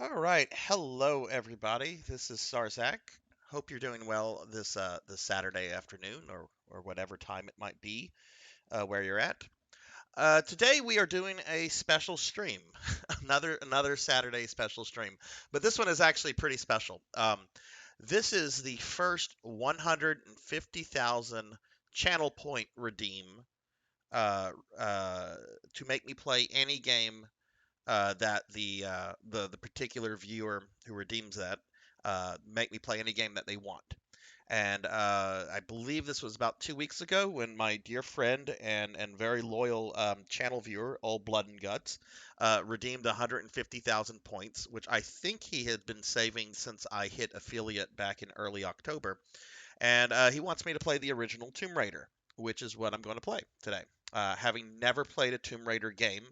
All right, hello everybody. This is Sarzac. Hope you're doing well this Saturday afternoon or whatever time it might be where you're at. Today we are doing a special stream, another Saturday special stream, but this one is actually pretty special. This is the first 150,000 channel point redeem uh, uh, to make me play any game that the particular viewer who redeems that make me play any game that they want. And I believe this was about 2 weeks ago when my dear friend and very loyal channel viewer, Old Blood and Guts, redeemed 150,000 points, which I think he had been saving since I hit affiliate back in early October. And he wants me to play the original Tomb Raider, which is what I'm going to play today. Having never played a Tomb Raider game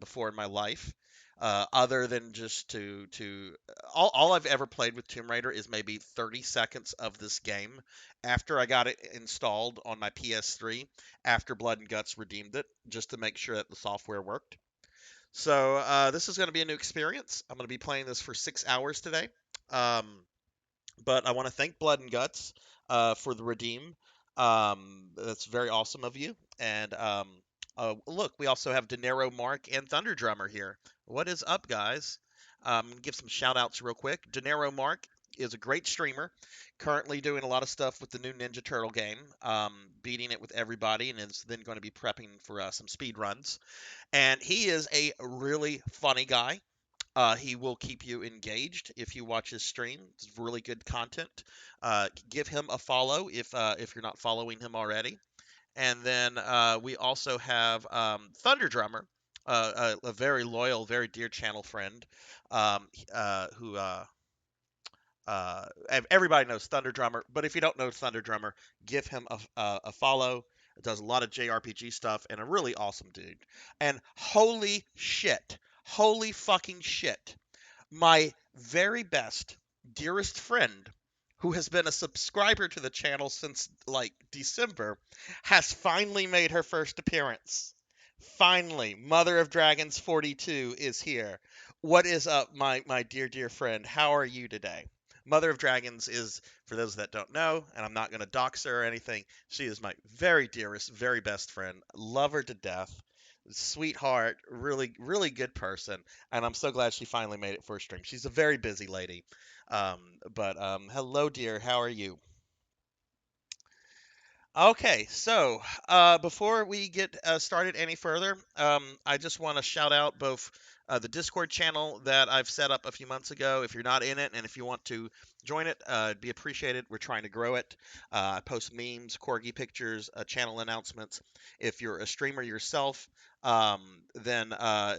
before in my life, other than just to all I've ever played with Tomb Raider is maybe 30 seconds of this game after I got it installed on my PS3 after Blood and Guts redeemed it just to make sure that the software worked. So this is going to be a new experience. I'm going to be playing this for 6 hours today. Um, but I want to thank Blood and Guts for the redeem. That's very awesome of you. And look, we also have Dinero Mark and Thunder Drummer here. What is up, guys? Give some shout outs real quick. Dinero Mark is a great streamer, currently doing a lot of stuff with the new Ninja Turtle game, beating it with everybody, and is then going to be prepping for some speed runs. And he is a really funny guy. He will keep you engaged if you watch his stream. It's really good content. Give him a follow if you're not following him already. And then we also have Thunder Drummer, a very loyal, very dear channel friend, who everybody knows Thunder Drummer. But if you don't know Thunder Drummer, give him a follow. It does a lot of JRPG stuff and a really awesome dude. And holy fucking shit, my very best, dearest friend, who has been a subscriber to the channel since like December, has finally made her first appearance. Finally, Mother of Dragons 42 is here. What is up, my dear friend? How are you today? Mother of Dragons is, for those that don't know, and I'm not going to dox her or anything, she is my very dearest, very best friend. Love her to death. Sweetheart, really good person, and I'm so glad she finally made it for a stream. She's a very busy lady. But hello, dear. How are you? Okay, so before we get started any further, I just want to shout out both the Discord channel that I've set up a few months ago. If you're not in it and if you want to join it, it'd be appreciated. We're trying to grow it. I post memes, corgi pictures, channel announcements. If you're a streamer yourself, then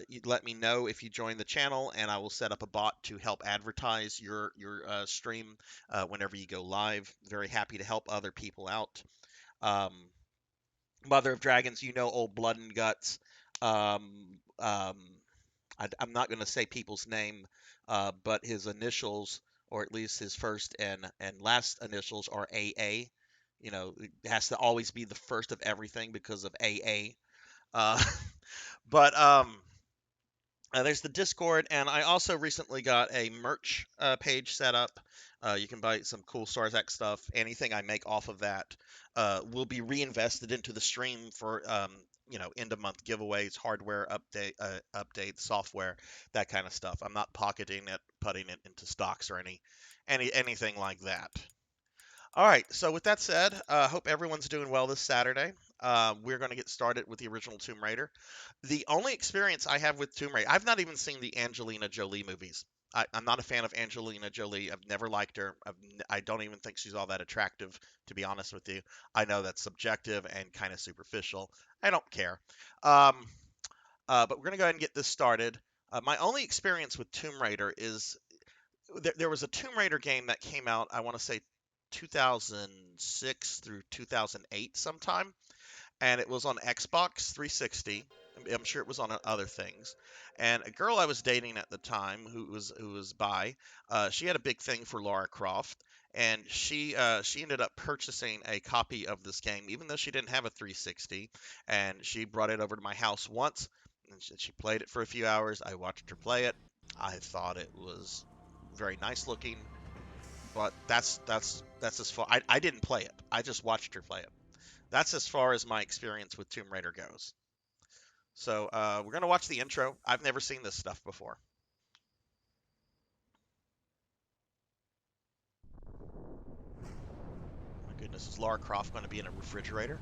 you let me know if you join the channel, and I will set up a bot to help advertise your stream whenever you go live. Very happy to help other people out. Um, Mother of Dragons, Old Blood and Guts. Um, um, I'm not going to say people's name, but his initials, or at least his first and last initials, are AA. It has to always be the first of everything because of AA. Uh, but there's the Discord, and I also recently got a merch page set up. You can buy some cool Sarzac stuff. Anything I make off of that will be reinvested into the stream for end of month giveaways, hardware updates, software, that kind of stuff. I'm not pocketing it, putting it into stocks or anything like that. All right, so with that said, hope everyone's doing well this Saturday. We're going to get started with the original Tomb Raider. The only experience I have with Tomb Raider, I've not even seen the Angelina Jolie movies. I'm not a fan of Angelina Jolie. I've never liked her. I don't even think she's all that attractive, to be honest with you. I know that's subjective and kind of superficial. I don't care. Um, but we're going to go ahead and get this started. My only experience with Tomb Raider is there was a Tomb Raider game that came out, I want to say 2006 through 2008 sometime, and it was on Xbox 360. I'm sure it was on other things. And a girl I was dating at the time, who was bi, she had a big thing for Lara Croft, and she ended up purchasing a copy of this game, even though she didn't have a 360. And she brought it over to my house once, and she played it for a few hours. I watched her play it. I thought it was very nice looking, but that's as far. I didn't play it. I just watched her play it. That's as far as my experience with Tomb Raider goes. So we're gonna watch the intro. I've never seen this stuff before. My goodness, is Lara Croft going to be in a refrigerator?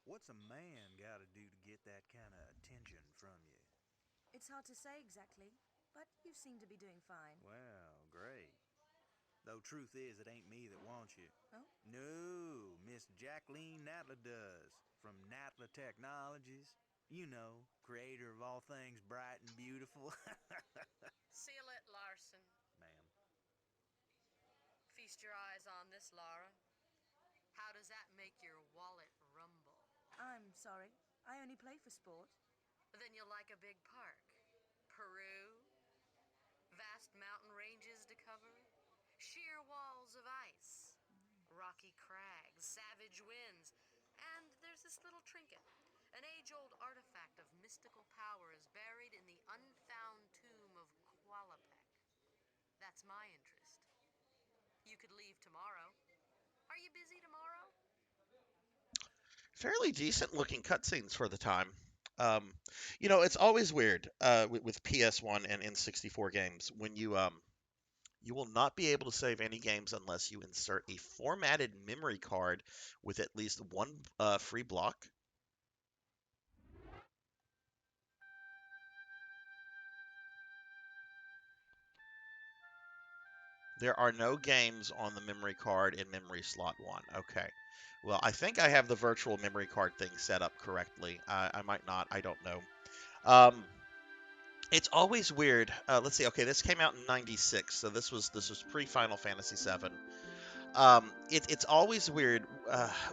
What's a man gotta do to get that kind of attention from you? It's hard to say exactly, but you seem to be doing fine. Well, great. Though truth is, it ain't me that wants you. Oh? No, Miss Jacqueline Natla does. From Natla Technologies. You know, creator of all things bright and beautiful. Seal it, Larson. Ma'am. Feast your eyes on this, Laura. How does that make your wallet rumble? I'm sorry. I only play for sport. Then you'll like a big park. Peru, vast mountain ranges to cover, sheer walls of ice, rocky crags, savage winds, and there's this little trinket. An age-old artifact of mystical powers buried in the unfound tomb of Qualapec. That's my interest. You could leave tomorrow. Are you busy tomorrow? Fairly decent looking cutscenes for the time. Um, it's always weird with PS1 and N64 games when you will not be able to save any games unless you insert a formatted memory card with at least one free block. There are no games on the memory card in memory slot 1. Okay. Well, I think I have the virtual memory card thing set up correctly. I might not. I don't know. Um, it's always weird. Let's see. Okay, this came out in '96, so this was pre Final Fantasy VII. It's always weird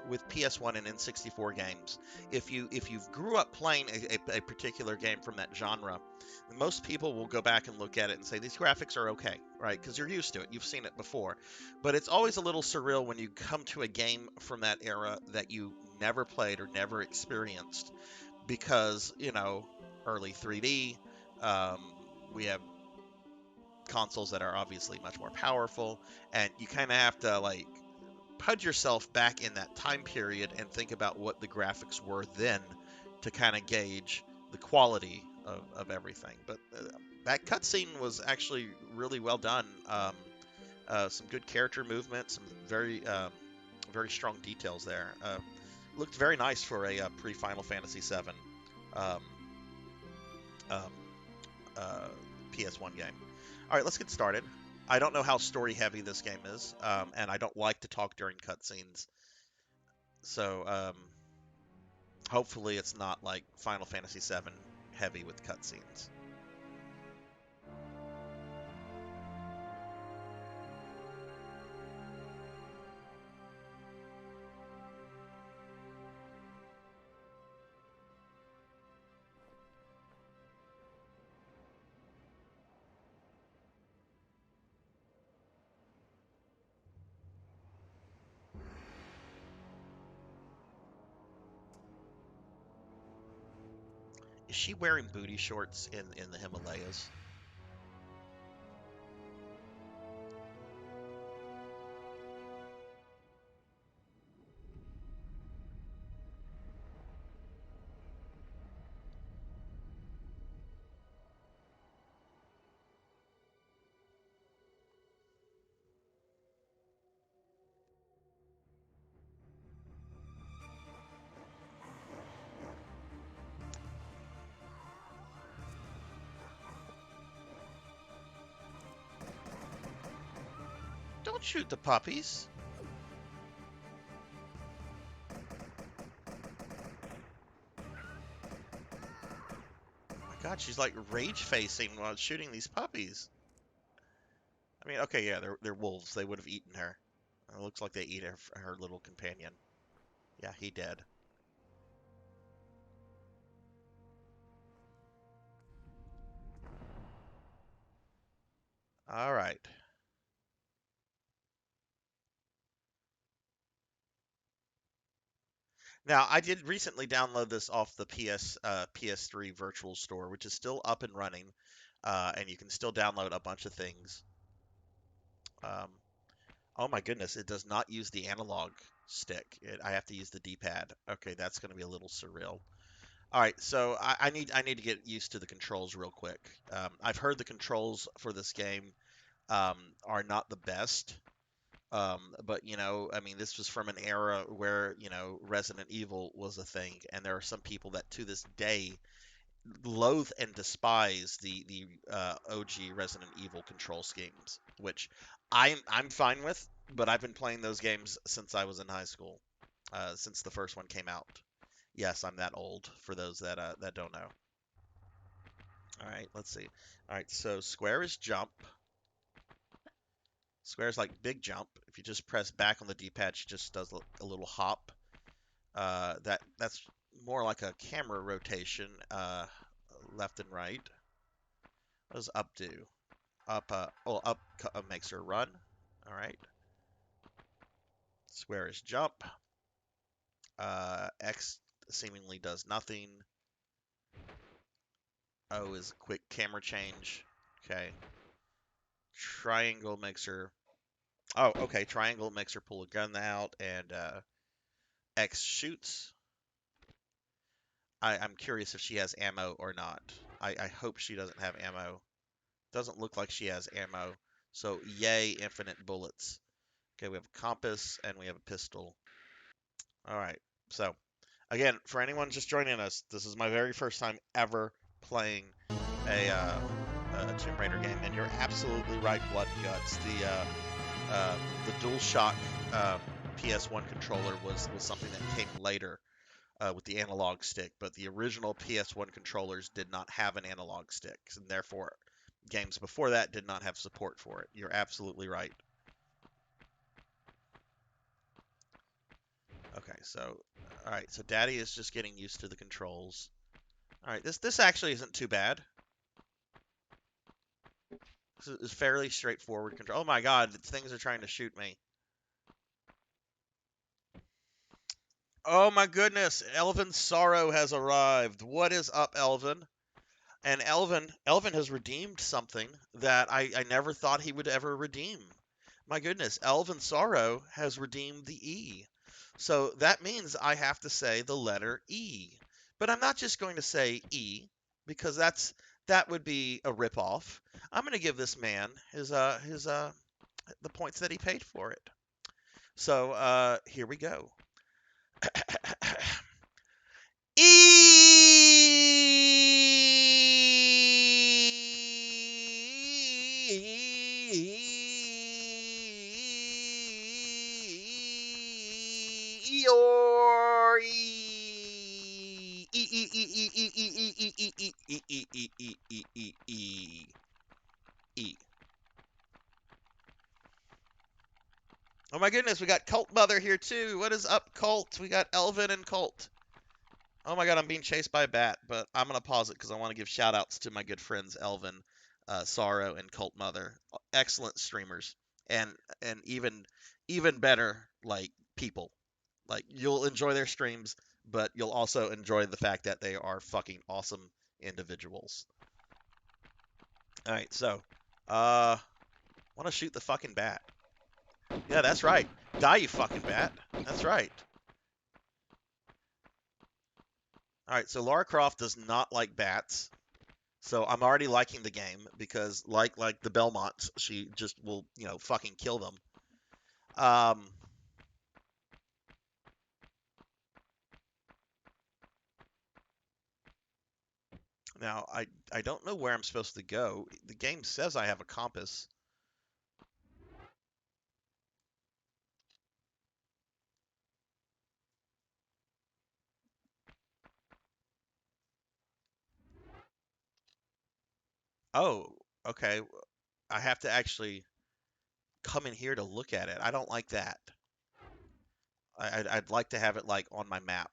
with PS1 and N64 games. If you've grew up playing a particular game from that genre, most people will go back and look at it and say these graphics are okay, right? Because you're used to it, you've seen it before. But it's always a little surreal when you come to a game from that era that you never played or never experienced, because early 3D. Um, we have consoles that are obviously much more powerful, and you kind of have to like put yourself back in that time period and think about what the graphics were then to kind of gauge the quality of everything. But that cutscene was actually really well done. Some good character movement, some very strong details there. Looked very nice for a pre Final Fantasy VII um, um, uh, PS1 game. All right, let's get started. I don't know how story heavy this game is, and I don't like to talk during cutscenes. So hopefully it's not like Final Fantasy VII heavy with cutscenes. Is she wearing booty shorts in the Himalayas? Don't shoot the puppies. Oh my God, she's like rage facing while shooting these puppies. I mean, okay, yeah, they're wolves. They would have eaten her. It looks like they eat her little companion. Yeah, he dead. All right. Now, I did recently download this off the PS3 Virtual Store, which is still up and running, and you can still download a bunch of things. Um, oh my goodness, it does not use the analog stick. I have to use the D-pad. Okay, that's going to be a little surreal. All right, so I need to get used to the controls real quick. I've heard the controls for this game are not the best. But I mean, this was from an era where, Resident Evil was a thing, and there are some people that to this day loathe and despise the OG Resident Evil control schemes, which I'm fine with, but I've been playing those games since I was in high school, since the first one came out. Yes, I'm that old for those that don't know. All right, let's see. All right, so square is jump. Square is like big jump. If you just press back on the D-pad, she just does a little hop. That's more like a camera rotation, left and right. What does up do? Up makes her run. All right. Square is jump. X seemingly does nothing. O is quick camera change. Okay. Triangle makes her. Oh, okay. Triangle makes her pull a gun out, and X shoots. I'm curious if she has ammo or not. I hope she doesn't have ammo. Doesn't look like she has ammo. So, yay, infinite bullets. Okay, we have a compass and we have a pistol. All right. So, again, for anyone just joining us, this is my very first time ever playing a Tomb Raider game, and you're absolutely right, Blood and Guts. The DualShock PS1 controller was something that came later with the analog stick, but the original PS1 controllers did not have an analog stick, and therefore games before that did not have support for it. You're absolutely right. Okay, so all right, so Daddy is just getting used to the controls. All right, this actually isn't too bad. This is fairly straightforward control. Oh my God, things are trying to shoot me. Oh my goodness, Elvin's sorrow has arrived. What is up, Elvin? And Elvin has redeemed something that I never thought he would ever redeem. My goodness, Elvin Sorrow has redeemed the E. So that means I have to say the letter E. But I'm not just going to say E, because that would be a ripoff. I'm going to give this man his the points that he paid for it. So here we go. Oh my goodness, we got Cult Mother here too. What is up, Cult? We got Elvin and Cult. Oh my God, I'm being chased by a bat, but I'm gonna pause it because I want to give shout outs to my good friends Elvin, Sorrow, and Cult Mother. Excellent streamers, and even better like people. Like you'll enjoy their streams, but you'll also enjoy the fact that they are fucking awesome individuals. All right, so want to shoot the fucking bat? Yeah, that's right. Die, you fucking bat. That's right. All right, so Lara Croft does not like bats. So I'm already liking the game because like the Belmonts, she just will, fucking kill them. Um Now I don't know where I'm supposed to go. The game says I have a compass. Oh, okay. I have to actually come in here to look at it. I don't like that. I'd like to have it like on my map.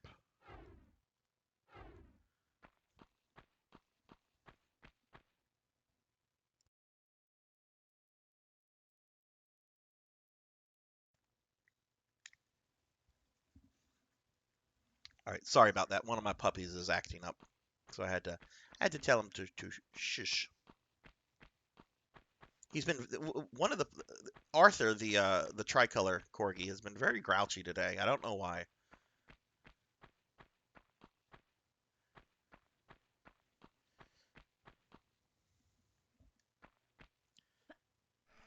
All right, sorry about that. One of my puppies is acting up, so I had to tell him to shush. He's been one of the Arthur, the tricolor corgi, has been very grouchy today. I don't know why.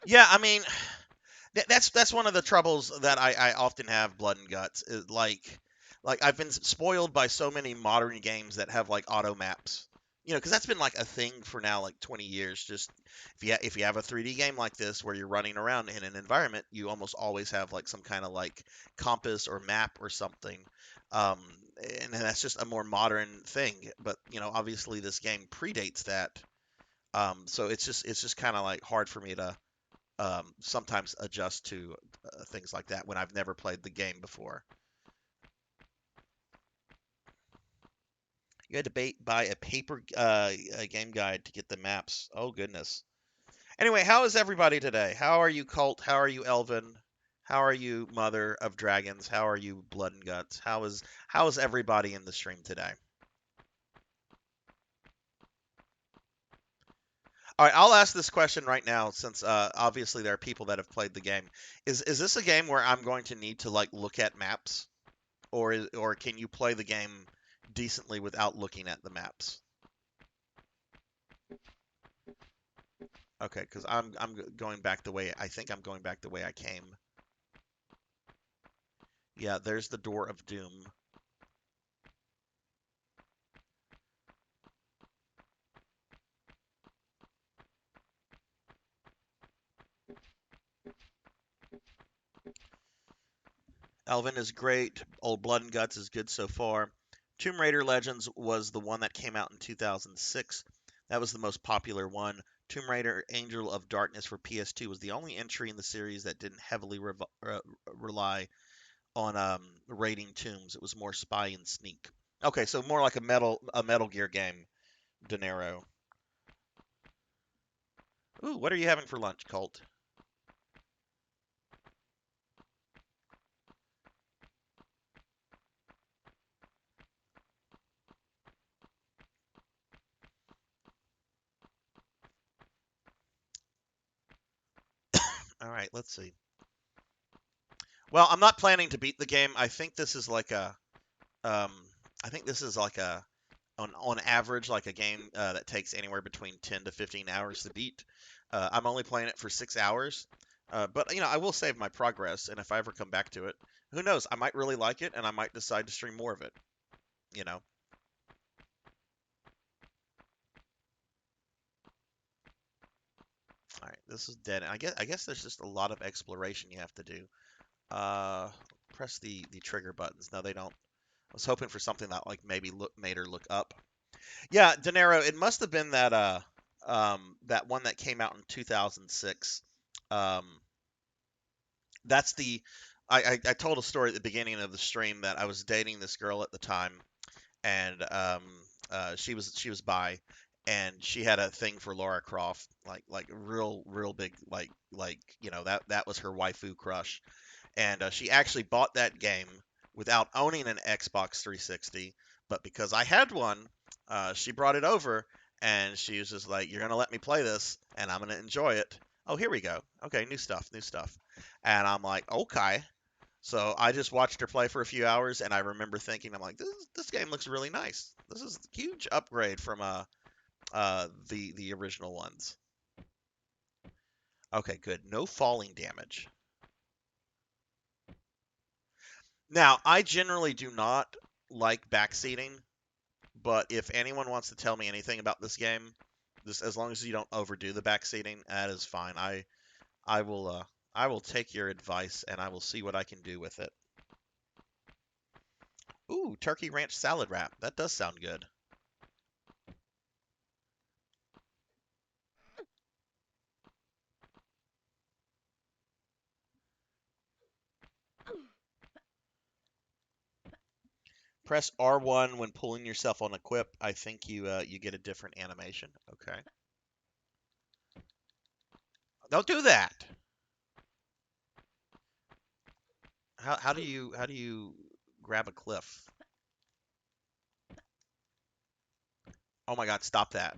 Yeah, I mean, that's one of the troubles that I often have. Blood and guts is like I've been spoiled by so many modern games that have like auto maps. Because that's been like a thing for now like 20 years. Just if you have a 3D game like this where you're running around in an environment, you almost always have like some kind of like compass or map or something. Um, and that's just a more modern thing. But obviously this game predates that. So it's just kind of like hard for me to sometimes adjust to things like that when I've never played the game before. You had to buy a paper a game guide to get the maps. Oh goodness. Anyway, how is everybody today? How are you, Colt? How are you, Elvin? How are you, Mother of Dragons? How are you, Blood and Guts? How is everybody in the stream today? All right, I'll ask this question right now since obviously there are people that have played the game. Is this a game where I'm going to need to like look at maps? Or can you play the game decently without looking at the maps? Okay, because I'm going back the way I think I'm going back the way I came. Yeah, there's the door of doom. Elvin is great. Old Blood and Guts is good so far. Tomb Raider Legends was the one that came out in 2006. That was the most popular one. Tomb Raider Angel of Darkness for PS2 was the only entry in the series that didn't heavily rely on raiding tombs. It was more spy and sneak. Okay, so more like a Metal Gear game, De Niro. Ooh, what are you having for lunch, Colt? All right, let's see. Well, I'm not planning to beat the game. Um, I think this is like a on average like a game that takes anywhere between 10 to 15 hours to beat. I'm only playing it for 6 hours, but I will save my progress, and if I ever come back to it, who knows? I might really like it, and I might decide to stream more of it. You know. All right, this is dead. I guess there's just a lot of exploration you have to do. Uh, Press the trigger buttons. No, they don't. I was hoping for something that like maybe made her look up. Yeah, De Niro. It must have been that one that came out in 2006. Um, that's the I told a story at the beginning of the stream that I was dating this girl at the time, and she was bi, and she had a thing for Laura Croft, like real big, like that was her waifu crush, and she actually bought that game without owning an Xbox 360, but because I had one, she brought it over, and she was just like, "You're gonna let me play this, and I'm gonna enjoy it." Oh, here we go. Okay, new stuff, new stuff, and I'm like, okay. So I just watched her play for a few hours, and I remember thinking, I'm like, this game looks really nice. This is a huge upgrade from the original ones. Okay, good. No falling damage. Now, I generally do not like backseating, but if anyone wants to tell me anything about this game, just as long as you don't overdo the backseating, that is fine. I will take your advice and I will see what I can do with it. Ooh, turkey ranch salad wrap. That does sound good. Press R1 when pulling yourself on equip. I think you get a different animation. Okay. Don't do that. How do you grab a cliff? Oh my God! Stop that.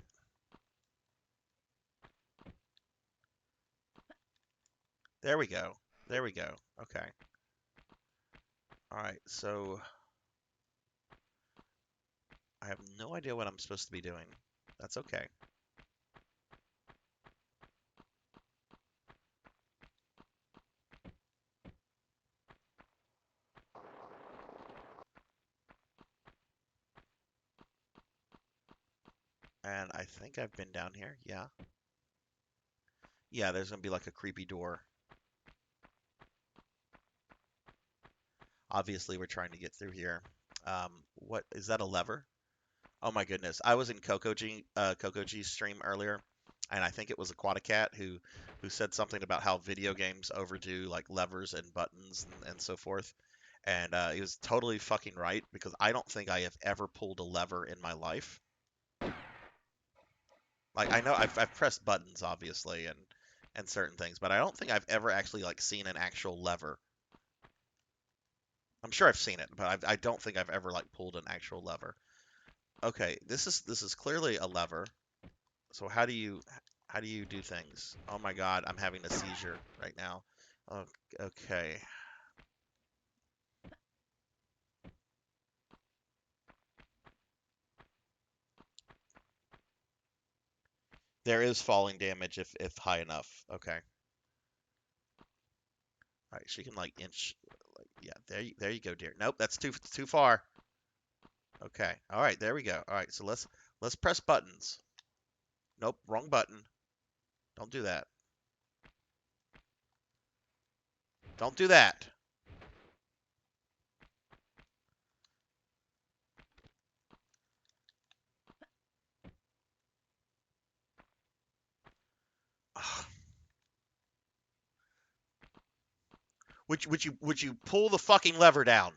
There we go. There we go. Okay. All right. So I have no idea what I'm supposed to be doing. That's okay. And I think I've been down here. Yeah. Yeah, there's gonna be like a creepy door. Obviously, we're trying to get through here. What is that, a lever? Oh my goodness. I was in Coco G's stream earlier, and I think it was Aquaticat who said something about how video games overdo like levers and buttons and so forth. And he was totally fucking right because I don't think I have ever pulled a lever in my life. Like I know I've pressed buttons obviously and certain things, but I don't think I've ever actually like seen an actual lever. I'm sure I've seen it, but I don't think I've ever like pulled an actual lever. Okay, this is clearly a lever. So how do you do things? Oh my God, I'm having a seizure right now. Oh, okay. There is falling damage if high enough. Okay. All right, she can like inch like yeah, there you go, dear. Nope, that's too far. Okay. All right, there we go. All right, so let's press buttons. Nope, wrong button. Don't do that. Don't do that. Ugh. Would you pull the fucking lever down?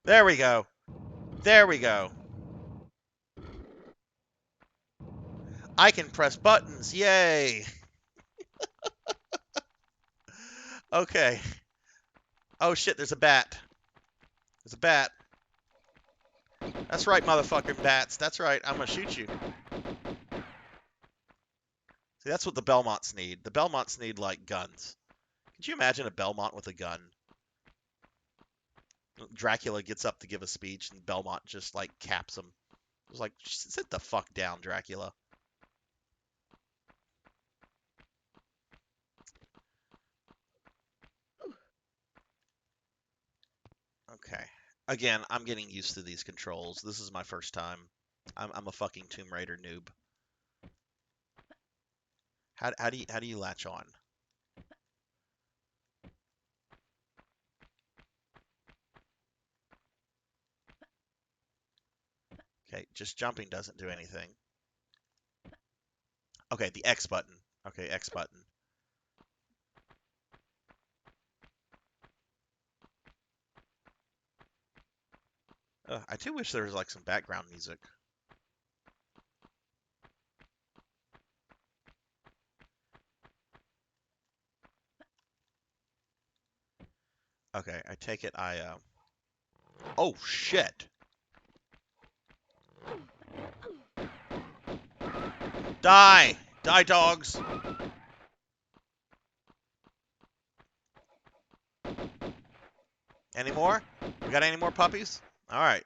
There we go. There we go. I can press buttons. Yay. Okay. Oh shit, there's a bat. There's a bat. That's right, motherfucking bats. That's right. I'm gonna shoot you. See, that's what the Belmonts need. The Belmonts need like guns. Could you imagine a Belmont with a gun? Dracula gets up to give a speech and Belmont just like caps him. It's like, sit the fuck down, Dracula. Okay. Again, I'm getting used to these controls. This is my first time. I'm a fucking Tomb Raider noob. How do you latch on? Okay, just jumping doesn't do anything. Okay, the X button. Okay, X button. I do wish there was like some background music. Okay, I take it Oh shit. Die! Die, dogs! Any more? We got any more puppies? Alright.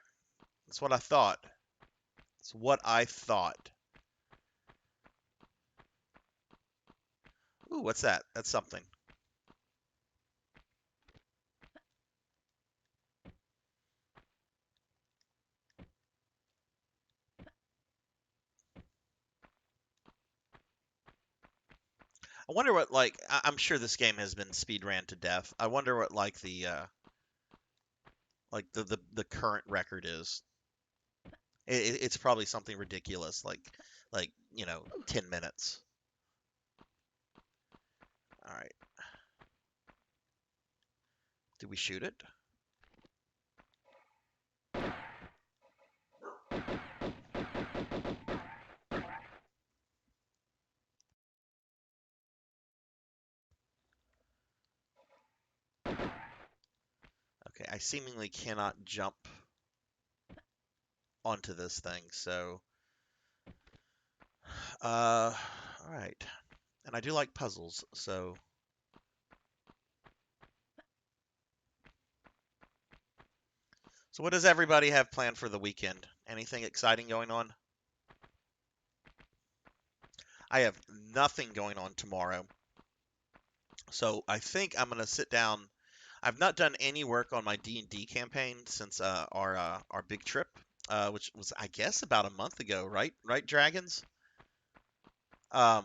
That's what I thought. That's what I thought. Ooh, what's that? That's something. I wonder what like I'm sure this game has been speed ran to death. I wonder what like the current record is. It's probably something ridiculous like 10 minutes. All right. Did we shoot it? Okay, I seemingly cannot jump onto this thing, so all right. And I do like puzzles, so what does everybody have planned for the weekend? Anything exciting going on? I have nothing going on tomorrow. So I think I'm gonna sit down. I've not done any work on my D&D campaign since our big trip, which was I guess about a month ago, right? Right, Dragons. Um,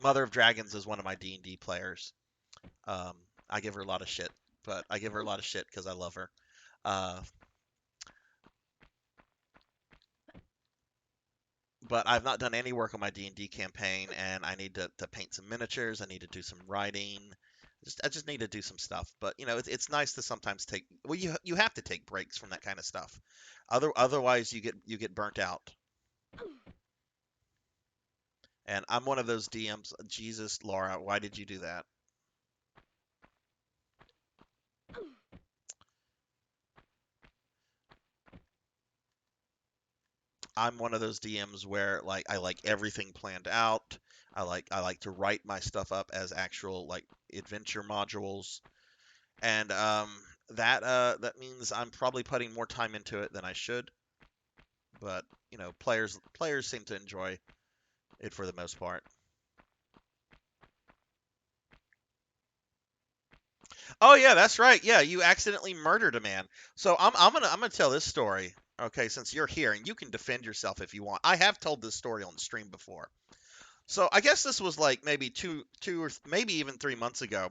Mother of Dragons is one of my D&D players. Um, I give her a lot of shit, but I give her a lot of shit because I love her. Uh, but I've not done any work on my D&D campaign, and I need to paint some miniatures. I need to do some writing. I just need to do some stuff. But it's nice to sometimes take. Well, you have to take breaks from that kind of stuff. Otherwise, you get burnt out. And I'm one of those DMs. Jesus, Laura, why did you do that? I'm one of those DMs where like I like everything planned out. I like to write my stuff up as actual like adventure modules. And that means I'm probably putting more time into it than I should. But players seem to enjoy it for the most part. Oh yeah, that's right. Yeah, you accidentally murdered a man. So I'm gonna tell this story. Okay, since you're here and you can defend yourself if you want. I have told this story on stream before. So I guess this was like maybe two or maybe even 3 months ago.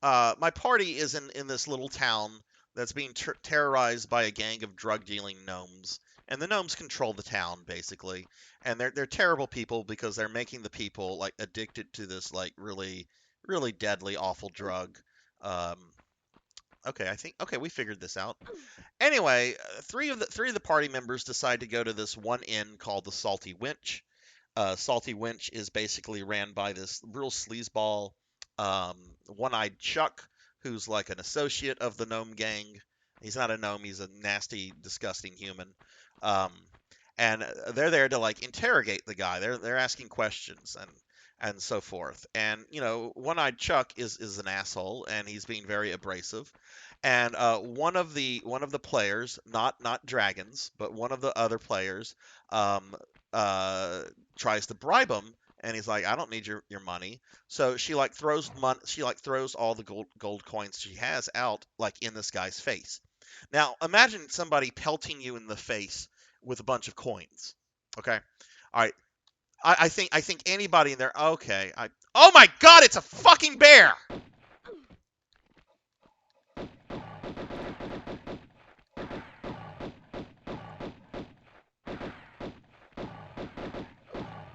My party is in this little town that's being terrorized by a gang of drug dealing gnomes, and the gnomes control the town basically, and they're terrible people because they're making the people like addicted to this like really deadly awful drug. Um, okay, I think okay we figured this out. Anyway, three of the party members decide to go to this one inn called the Salty Winch. Salty Winch is basically ran by this real sleazeball, um, one-eyed Chuck, who's like an associate of the gnome gang. He's not a gnome; he's a nasty, disgusting human. Um, and they're there to like interrogate the guy. They're asking questions and so forth. And one-eyed Chuck is an asshole, and he's being very abrasive. And one of the players, not dragons, but one of the other players, um, uh, tries to bribe him, and he's like, "I don't need your money." So she like throws all the gold coins she has out like in this guy's face. Now imagine somebody pelting you in the face with a bunch of coins. Okay, all right. I think anybody in there. Okay, oh my God, it's a fucking bear!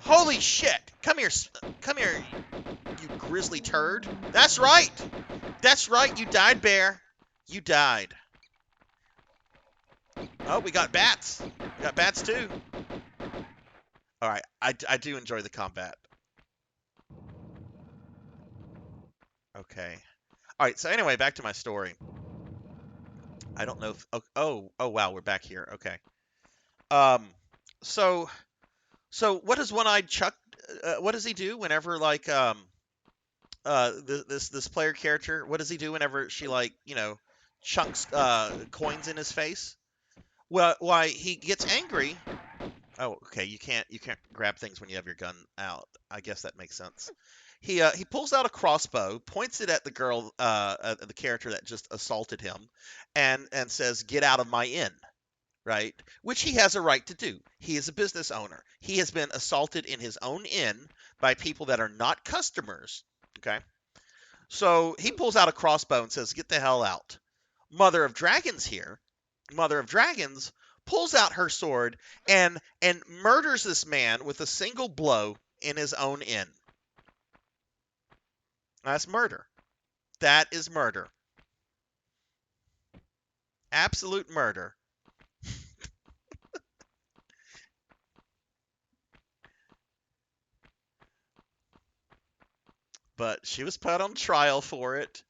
Holy shit! Come here, you grizzly turd. That's right. That's right. You died, bear. You died. Oh, we got bats. We got bats too. All right. I do enjoy the combat. Okay. All right. So anyway, back to my story. I don't know if. Oh wow, we're back here. Okay. Um. So what does One-Eyed Chuck? What does he do whenever like this player character? What does he do whenever she like chunks coins in his face? Well, why he gets angry. Oh, okay. You can't grab things when you have your gun out. I guess that makes sense. He pulls out a crossbow, points it at the girl, the character that just assaulted him, and says, "Get out of my inn." right? Which he has a right to do. He is a business owner. He has been assaulted in his own inn by people that are not customers. Okay. So he pulls out a crossbow and says, "Get the hell out." Mother of Dragons here, Mother of Dragons pulls out her sword and murders this man with a single blow in his own inn. That's murder. That is murder. Absolute murder. But she was put on trial for it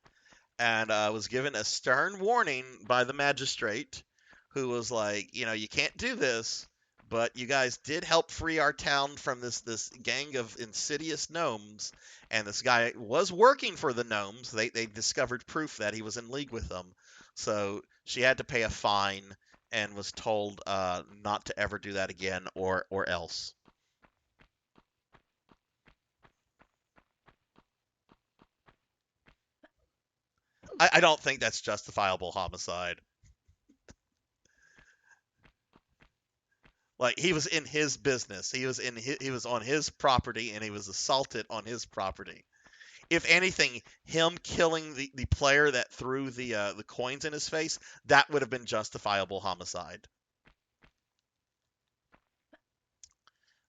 and was given a stern warning by the magistrate, who was like, you can't do this, but you guys did help free our town from this gang of insidious gnomes, and this guy was working for the gnomes. They discovered proof that he was in league with them, so she had to pay a fine and was told not to ever do that again, or else. I don't think that's justifiable homicide. Like, he was in his business. He was on his property, and he was assaulted on his property. If anything, him killing the player that threw the coins in his face, that would have been justifiable homicide.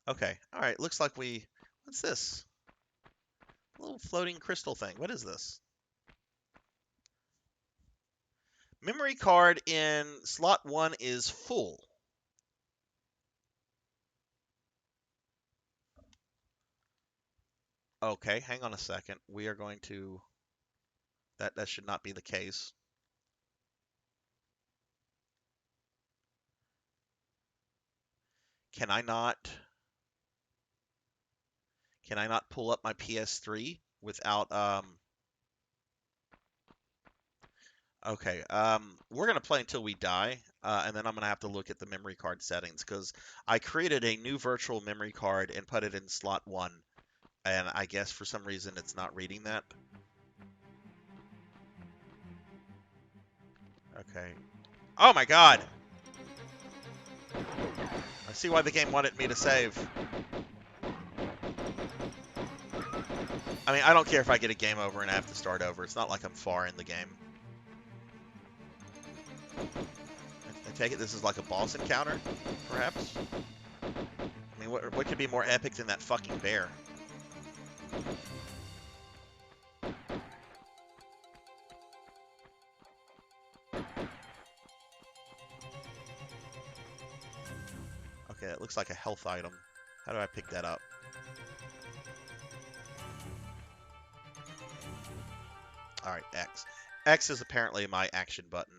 Okay. All right. Looks like we. What's this? A little floating crystal thing. What is this? Memory card in slot 1 is full. Okay, hang on a second. We are going to. That should not be the case. Can I not? Can I not pull up my PS3 without Okay, we're gonna play until we die, and then I'm gonna have to look at the memory card settings because I created a new virtual memory card and put it in slot 1, and I guess for some reason it's not reading that. Okay. Oh my God! I see why the game wanted me to save. I mean, I don't care if I get a game over and I have to start over. It's not like I'm far in the game. I take it this is like a boss encounter, perhaps? I mean, what could be more epic than that fucking bear? Okay, it looks like a health item. How do I pick that up? Alright, X. X is apparently my action button.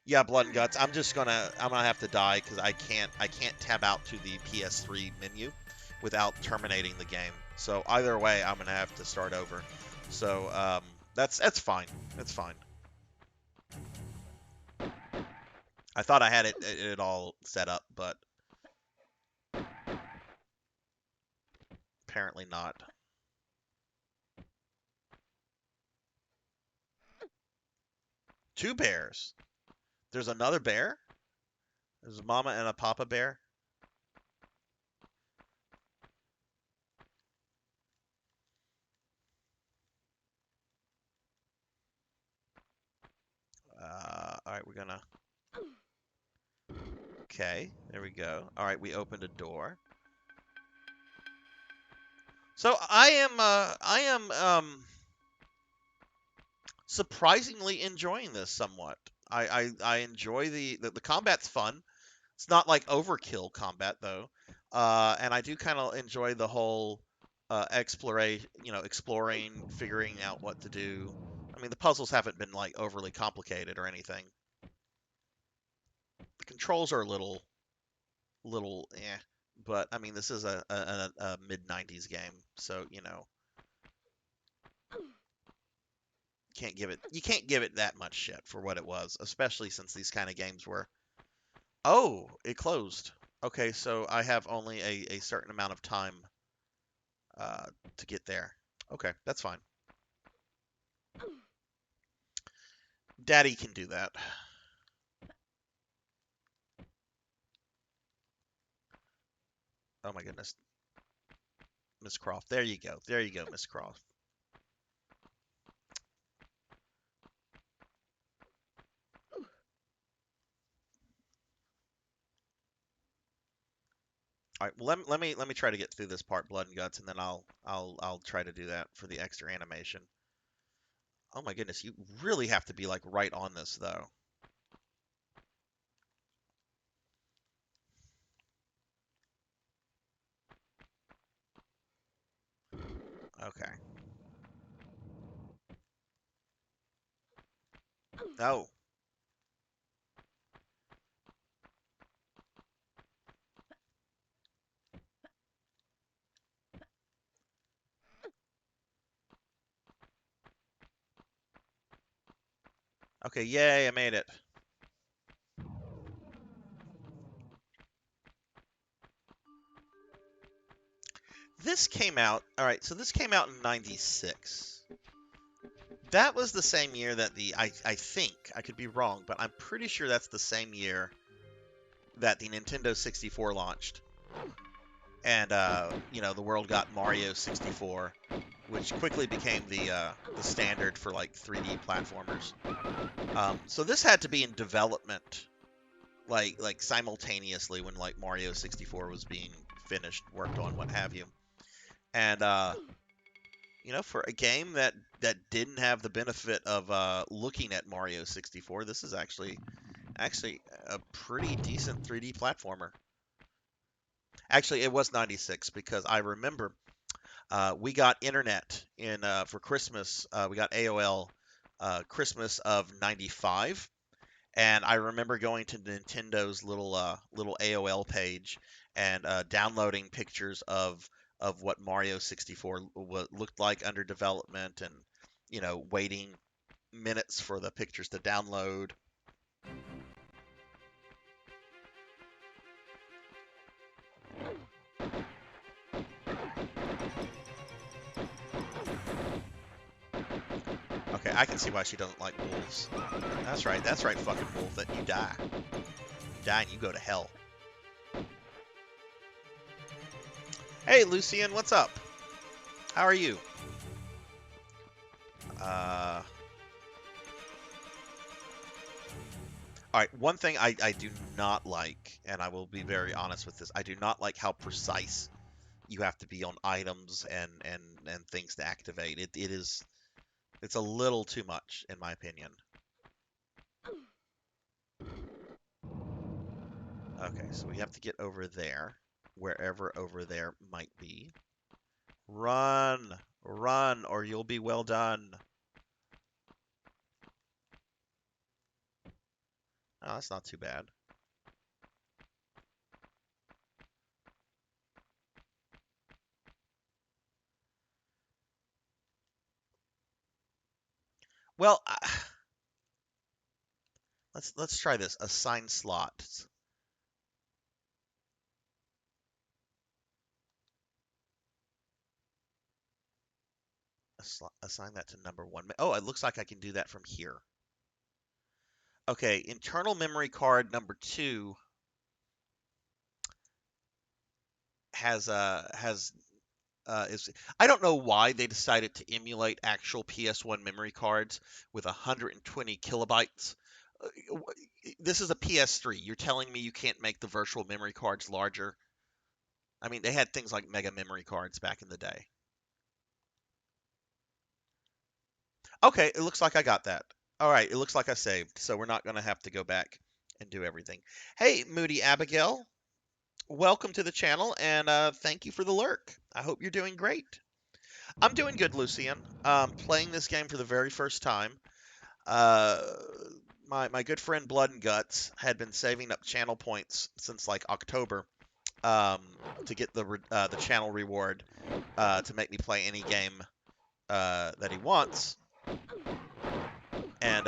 Yeah, Blood and Guts. I'm gonna have to die because I can't tab out to the PS3 menu without terminating the game. So either way, I'm gonna have to start over. So that's fine. That's fine. I thought I had it all set up, but apparently not. Two bears. There's another bear? There's a mama and a papa bear? Alright, we're gonna... Okay, there we go. Alright, we opened a door. So I am surprisingly enjoying this somewhat. I enjoy the combat's fun. It's not like overkill combat though, and I do kind of enjoy the whole exploration, exploring, figuring out what to do. I mean, the puzzles haven't been like overly complicated or anything. The controls are a little but I mean, this is a mid '90s game, so you can't give it that much shit for what it was, especially since these kind of games were. Oh, it closed. Okay, so I have only a certain amount of time uh, to get there. Okay, that's fine. Daddy can do that. Oh my goodness, Miss Croft. There you go. There you go, Miss Croft. All right, well, let me try to get through this part, blood and guts, and then I'll try to do that for the extra animation. Oh my goodness, you really have to be like right on this though. Okay. Oh, okay, yay, I made it. This came out, all right, so this came out in 96. That was the same year that I think, I could be wrong, but I'm pretty sure that's the same year that the Nintendo 64 launched. And, the world got Mario 64, which quickly became the standard for like 3D platformers. So this had to be in development, like simultaneously when like Mario 64 was being finished, worked on, what have you. And for a game that didn't have the benefit of looking at Mario 64, this is actually a pretty decent 3D platformer. Actually, it was 96 because I remember we got internet in for Christmas. We got AOL Christmas of '95, and I remember going to Nintendo's little AOL page and downloading pictures of what Mario 64 looked like under development, and waiting minutes for the pictures to download. Okay, I can see why she doesn't like wolves. That's right, fucking wolf. That you die. You die and you go to hell. Hey, Lucian, what's up? How are you? Uh, all right, one thing I do not like, and I will be very honest with this, I do not like how precise you have to be on items and things to activate. It's a little too much, in my opinion. Okay, so we have to get over there, wherever over there might be. Run! Run, or you'll be well done. Oh, that's not too bad. Well, let's try this. Assign slots. Assign that to number one. Oh, it looks like I can do that from here. Okay, internal memory card number two has is I don't know why they decided to emulate actual PS1 memory cards with 120 kilobytes. This is a PS3. You're telling me you can't make the virtual memory cards larger? I mean, they had things like mega memory cards back in the day. Okay, it looks like I got that. All right, it looks like I saved, so we're not going to have to go back and do everything. Hey, Moody Abigail, welcome to the channel, and thank you for the lurk. I hope you're doing great. I'm doing good, Lucian. Playing this game for the very first time. Uh, my good friend Blood and Guts had been saving up channel points since like October um, to get the channel reward to make me play any game that he wants, and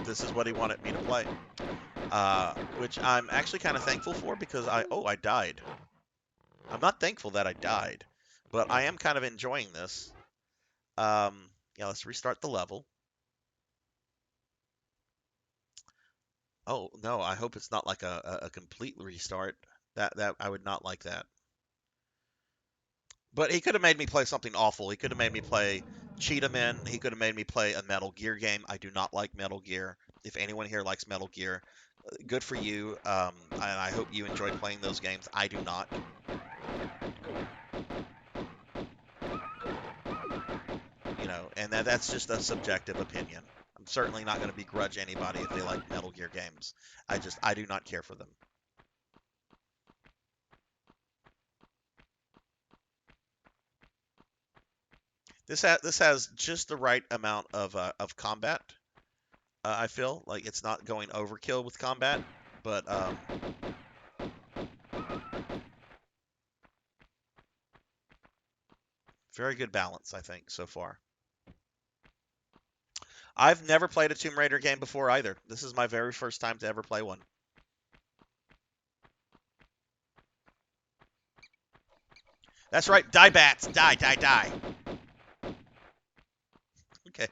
this is what he wanted me to play, which I'm actually kind of thankful for because I died. I'm not thankful that I died, but I am kind of enjoying this. Yeah, let's restart the level. Oh no, I hope it's not like a complete restart. That I would not like that. But he could have made me play something awful. He could have made me play Cheetah Men. He could have made me play a Metal Gear game. I do not like Metal Gear. If anyone here likes Metal Gear, good for you. And I hope you enjoy playing those games. I do not. And that's just a subjective opinion. I'm certainly not going to begrudge anybody if they like Metal Gear games. I do not care for them. This has just the right amount of combat. I feel like it's not going overkill with combat, but very good balance, I think, so far. I've never played a Tomb Raider game before either. This is my very first time to ever play one. That's right, die bats, die, die, die. Okay.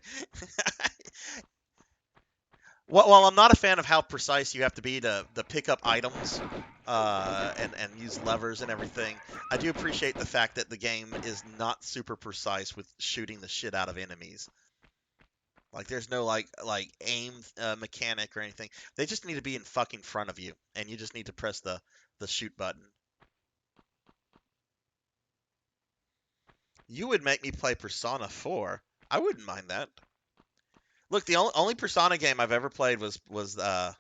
Well, I'm not a fan of how precise you have to be to pick up items and use levers and everything. I do appreciate the fact that the game is not super precise with shooting the shit out of enemies. Like there's no like aim mechanic or anything. They just need to be in fucking front of you, and you just need to press the shoot button. You would make me play Persona 4. I wouldn't mind that. Look, the only Persona game I've ever played was the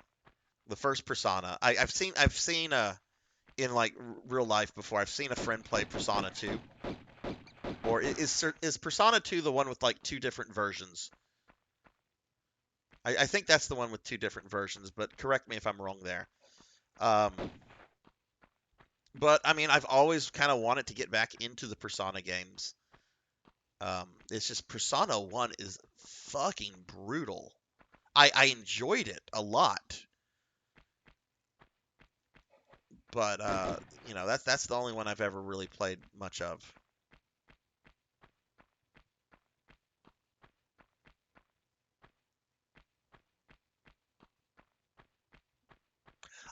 first Persona. I've seen in like real life before. I've seen a friend play Persona 2. Or is Persona 2 the one with like two different versions? I think that's the one with two different versions, but correct me if I'm wrong there. Um, but I mean, I've always kind of wanted to get back into the Persona games. It's just Persona 1 is fucking brutal. I enjoyed it a lot, but that's the only one I've ever really played much of.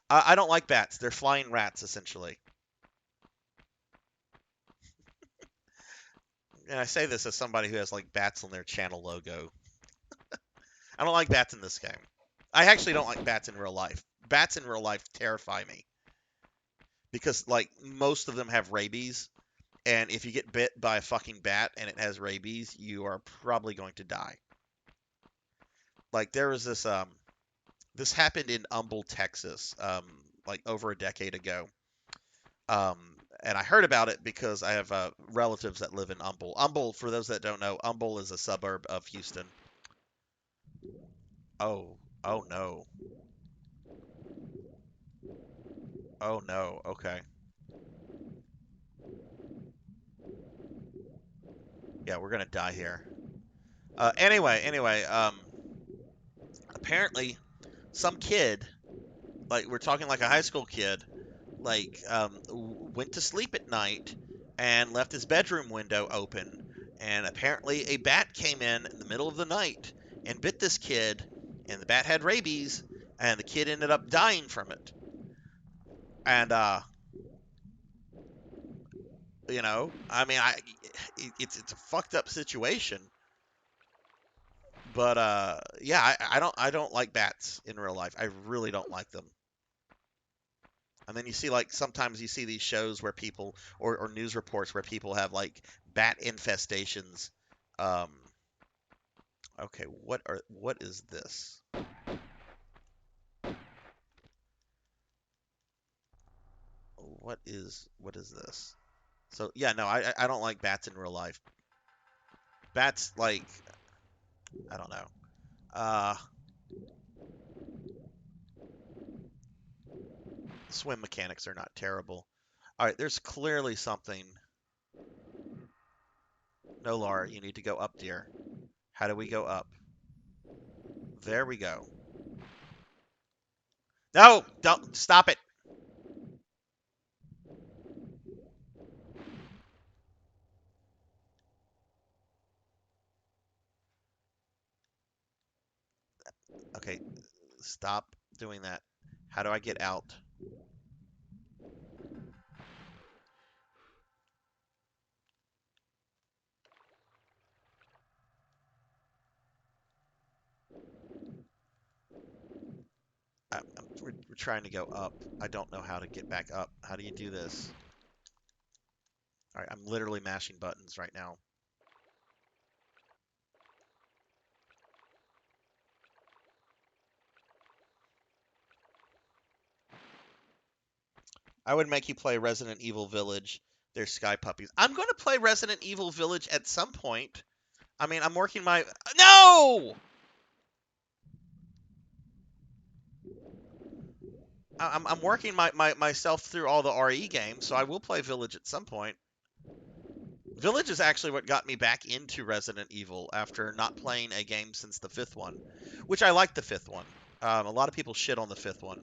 I don't like bats. They're flying rats essentially. And I say this as somebody who has like bats on their channel logo. I don't like bats in this game. I actually don't like bats in real life. Bats in real life terrify me because like most of them have rabies, and if you get bit by a fucking bat and it has rabies, you are probably going to die. Like there was this happened in Humble, Texas, like over a decade ago. Um, and I heard about it because I have relatives that live in Humble. Humble, for those that don't know, Humble is a suburb of Houston. Oh, oh no. Oh no. Okay. Yeah, we're gonna die here. Anyway, apparently some kid, like we're talking like a high school kid, like went to sleep at night and left his bedroom window open, and apparently a bat came in the middle of the night and bit this kid, and the bat had rabies, and the kid ended up dying from it. And I mean, it's a fucked up situation. But yeah, I don't like bats in real life. I really don't like them. And then you see like sometimes you see these shows where people or news reports where people have like bat infestations. Um, okay, what is this? What is this? So yeah, no, I don't like bats in real life. Bats like I don't know. Uh, swim mechanics are not terrible. All right, there's clearly something. No, Laura, you need to go up, dear. How do we go up? There we go. No, don't stop it. Okay, stop doing that. How do I get out? We're trying to go up. I don't know how to get back up. How do you do this? All right, I'm literally mashing buttons right now. I would make you play Resident Evil Village. They're sky puppies. I'm going to play Resident Evil Village at some point. I mean, I'm working my. No! I'm working myself through all the RE games, so I will play Village at some point. Village is actually what got me back into Resident Evil after not playing a game since the fifth one, which I like the fifth one. A lot of people shit on the fifth one.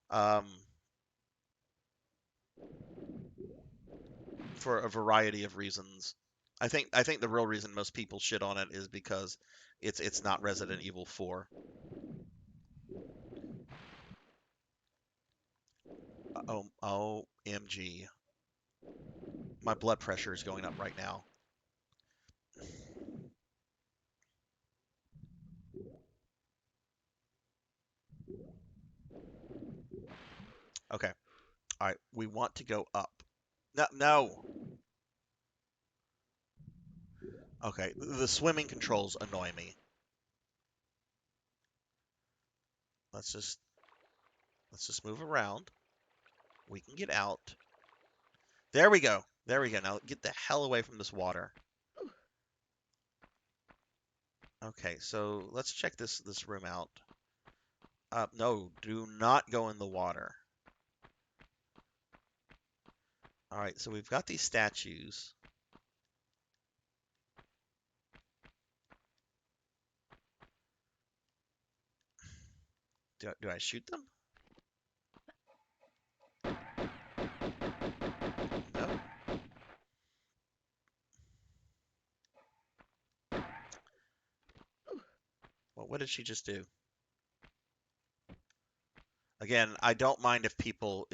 Um, for a variety of reasons. I think the real reason most people shit on it is because it's not Resident Evil 4. Oh, OMG. My blood pressure is going up right now. Okay. All right, we want to go up. No, no. Okay, the swimming controls annoy me. Let's just let's just move around. We can get out. There we go. There we go. Now get the hell away from this water. Okay, so let's check this room out. No, do not go in the water. All right, so we've got these statues. Do I shoot them? No. Well, what did she just do? Again, I don't mind if people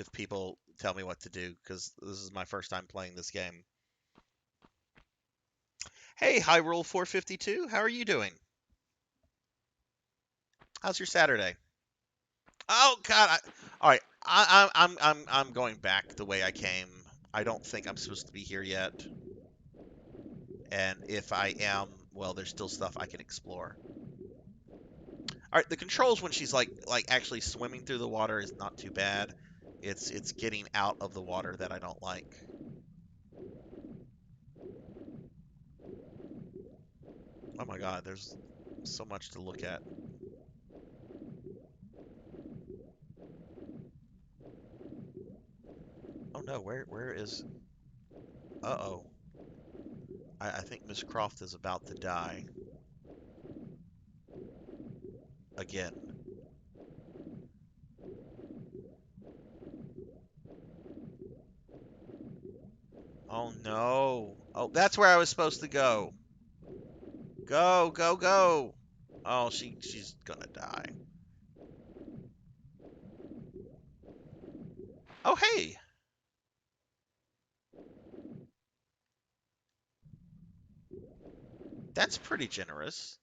tell me what to do because this is my first time playing this game. Hey, Hyrule 452, how are you doing? How's your Saturday? Oh God! All right, I'm going back the way I came. I don't think I'm supposed to be here yet, and if I am, well, there's still stuff I can explore. All right, the controls when she's like actually swimming through the water is not too bad. It's getting out of the water that I don't like. Oh my God, there's so much to look at. Oh no, where is? Uh-oh. I think Miss Croft is about to die again. Oh no. Oh, that's where I was supposed to go. Go, go, go. Oh, she's gonna die. Oh, hey. That's pretty generous.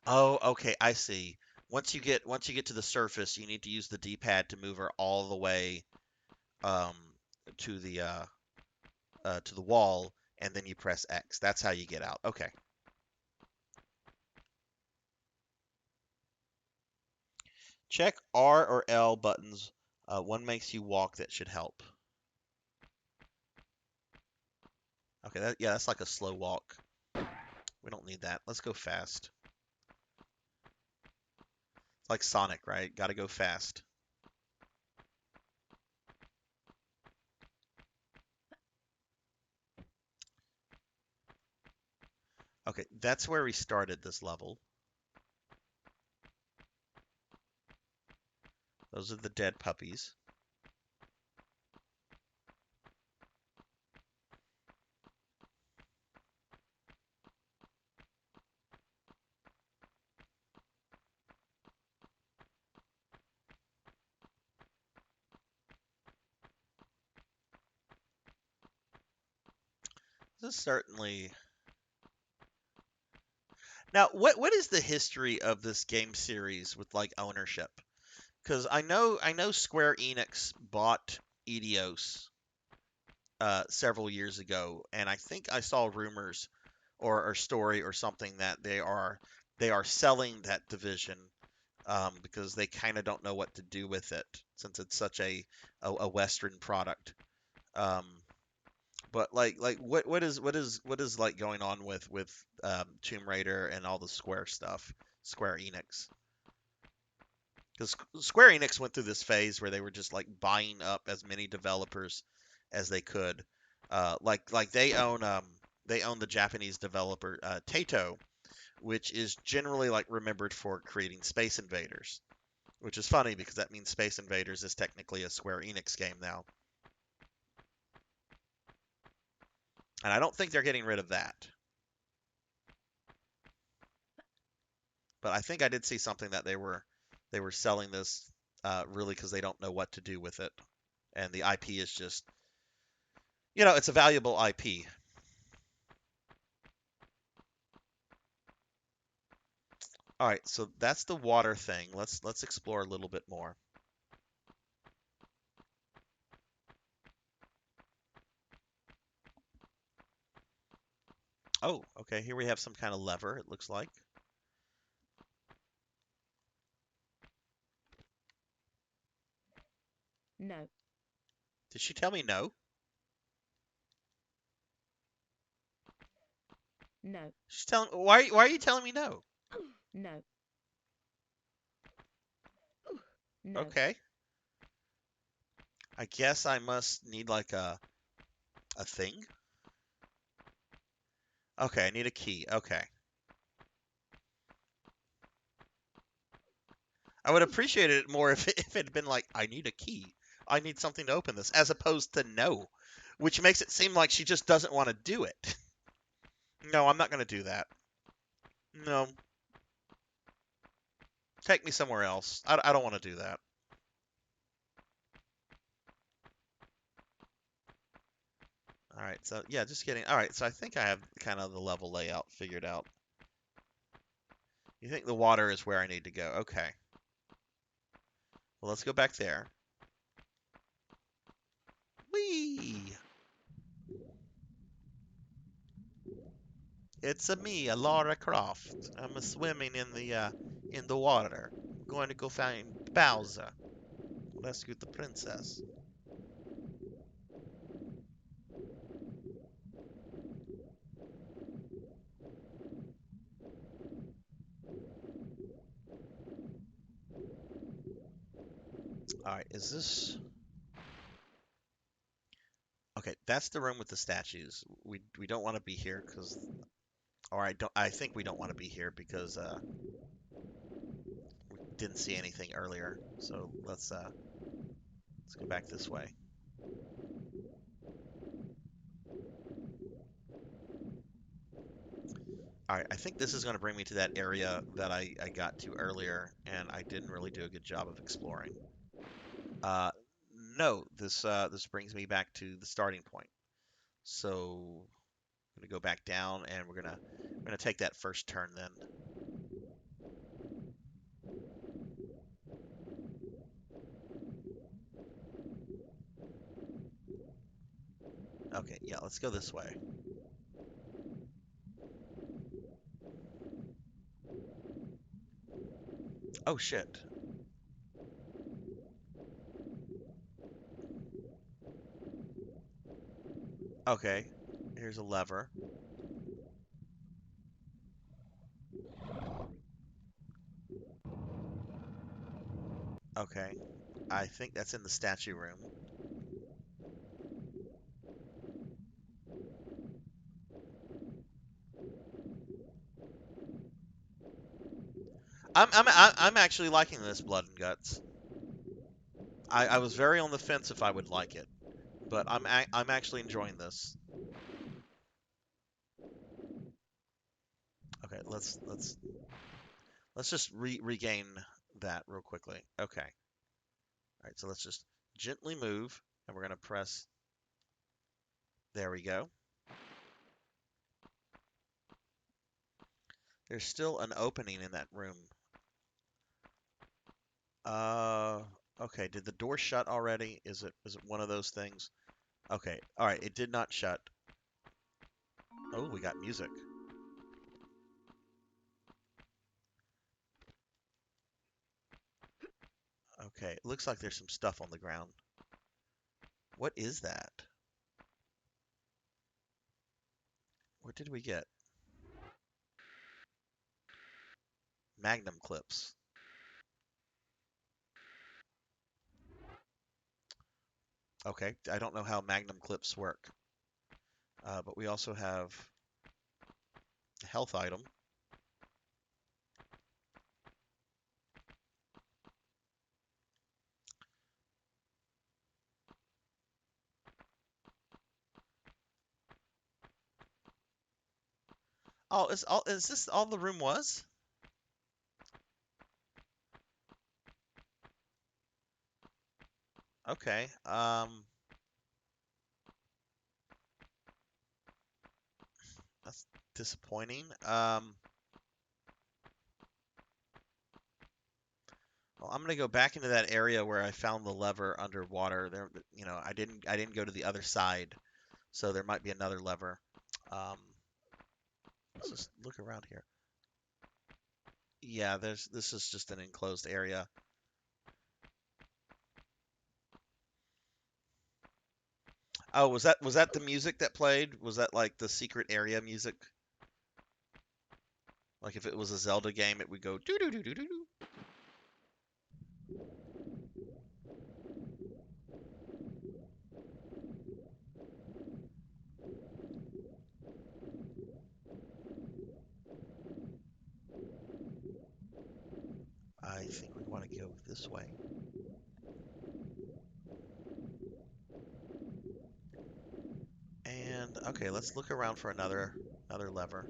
Oh, okay, I see. Once you get to the surface, you need to use the D-pad to move her all the way um to the wall, and then you press X. That's how you get out. Okay. Check R or L buttons. One makes you walk. That should help. Okay, yeah, that's like a slow walk. We don't need that. Let's go fast. It's like Sonic, right? Gotta go fast. Okay, that's where we started this level. Those are the dead puppies. This is certainly. Now, what is the history of this game series with like ownership? Because I know Square Enix bought Eidos several years ago, and I think I saw rumors or story or something that they are selling that division because they kind of don't know what to do with it since it's such a Western product. Um, but like what is like going on with Tomb Raider and all the Square stuff, Square Enix? Because Square Enix went through this phase where they were just like buying up as many developers as they could. Like they own the Japanese developer Taito, which is generally like remembered for creating Space Invaders, which is funny because that means Space Invaders is technically a Square Enix game now, and I don't think they're getting rid of that. But I think I did see something that they were selling this really because they don't know what to do with it, and the IP is just it's a valuable IP. All right, so that's the water thing. Let's explore a little bit more. Oh, okay. Here we have some kind of lever. It looks like. No, Did she tell me no? no, She's telling. Why are you telling me no? no, no. Okay. I guess I must need like a thing. Okay, I need a key. Okay. I would appreciate it more if it had been like I need a key. I need something to open this, as opposed to no, which makes it seem like she just doesn't want to do it. No, I'm not going to do that. No, take me somewhere else. I don't want to do that. All right, so yeah, just kidding. All right, so I think I have kind of the level layout figured out. You think the water is where I need to go? Okay. Well, let's go back there. Whee! It's a me, a Lara Croft. I'm a swimming in the water. I'm going to go find Bowser. Rescue the princess. All right, is this okay? That's the room with the statues. We don't want to be here because, or I don't. I think we don't want to be here because we didn't see anything earlier. So let's go back this way. All right, I think this is going to bring me to that area that I got to earlier, and I didn't really do a good job of exploring. Uh, no, this brings me back to the starting point. So I'm gonna go back down, and we're gonna take that first turn then. Okay, yeah, let's go this way. Oh shit. Okay, here's a lever. Okay, I think that's in the statue room. I'm actually liking this blood and guts. I was very on the fence if I would like it, but I'm actually enjoying this. Okay, let's just regain that real quickly. Okay. All right, so let's just gently move, and we're gonna press. There we go. There's still an opening in that room. Uh, okay. Did the door shut already? Is it one of those things? Okay. All right. It did not shut. Oh, we got music. Okay. It looks like there's some stuff on the ground. What is that? What did we get? Magnum clips. Okay. I don't know how magnum clips work. But we also have a health item. Oh, is this all the room was? Okay. That's disappointing. Well, I'm gonna go back into that area where I found the lever underwater. There, I didn't go to the other side, so there might be another lever. Um, let's just look around here. Yeah, this is just an enclosed area. Oh, was that the music that played? Was that like the secret area music? Like if it was a Zelda game, it would go doo doo doo doo doo doo. I think we want to go this way. And okay, let's look around for another lever.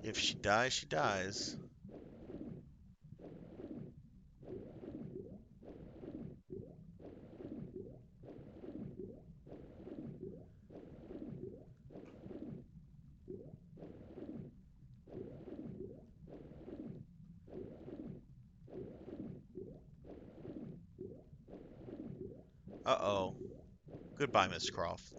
If she dies, she dies. Uh-oh. Goodbye, Miss Croft.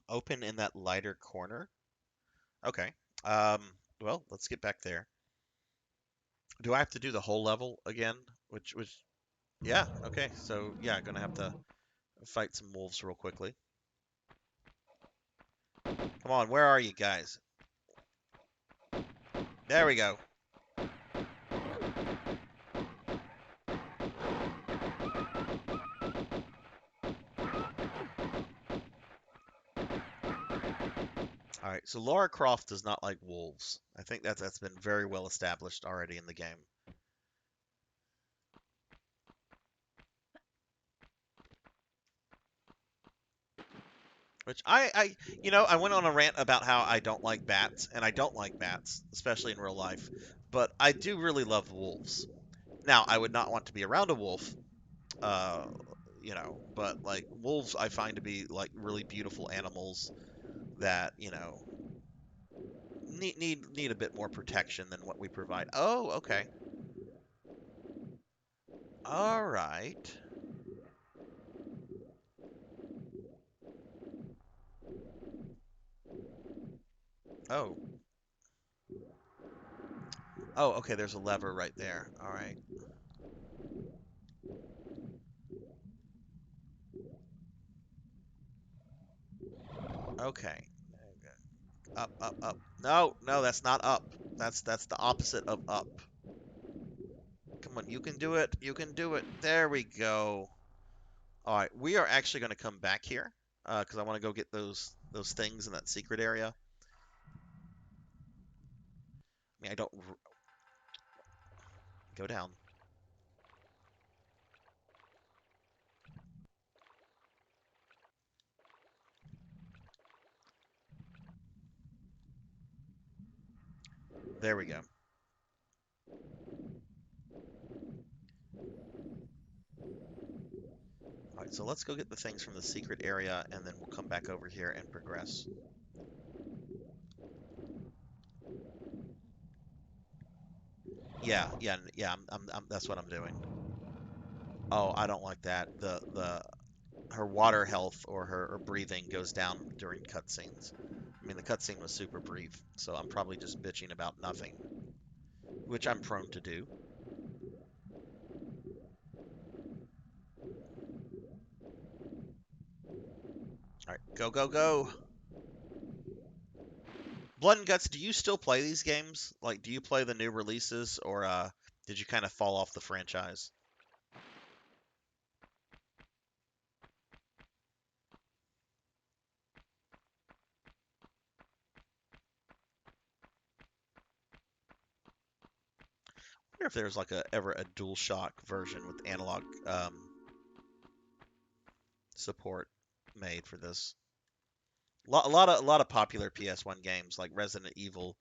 Open in that lighter corner. Okay. Um, well, let's get back there. Do I have to do the whole level again? Yeah, okay. So, yeah, gonna have to fight some wolves real quickly. Come on, where are you guys? There we go. All right, so Laura Croft does not like wolves. I think that's been very well established already in the game. Which I went on a rant about how I don't like bats, and I don't like bats, especially in real life. But I do really love wolves. Now, I would not want to be around a wolf, uh, but like wolves, I find to be like really beautiful animals that need a bit more protection than what we provide. Oh, okay, all right. Oh, oh, okay. There's a lever right there. All right. Okay. Up, up, up. No, no, that's not up. That's the opposite of up. Come on, you can do it. You can do it. There we go. All right, we are actually going to come back here because I want to go get those things in that secret area. I mean, I don't go down. There we go. All right, so let's go get the things from the secret area, and then we'll come back over here and progress. Yeah. That's what I'm doing. Oh, I don't like that. The her water health or her breathing goes down during cutscenes. I mean, the cutscene was super brief, so I'm probably just bitching about nothing, which I'm prone to do. All right, go, go, go. Blood and Guts, do you still play these games? Like, do you play the new releases, or did you kind of fall off the franchise? I wonder if there's like ever a DualShock version with analog support made for this. A lot of popular PS1 games like Resident Evil,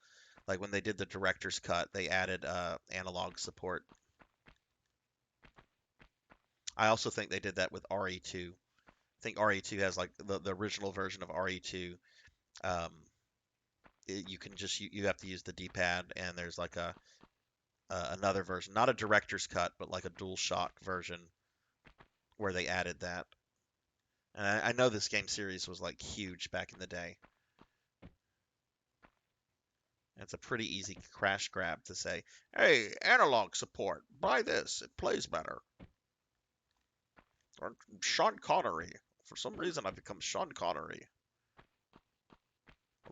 like when they did the director's cut, they added analog support. I also think they did that with RE2. I think RE2 has like the original version of RE2. Um, you can just you have to use the D-pad, and there's like a another version, not a director's cut, but like a DualShock version where they added that. And I know this game series was like huge back in the day. It's a pretty easy crash grab to say, "Hey, analog support, buy this. It plays better." Or Sean Connery. For some reason, I've become Sean Connery.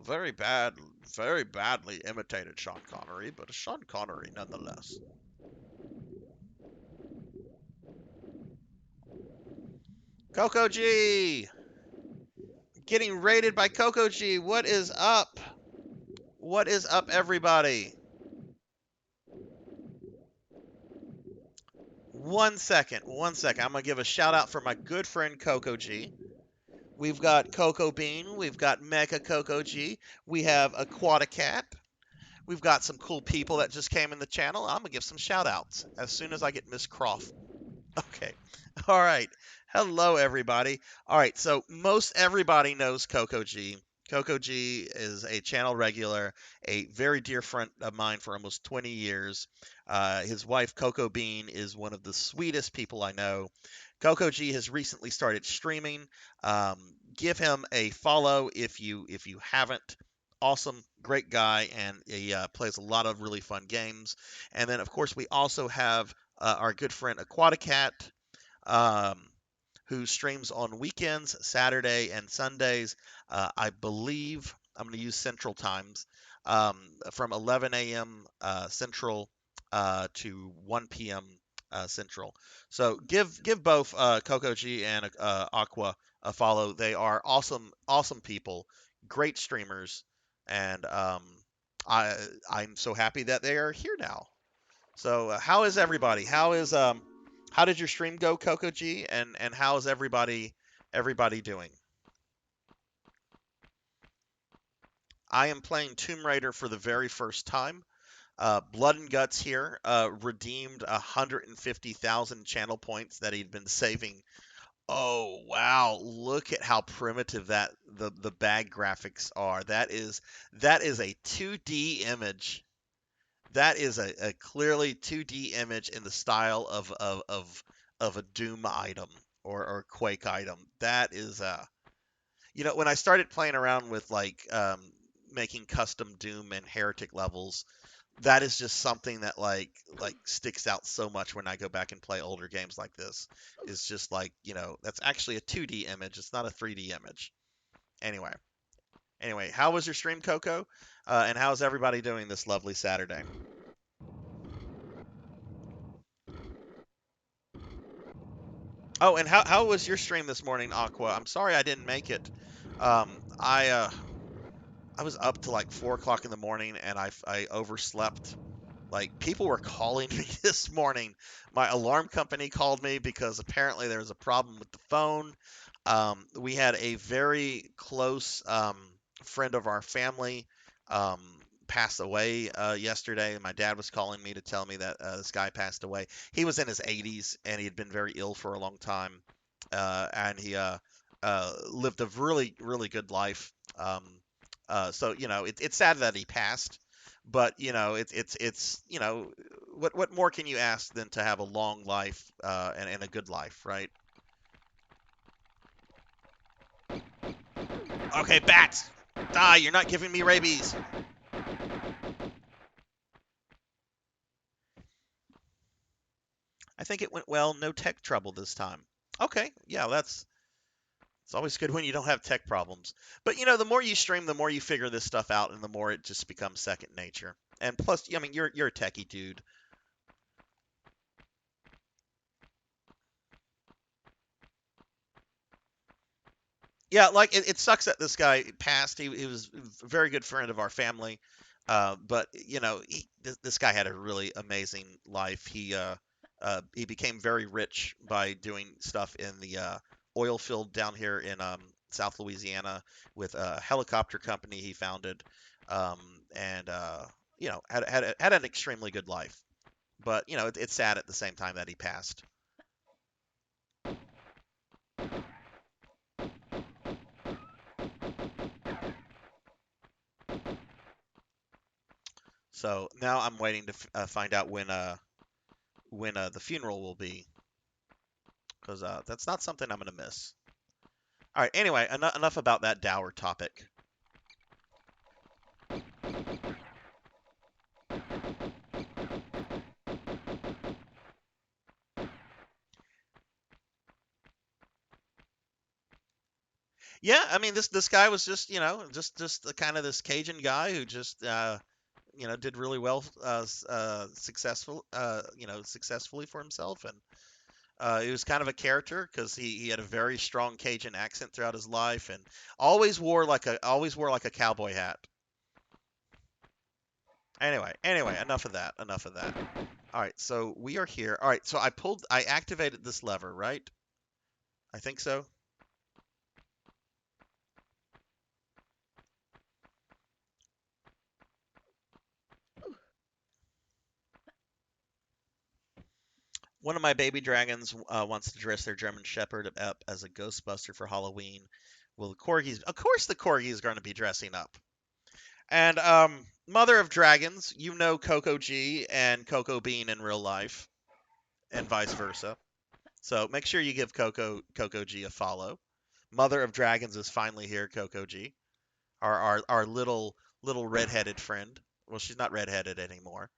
Very bad, very badly imitated Sean Connery, but a Sean Connery nonetheless. Coco G! Getting raided by Coco G. What is up? What is up, everybody? 1 second, 1 second. I'm going to give a shout out for my good friend Coco G. We've got Coco Bean. We've got Mega Coco G. We have Aquaticat. We've got some cool people that just came in the channel. I'm going to give some shout outs as soon as I get Miss Croft. Okay. All right. Hello, everybody. All right. So, most everybody knows Coco G. Coco G is a channel regular, a very dear friend of mine for almost 20 years. His wife, Coco Bean, is one of the sweetest people I know. Coco G has recently started streaming. Um, give him a follow if you haven't. Awesome, great guy, and he plays a lot of really fun games. And then, of course, we also have our good friend Aquaticat, um, who streams on weekends, Saturday and Sundays. I believe I'm going to use Central Times um, from 11 a.m. Central to 1 p.m. Central. So give both Coco G and Aqua a follow. They are awesome people, great streamers, and I I'm so happy that they are here now. So, how is everybody? How did your stream go, Coco G? And how is everybody doing? I am playing Tomb Raider for the very first time. Blood and Guts here redeemed 150,000 channel points that he'd been saving. Oh wow! Look at how primitive the bag graphics are. That is a 2D image. That is a clearly 2D image in the style of a Doom item or Quake item. That is when I started playing around with like making custom Doom and Heretic levels, that is just something that like sticks out so much when I go back and play older games like this. It's just like, that's actually a 2D image. It's not a 3D image. Anyway, how was your stream, Coco? And how's everybody doing this lovely Saturday? Oh, and how was your stream this morning, Aqua? I'm sorry I didn't make it. Um, I was up to like 4 o'clock in the morning and I overslept. Like people were calling me this morning. My alarm company called me because apparently there was a problem with the phone. We had a very close friend of our family um, passed away yesterday. My dad was calling me to tell me that this guy passed away. He was in his 80s and he had been very ill for a long time, and he lived a really really good life. So it's sad that he passed, but it's what more can you ask than to have a long life and a good life, right? Okay, bats, die! You're not giving me rabies. I think it went well. No tech trouble this time. Okay, yeah, that's it's always good when you don't have tech problems. But the more you stream, the more you figure this stuff out, and the more it just becomes second nature. And plus, I mean, you're a techie dude. Yeah, like it sucks that this guy passed. He was a very good friend of our family. But this guy had a really amazing life. He became very rich by doing stuff in the oil field down here in South Louisiana with a helicopter company he founded, um, and had an extremely good life. But it's sad at the same time that he passed. So now I'm waiting to find out when the funeral will be, because that's not something I'm gonna miss. All right. Anyway, enough about that dour topic. Yeah, I mean this guy was just just the kind of this Cajun guy who just did really well, successfully for himself, and he was kind of a character because he had a very strong Cajun accent throughout his life, and always wore like a cowboy hat. Anyway, enough of that. Enough of that. All right, so we are here. All right, so I activated this lever, right? I think so. One of my baby dragons wants to dress their German Shepherd up as a Ghostbuster for Halloween. Well, the corgis, of course, the corgi is going to be dressing up. And Mother of Dragons, Coco G and Coco Bean in real life, and vice versa. So make sure you give Coco G a follow. Mother of Dragons is finally here, Coco G, our little redheaded friend. Well, she's not redheaded anymore.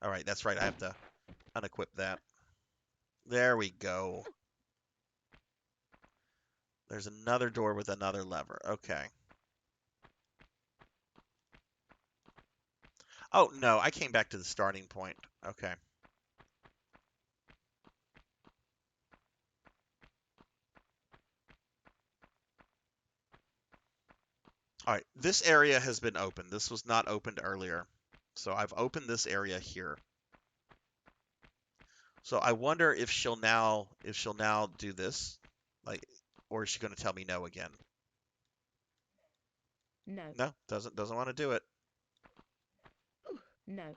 All right, that's right. I have to unequip that. There we go. There's another door with another lever. Okay. Oh, no, I came back to the starting point. Okay. All right, this area has been opened. This was not opened earlier. So I've opened this area here. So I wonder if she'll now do this, like, or is she going to tell me no again? No, No, doesn't want to do it. no,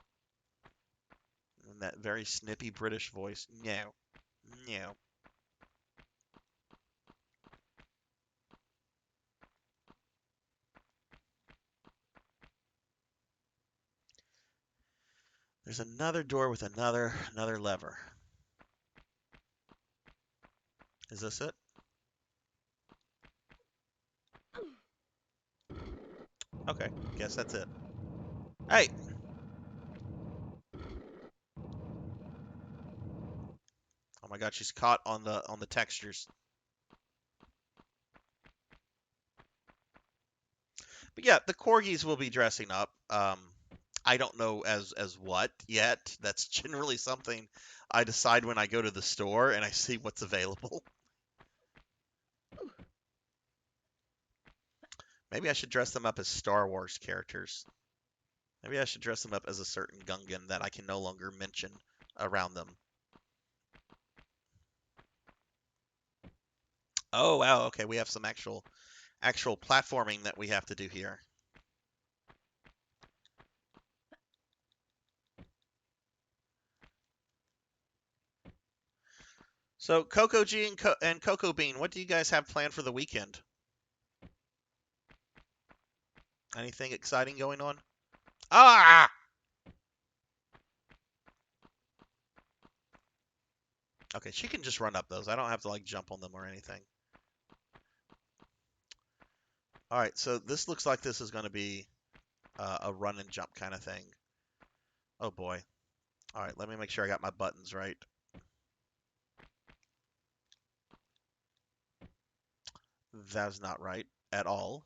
In that very snippy British voice. No, no. There's another door with another lever. Is this it? Okay, guess that's it. Hey, oh my God, she's caught on the textures. But yeah, the corgis will be dressing up. I don't know as what yet. That's generally something I decide when I go to the store and I see what's available. Maybe I should dress them up as Star Wars characters. Maybe I should dress them up as a certain Gungan that I can no longer mention around them. Oh wow, okay, we have some actual platforming that we have to do here. So Coco G and Coco Bean, what do you guys have planned for the weekend? Anything exciting going on? Ah! Okay, she can just run up those. I don't have to like jump on them or anything. All right, so this looks like this is going to be a run and jump kind of thing. Oh boy. All right, let me make sure I got my buttons right. That's not right at all.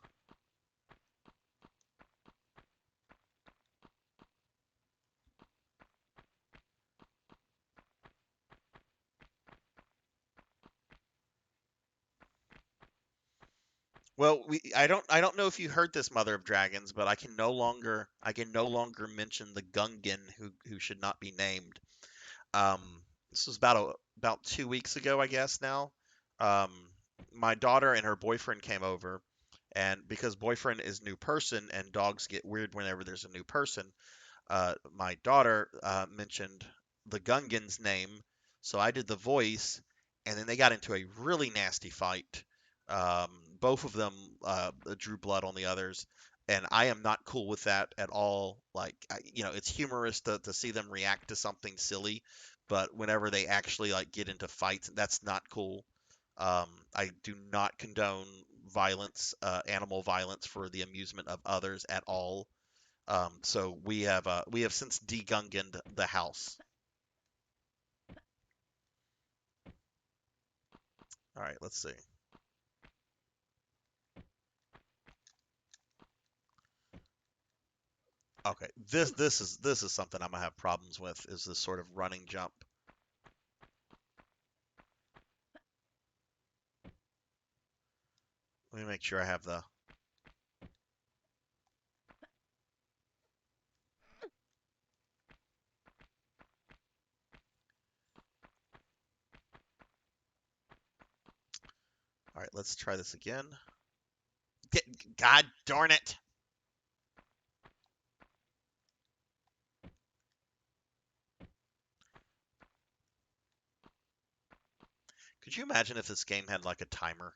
Well, I don't know if you heard this, Mother of Dragons, but I can no longer mention the Gungan who should not be named. Um, this was about 2 weeks ago, I guess now. Um, my daughter and her boyfriend came over, and because boyfriend is new person and dogs get weird whenever there's a new person, my daughter mentioned the Gungan's name, so I did the voice, and then they got into a really nasty fight. Um, both of them drew blood on the others, and I am not cool with that at all. Like, it's humorous to see them react to something silly, but whenever they actually like get into fights, that's not cool. I do not condone violence, animal violence for the amusement of others at all. So we have since degunganed the house. All right, let's see. Okay, this is something I'm gonna have problems with is this sort of running jump. Let me make sure I have the. All right, let's try this again. God darn it! Could you imagine if this game had like a timer?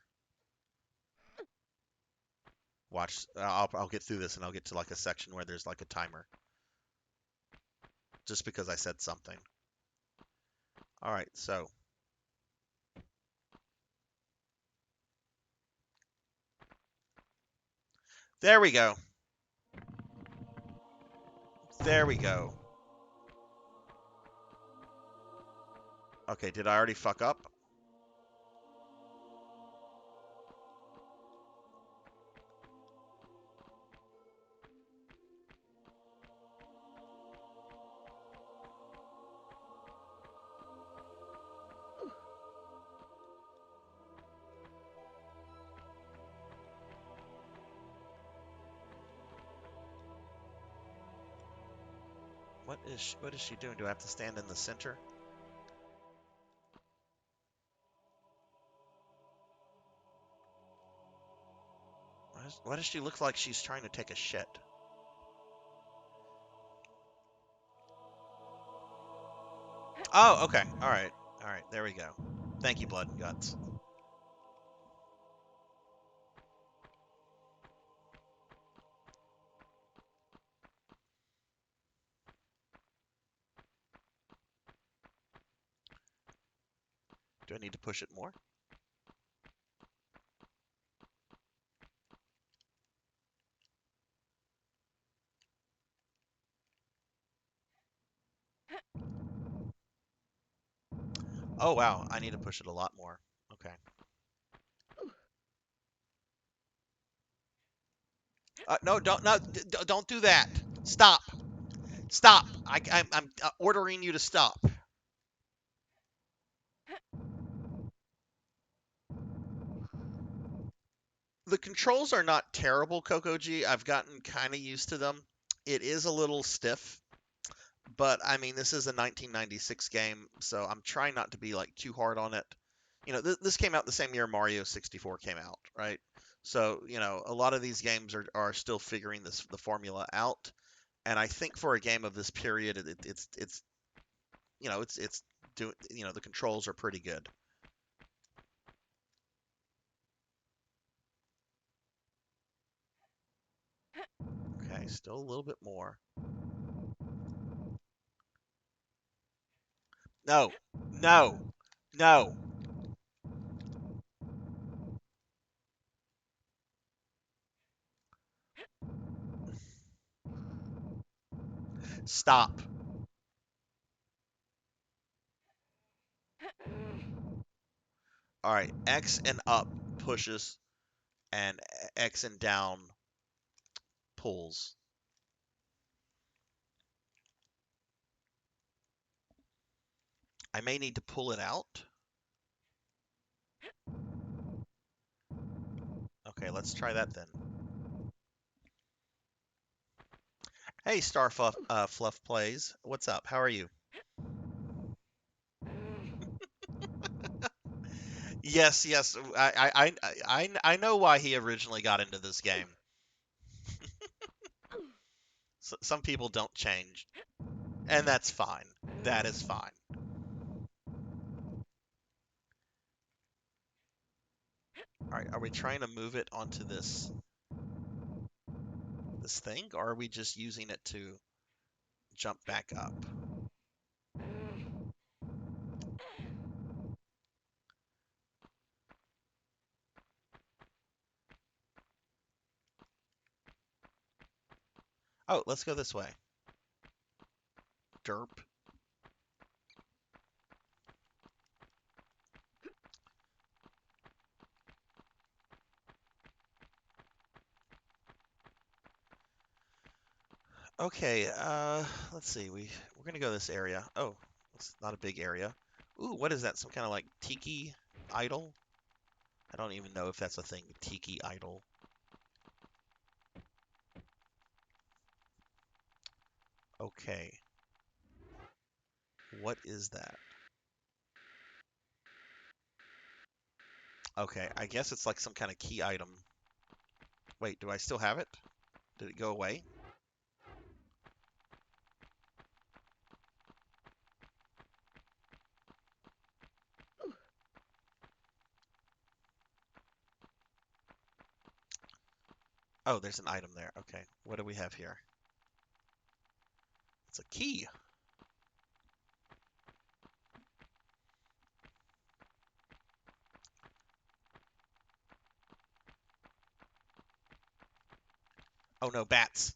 Watch, I'll get through this and I'll get to like a section where there's like a timer, just because I said something. All right, so there we go. There we go. Okay, did I already fuck up? What is she doing? Do I have to stand in the center? Why does she look like she's trying to take a shit? Oh, okay. All right. All right. There we go. Thank you, Blood and Guts. Do I need to push it more? Oh, wow. I need to push it a lot more. Okay. No, don't no, don't do that. Stop. Stop. I'm ordering you to stop. The controls are not terrible, Coco G. I've gotten kind of used to them. It is a little stiff, but I mean, this is a 1996 game, so I'm trying not to be like too hard on it. This came out the same year Mario 64 came out, right? So, a lot of these games are still figuring the formula out, and I think for a game of this period, it's doing, the controls are pretty good. still a little bit more. No, no, no. Stop. All right, X and up pushes, and X and down pulls. I may need to pull it out. Okay, let's try that then. Hey, Fluff Plays. What's up? How are you? Yes, yes. I know why he originally got into this game. Some people don't change, and that's fine. That is fine. All right, are we trying to move it onto this thing, or are we just using it to jump back up? Oh, let's go this way. Derp. Okay, let's see. We're gonna go this area. Oh, it's not a big area. Ooh, what is that? Some kind of like tiki idol? I don't even know if that's a thing. Tiki idol. Okay, what is that? Okay, I guess it's like some kind of key item. Wait, do I still have it? Did it go away? Oh, there's an item there. Okay, what do we have here? It's a key. Oh no, bats.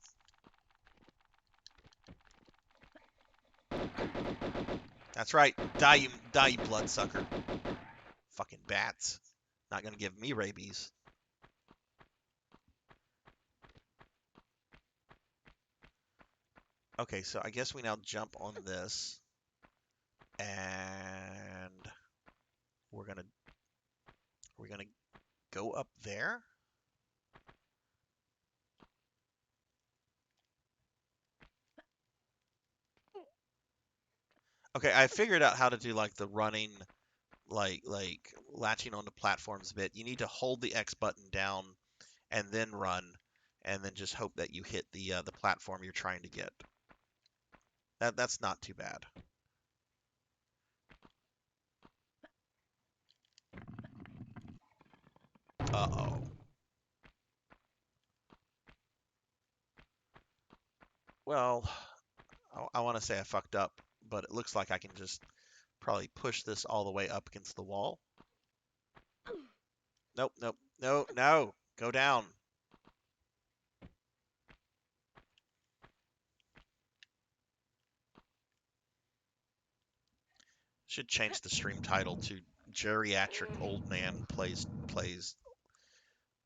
That's right. Die, you bloodsucker. Fucking bats. Not gonna give me rabies. Okay, so I guess we now jump on this, and we're gonna go up there. Okay, I figured out how to do like the running, like latching onto platforms bit. You need to hold the X button down and then run, and then just hope that you hit the platform you're trying to get. That's not too bad. Uh-oh. Well, I want to say I fucked up, but it looks like I can just probably push this all the way up against the wall. Nope, nope, no, no. Go down. Should change the stream title to Geriatric Old Man plays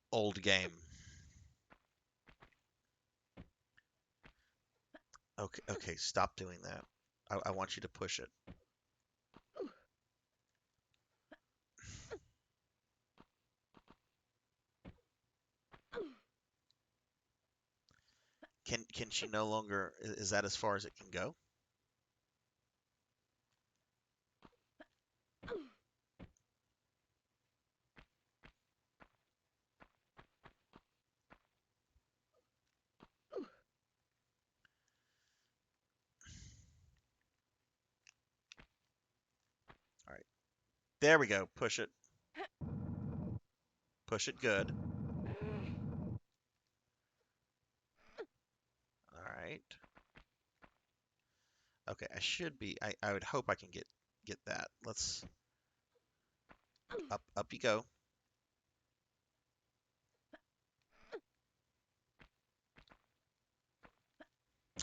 old game. Okay, okay, stop doing that. I want you to push it. Can she no longer, is that as far as it can go? All right. There we go. Push it. Push it good. Okay, I should be. I would hope I can get that. Let's up you go.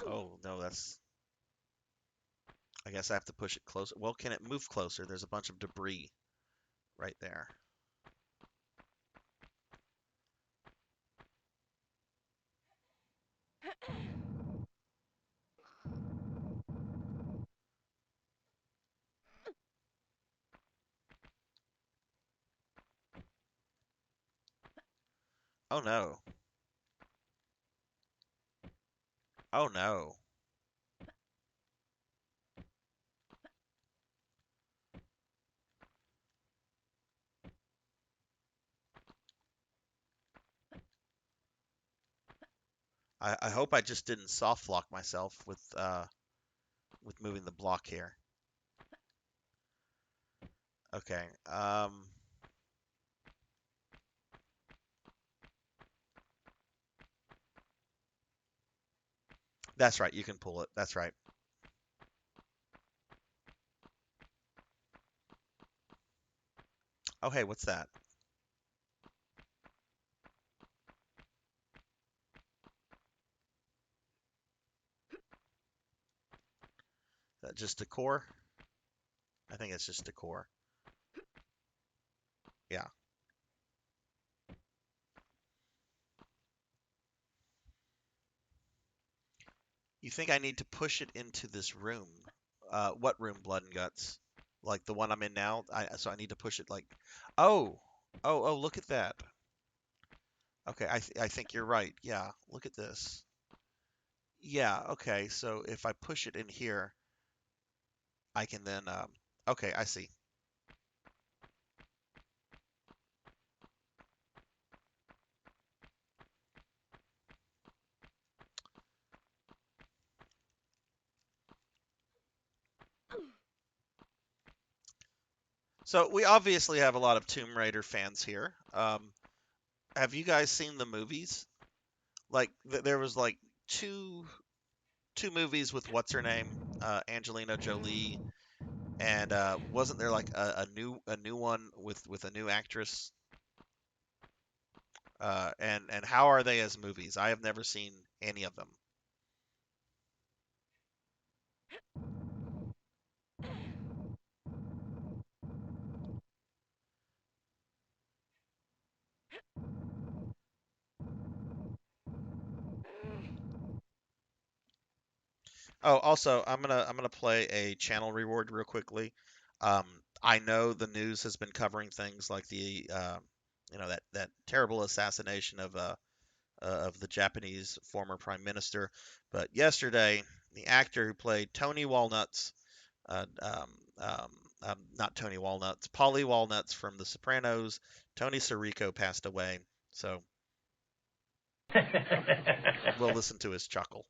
Oh no, that's. I guess I have to push it closer. Well, can it move closer? There's a bunch of debris right there. Oh no. Oh no. I hope I just didn't soft lock myself with moving the block here. Okay. That's right. You can pull it. That's right. Oh, hey, what's that? That just decor? I think it's just decor. Yeah. You think I need to push it into this room? What room, Blood and Guts? Like the one I'm in now? So I need to push it like. Oh, oh! Look at that. Okay, I think you're right. Yeah, look at this. Yeah. Okay. So if I push it in here, I can then. Okay, I see. So we obviously have a lot of Tomb Raider fans here. Have you guys seen the movies? Like there was like two two movies with what's her name, Angelina Jolie, and wasn't there like a new one with a new actress? And how are they as movies? I have never seen any of them. Oh, also, I'm gonna play a channel reward real quickly. Um, I know the news has been covering things like the that terrible assassination of the Japanese former prime minister, but yesterday the actor who played Tony Walnuts, uh, um, um, not Tony Walnuts, Polly Walnuts from The Sopranos, Tony Sirico passed away. So we'll listen to his chuckle.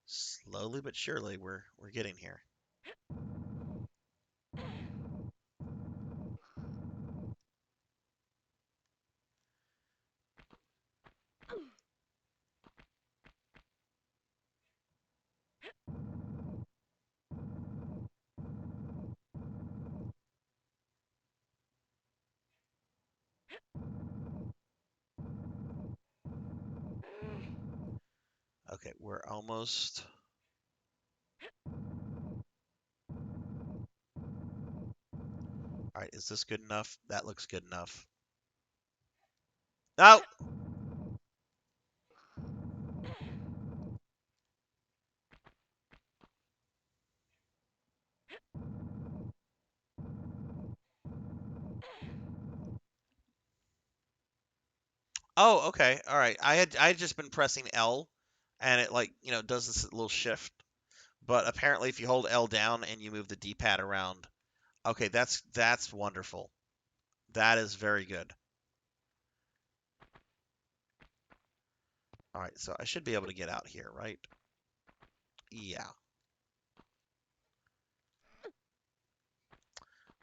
Slowly but surely, we're getting here. Okay, we're almost. All right, is this good enough? That looks good enough. No. Oh, okay. All right. I had just been pressing L, and it like does this little shift. But apparently, if you hold L down and you move the D-pad around, okay, that's wonderful. That is very good. All right, so I should be able to get out here, right? Yeah.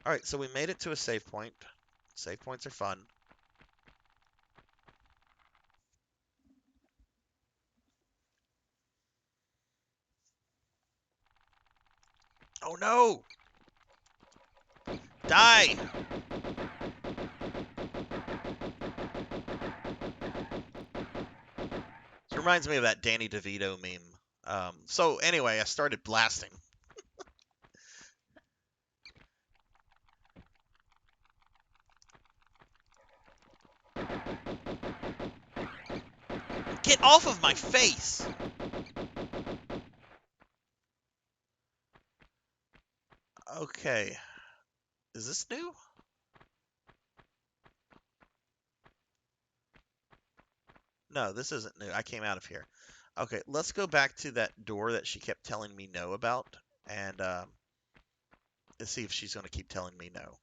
All right, so we made it to a save point. Save points are fun. Oh no! Die! It reminds me of that Danny DeVito meme. So anyway, I started blasting. Get off of my face! Okay. Is this new? No, this isn't new. I came out of here. Okay, let's go back to that door that she kept telling me no about, and let's see if she's going to keep telling me no.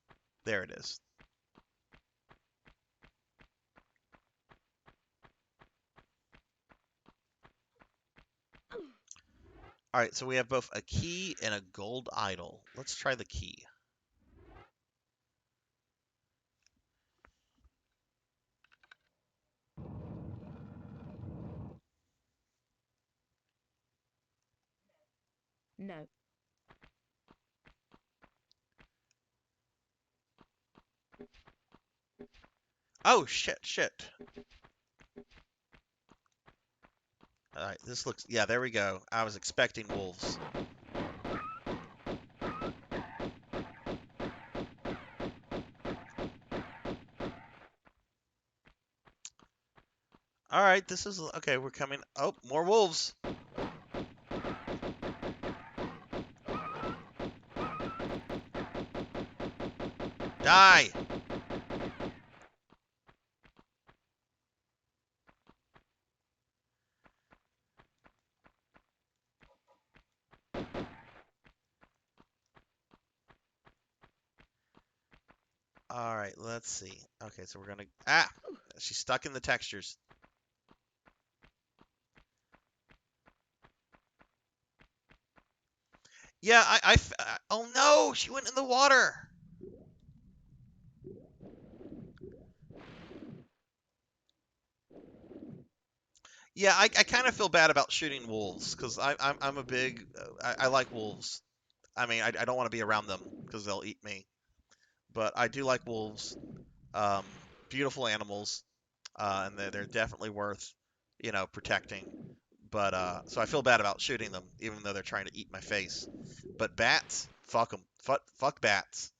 There it is. All right, so we have both a key and a gold idol. Let's try the key. No. Oh, shit. All right, this looks... Yeah, there we go. I was expecting wolves. All right, this is... Okay, we're coming... Oh, more wolves. Die! All right, let's see. Okay, so we're gonna... Ah! She's stuck in the textures. Yeah, oh no! She went in the water! Yeah, I kind of feel bad about shooting wolves, because I'm a big... I like wolves. I mean, I don't want to be around them, because they'll eat me. But I do like wolves. Um, Beautiful animals. And they're definitely worth, protecting. But so I feel bad about shooting them, even though they're trying to eat my face. But bats, fuck them, fuck bats.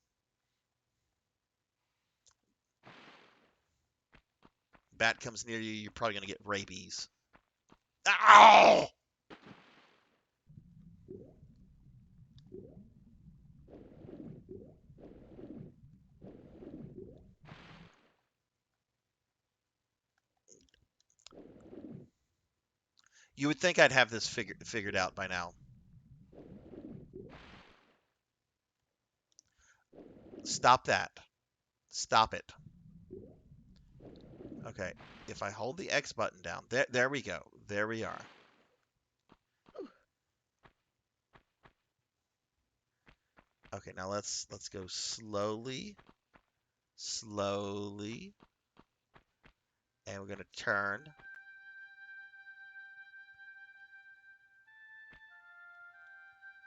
Bat comes near you, you're probably gonna get rabies. Ow! You would think I'd have this figured out by now. Stop that. Stop it. Okay, if I hold the X button down, there we go. There we are. Okay, now let's go slowly, slowly, and we're gonna turn.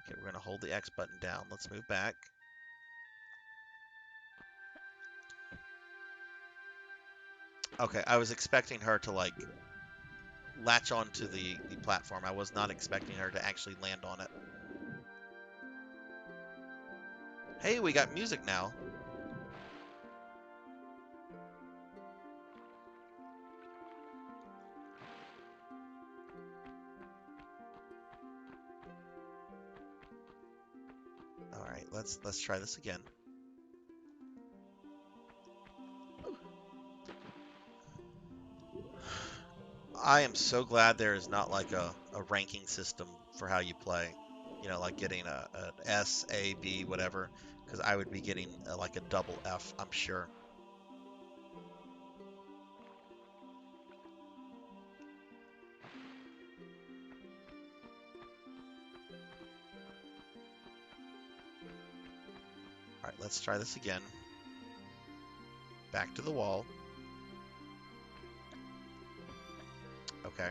Okay, we're gonna hold the X button down. Let's move back. Okay, I was expecting her to like latch onto the platform. I was not expecting her to actually land on it. Hey, we got music now. All right, let's try this again. I am so glad there is not like a ranking system for how you play. Like getting an S, A, B, whatever, because I would be getting like a double F, I'm sure. Alright, let's try this again. Back to the wall. Okay.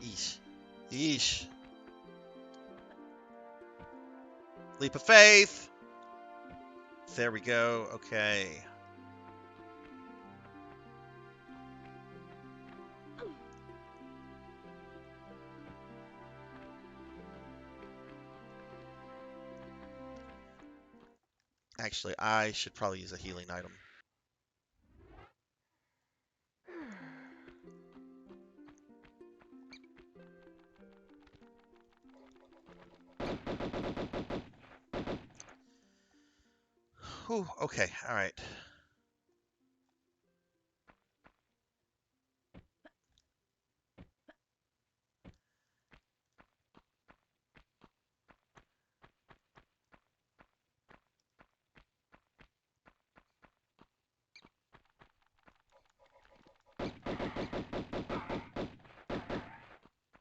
Yeesh. Yeesh. Leap of faith! There we go. Okay. Actually, I should probably use a healing item. Whew, okay, alright.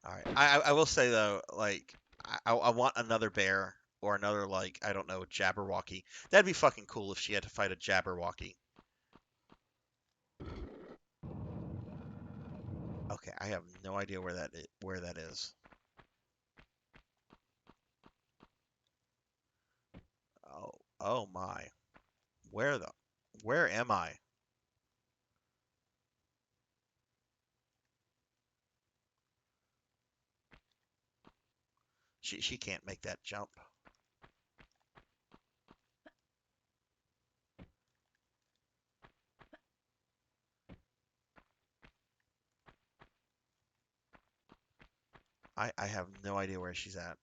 Alright. I will say though, like, I want another bear or another, like, I don't know, Jabberwocky. That'd be fucking cool if she had to fight a Jabberwocky. Okay, I have no idea where that is. Oh, oh my. Where am I? She can't make that jump. I have no idea where she's at.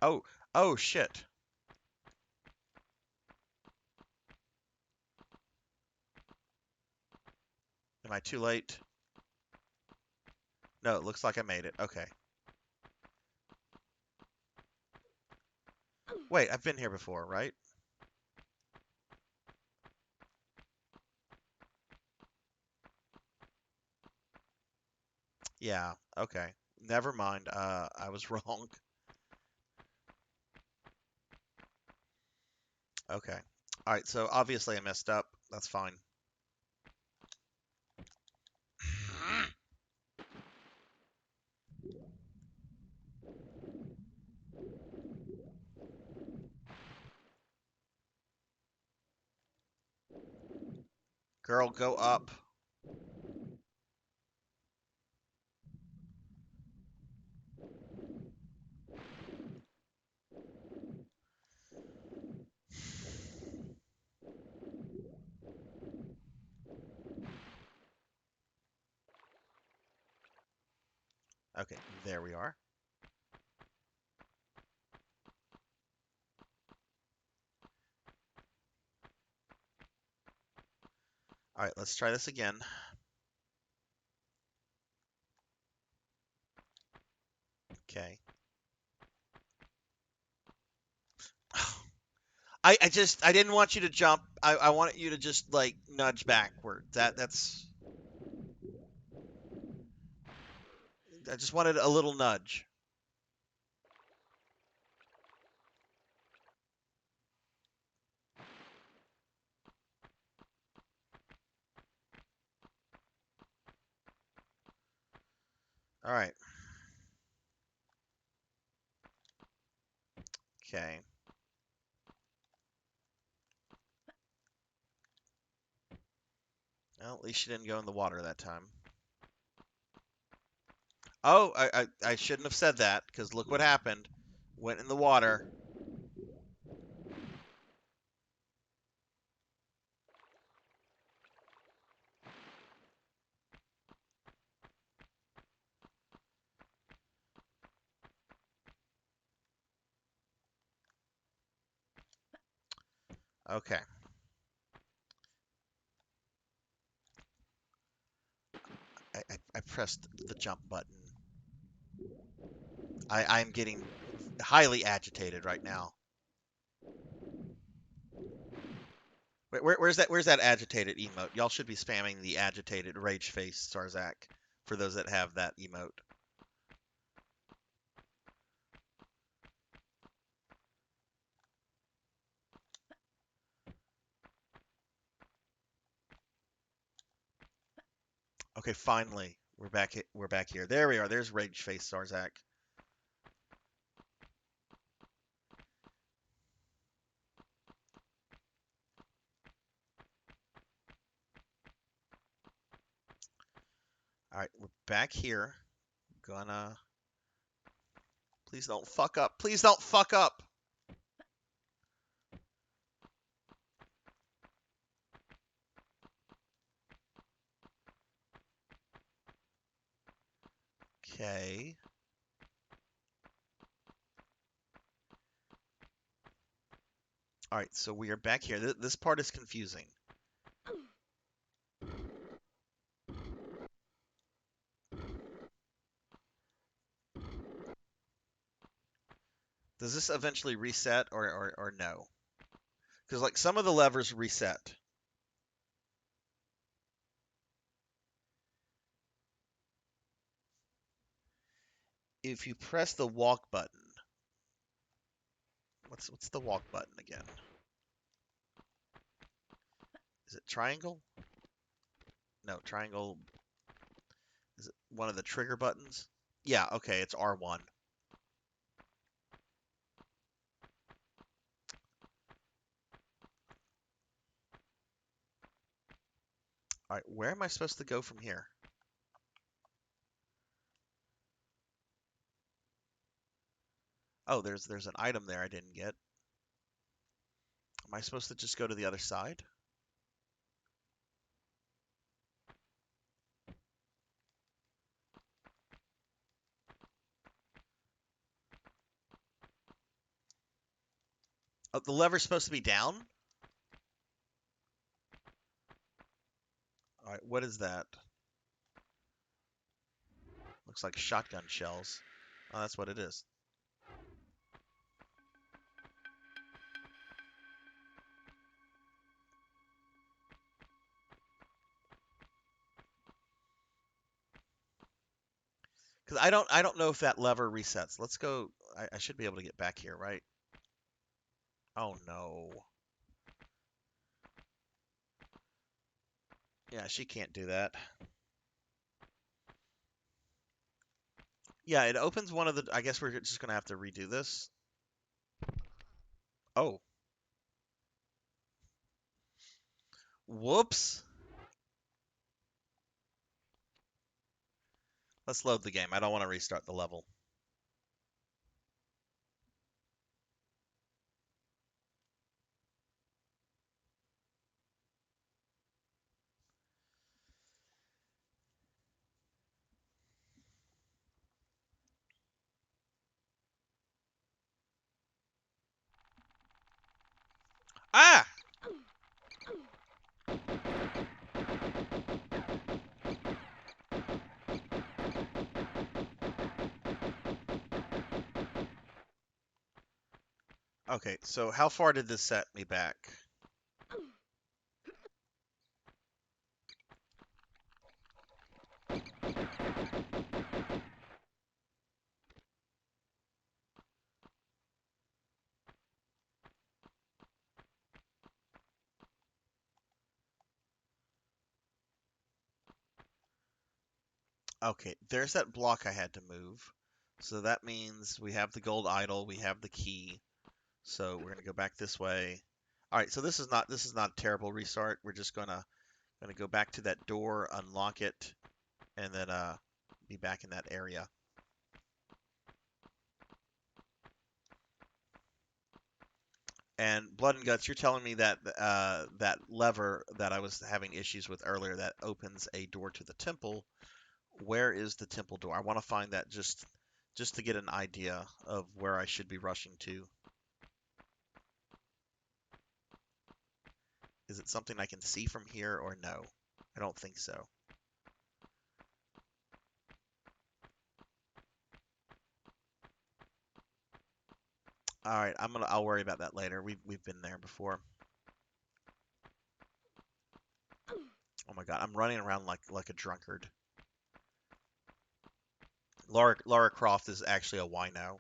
Oh, oh shit. Am I too late? No, it looks like I made it. Okay. Wait, I've been here before, right? Yeah, okay. Never mind. I was wrong. Okay. All right, so obviously I messed up. That's fine. Girl, go up. Okay, there we are. All right, let's try this again. Okay. I didn't want you to jump. I wanted you to just like nudge backward. I just wanted a little nudge. All right. Okay. Well, at least she didn't go in the water that time. Oh, I shouldn't have said that because look what happened. Went in the water. Okay. I pressed the jump button. I'm getting highly agitated right now. Where's that agitated emote? Y'all should be spamming the agitated rage face Sarzac for those that have that emote. Okay, finally. We're back we're back here. There we are. There's Rage Face Sarzac. All right, we're back here. Gonna Please don't fuck up. Please don't fuck up. Okay. All right, so we are back here. This part is confusing. Does this eventually reset or no? Because like some of the levers reset. If you press the walk button, what's the walk button again? Is it triangle? No, triangle. Is it one of the trigger buttons? Yeah, okay, it's R1. All right, where am I supposed to go from here? Oh, there's an item there I didn't get. Am I supposed to just go to the other side? Oh, the lever's supposed to be down? All right, what is that? Looks like shotgun shells. Oh, that's what it is. Because I don't know if that lever resets. Let's go. I should be able to get back here, right? Oh no. Yeah, she can't do that. Yeah, it opens one of the. I guess we're just gonna have to redo this. Oh, whoops. Let's load the game. I don't want to restart the level. Ah! Okay, so how far did this set me back? Okay, there's that block I had to move. So that means we have the gold idol, we have the key. So we're gonna go back this way. All right, so this is not a terrible restart. We're just gonna go back to that door, unlock it, and then be back in that area. And Blood and Guts, you're telling me that that lever that I was having issues with earlier that opens a door to the temple. Where is the temple door? I want to find that just to get an idea of where I should be rushing to. Is it something I can see from here or no? I don't think so. All right, I'll worry about that later. We've been there before. Oh my God, I'm running around like a drunkard. Lara Croft is actually a wino.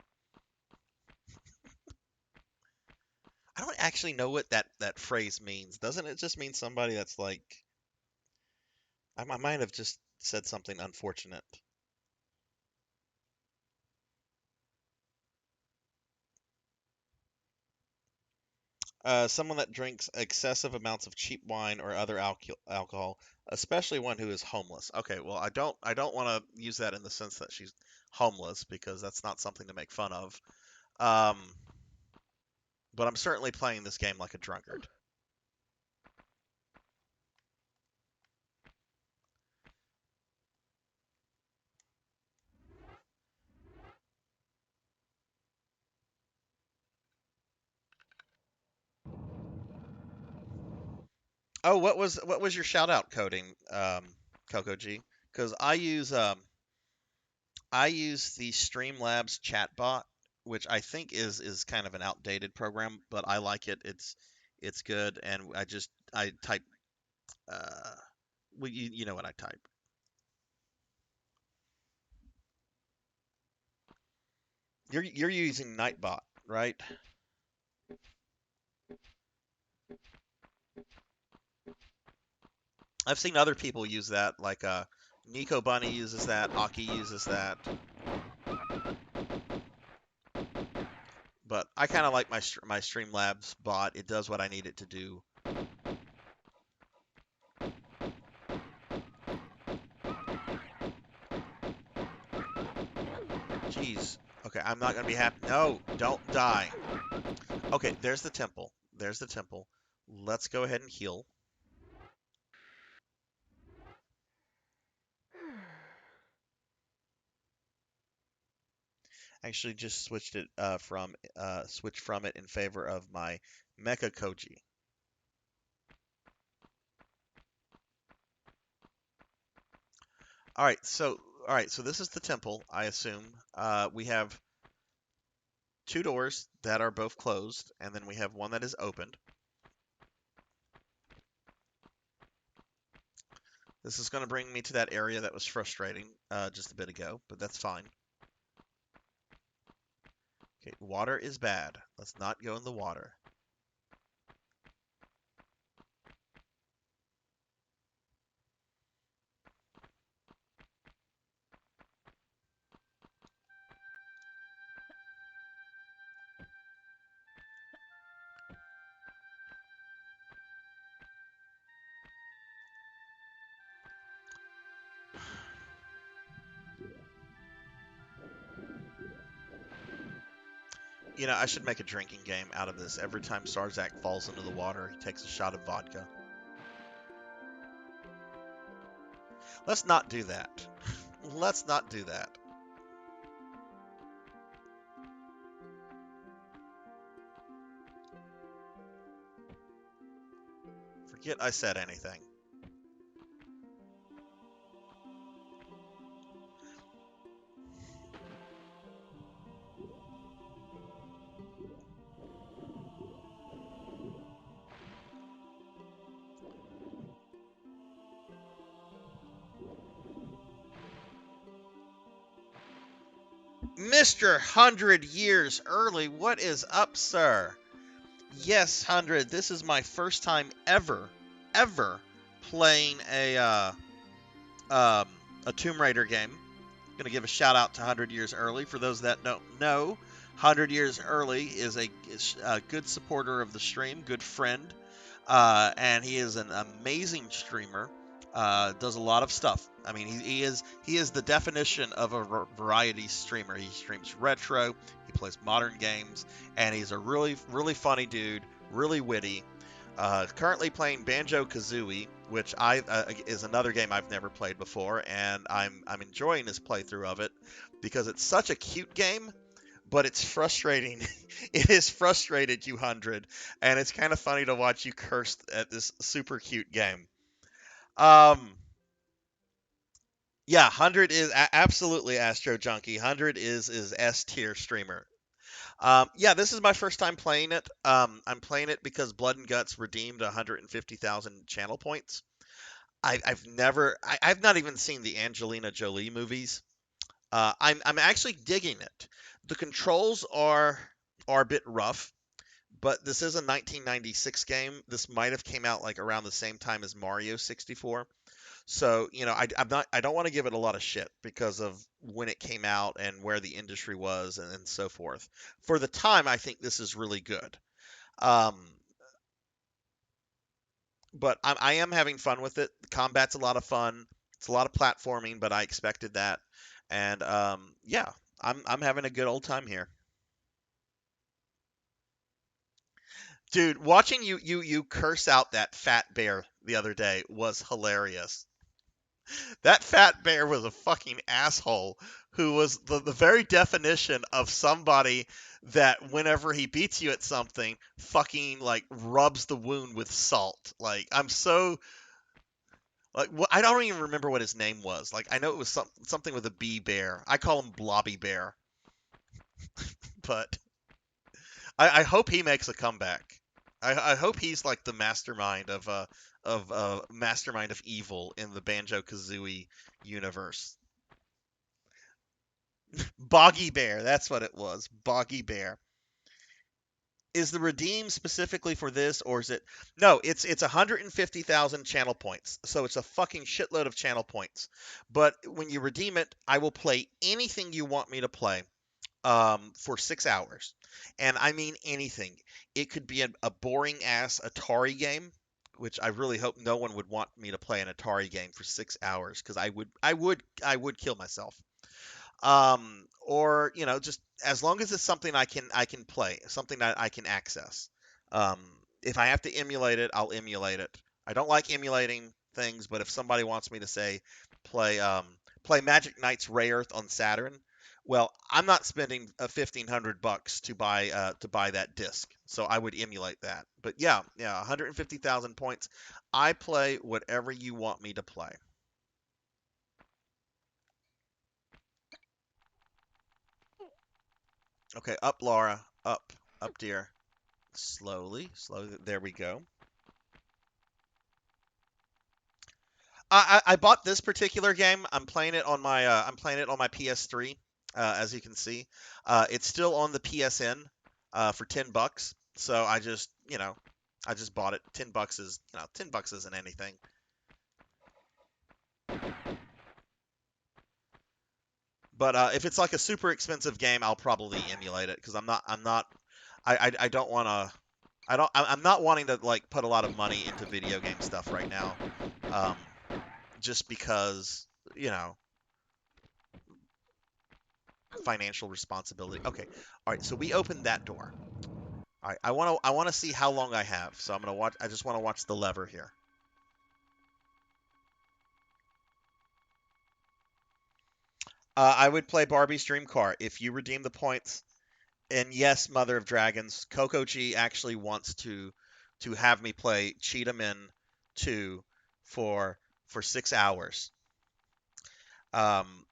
I don't actually know what that phrase means. Doesn't it just mean somebody that's like I might have just said something unfortunate. Someone that drinks excessive amounts of cheap wine or other alcohol, especially one who is homeless. Okay, well, I don't want to use that in the sense that she's homeless because that's not something to make fun of. Um, but I'm certainly playing this game like a drunkard. Oh, what was your shout out coding, Coco G? Because I use the Streamlabs chatbot, which I think is kind of an outdated program, but I like it. It's good, and I type uh, well, you know what I type. You're using Nightbot, right? I've seen other people use that, like Nico Bunny uses that, Aki uses that, but I kind of like my Streamlabs bot. It does what I need it to do. Jeez. Okay, I'm not gonna be happy. No, don't die. Okay, there's the temple. There's the temple. Let's go ahead and heal. Actually, just switched from it in favor of my Mecha Koji. All right, so this is the temple, I assume. We have two doors that are both closed, and then we have one that is opened. This is going to bring me to that area that was frustrating just a bit ago, but that's fine. Okay, water is bad. Let's not go in the water. I should make a drinking game out of this. Every time Sarzac falls into the water, he takes a shot of vodka. Let's not do that. Let's not do that. Forget I said anything. Mr. 100 Years Early, what is up, sir? Yes, 100. This is my first time ever playing um, a Tomb Raider game. Going to give a shout out to 100 Years Early. For those that don't know, 100 Years Early is a good supporter of the stream, good friend, and he is an amazing streamer. Does a lot of stuff. I mean, he is the definition of a variety streamer. He streams retro, he plays modern games, and he's a really funny dude, really witty. Currently playing Banjo Kazooie, which I is another game I've never played before, and I'm enjoying this playthrough of it because it's such a cute game, but it's frustrating. It has frustrated you, 100, and it's kind of funny to watch you curse at this super cute game. Um, yeah, 100 is absolutely Astro Junkie. 100 is S tier streamer. Yeah, this is my first time playing it. I'm playing it because Blood and Guts redeemed 150,000 channel points. I've not even seen the Angelina Jolie movies. I'm actually digging it. The controls are a bit rough, but this is a 1996 game. This might have came out like around the same time as Mario 64. So, I don't want to give it a lot of shit because of when it came out and where the industry was and so forth. For the time, I think this is really good. Um, but I am having fun with it. The combat's a lot of fun. It's a lot of platforming, but I expected that. And yeah, I'm having a good old time here. Dude, watching you curse out that fat bear the other day was hilarious. That fat bear was a fucking asshole who was the very definition of somebody that whenever he beats you at something, fucking like rubs the wound with salt. Like I'm so like I don't even remember what his name was. Like I know it was something with a B bear. I call him Blobby Bear, but I hope he makes a comeback. I hope he's like the mastermind of evil in the Banjo Kazooie universe. Boggy Bear, that's what it was. Boggy Bear. Is the redeem specifically for this, or is it? No, it's 150,000 channel points, so it's a fucking shitload of channel points. But when you redeem it, I will play anything you want me to play, for 6 hours, and I mean anything. It could be a boring ass Atari game, which I really hope no one would want me to play an Atari game for 6 hours, because I would kill myself. Or just as long as it's something I can play, something that I can access. Um, if I have to emulate it, I'll emulate it. I don't like emulating things, but if somebody wants me to say play play Magic Knights Ray Earth on Saturn, well, I'm not spending $1,500 to buy that disc, so I would emulate that. But yeah, yeah, 150,000 points. I play whatever you want me to play. Okay, up, Laura. Up. Up, dear. Slowly, slowly. There we go. I bought this particular game. I'm playing it on my PS3, as you can see. It's still on the PSN, for $10. So I just bought it. $10 isn't anything. But if it's like a super expensive game, I'll probably emulate it because I don't want to. I'm not wanting to like put a lot of money into video game stuff right now. Um, just because, you know, financial responsibility. Okay. All right. So we opened that door. All right. I want to see how long I have. So I'm gonna watch. I just want to watch the lever here. I would play Barbie's Dream Car if you redeem the points. And yes, Mother of Dragons, Coco G actually wants to have me play Cheetah Men 2 for 6 hours.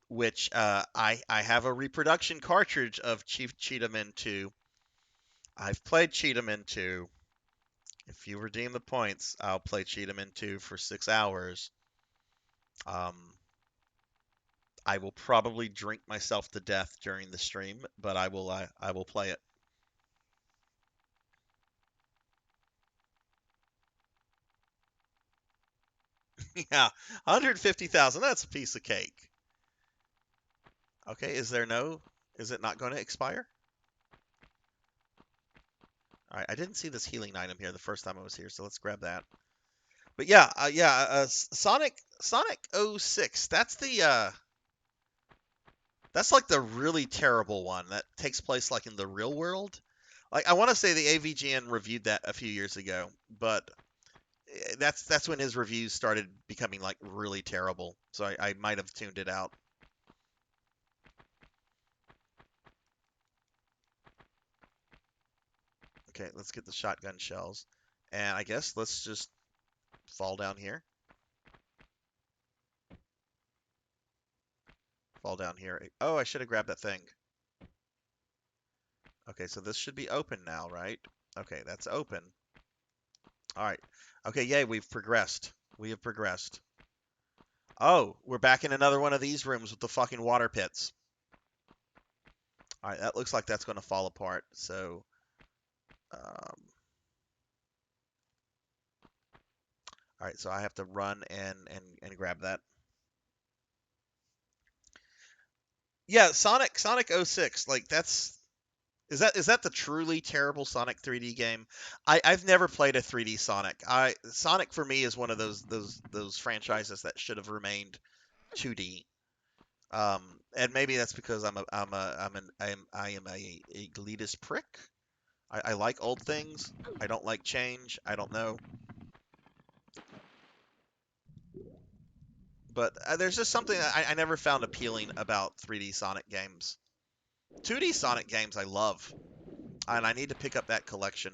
Which I have a reproduction cartridge of Chief Cheetah Men 2. I've played Cheetah Men 2. If you redeem the points, I'll play Cheetah Men 2 for 6 hours. Um, I will probably drink myself to death during the stream, but I will play it. Yeah, 150,000. That's a piece of cake. Okay, is it not going to expire? All right, I didn't see this healing item here the first time I was here, so let's grab that. But yeah, Sonic '06. That's like the really terrible one that takes place like in the real world. Like I want to say the AVGN reviewed that a few years ago, but that's when his reviews started becoming like really terrible. So I might have tuned it out. Okay, let's get the shotgun shells, and I guess let's just fall down here. Fall down here. Oh, I should have grabbed that thing. Okay, so this should be open now, right? Okay, that's open. All right. Okay, yay, we've progressed. We have progressed. Oh, we're back in another one of these rooms with the fucking water pits. All right, that looks like that's going to fall apart. So Um, all right, so I have to run and grab that. Yeah, Sonic '06. Like that's is that the truly terrible Sonic 3D game? I've never played a 3D Sonic. Sonic for me is one of those franchises that should have remained 2D. And maybe that's because I am a elitist prick. I like old things. I don't like change. I don't know, but there's just something I never found appealing about 3D Sonic games. 2D Sonic games I love, and I need to pick up that collection.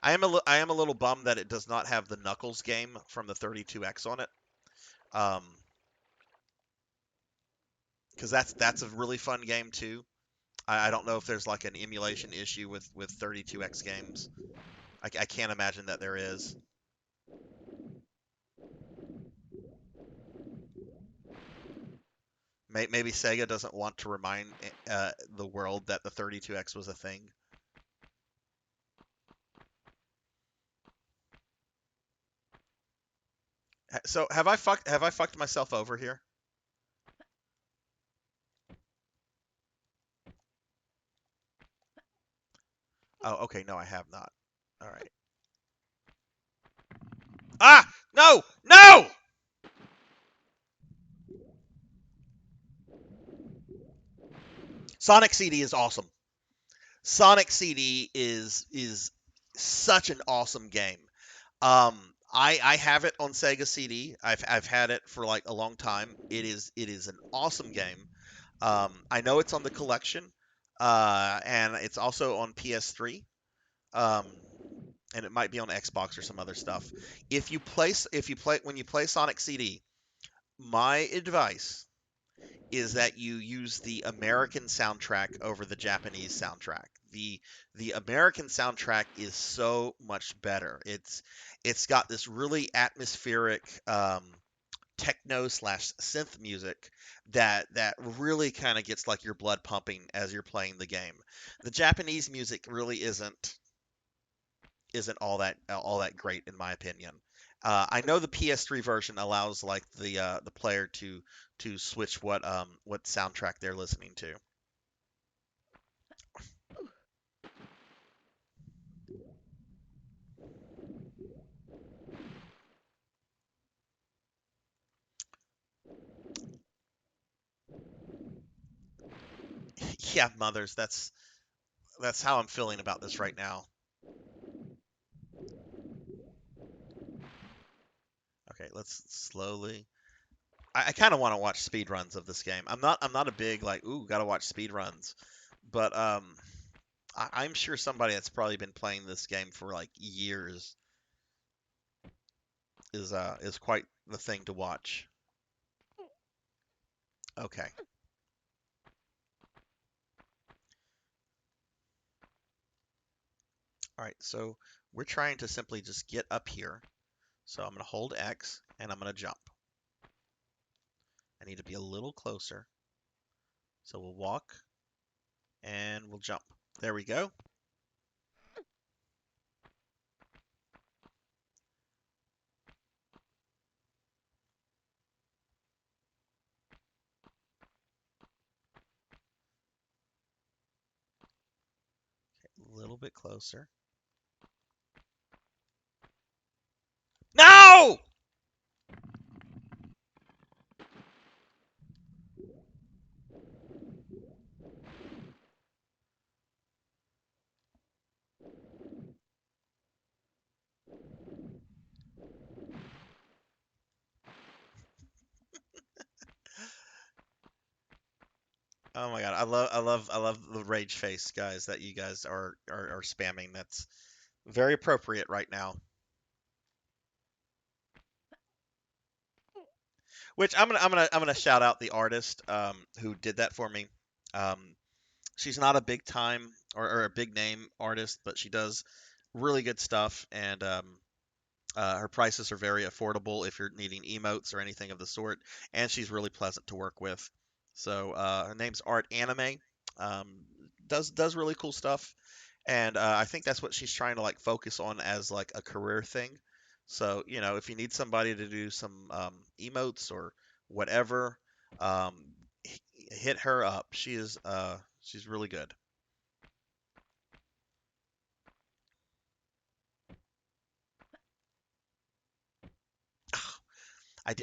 I am a little bummed that it does not have the Knuckles game from the 32X on it. Um, because that's a really fun game too. I don't know if there's like an emulation issue with 32X games. I can't imagine that there is. Maybe Sega doesn't want to remind the world that the 32X was a thing. So have I fucked myself over here? Oh, okay, no, I have not. All right. Ah, no, no! Sonic CD is awesome. Sonic CD is such an awesome game. Um, I have it on Sega CD. I've had it for like a long time. It is an awesome game. I know it's on the collection, and it's also on PS3. Um, and it might be on Xbox or some other stuff. If you play when you play Sonic CD, my advice is that you use the American soundtrack over the Japanese soundtrack. The American soundtrack is so much better. It's got this really atmospheric techno slash synth music that really kind of gets like your blood pumping as you're playing the game. The Japanese music really isn't all that great in my opinion. I know the PS3 version allows like the player to switch what soundtrack they're listening to. Yeah, mothers, that's how I'm feeling about this right now. Okay, let's slowly. I kind of want to watch speed runs of this game. I'm not a big like ooh gotta watch speed runs, but I'm sure somebody that's probably been playing this game for like years is quite the thing to watch. Okay. All right, so we're trying to simply just get up here. So I'm going to hold X and I'm going to jump. I need to be a little closer. So we'll walk and we'll jump. There we go. A little bit closer. No! Oh my god, I love the rage face guys that you guys are spamming. That's very appropriate right now. Which I'm gonna shout out the artist who did that for me. Um, she's not a big time or a big name artist, but she does really good stuff, and her prices are very affordable if you're needing emotes or anything of the sort, and she's really pleasant to work with. So her name's Art Anime. Um, does really cool stuff, and I think that's what she's trying to like focus on as like a career thing. So if you need somebody to do some emotes or whatever, um, hit her up. She's really good.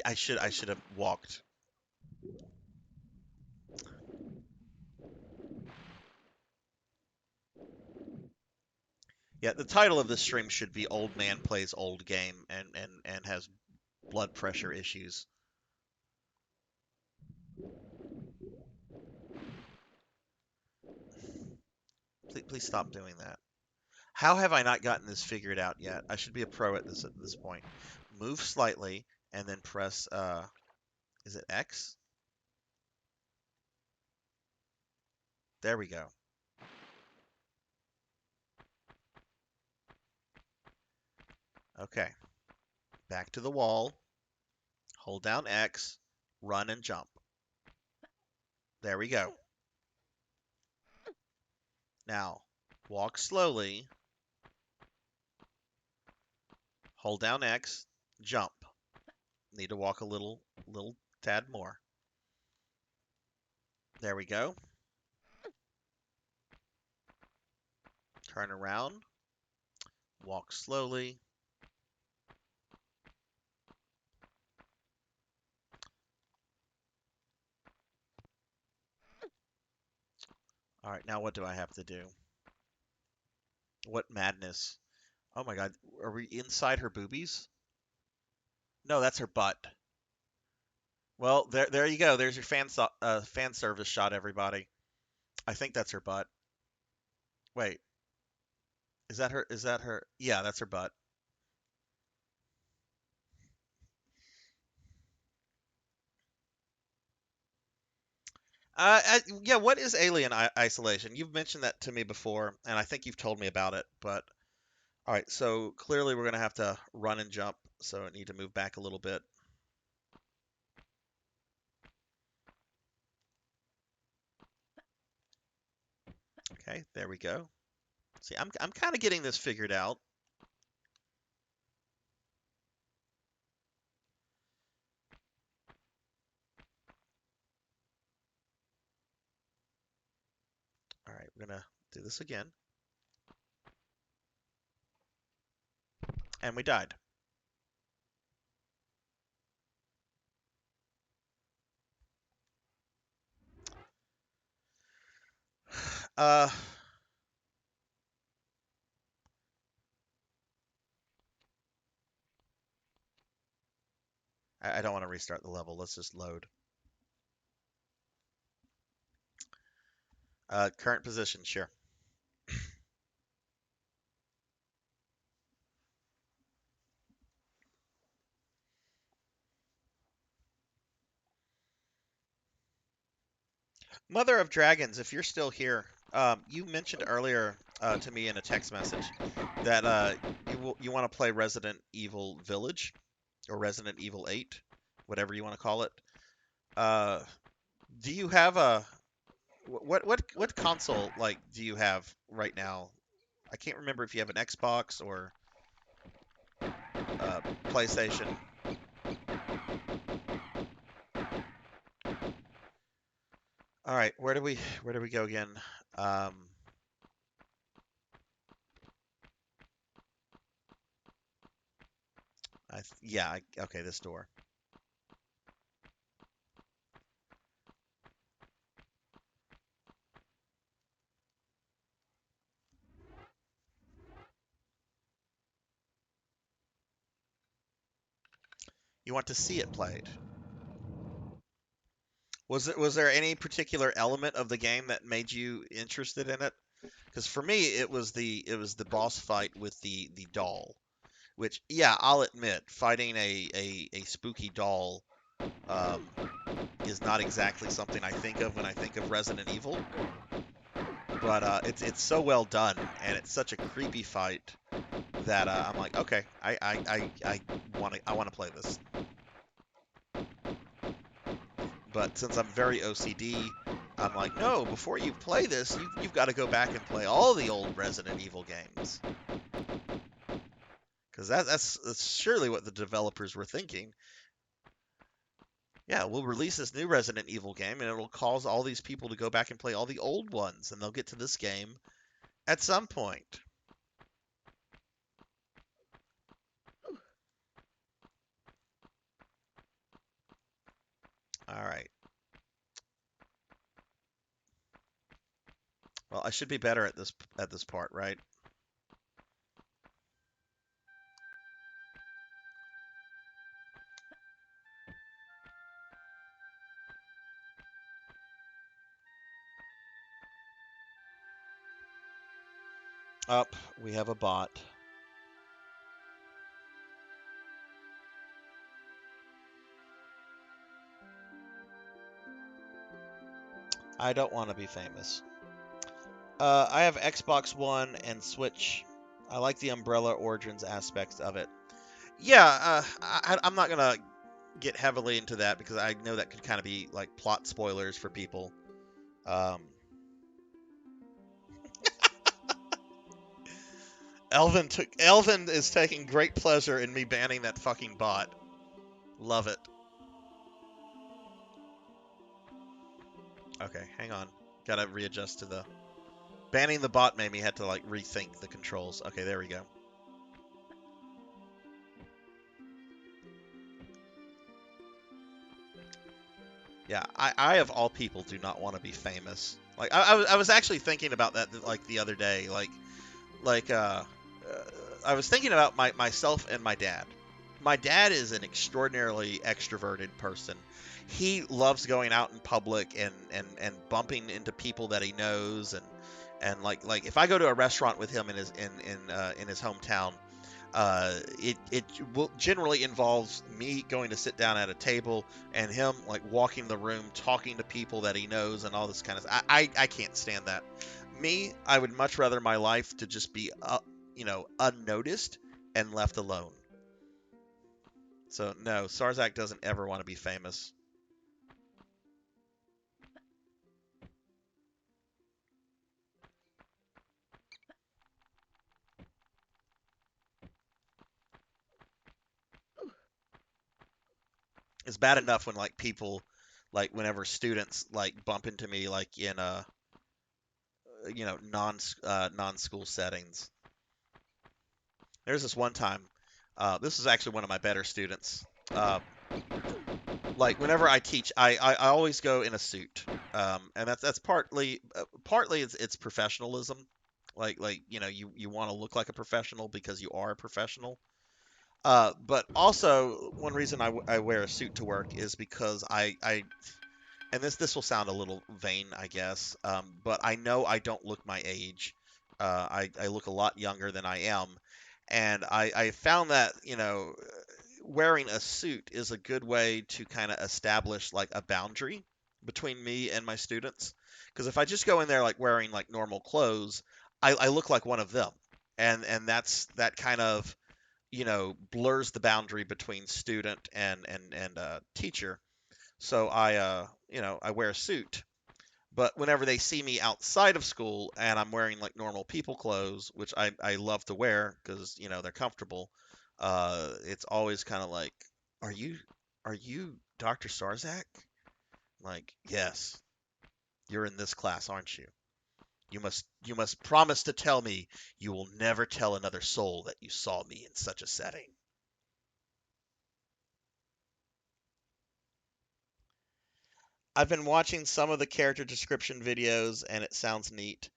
I should have walked. Yeah, the title of this stream should be "Old Man Plays Old Game" and has blood pressure issues. Please stop doing that. How have I not gotten this figured out yet? I should be a pro at this point. Move slightly and then press is it X? There we go. Okay. Back to the wall. Hold down X, run and jump. There we go. Now, walk slowly, hold down X, jump. Need to walk a little tad more. There we go. Turn around, walk slowly. All right, now what do I have to do? What madness. Oh my God, are we inside her boobies? No, that's her butt. Well, there you go. There's your fan service shot, everybody. I think that's her butt. Wait, is that her? Is that her? Yeah, that's her butt. Yeah, what is alien isolation? You've mentioned that to me before, and I think you've told me about it. But all right, so clearly we're gonna have to run and jump, so I need to move back a little bit. Okay, there we go. See, I'm kind of getting this figured out. All right, we're gonna do this again, and we died. Uh, I don't want to restart the level. Let's just load. Current position, sure. Mother of Dragons, if you're still here, you mentioned earlier to me in a text message that you want to play Resident Evil Village or Resident Evil 8, whatever you want to call it. Uh, do you have a what console like do you have right now? I can't remember if you have an Xbox or PlayStation. All right, where do we go again? Um, okay, this door. You want to see it played. Was there any particular element of the game that made you interested in it? Because for me, it was the boss fight with the doll, which yeah, I'll admit, fighting a spooky doll um, is not exactly something I think of when I think of Resident Evil. But it's so well done, and it's such a creepy fight that I'm like, okay, I want to play this. But since I'm very OCD, I'm like, no, before you play this, you've got to go back and play all the old Resident Evil games. Because that's surely what the developers were thinking. Yeah, we'll release this new Resident Evil game, and it'll cause all these people to go back and play all the old ones, and they'll get to this game at some point. All right. Well, I should be better at this part, right? Up, we have a bot. I don't want to be famous. I have Xbox One and Switch. I like the Umbrella Origins aspects of it. Yeah, I'm not gonna get heavily into that because I know that could kind of be like plot spoilers for people. Um, Elvin is taking great pleasure in me banning that fucking bot. Love it. Okay, hang on. Gotta readjust to the banning the bot made me had to like rethink the controls. Okay, there we go. Yeah, I of all people do not want to be famous. Like I was actually thinking about that like the other day. Like I was thinking about myself and my dad. My dad is an extraordinarily extroverted person. He loves going out in public and bumping into people that he knows and like if I go to a restaurant with him in his hometown, it will generally involves me going to sit down at a table and him like walking the room, talking to people that he knows and all this kind of. I can't stand that. Me, I would much rather my life to just be unnoticed and left alone. So no, Sarzac doesn't ever want to be famous. It's bad enough when like people like whenever students like bump into me like in a non school settings. There's this one time. This is actually one of my better students. Uh, like whenever I teach, I always go in a suit, and that's partly it's professionalism. Like you want to look like a professional because you are a professional. But also one reason I wear a suit to work is because I and this will sound a little vain, I guess, but I know I don't look my age. I look a lot younger than I am, and I found that wearing a suit is a good way to kind of establish like a boundary between me and my students. Because if I just go in there like wearing like normal clothes, I look like one of them, and that kind of blurs the boundary between student and teacher. So I wear a suit. But whenever they see me outside of school and I'm wearing like normal people clothes, which I love to wear because they're comfortable, it's always kind of like, are you are you Dr. Sarzac? Like, yes, you're in this class, aren't you? You must promise to tell me you will never tell another soul that you saw me in such a setting. I've been watching some of the character description videos and it sounds neat.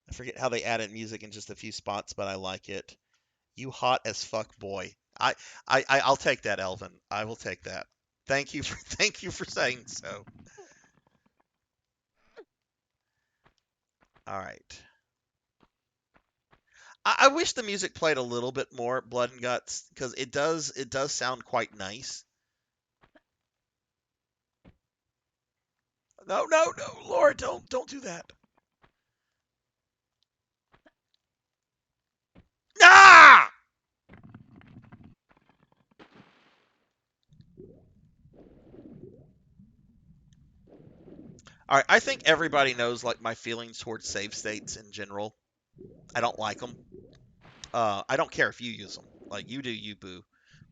I forget how they added music in just a few spots, but I like it. You hot as fuck boy. I'll take that, Elvin. I will take that. Thank you for thank you for saying so. All right. I wish the music played a little bit more blood and guts because it does sound quite nice. No, no, no, Laura, don't do that. Ah! All right, I think everybody knows like my feelings towards save states in general. I don't like them. I don't care if you use them. Like you do, you boo.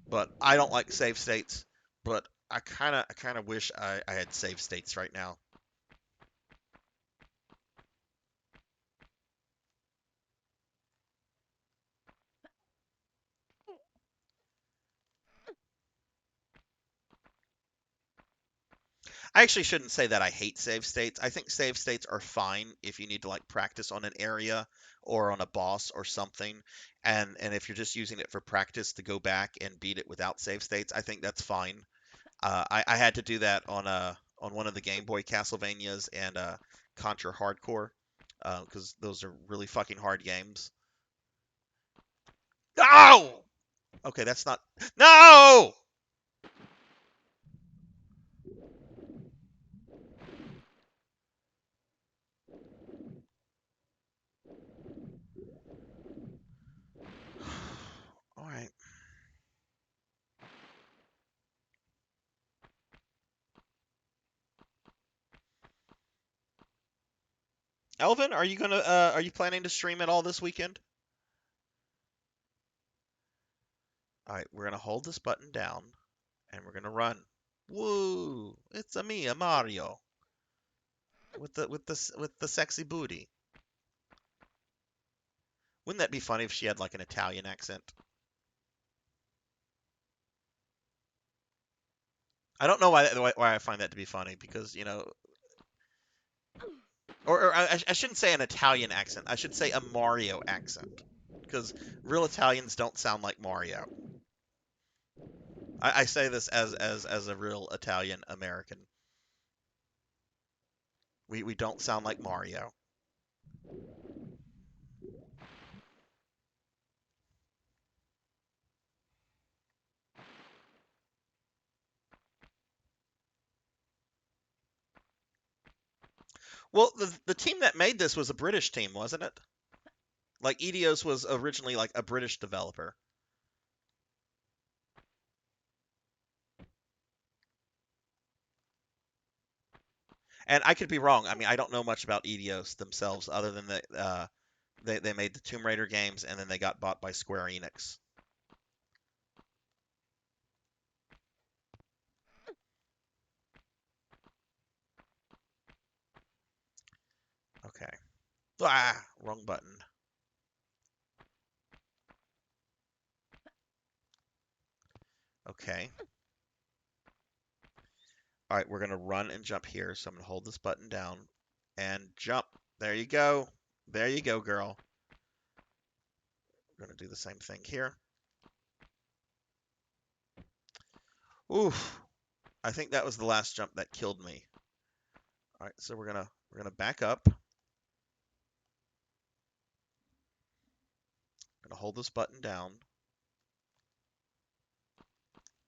But I don't like save states. But I kind of wish I had save states right now. I actually shouldn't say that I hate save states. I think save states are fine if you need to like practice on an area or on a boss or something. And if you're just using it for practice to go back and beat it without save states, I think that's fine. I had to do that on one of the Game Boy Castlevanias and Contra Hardcore because those are really fucking hard games. No! Okay, that's not. No! All right. Elvin, are you planning to stream at all this weekend? All right, we're gonna hold this button down and we're gonna run. Woo! It's a me, a Mario, with the sexy booty. Wouldn't that be funny if she had like an Italian accent? I don't know why I find that to be funny because or I shouldn't say an Italian accent. I should say a Mario accent because real Italians don't sound like Mario. I say this as a real Italian American. We don't sound like Mario. Well, the team that made this was a British team, wasn't it? Like Eidos was originally like a British developer. And I could be wrong. I mean, I don't know much about Eidos themselves, other than that they made the Tomb Raider games, and then they got bought by Square Enix. Okay. Ah, wrong button. Okay. All right, we're gonna run and jump here. So I'm gonna hold this button down and jump. There you go. There you go, girl. We're gonna do the same thing here. Oof. I think that was the last jump that killed me. All right, so we're gonna back up. Gonna hold this button down.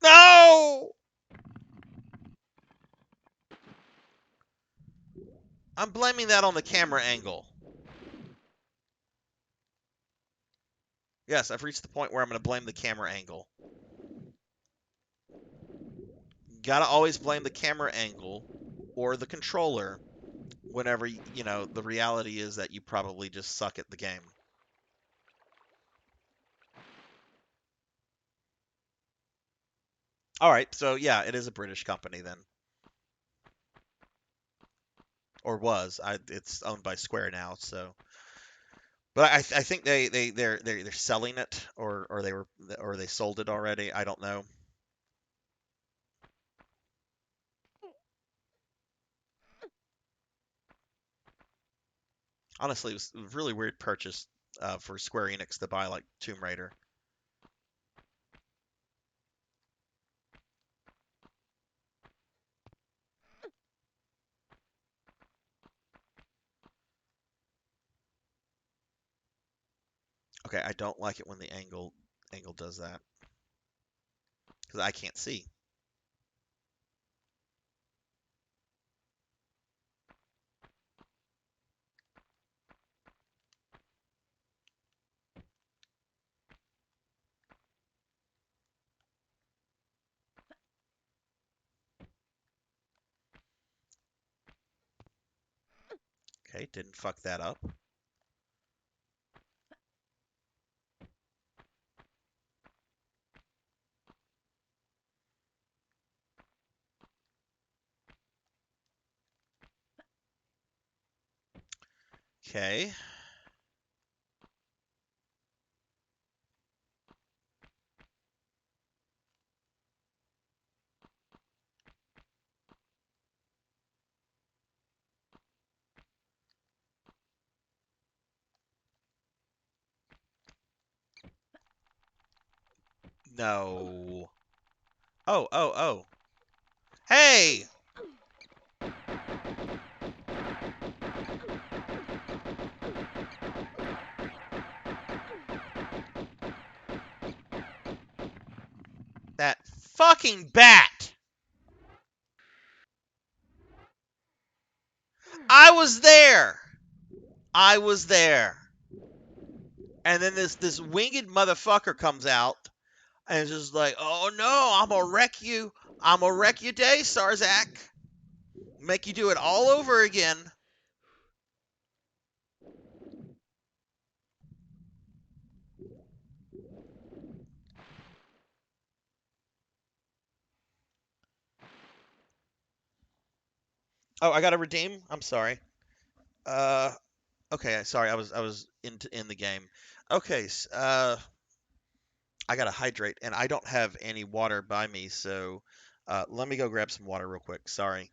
No! I'm blaming that on the camera angle. Yes, I've reached the point where I'm gonna blame the camera angle. Gotta always blame the camera angle or the controller whenever, the reality is that you probably just suck at the game. All right, so yeah, it is a British company then, or was. It's owned by Square now, so. But I think they're selling it, or they sold it already. I don't know. Honestly, it was a really weird purchase for Square Enix to buy like Tomb Raider. Okay, I don't like it when the angle does that because I can't see. Okay, didn't fuck that up. Okay. No. Oh, oh, oh. Hey! That fucking bat! I was there! I was there. And then this winged motherfucker comes out and is just like, oh no, I'm gonna wreck you. I'm gonna wreck your day, Sarzac. Make you do it all over again. Oh, I gotta redeem? I'm sorry. Uh okay, sorry, I was in the game. Okay, I gotta hydrate and I don't have any water by me, so let me go grab some water real quick. Sorry.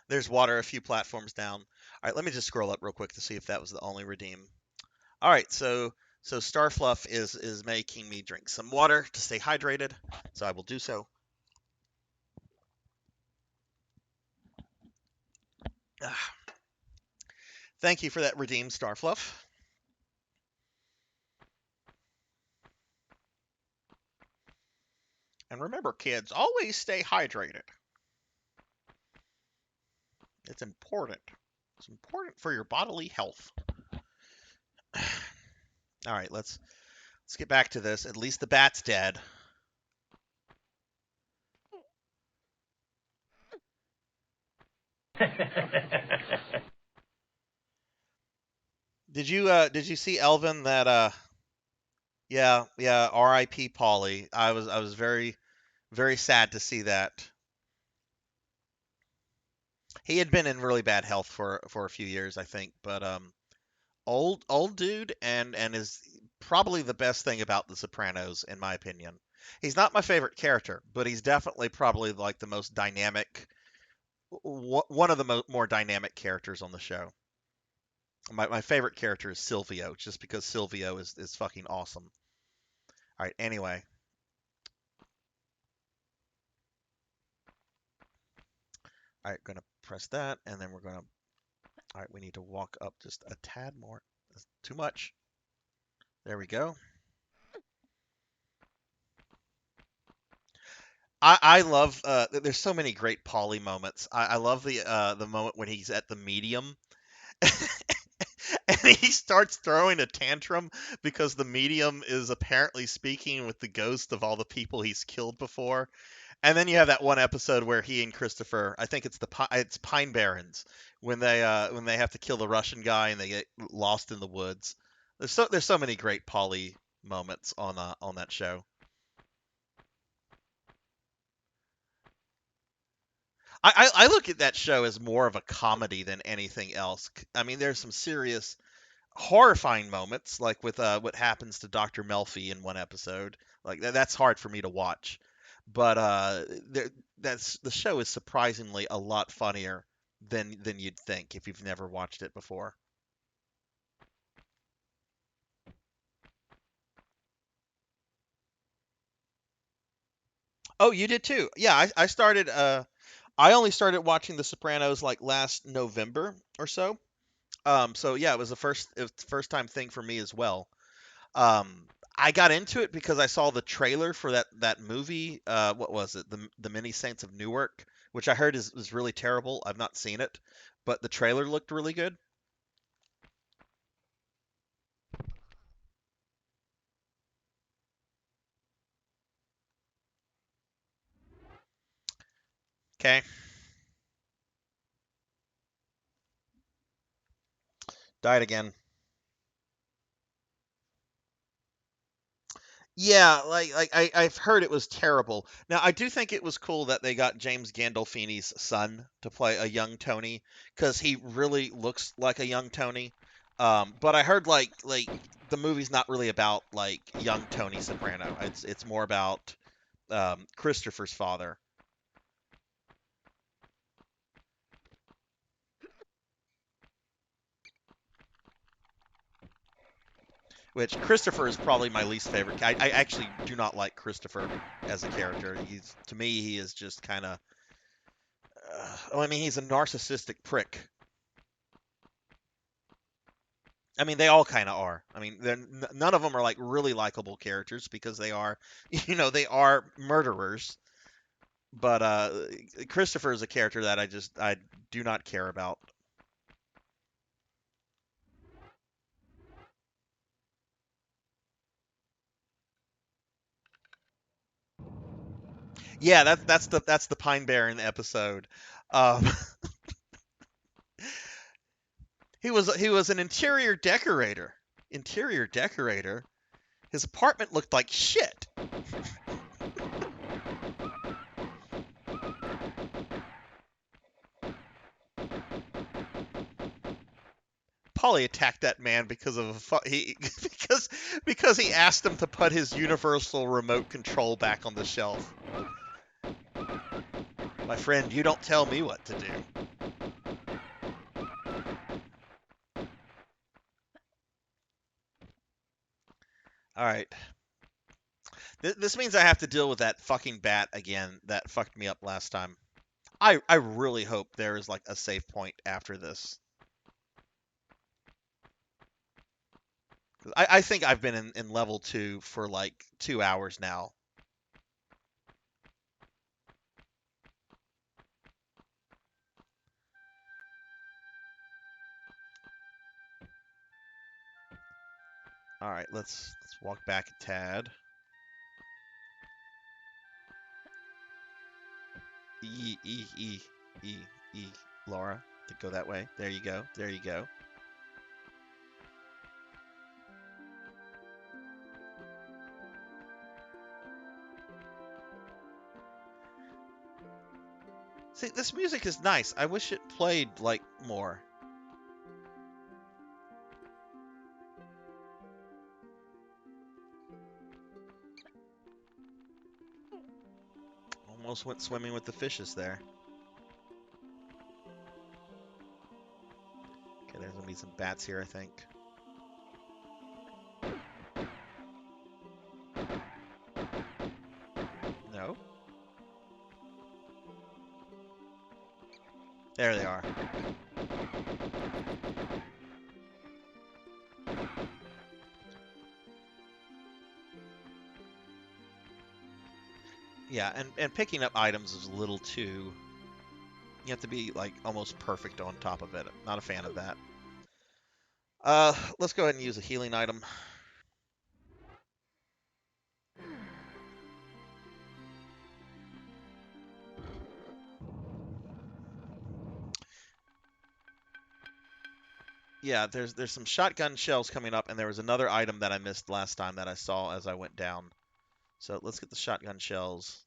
There's water a few platforms down. All right, let me just scroll up real quick to see if that was the only redeem. All right, so Starfluff is making me drink some water to stay hydrated, so I will do so. Ah, thank you for that redeem, Starfluff. And remember, kids, always stay hydrated. It's important. It's important for your bodily health. All right, let's get back to this. At least the bat's dead. Did you see Elvin that yeah, R.I.P. Polly. I was very sad to see that. He had been in really bad health for a few years, I think, but old dude and is probably the best thing about The Sopranos in my opinion. He's not my favorite character, but he's definitely probably like the most dynamic one of the more dynamic characters on the show. My favorite character is Silvio, just because Silvio is fucking awesome. All right, anyway. All right, gonna press that, and then we're gonna. All right, we need to walk up just a tad more. That's too much. There we go. I love. There's so many great Polly moments. I love the moment when he's at the medium and he starts throwing a tantrum because the medium is apparently speaking with the ghost of all the people he's killed before. And then you have that one episode where he and Christopher, I think it's Pine Barrens, when they have to kill the Russian guy and they get lost in the woods. There's so many great Polly moments on that show. I look at that show as more of a comedy than anything else. I mean, there's some serious horrifying moments, like with what happens to Dr. Melfi in one episode. Like that's hard for me to watch, but that's the show is surprisingly a lot funnier than you'd think if you've never watched it before. Oh, you did too? Yeah, I started. I only started watching The Sopranos like last November or so. So yeah, it was the first time thing for me as well. Um, I got into it because I saw the trailer for that movie. What was it? The Many Saints of Newark, which I heard is really terrible. I've not seen it, but the trailer looked really good. Okay. Died again. Yeah, I've heard it was terrible. Now I do think it was cool that they got James Gandolfini's son to play a young Tony because he really looks like a young Tony. But I heard the movie's not really about like young Tony Soprano. It's more about Christopher's father, which Christopher is probably my least favorite. I actually do not like Christopher as a character. He's to me he is just kind of. I mean, he's a narcissistic prick. I mean, they all kind of are. I mean, none of them are like really likable characters because they are, they are murderers. But Christopher is a character that I do not care about. Yeah, that's the Pine Bear in the episode. Um, he was an interior decorator. Interior decorator. His apartment looked like shit. Polly attacked that man because of he because he asked him to put his universal remote control back on the shelf. My friend, you don't tell me what to do. All right. This means I have to deal with that fucking bat again that fucked me up last time. I really hope there is like a save point after this. I think I've been in level 2 for like 2 hours now. All right, let's walk back a tad. E E E E E Laura, to go that way. There you go. There you go. See, this music is nice. I wish it played like more. Almost went swimming with the fishes there. Okay, there's gonna be some bats here, I think. No? There they are. Yeah, and picking up items is a little too. You have to be like almost perfect on top of it. Not a fan of that. Let's go ahead and use a healing item. Yeah, there's some shotgun shells coming up, and there was another item that I missed last time that I saw as I went down. So let's get the shotgun shells.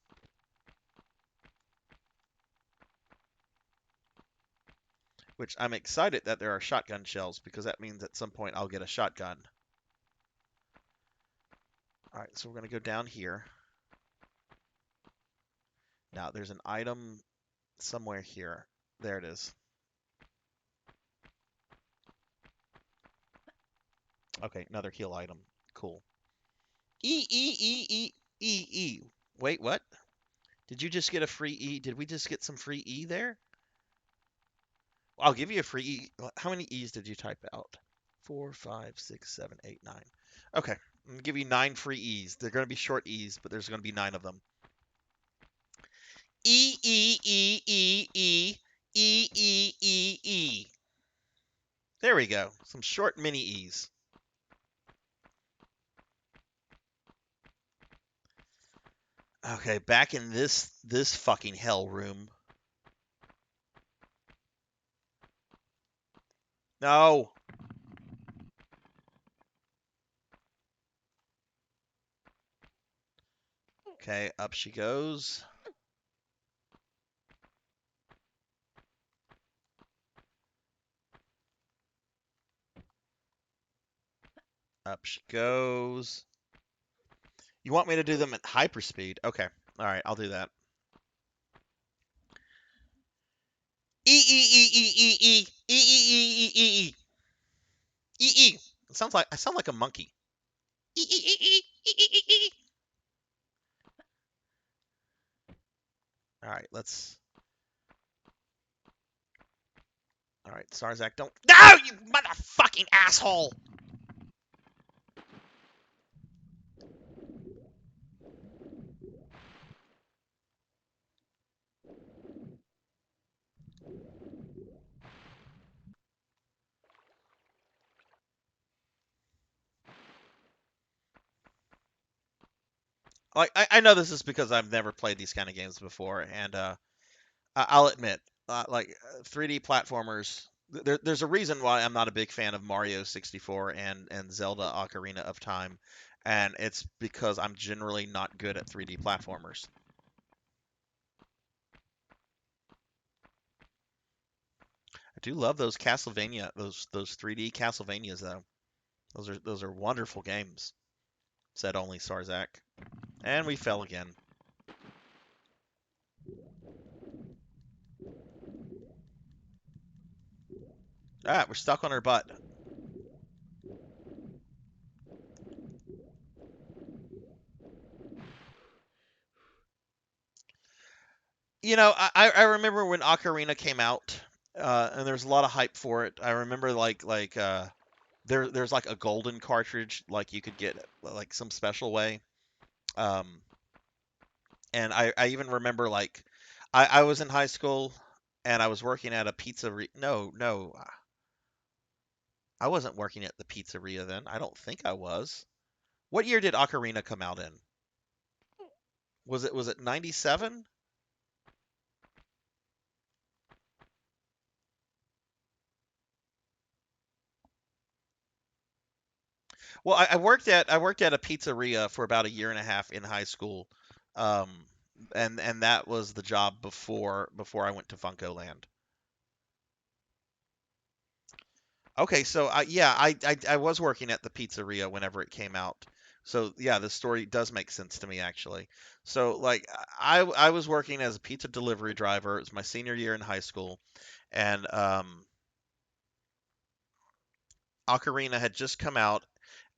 Which I'm excited that there are shotgun shells because that means at some point I'll get a shotgun. All right, so we're going to go down here. Now, there's an item somewhere here. There it is. Okay, another heal item. Cool. E, E, E, E, E, E. Wait, what? Did you just get a free E? Did we just get some free E there? I'll give you a free E. How many E's did you type out? 4, 5, 6, 7, 8, 9. Okay. I'm gonna give you 9 free E's. They're gonna be short E's, but there's gonna be 9 of them. E E E E E E E E E. There we go. Some short mini E's. Okay, back in this fucking hell room. No. Okay, up she goes. Up she goes. You want me to do them at hyperspeed? Okay. All right, I'll do that. E E E E E E E E E E E E E. It sounds like I sound like a monkey. E E E E E E E. All right, let's. All right, Sarzac, don't. No, you motherfucking asshole! Like I know this is because I've never played these kind of games before, and I'll admit, 3D platformers. There's a reason why I'm not a big fan of Mario 64 and Zelda Ocarina of Time, and it's because I'm generally not good at 3D platformers. I do love those Castlevania, those 3D Castlevanias though. Those are wonderful games. Said only Sarzac, and we fell again. Ah, we're stuck on our butt. I remember when Ocarina came out, and there was a lot of hype for it. I remember there's like a golden cartridge like you could get like some special way. Um, and I even remember like I was in high school and I was working at a pizzeria. No, no, I wasn't working at the pizzeria then. I don't think I was. What year did Ocarina come out in? Was it 97? Well, I worked at a pizzeria for about a year and a half in high school, um, and that was the job before I went to Funko Land. Okay, so yeah, I was working at the pizzeria whenever it came out. So yeah, the story does make sense to me actually. So like I was working as a pizza delivery driver. It was my senior year in high school, and Ocarina had just come out,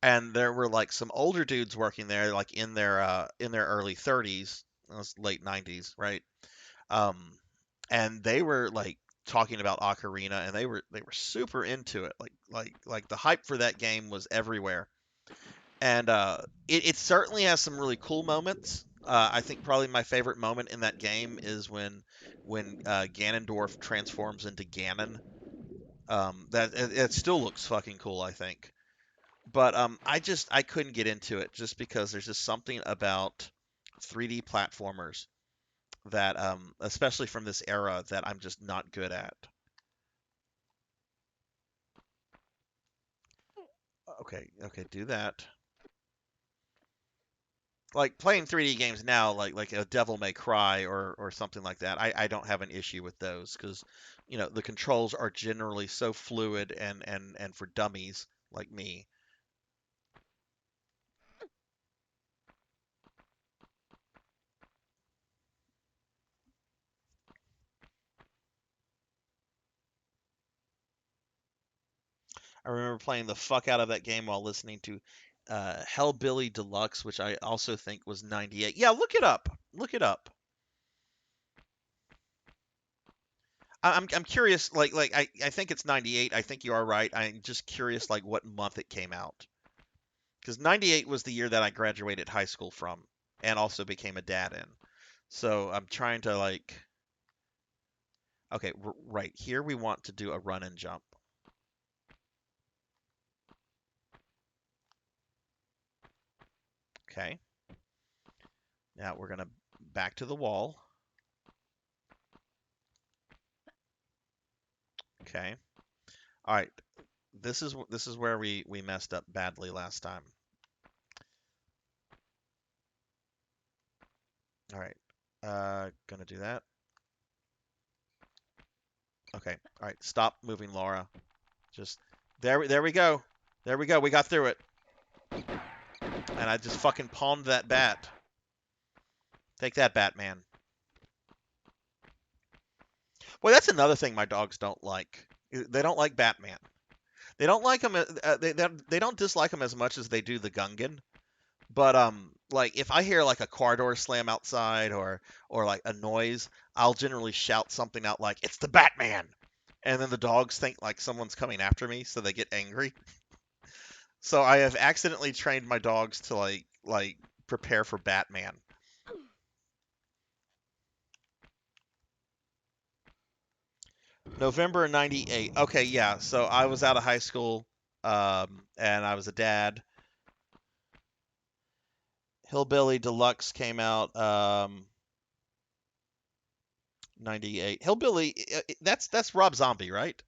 and there were like some older dudes working there, like in their early 30s, late 90s, right? Um, and they were like talking about Ocarina, and they were super into it. Like the hype for that game was everywhere, and it certainly has some really cool moments. I think probably my favorite moment in that game is when Ganondorf transforms into Ganon. That it still looks fucking cool, I think. But I couldn't get into it just because there's just something about 3D platformers that especially from this era that I'm just not good at. Okay, okay, do that. Like playing 3D games now, like a Devil May Cry or something like that. I don't have an issue with those because the controls are generally so fluid and for dummies like me. I remember playing the fuck out of that game while listening to Hellbilly Deluxe, which I also think was 98. Yeah, look it up. Look it up. I'm curious. I think it's 98. I think you are right. I'm just curious, like what month it came out. because 98 was the year that I graduated high school from and also became a dad in. So I'm trying to like, okay, right here we want to do a run and jump. Okay. Now we're gonna back to the wall. Okay. All right. This is where we messed up badly last time. All right. Gonna do that. Okay. All right. Stop moving, Laura. Just there we go. There we go. We got through it. And I just fucking palmed that bat. Take that, Batman. Well, that's another thing my dogs don't like. They don't like Batman. They don't like him. They don't dislike him as much as they do the Gungan. But like if I hear like a car door slam outside or like a noise, I'll generally shout something out like "It's the Batman," and then the dogs think like someone's coming after me, so they get angry. So I have accidentally trained my dogs to like prepare for Batman. November '98. Okay, yeah. So I was out of high school, and I was a dad. Hillbilly Deluxe came out '98. Hillbilly, that's Rob Zombie, right?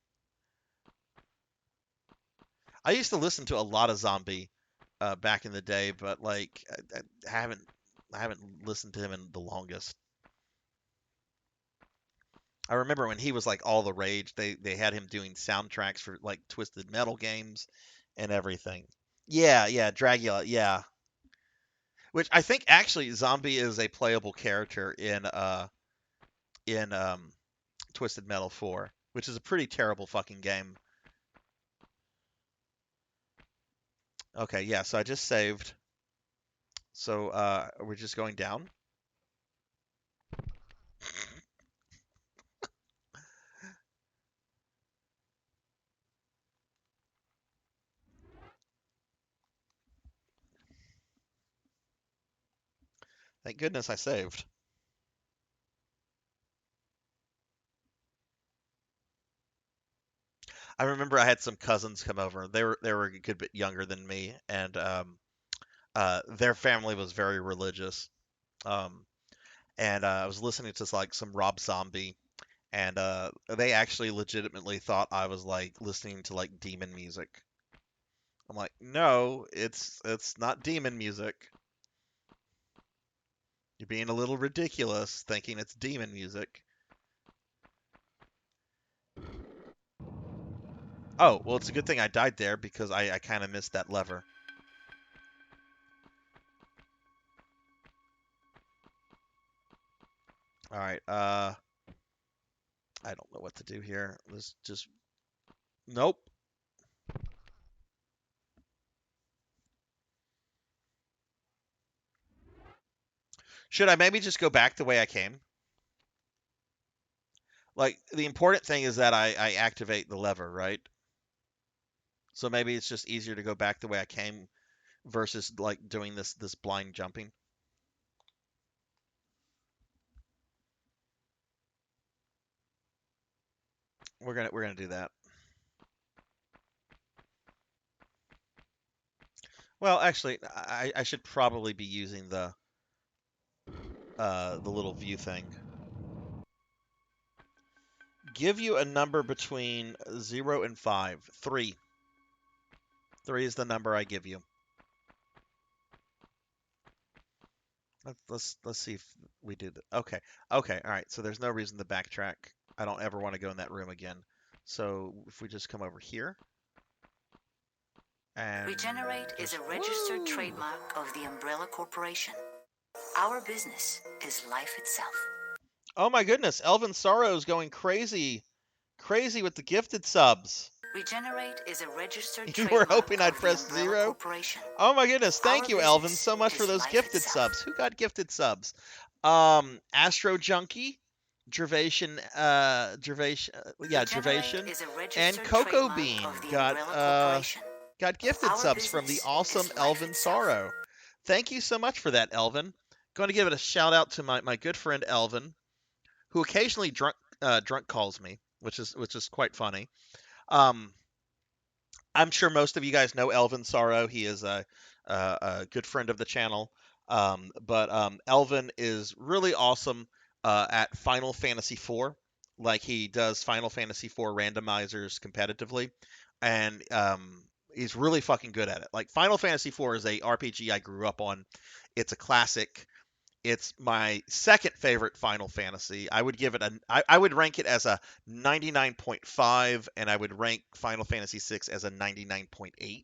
I used to listen to a lot of Zombie back in the day, but like I haven't listened to him in the longest. I remember when he was like all the rage. They had him doing soundtracks for like Twisted Metal games and everything. Yeah, yeah, Dragula, yeah. Which I think actually Zombie is a playable character in Twisted Metal 4, which is a pretty terrible fucking game. Okay, yeah, so I just saved. So we're just going down. Thank goodness I saved. I remember I had some cousins come over. They were a good bit younger than me, and their family was very religious. Um, and I was listening to like some Rob Zombie, and they actually legitimately thought I was like listening to like demon music. I'm like, no, it's not demon music. You're being a little ridiculous thinking it's demon music. Oh, well, it's a good thing I died there because I kind of missed that lever. All right, I don't know what to do here. Let's just, nope. Should I maybe just go back the way I came? Like, the important thing is that I activate the lever, right? So maybe it's just easier to go back the way I came versus like doing this blind jumping. We're gonna do that. Well, actually, I should probably be using the little view thing. Give you a number between 0 and 5. 3. 3 is the number I give you. Let's see if we did. Okay. Okay. All right. So there's no reason to backtrack. I don't ever want to go in that room again. So if we just come over here and Regenerate is just a registered woo! trademark of the Umbrella Corporation. Our business is life itself. Oh my goodness, Elvin Sorrow's going crazy. Crazy with the gifted subs. Regenerate is a registered You were trademark hoping I'd of the press Umbrella 0? Corporation. Oh my goodness, thank Our you, Elvin, business so much for is those life gifted itself. subs. Who got gifted subs? Astro Junkie, Dravation, yeah, Regenerate Dravation, is a and registered Cocoa trademark Bean of the got Umbrella Corporation. got gifted Our subs from the business is awesome life Elvin itself. Sorrow. Thank you so much for that, Elvin. Going to give it a shout out to my good friend Elvin, who occasionally drunk calls me, which is quite funny. Um, I'm sure most of you guys know Elvin Sorrow. He is a good friend of the channel. But Elvin is really awesome at Final Fantasy IV. Like he does Final Fantasy IV randomizers competitively, and he's really fucking good at it. Like Final Fantasy IV is a RPG I grew up on. It's a classic. It's my second favorite Final Fantasy. I would give it I would rank it as a 99.5, and I would rank Final Fantasy VI as a 99.8.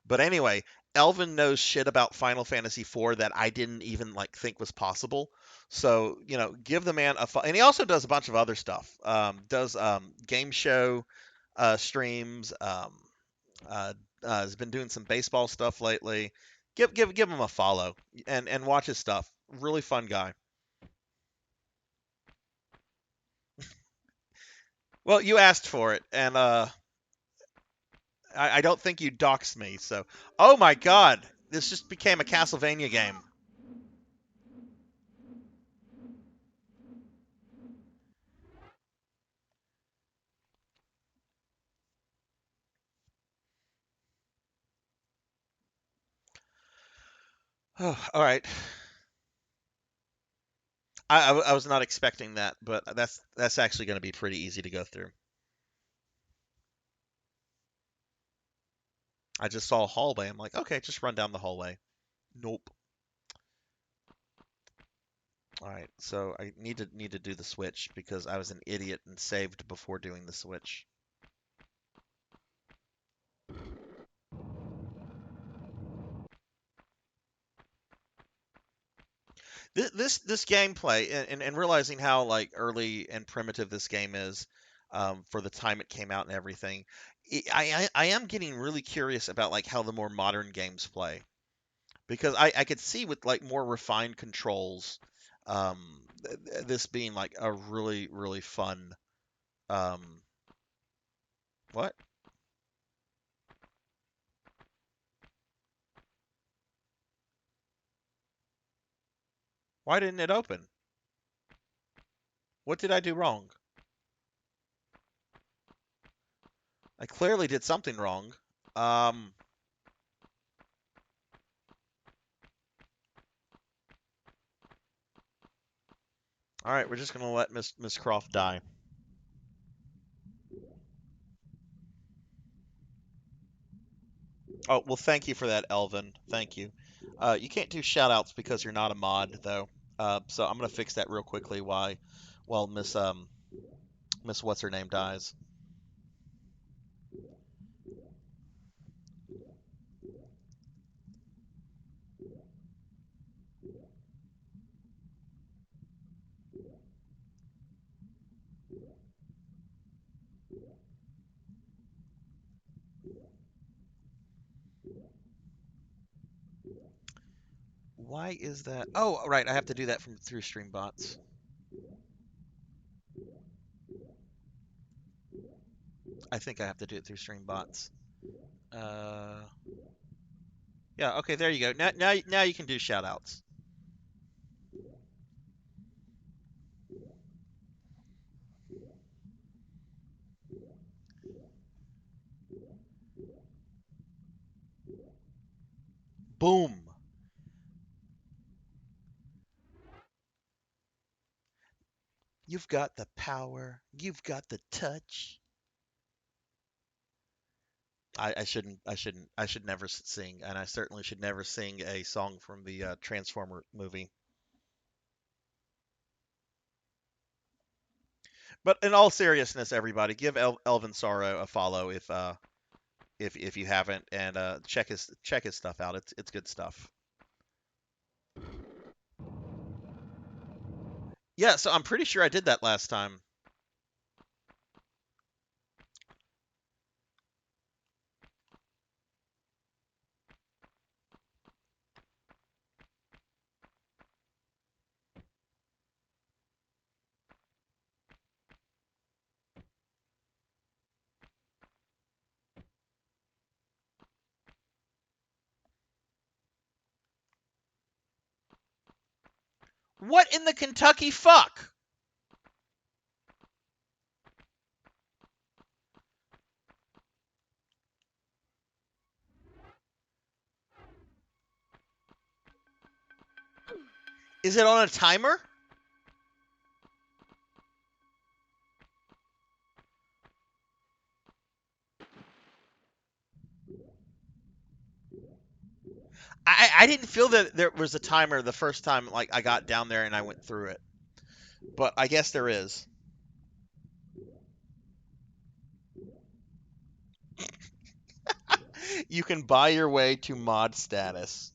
But anyway, Elvin knows shit about Final Fantasy IV that I didn't even like think was possible. So, give the man and he also does a bunch of other stuff. Does game show streams, uh, has been doing some baseball stuff lately. Give him a follow and watch his stuff. Really fun guy. Well, you asked for it, and I don't think you doxed me. So, oh my God, this just became a Castlevania game. Oh, all right. I was not expecting that, but that's actually going to be pretty easy to go through. I just saw a hallway. I'm like, okay, just run down the hallway. Nope. All right, so I need to do the switch because I was an idiot and saved before doing the switch. This gameplay and realizing how like early and primitive this game is for the time it came out and everything, I am getting really curious about like how the more modern games play because I could see with like more refined controls, um, this being like a really fun. Um, what? Why didn't it open? What did I do wrong? I clearly did something wrong. Um, all right, we're just gonna let Miss Croft die. Oh, well, thank you for that, Elvin. Thank you. You can't do shout outs because you're not a mod, though. So I'm gonna fix that real quickly while Miss What's her name dies. Why is that? Oh, right, I have to do that from through Streambots. I think I have to do it through Streambots. Uh, yeah, okay, there you go. Now you can do shout outs. Boom. You've got the power. You've got the touch. I should never sing, and I certainly should never sing a song from the Transformer movie. But in all seriousness, everybody, give Elvin Sorrow a follow if you haven't, and check his stuff out. It's good stuff. Yeah, so I'm pretty sure I did that last time. What in the Kentucky fuck? Is it on a timer? I didn't feel that there was a timer the first time like I got down there and I went through it. But I guess there is. You can buy your way to mod status.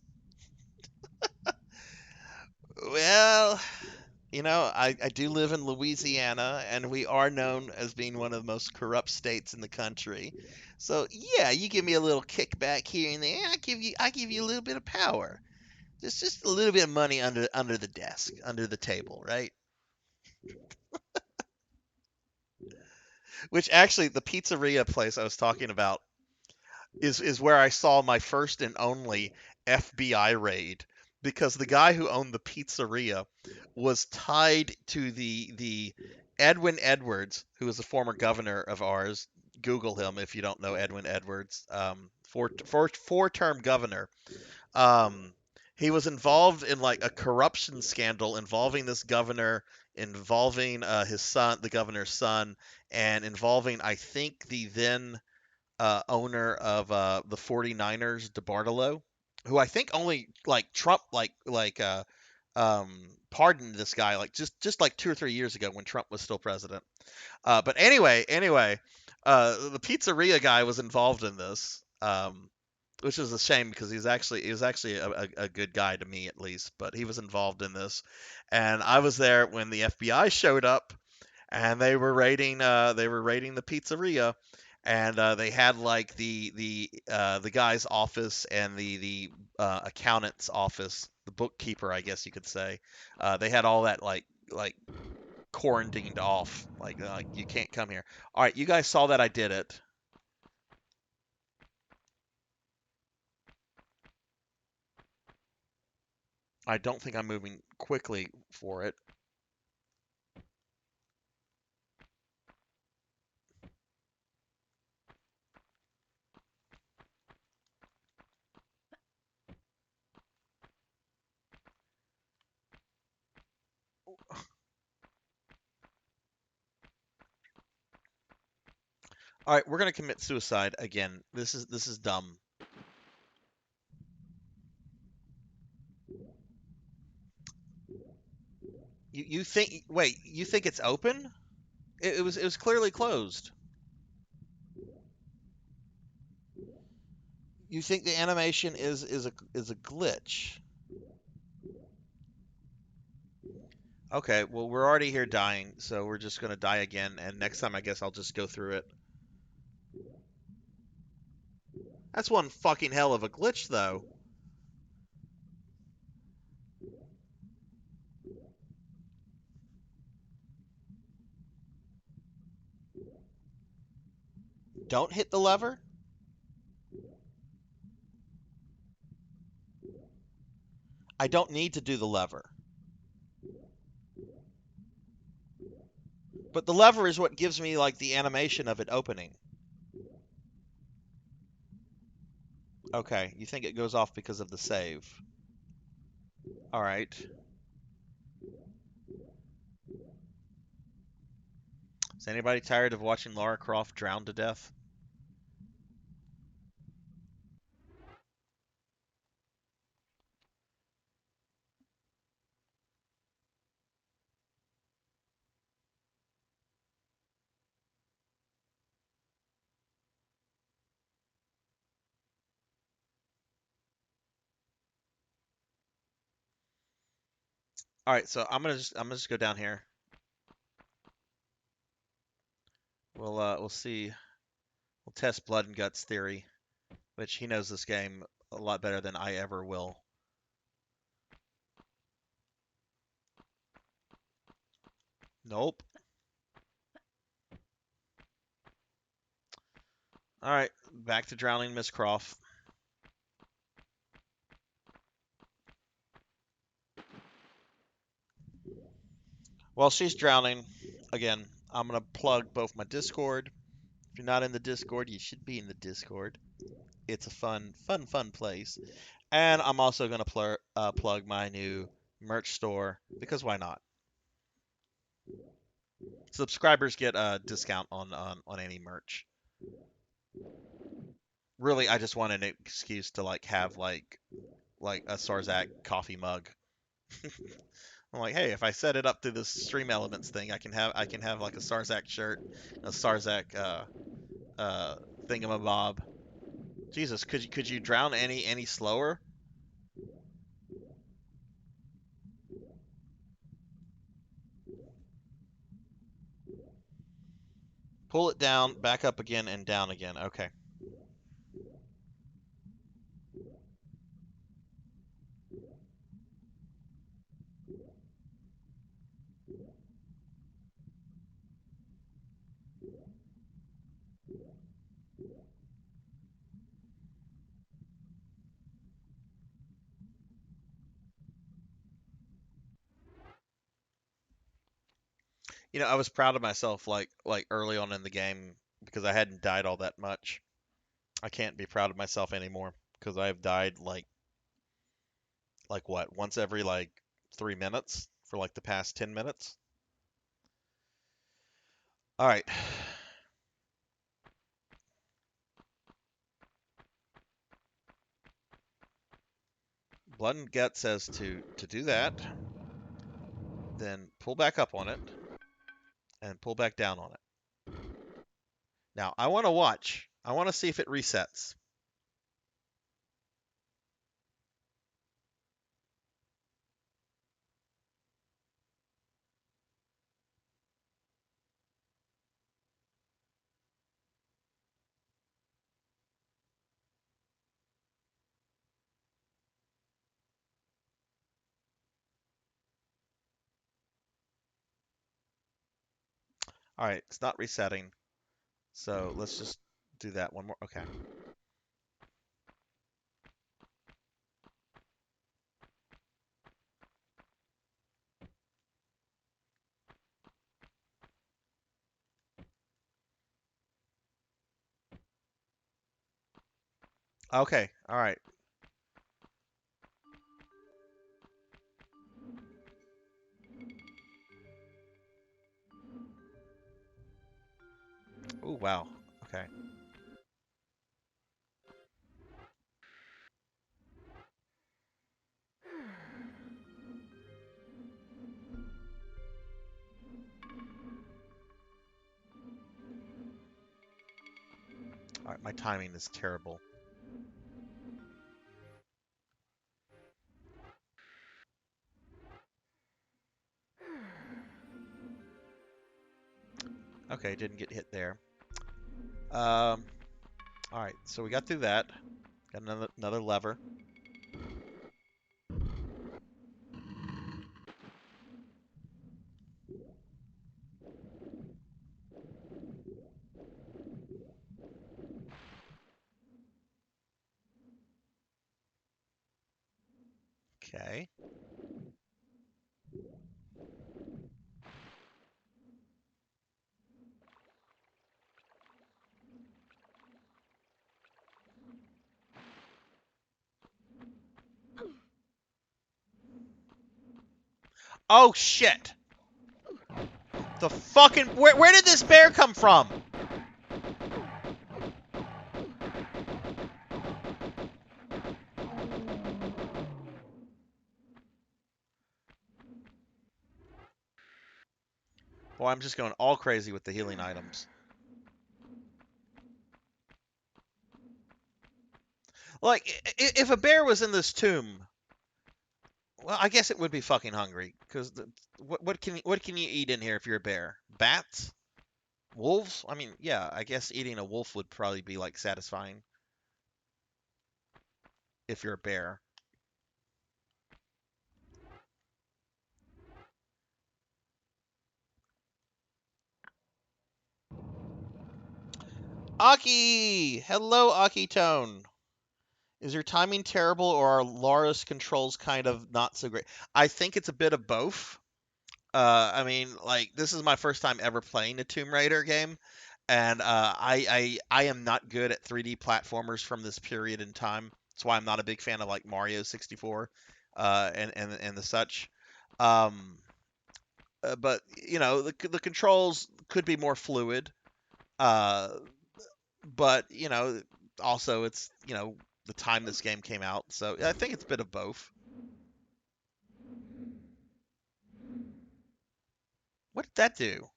Well, I do live in Louisiana, and we are known as being one of the most corrupt states in the country. So yeah, you give me a little kickback here and there, I give you a little bit of power. Just a little bit of money under the desk, under the table, right? Which actually, the pizzeria place I was talking about is where I saw my first and only FBI raid because the guy who owned the pizzeria was tied to the Edwin Edwards, who was a former governor of ours. Google him if you don't know Edwin Edwards, four-term governor. Um, he was involved in like a corruption scandal involving this governor, involving his son, the governor's son, and involving I think the then owner of the 49ers, DeBartolo, who I think only like Trump pardoned this guy like just like 2 or 3 years ago when Trump was still president. But anyway, the pizzeria guy was involved in this. Which is a shame because he was actually a good guy to me at least, but he was involved in this, and I was there when the FBI showed up and they were raiding the pizzeria, and they had like the guy's office and the accountant's office, the bookkeeper, I guess you could say. They had all that like quarantined off, like you can't come here. All right, you guys saw that I did it. I don't think I'm moving quickly for it. All right, we're gonna commit suicide again. This is dumb. You think wait, you think it's open? It was clearly closed. You think the animation is a glitch? Okay, well we're already here dying, so we're just gonna die again, and next time I guess I'll just go through it. That's one fucking hell of a glitch, though. Don't hit the lever. I don't need to do the lever. But the lever is what gives me like the animation of it opening. Okay, you think it goes off because of the save. All right. Is anybody tired of watching Lara Croft drown to death? All right, so I'm gonna just go down here. We'll see. We'll test blood and guts theory, which he knows this game a lot better than I ever will. Nope. All right, back to drowning Miss Croft. While she's drowning, again, I'm gonna plug both my Discord. If you're not in the Discord, you should be in the Discord. It's a fun place. And I'm also gonna plug my new merch store because why not? Subscribers get a discount on any merch. Really, I just want an excuse to like have like a Sarzac coffee mug. I'm like, hey, if I set it up through this Stream Elements thing, I can have like a Sarzac shirt, a Sarzac uh thingamabob. Jesus, could you drown any slower? Pull it down, back up again, and down again. Okay. I was proud of myself like early on in the game because I hadn't died all that much. I can't be proud of myself anymore because I've died like what, once every like 3 minutes for like the past 10 minutes. All right. Blood and Gut says to do that, then pull back up on it and pull back down on it. Now I want to watch. I want to see if it resets. All right, it's not resetting. So let's just do that one more. Okay. Okay. All right. Oh, wow. Okay. All right, my timing is terrible. Okay, didn't get hit there. Um, all right, so we got through that. Got another lever. Okay. Oh shit! The fucking where did this bear come from? Boy, I'm just going all crazy with the healing items. Like, if a bear was in this tomb, well, I guess it would be fucking hungry. Because what can you eat in here if you're a bear? Bats? Wolves? I mean, yeah, I guess eating a wolf would probably be like satisfying if you're a bear. Aki! Hello, Aki Tone. Is your timing terrible or are Laura's controls kind of not so great? I think it's a bit of both. I mean, like this is my first time ever playing a Tomb Raider game, and I am not good at 3D platformers from this period in time. That's why I'm not a big fan of like Mario 64, and the such. Um, but the controls could be more fluid. Uh, but also it's the time this game came out, so I think it's a bit of both. What did that do?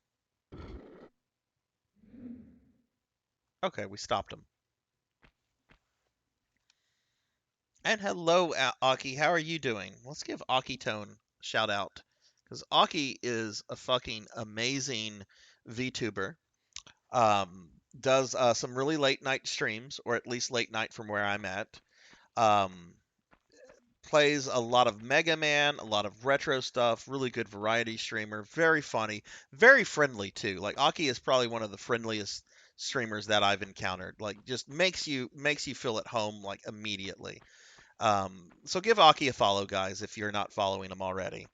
Okay, we stopped him. And hello, Aki. How are you doing? Let's give Aki Tone a shout out because Aki is a fucking amazing VTuber. Does some really late night streams, or at least late night from where I'm at. Um, Plays a lot of Mega Man, a lot of retro stuff. Really good variety streamer. Very funny, very friendly too. Like Aki is probably one of the friendliest streamers that I've encountered. Like just makes you feel at home like immediately. So give Aki a follow, guys, if you're not following him already.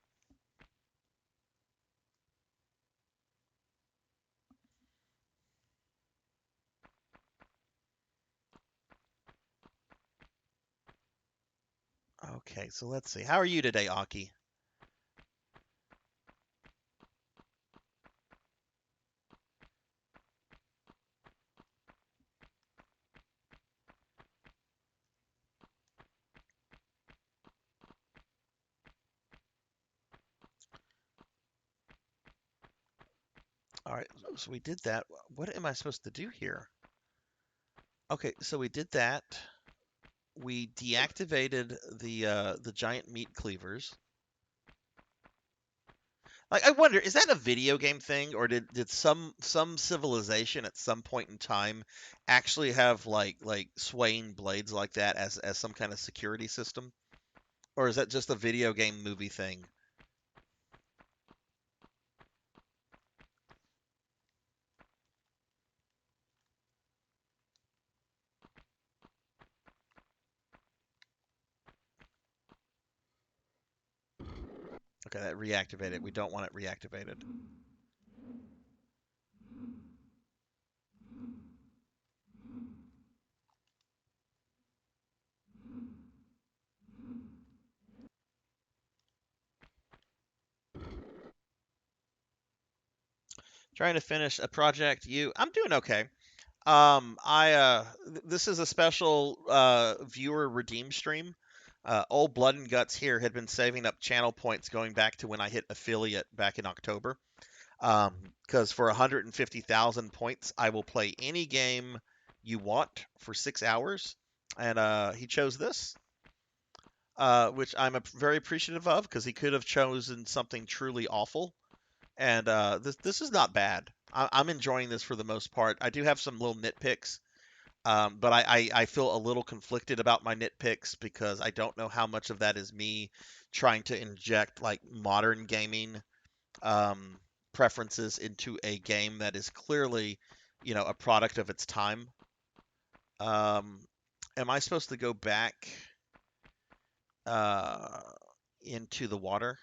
Okay, so let's see. How are you today, Aki? All right, so we did that. What am I supposed to do here? Okay, so we did that. We deactivated the giant meat cleavers. Like, I wonder, is that a video game thing, or did some civilization at some point in time actually have like swaying blades like that as some kind of security system, or is that just a video game movie thing? Okay, that reactivated. We don't want it reactivated. Trying to finish a project. I'm doing okay. This is a special viewer redeem stream. Old Blood and Guts here had been saving up channel points going back to when I hit affiliate back in October. Because for 150,000 points, I will play any game you want for 6 hours. And he chose this, which I'm very appreciative of because he could have chosen something truly awful. And this is not bad. I'm enjoying this for the most part. I do have some little nitpicks, but I feel a little conflicted about my nitpicks because I don't know how much of that is me trying to inject like modern gaming um, preferences into a game that is clearly, a product of its time. Um, am I supposed to go back uh, into the water?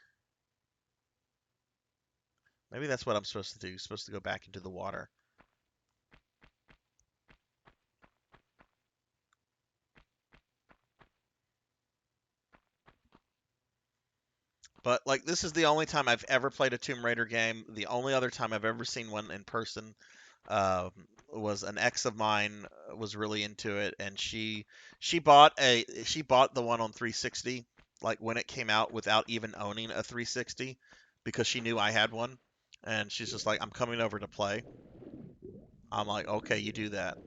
Maybe that's what I'm supposed to do. Supposed to go back into the water. But like this is the only time I've ever played a Tomb Raider game. The only other time I've ever seen one in person um, was an ex of mine was really into it, and she bought the one on 360 like when it came out without even owning a 360 because she knew I had one, and she's just like, "I'm coming over to play." I'm like, "Okay, you do that."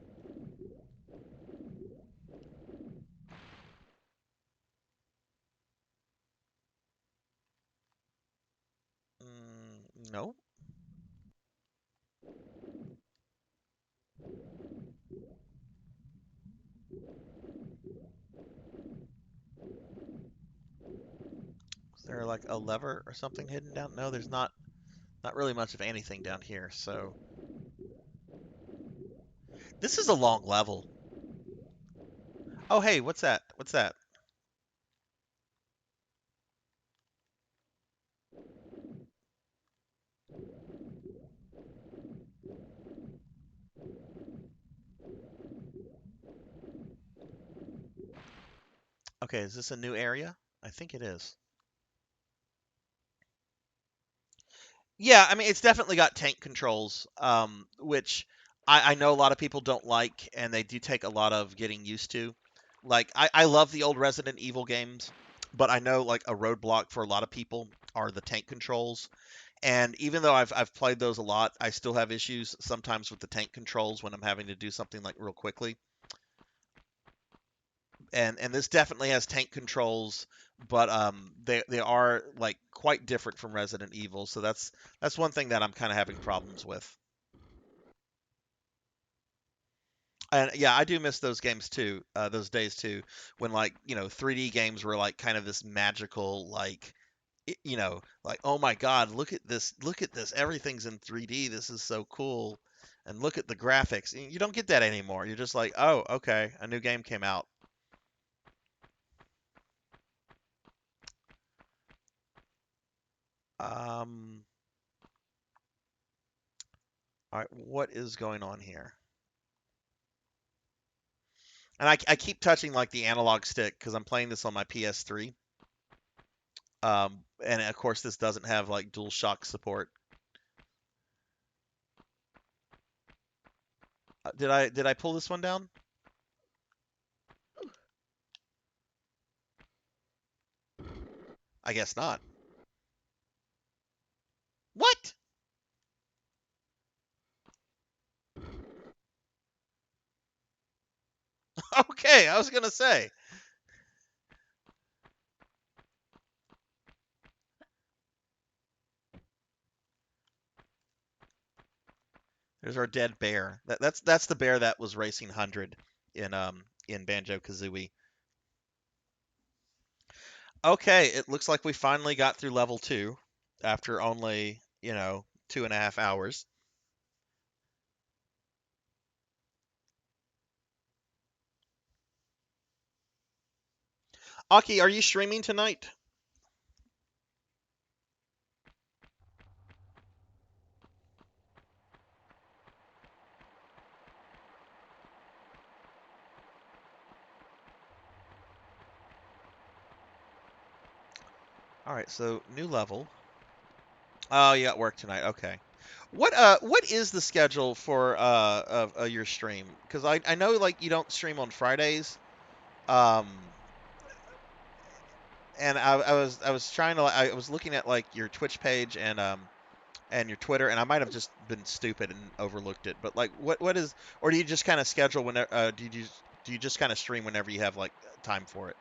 No, is there like a lever or something hidden down? No, there's not really much of anything down here. So this is a long level. Oh, hey, what's that? What's that? Okay, is this a new area? I think it is. Yeah, I mean, it's definitely got tank controls, which I know a lot of people don't like, and they do take a lot of getting used to. Like, I love the old Resident Evil games, but I know like a roadblock for a lot of people are the tank controls. And even though I've played those a lot, I still have issues sometimes with the tank controls when I'm having to do something like real quickly. And this definitely has tank controls, but they are like quite different from Resident Evil, so that's one thing that I'm kind of having problems with. And yeah, I do miss those games too, those days too, when like 3D games were like kind of this magical like like oh my God, look at this, everything's in 3D, this is so cool, and look at the graphics. You don't get that anymore. You're just like, oh, okay, a new game came out. Um, all right, what is going on here? And I keep touching like the analog stick because I'm playing this on my PS3. And of course this doesn't have like dual shock support. Did I pull this one down? I guess not. What? Okay, I was gonna say. There's our dead bear. That's the bear that was racing 100 in Banjo Kazooie. Okay, it looks like we finally got through level 2 after only 2.5 hours. Aki, are you streaming tonight? All right, so new level. Oh, you got work tonight. Okay. What is the schedule for of your stream? Because I know like you don't stream on Fridays. Um and I was trying to I was looking at like your Twitch page and your Twitter, and I might have just been stupid and overlooked it. But like what is, or do you just kind of schedule whenever do you just kind of stream whenever you have like time for it?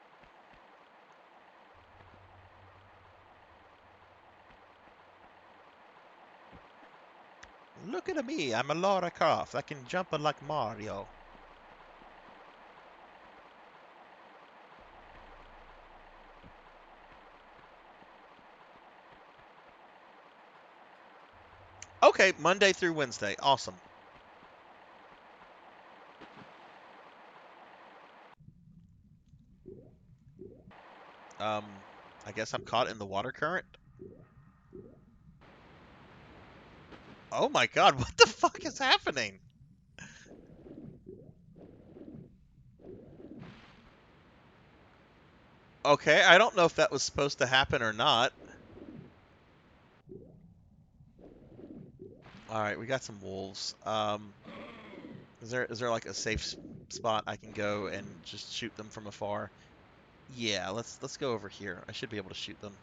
Look at me. I'm a Lara Croft. I can jump like Mario. Okay, Monday through Wednesday. Awesome. Um, I guess I'm caught in the water current. Oh my God, what the fuck is happening? Okay, I don't know if that was supposed to happen or not. All right, we got some wolves. Is there like a safe spot I can go and just shoot them from afar? Yeah, let's go over here. I should be able to shoot them.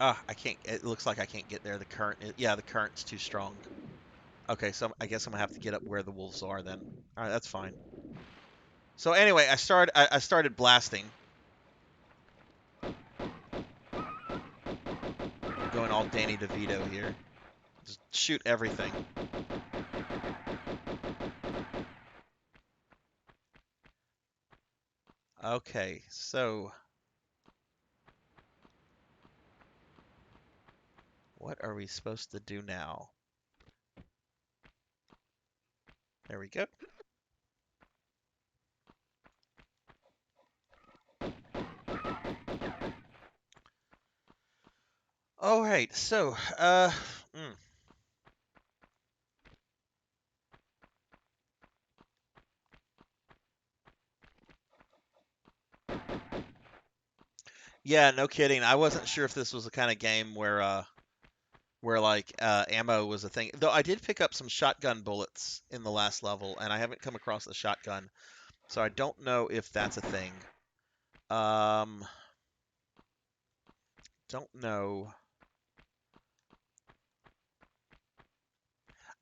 Ah, I can't. It looks like I can't get there. Yeah, the current's too strong. Okay, so I guess I'm gonna have to get up where the wolves are then. All right, that's fine. So anyway, I started blasting, going all Danny DeVito here. Just shoot everything. Okay, so what are we supposed to do now? There we go. All right, so yeah, no kidding. I wasn't sure if this was the kind of game where like ammo was a thing. Though I did pick up some shotgun bullets in the last level, and I haven't come across the shotgun, so I don't know if that's a thing. Um, don't know.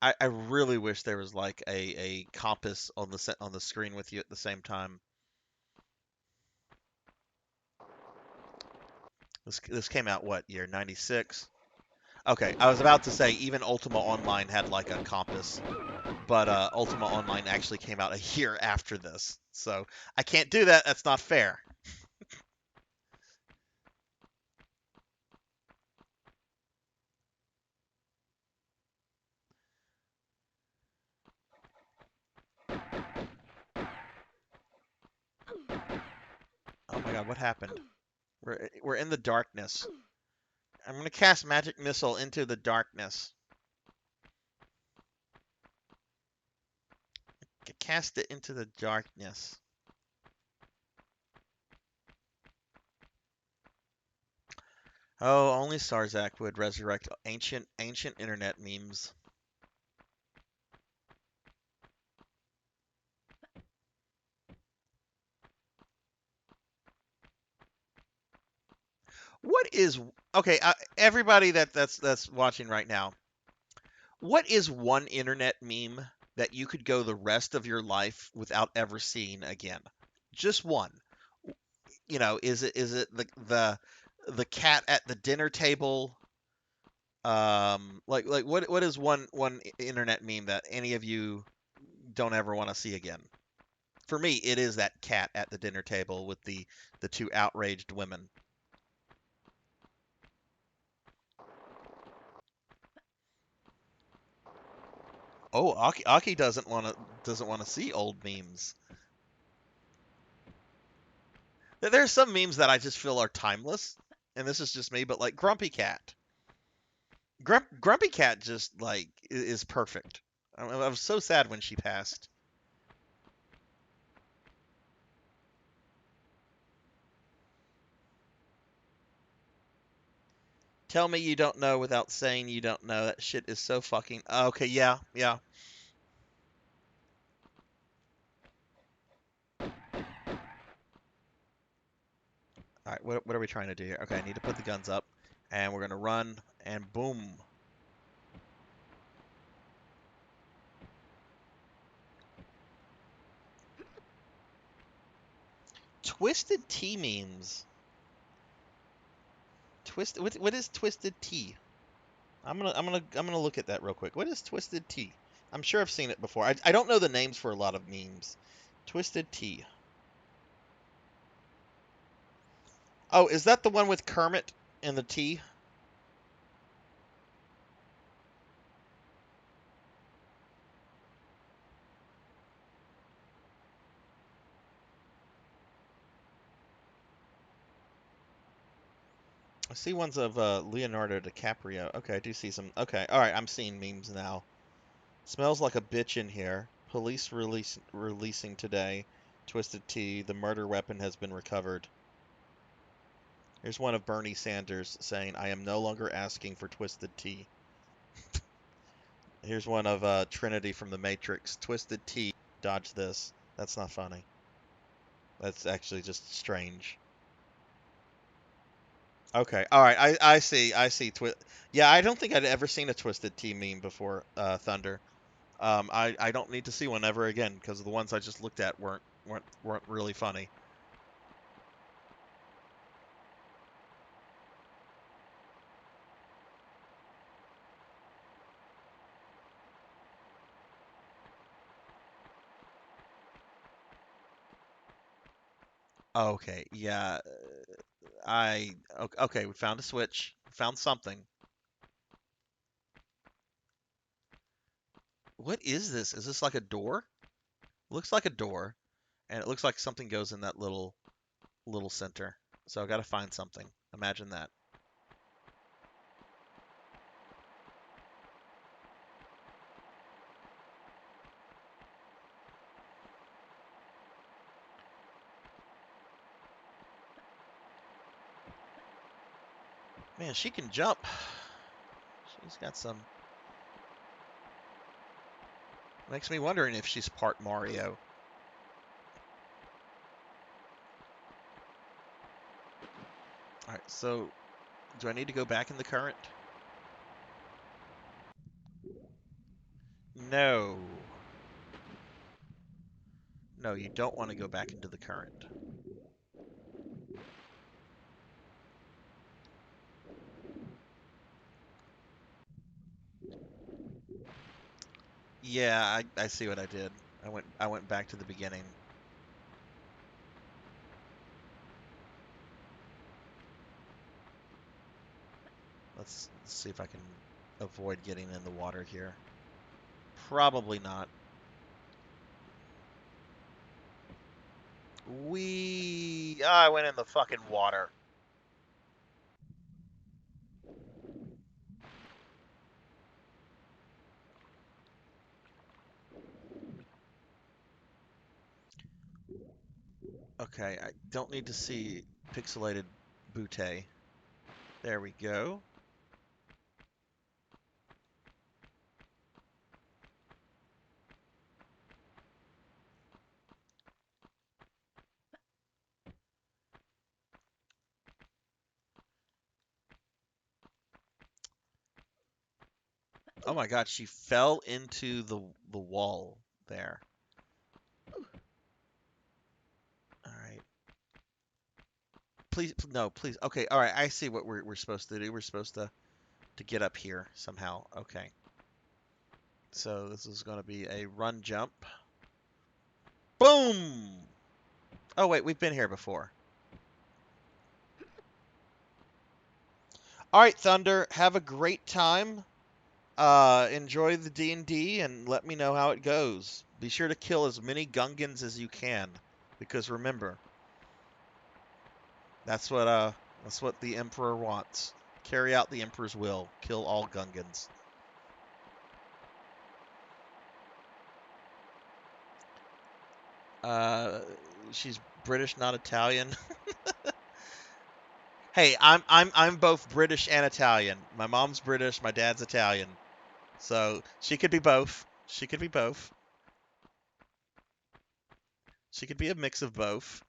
I really wish there was like a compass on the screen with you at the same time. This came out what year? 96. Okay, I was about to say even Ultima Online had like a compass, but Ultima Online actually came out a year after this, so I can't do that. That's not fair. Oh my God, what happened? We're in the darkness. I'm gonna cast magic missile into the darkness. Cast it into the darkness. Oh, only Sarzac would resurrect ancient internet memes. What is okay? Everybody that's watching right now, what is one internet meme that you could go the rest of your life without ever seeing again? Just one. Is it the cat at the dinner table? Like what is one internet meme that any of you don't ever want to see again? For me, it is that cat at the dinner table with the two outraged women. Oh, Aki doesn't want to see old memes. There's some memes that I just feel are timeless, and this is just me, but like Grumpy Cat. Grumpy Cat just like is perfect. I was so sad when she passed. Tell me you don't know without saying you don't know. That shit is so fucking okay. Yeah, yeah. All right, what are we trying to do here? Okay, I need to put the guns up, and we're gonna run, and boom. Twisted Tea memes. What is Twisted Tea? I'm gonna look at that real quick. What is Twisted Tea? I'm sure I've seen it before. I don't know the names for a lot of memes. Twisted Tea. Oh, is that the one with Kermit and the tea? I see ones of Leonardo DiCaprio. Okay, I do see some. Okay, all right, I'm seeing memes now. Smells like a bitch in here. Police releasing today. Twisted Tea. The murder weapon has been recovered. Here's one of Bernie Sanders saying, "I am no longer asking for Twisted Tea." Here's one of Trinity from The Matrix. Twisted Tea. Dodge this. That's not funny. That's actually just strange. Okay. All right. I see. I see. Yeah, I don't think I'd ever seen a Twisted Tea meme before, Thunder. I don't need to see one ever again because the ones I just looked at weren't really funny. Okay. Yeah. Okay. We found a switch. Found something. What is this? Is this like a door? Looks like a door, and it looks like something goes in that little center. So I got to find something. Imagine that. Man, she can jump. She's got some. Makes me wondering if she's part Mario. All right, so do I need to go back in the current? No. No, you don't want to go back into the current. Yeah, I see what I did. I went back to the beginning. Let's see if I can avoid getting in the water here. Probably not. I went in the fucking water. Okay, I don't need to see pixelated Butte. There we go. Oh my god, she fell into the wall there. All right. Please, no, please. Okay, all right. I see what we're supposed to do. We're supposed to get up here somehow. Okay. So this is going to be a run jump. Boom! Oh wait, we've been here before. All right, Thunder. Have a great time. Enjoy the D&D and let me know how it goes. Be sure to kill as many Gungans as you can, because remember, that's what the Emperor wants. Carry out the Emperor's will. Kill all Gungans. Uh, she's British, not Italian. Hey, I'm both British and Italian. My mom's British, my dad's Italian. So she could be both. She could be both. She could be a mix of both.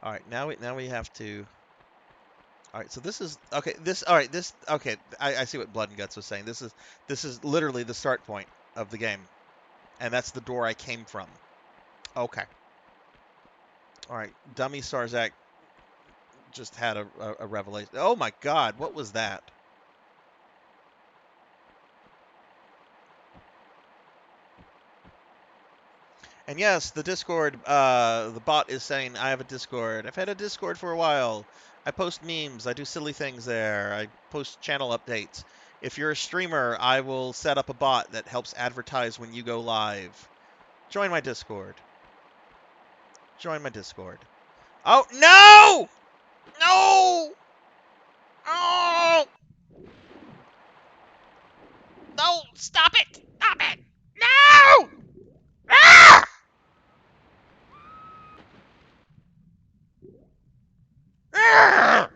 All right, now we have to. All right, so this is okay. All right. This okay. I see what Blood and Guts was saying. This is literally the start point of the game, and that's the door I came from. Okay. All right. Dummy Sarzac just had a revelation. Oh my God, what was that? And yes, the Discord, the bot is saying I have a Discord. I've had a Discord for a while. I post memes. I do silly things there. I post channel updates. If you're a streamer, I will set up a bot that helps advertise when you go live. Join my Discord. Join my Discord. Oh no! No! Oh! No! Stop it! Stop it! No! Ah! Ah!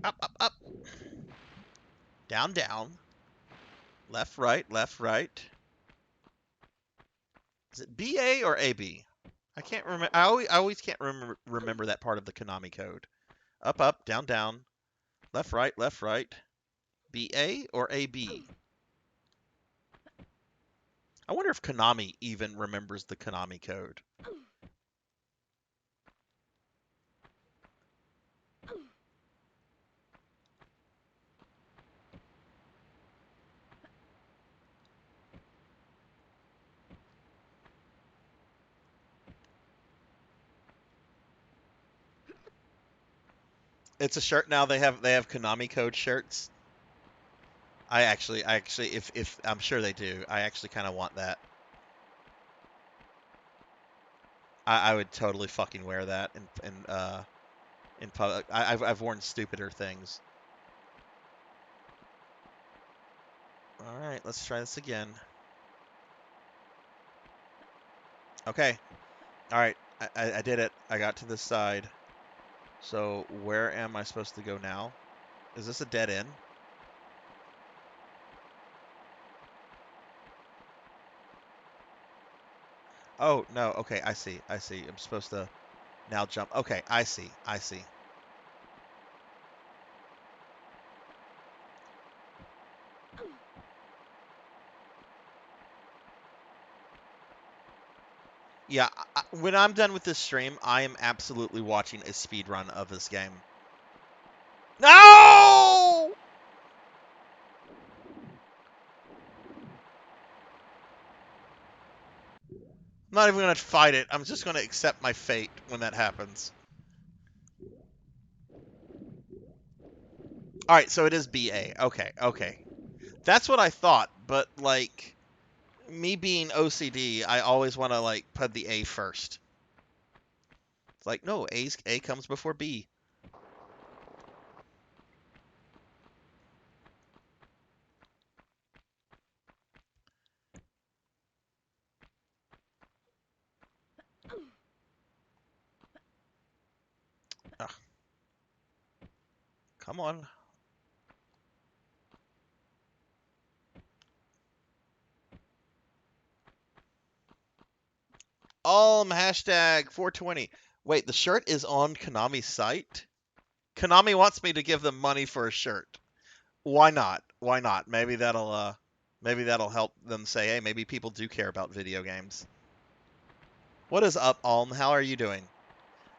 Up, up, up. Down, down. Left, right, left, right. Is it BA or AB? I can't remember. I always can't remember that part of the Konami code. Up, up, down, down. Left, right, left, right. BA or AB? I wonder if Konami even remembers the Konami code. It's a shirt now. They have Konami code shirts. I actually, if I'm sure they do, I actually kind of want that. I would totally fucking wear that, and in public. I've worn stupider things. All right, let's try this again. Okay. All right, I did it. I got to this side. So where am I supposed to go now? Is this a dead end? Oh, no. Okay, I see. I see. I'm supposed to now jump. Okay, I see. I see. Yeah, when I'm done with this stream, I am absolutely watching a speed run of this game. No! I'm not even going to fight it. I'm just going to accept my fate when that happens. All right, so it is BA. Okay, okay. That's what I thought, but like me being OCD, I always want to like put the A first. It's like, no, A comes before B. Ugh, come on. Hashtag 420. Wait, the shirt is on Konami's site? Konami wants me to give them money for a shirt. Why not? Why not? Maybe that'll help them say, hey, maybe people do care about video games. What is up, Alm? How are you doing?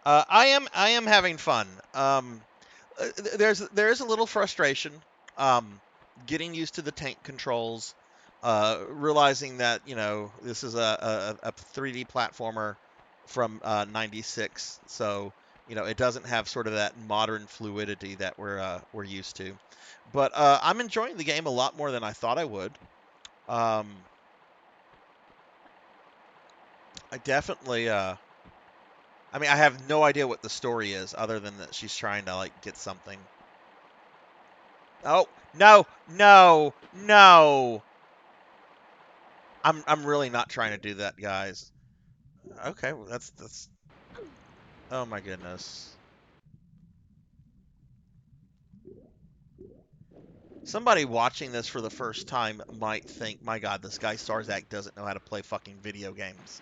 I am having fun. There is a little frustration, um, getting used to the tank controls, realizing that this is a 3D platformer from '96, so it doesn't have sort of that modern fluidity that we're used to. But I'm enjoying the game a lot more than I thought I would. Um, I definitely I mean, I have no idea what the story is other than that she's trying to like get something. Oh, no, no, no. I'm really not trying to do that, guys. Okay, well, that's oh my goodness. Somebody watching this for the first time might think, my God, this guy Sarzac doesn't know how to play fucking video games.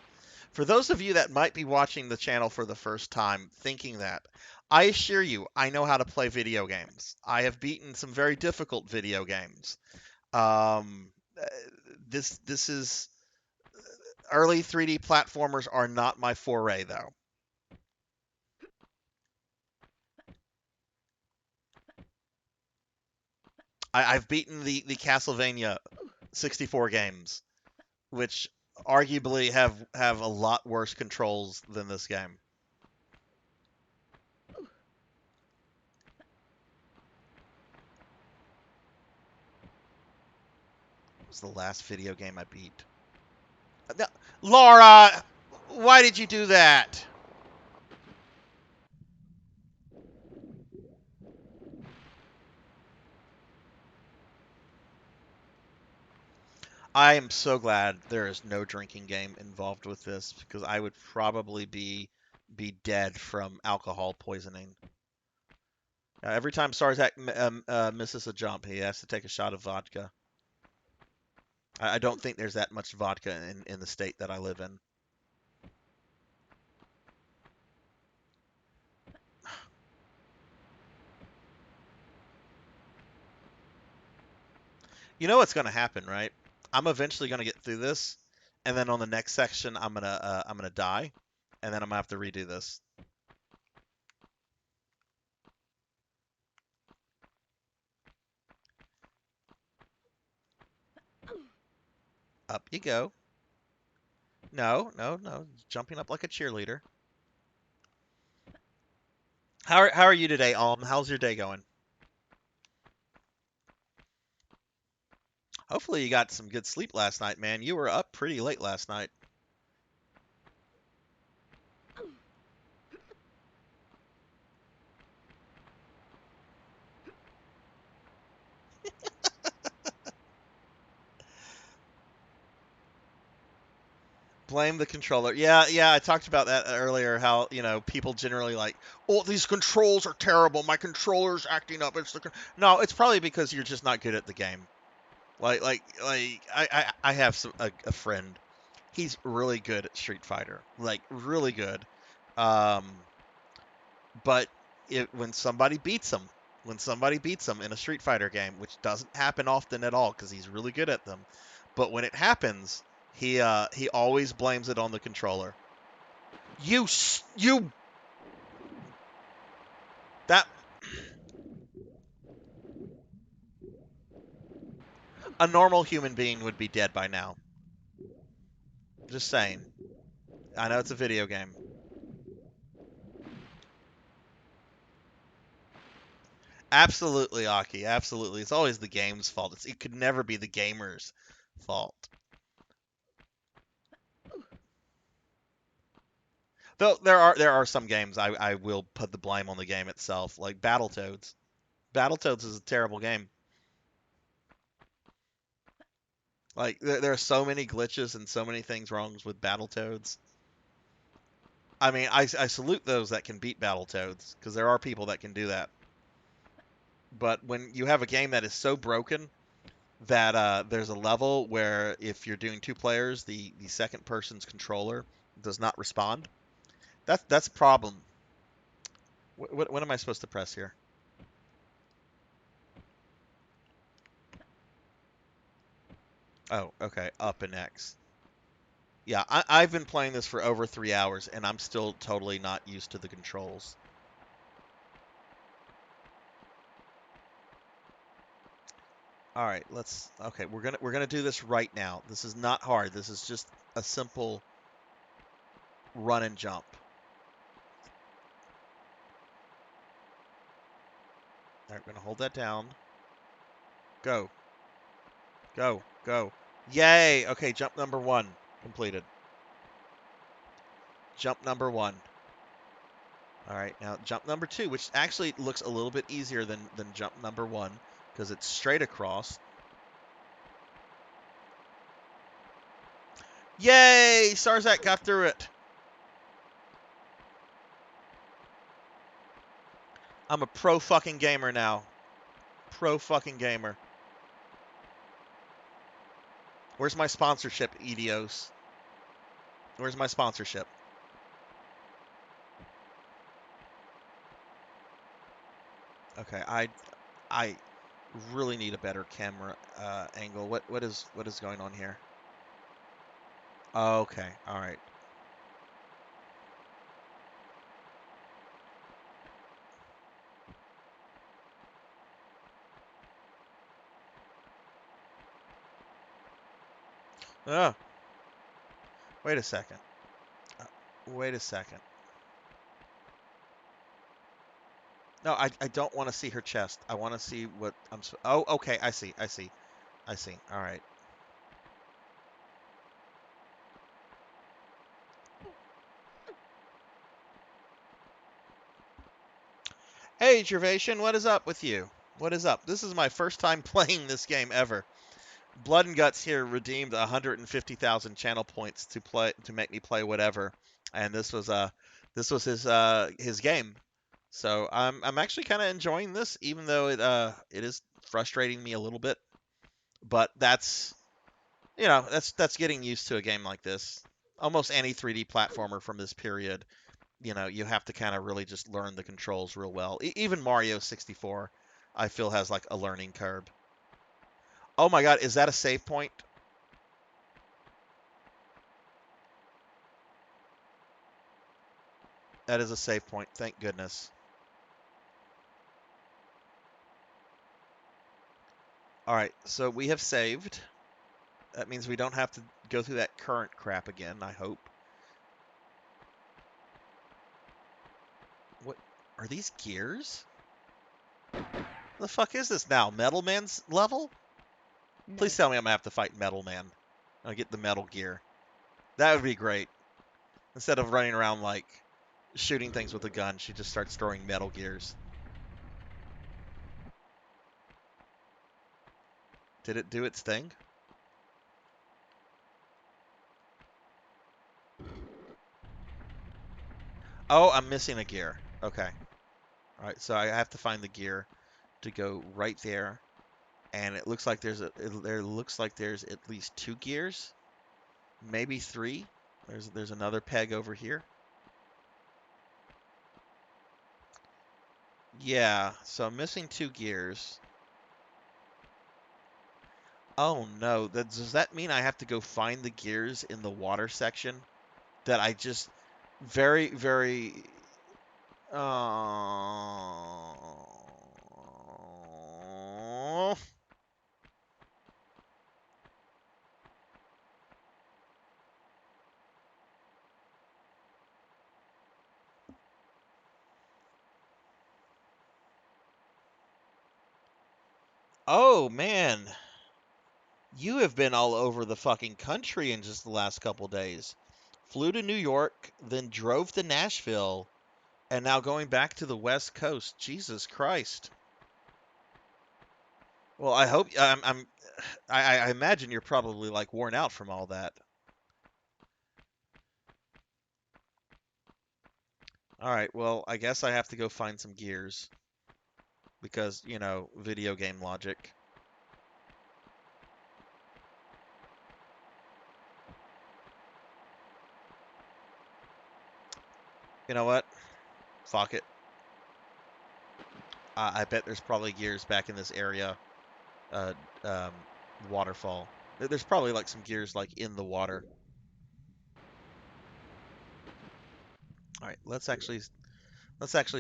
For those of you that might be watching the channel for the first time thinking that, I assure you, I know how to play video games. I have beaten some very difficult video games. Um, uh, this is early 3D platformers are not my foray though. I've beaten the Castlevania 64 games, which arguably have a lot worse controls than this game. What was the last video game I beat? No, Laura, why did you do that? I am so glad there is no drinking game involved with this because I would probably be dead from alcohol poisoning. Every time Sarzac misses a jump, he has to take a shot of vodka. I don't think there's that much vodka in the state that I live in. You know what's going to happen, right? I'm eventually going to get through this, and then on the next section, I'm gonna die, and then I'm gonna have to redo this. Up you go. No, no, no. Jumping up like a cheerleader. How are you today, Alm? How's your day going? Hopefully you got some good sleep last night, man. You were up pretty late last night. Blame the controller. Yeah, yeah, I talked about that earlier. How people generally like, oh, these controls are terrible. My controller's acting up. No, it's probably because you're just not good at the game. I have a friend. He's really good at Street Fighter, like really good. Um, but when somebody beats him, in a Street Fighter game, which doesn't happen often at all because he's really good at them, but when it happens, he always blames it on the controller. You that a normal human being would be dead by now. Just saying. I know it's a video game. Absolutely, Aki. Absolutely. It's always the game's fault. It could never be the gamer's fault. Though there are some games I will put the blame on the game itself, like Battletoads. Battletoads is a terrible game. Like there are so many glitches and so many things wrong with Battletoads. I mean, I salute those that can beat Battletoads because there are people that can do that. But when you have a game that is so broken that there's a level where if you're doing two players, the second person's controller does not respond. That's a problem. What am I supposed to press here? Oh, okay, up and X. Yeah, I've been playing this for over 3 hours, and I'm still totally not used to the controls. All right, let's. Okay, we're gonna do this right now. This is not hard. This is just a simple run and jump. All right, we're gonna hold that down. Go, go. Yay! Okay, jump number one completed. Jump number one. All right, now jump number two, which actually looks a little bit easier than jump number one because it's straight across. Yay! Sarzac got through it. I'm a pro fucking gamer now. Pro fucking gamer. Where's my sponsorship, Edios? Where's my sponsorship? Okay, I really need a better camera angle. What is going on here? Okay, all right. Oh, wait a second. Uh, Wait a second. No, I don't want to see her chest. I want to see what I'm. Oh, okay. I see. I see. I see. All right. Hey, Gervation, what is up with you? What is up? This is my first time playing this game ever. Blood and Guts here redeemed 150,000 channel points to make me play whatever, and this was his game. So I'm actually kind of enjoying this, even though it is frustrating me a little bit. But that's getting used to a game like this. Almost any 3D platformer from this period, you have to kind of really just learn the controls real well. Even Mario 64, I feel has like a learning curve. Oh my God, is that a save point? That is a save point. Thank goodness. All right, so we have saved. That means we don't have to go through that current crap again, I hope. What are these gears? What the fuck is this now? Metal Man's level? Please tell me I'm gonna have to fight Metal Man. I'll get the metal gear. That would be great. Instead of running around like shooting things with a gun, she just starts throwing metal gears. Did it do its thing? Oh, I'm missing a gear. Okay. All right, so I have to find the gear to go right there, and it looks like there looks like there's at least two gears, maybe three. There's another peg over here. Yeah, so I'm missing two gears. Oh no, does that mean I have to go find the gears in the water section that I just very, very oh oh man, you have been all over the fucking country in just the last couple days. Flew to New York, then drove to Nashville, and now going back to the West Coast. Jesus Christ. Well, I hope I imagine you're probably like worn out from all that. All right, well, I guess I have to go find some gears because, video game logic. You know what? Fuck it. I bet there's probably gears back in this area. Uh, Waterfall. There's probably like some gears like in the water. All right, let's actually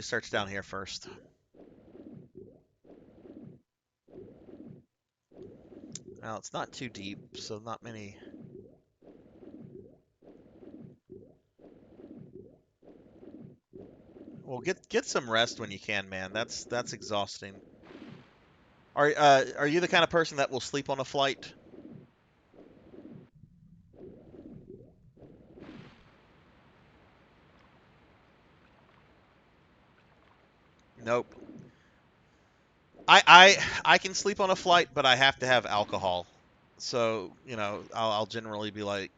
search down here first. Now it's not too deep, so not many. Well, get some rest when you can, man. That's exhausting. Are you the kind of person that will sleep on a flight? Nope. I can sleep on a flight, but I have to have alcohol. So, I'll generally be like,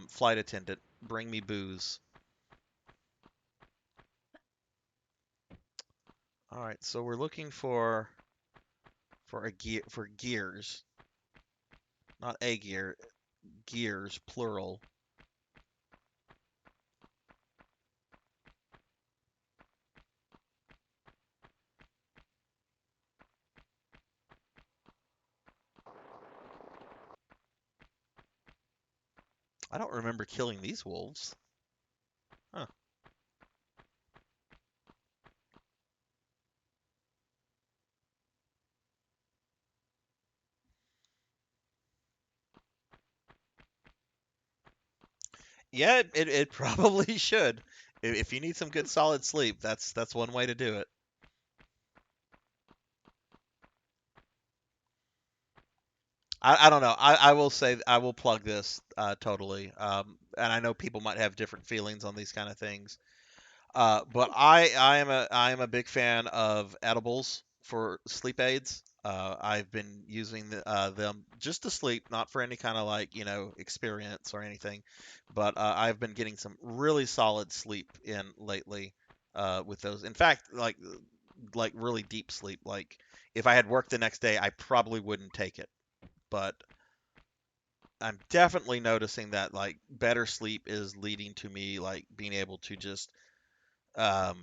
flight attendant, bring me booze. All right, so we're looking for a gear for gears, not a gear, gears plural. I don't remember killing these wolves. Huh. Yeah, it probably should. If you need some good solid sleep, that's one way to do it. I don't know. I will say I will plug this totally. And I know people might have different feelings on these kind of things. But I am a big fan of edibles for sleep aids. I've been using them just to sleep, not for any kind of like experience or anything. But I've been getting some really solid sleep in lately with those. In fact, like really deep sleep. Like if I had work the next day, I probably wouldn't take it. But I'm definitely noticing that like better sleep is leading to me like being able to just um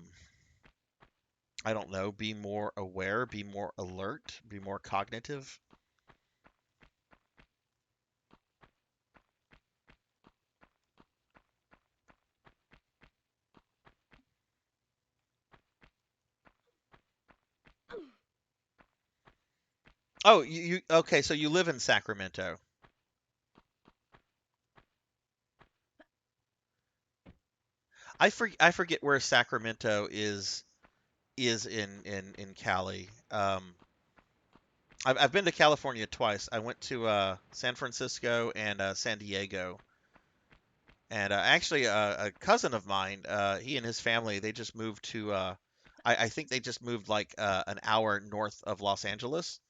I don't know, be more aware, be more alert, be more cognitive. Oh, you okay, so you live in Sacramento. I forget where Sacramento is in Cali. I've been to California twice. I went to San Francisco and San Diego. And actually, a cousin of mine, he and his family, they just moved to. I think they just moved like an hour north of Los Angeles.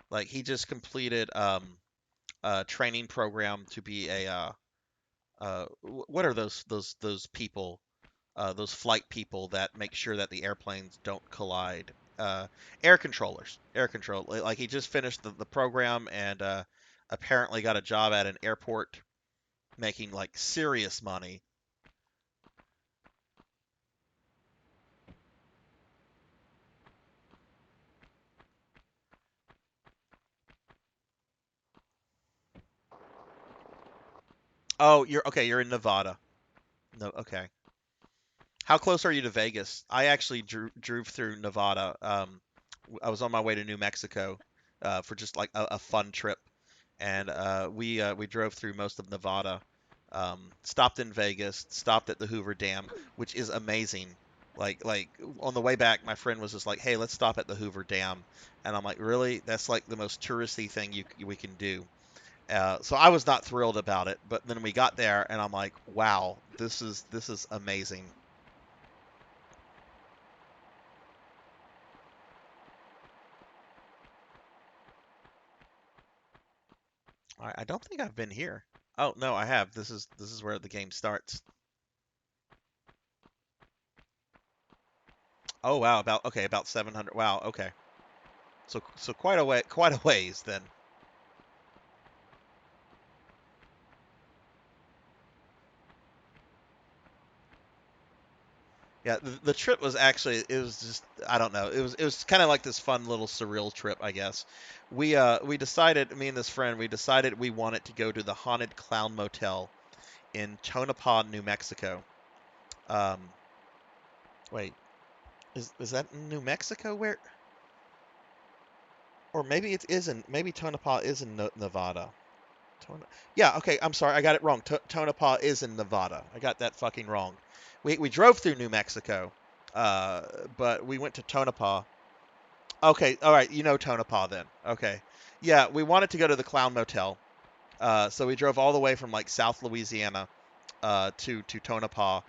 Like he just completed a training program to be a what are those people? those flight people that make sure that the airplanes don't collide. Uh, Air controllers, air control. Like he just finished the program and apparently got a job at an airport making like serious money. Oh, you're okay. You're in Nevada. No, okay. How close are you to Vegas? I actually drove through Nevada. I was on my way to New Mexico for just like a fun trip, and we drove through most of Nevada. Stopped in Vegas, stopped at the Hoover Dam, which is amazing. Like on the way back, my friend was just like, "Hey, let's stop at the Hoover Dam," and I'm like, "Really? That's like the most touristy thing we can do." So I was not thrilled about it, but then we got there, and I'm like, "Wow, this is amazing." I don't think I've been here. Oh no, I have. This is where the game starts. Oh wow, about 700. Wow, okay. So quite a ways then. Yeah, the trip was actually it was just I don't know. It was kind of like this fun little surreal trip, I guess. We decided me and this friend we decided we wanted to go to the Haunted Clown Motel in Tonopah, New Mexico. Um, wait, is that in New Mexico where or maybe it isn't. Maybe Tonopah is in Nevada. Yeah, okay, I'm sorry, I got it wrong. Tonopah is in Nevada. I got that fucking wrong. We drove through New Mexico, uh, but we went to Tonopah. Okay, all right, you know Tonopah then. Okay, yeah, we wanted to go to the Clown Motel, so we drove all the way from like South Louisiana to Tonopah.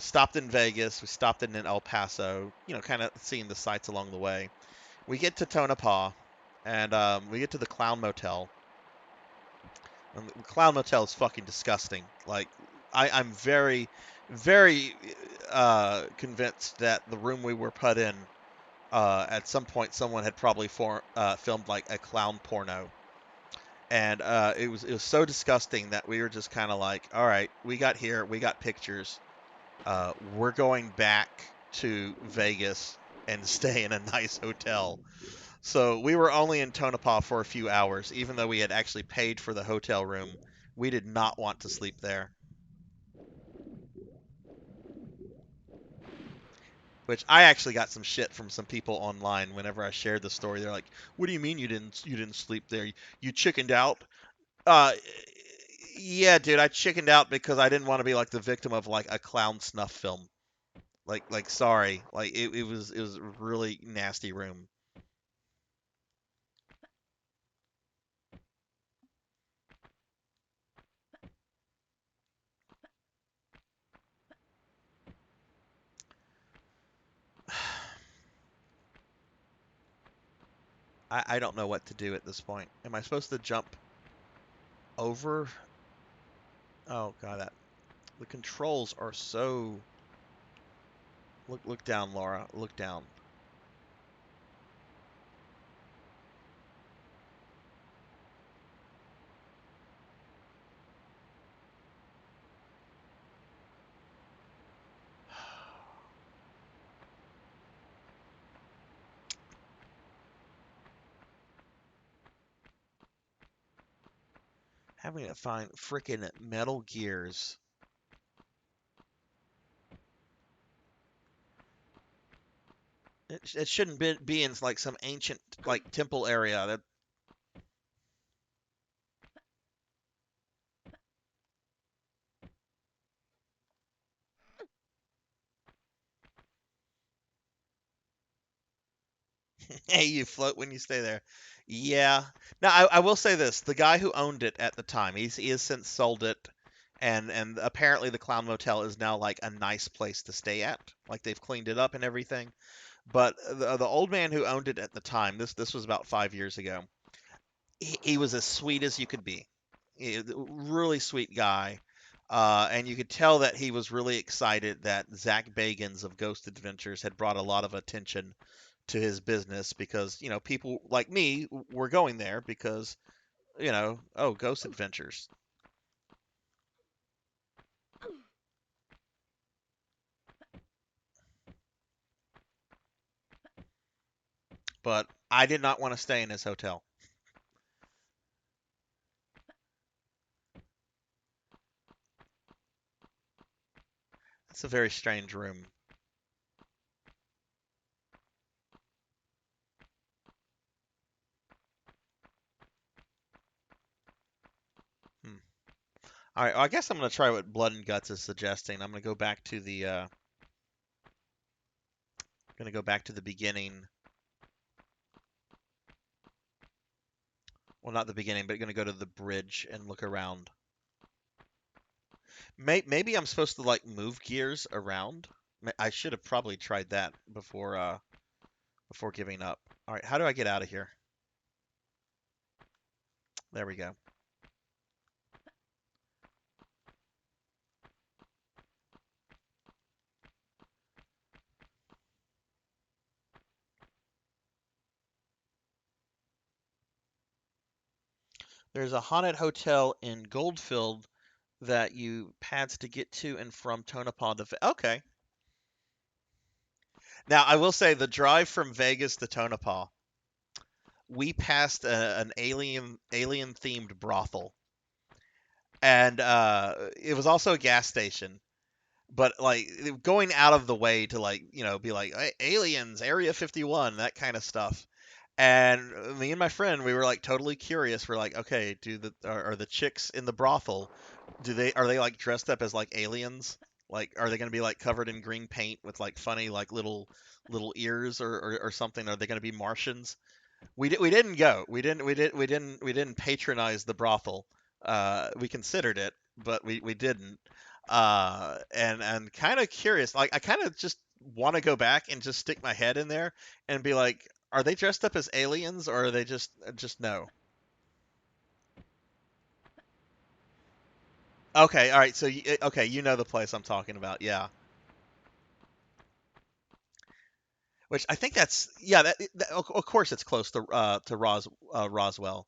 Stopped in Vegas. We stopped in El Paso. Kind of seeing the sights along the way. We get to Tonopah, and we get to the Clown Motel. And the Clown Motel is fucking disgusting. Like, I'm very, very convinced that the room we were put in, at some point, someone had probably filmed like a clown porno, and it was so disgusting that we were just kind of like, all right, we got here, we got pictures, we're going back to Vegas and stay in a nice hotel. So we were only in Tonopah for a few hours, even though we had actually paid for the hotel room. We did not want to sleep there, which I actually got some shit from some people online whenever I shared the story. They're like, "What do you mean you didn't sleep there? You chickened out?" Uh, yeah, dude, I chickened out because I didn't want to be like the victim of like a clown snuff film. Like sorry, like it was a really nasty room. I don't know what to do at this point. Am I supposed to jump over? Oh god, that the controls are so. Look down, Laura. Look down. Having to find freaking Metal Gears. It shouldn't be in like some ancient like temple area. That hey, you float when you stay there. Yeah. Now I will say this: the guy who owned it at the time, he has since sold it, and apparently the Clown Motel is now like a nice place to stay at. Like they've cleaned it up and everything. But the old man who owned it at the time, this was about 5 years ago. He was as sweet as you could be. Really sweet guy. And you could tell that he was really excited that Zach Bagans of Ghost Adventures had brought a lot of attention to his business because, people like me were going there because, oh, Ghost Adventures. But I did not want to stay in his hotel. It's a very strange room. Hmm. All right, well, I guess I'm gonna try what Blood and Guts is suggesting. I'm gonna go back to the beginning. Well, not the beginning, but gonna go to the bridge and look around. Maybe I'm supposed to like move gears around. I should have probably tried that before giving up. All right, how do I get out of here? There we go. There's a haunted hotel in Goldfield that you pads to get to and from Tonopah to okay. Now I will say the drive from Vegas to Tonopah, we passed an alien themed brothel, and it was also a gas station. But like going out of the way to like be like aliens, Area 51, that kind of stuff. And me and my friend, we were like totally curious. We're like, okay, are the chicks in the brothel, are they like dressed up as like aliens? Like, are they going to be like covered in green paint with like funny like little ears or something? Are they going to be Martians? We didn't go. We didn't patronize the brothel. We considered it, but we didn't. And kind of curious. Like I kind of just want to go back and just stick my head in there and be like, are they dressed up as aliens or are they just no? Okay, all right. So okay, you know the place I'm talking about. Yeah. Which I think that's yeah. Of course it's close to Roswell.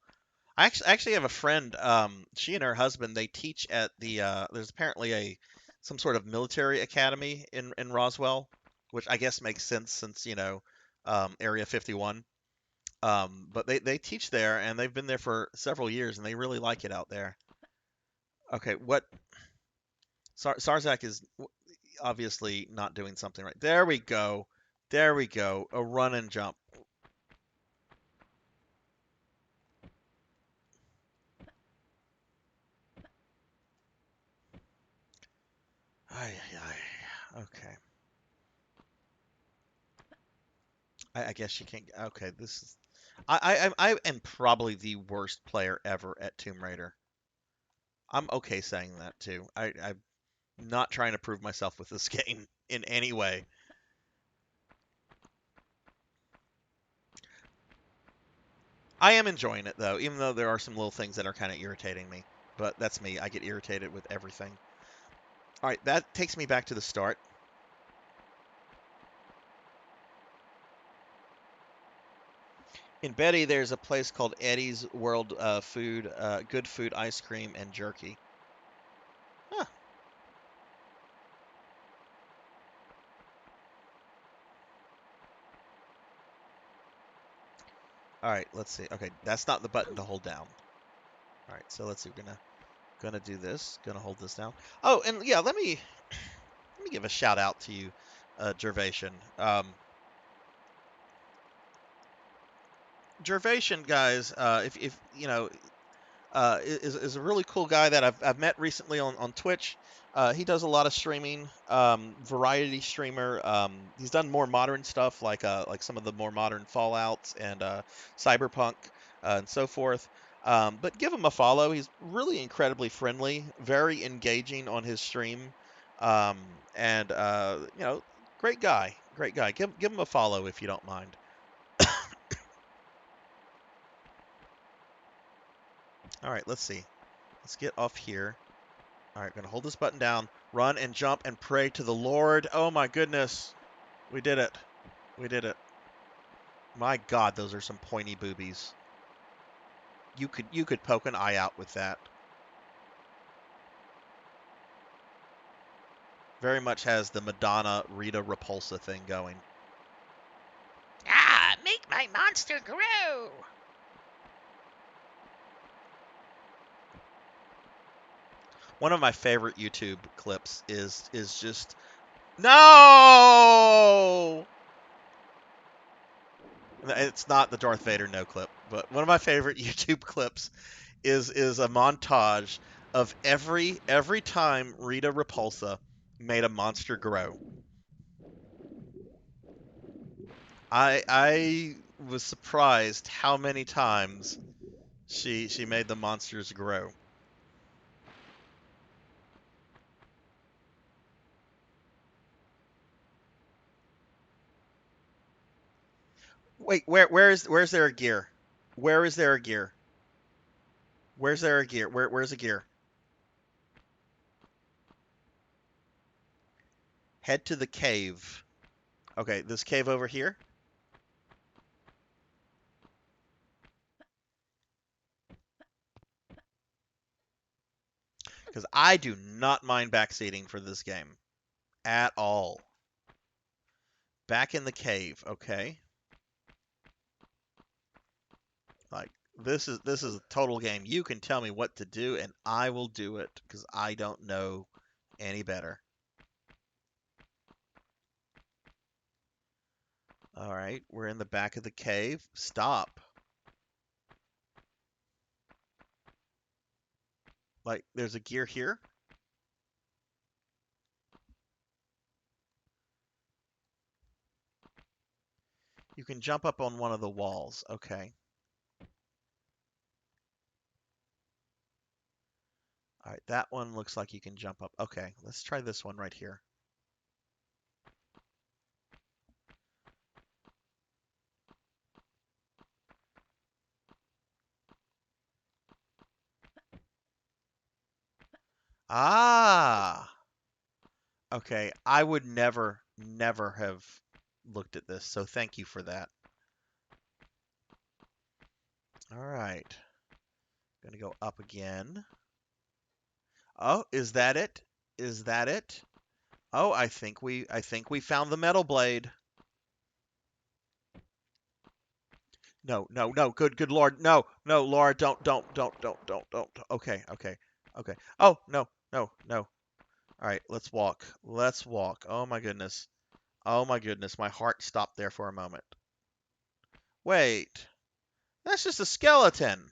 I actually have a friend. She and her husband they teach at the. There's apparently a some sort of military academy in Roswell, which I guess makes sense since Area 51. But they teach there and they've been there for several years and they really like it out there. Okay, what Sarzac is obviously not doing something right. There we go. There we go. A run and jump. Ay, ay, ay. Okay. I guess you can't. Okay, this is. I am probably the worst player ever at Tomb Raider. I'm okay saying that too. I'm not trying to prove myself with this game in any way. I am enjoying it though, even though there are some little things that are kind of irritating me. But that's me. I get irritated with everything. All right, that takes me back to the start. In Betty, there's a place called Eddie's World Food, Good Food, Ice Cream, and Jerky. Huh. All right, let's see. Okay, that's not the button to hold down. All right, so let's see. We're gonna do this. Gonna hold this down. Oh, and yeah, let me give a shout out to you, Gervation. Gervation, guys. If is a really cool guy that I've met recently on Twitch. He does a lot of streaming, variety streamer. He's done more modern stuff like some of the more modern Fallouts and Cyberpunk and so forth. But give him a follow. He's really incredibly friendly, very engaging on his stream, um, and great guy, great guy. Give him a follow if you don't mind. All right, let's see. Let's get off here. All right, gonna hold this button down, run and jump and pray to the Lord. Oh my goodness. We did it. We did it. My God, those are some pointy boobies. You could poke an eye out with that. Very much has the Madonna Rita Repulsa thing going. Ah, make my monster grow. One of my favorite YouTube clips is just no. It's not the Darth Vader no clip, but one of my favorite YouTube clips is a montage of every time Rita Repulsa made a monster grow. I was surprised how many times she made the monsters grow. Wait, where's there a gear? Where is there a gear? Where's there a gear? Where's a gear? Head to the cave. Okay, this cave over here? Because I do not mind backseating for this game at all. Back in the cave, okay. Like this is a total game. You can tell me what to do and I will do it because I don't know any better. All right, we're in the back of the cave. Stop. Like there's a gear here. You can jump up on one of the walls. Okay. All right, that one looks like you can jump up. Okay, let's try this one right here. Ah, okay. I would never have looked at this, so thank you for that. All right, gonna go up again. Oh, is that it? Is that it? Oh, I think we found the metal blade. No, no, no. Good Lord. No, no, Laura, don't. Okay, okay, okay. Oh, no, no, no. All right, let's walk. Let's walk. Oh my goodness. Oh my goodness. My heart stopped there for a moment. Wait. That's just a skeleton.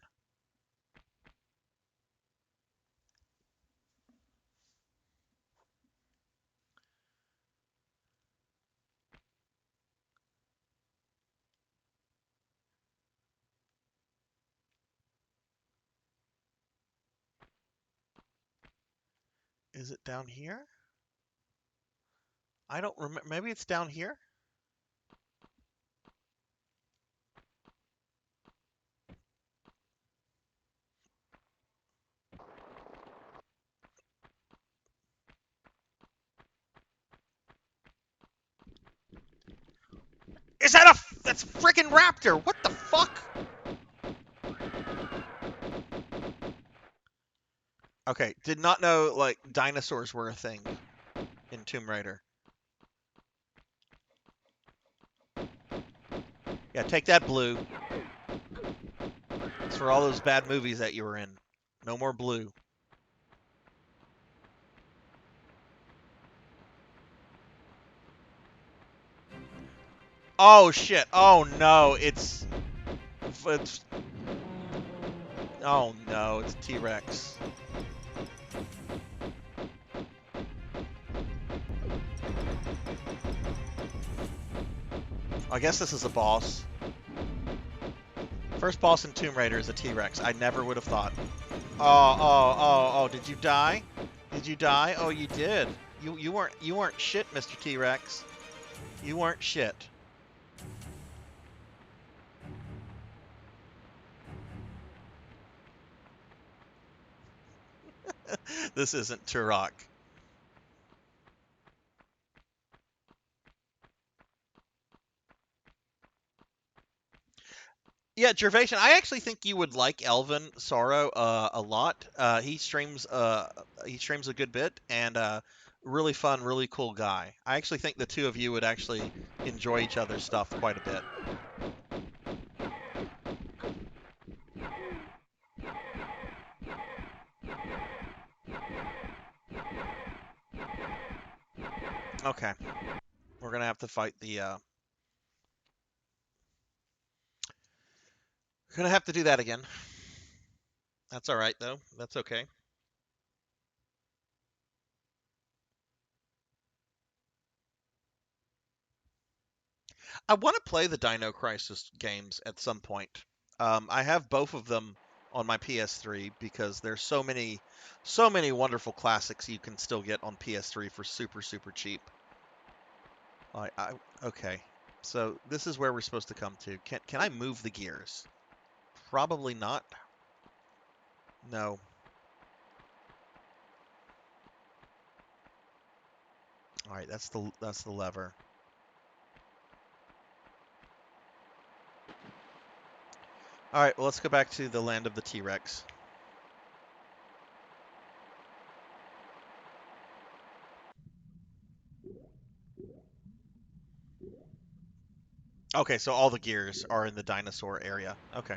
Is it down here? I don't remember. Maybe it's down here? Is that that's a freaking raptor? What the fuck? Okay, did not know like dinosaurs were a thing in Tomb Raider. Yeah, take that, Blue. It's for all those bad movies that you were in. No more Blue. Oh shit. Oh no, it's oh no, it's T-Rex. I guess this is a boss. First boss in Tomb Raider is a T-Rex. I never would have thought. Oh, did you die? Did you die? Oh, you did. You weren't shit, Mr. T-Rex. You weren't shit. This isn't Turok. Yeah, Gervation, I actually think you would like Elvin Sorrow a lot. He streams a good bit and really fun, really cool guy. I actually think the two of you would actually enjoy each other's stuff quite a bit. Okay, we're gonna have to fight the. We're gonna have to do that again. That's all right though. That's okay. I want to play the Dino Crisis games at some point. I have both of them on my PS3 because there's so many wonderful classics you can still get on PS3 for super, super cheap. Okay, so this is where we're supposed to come to. Can I move the gears? Probably not. No. All right, that's the lever. All right, well let's go back to the land of the T-Rex. Okay, so all the gears are in the dinosaur area. Okay.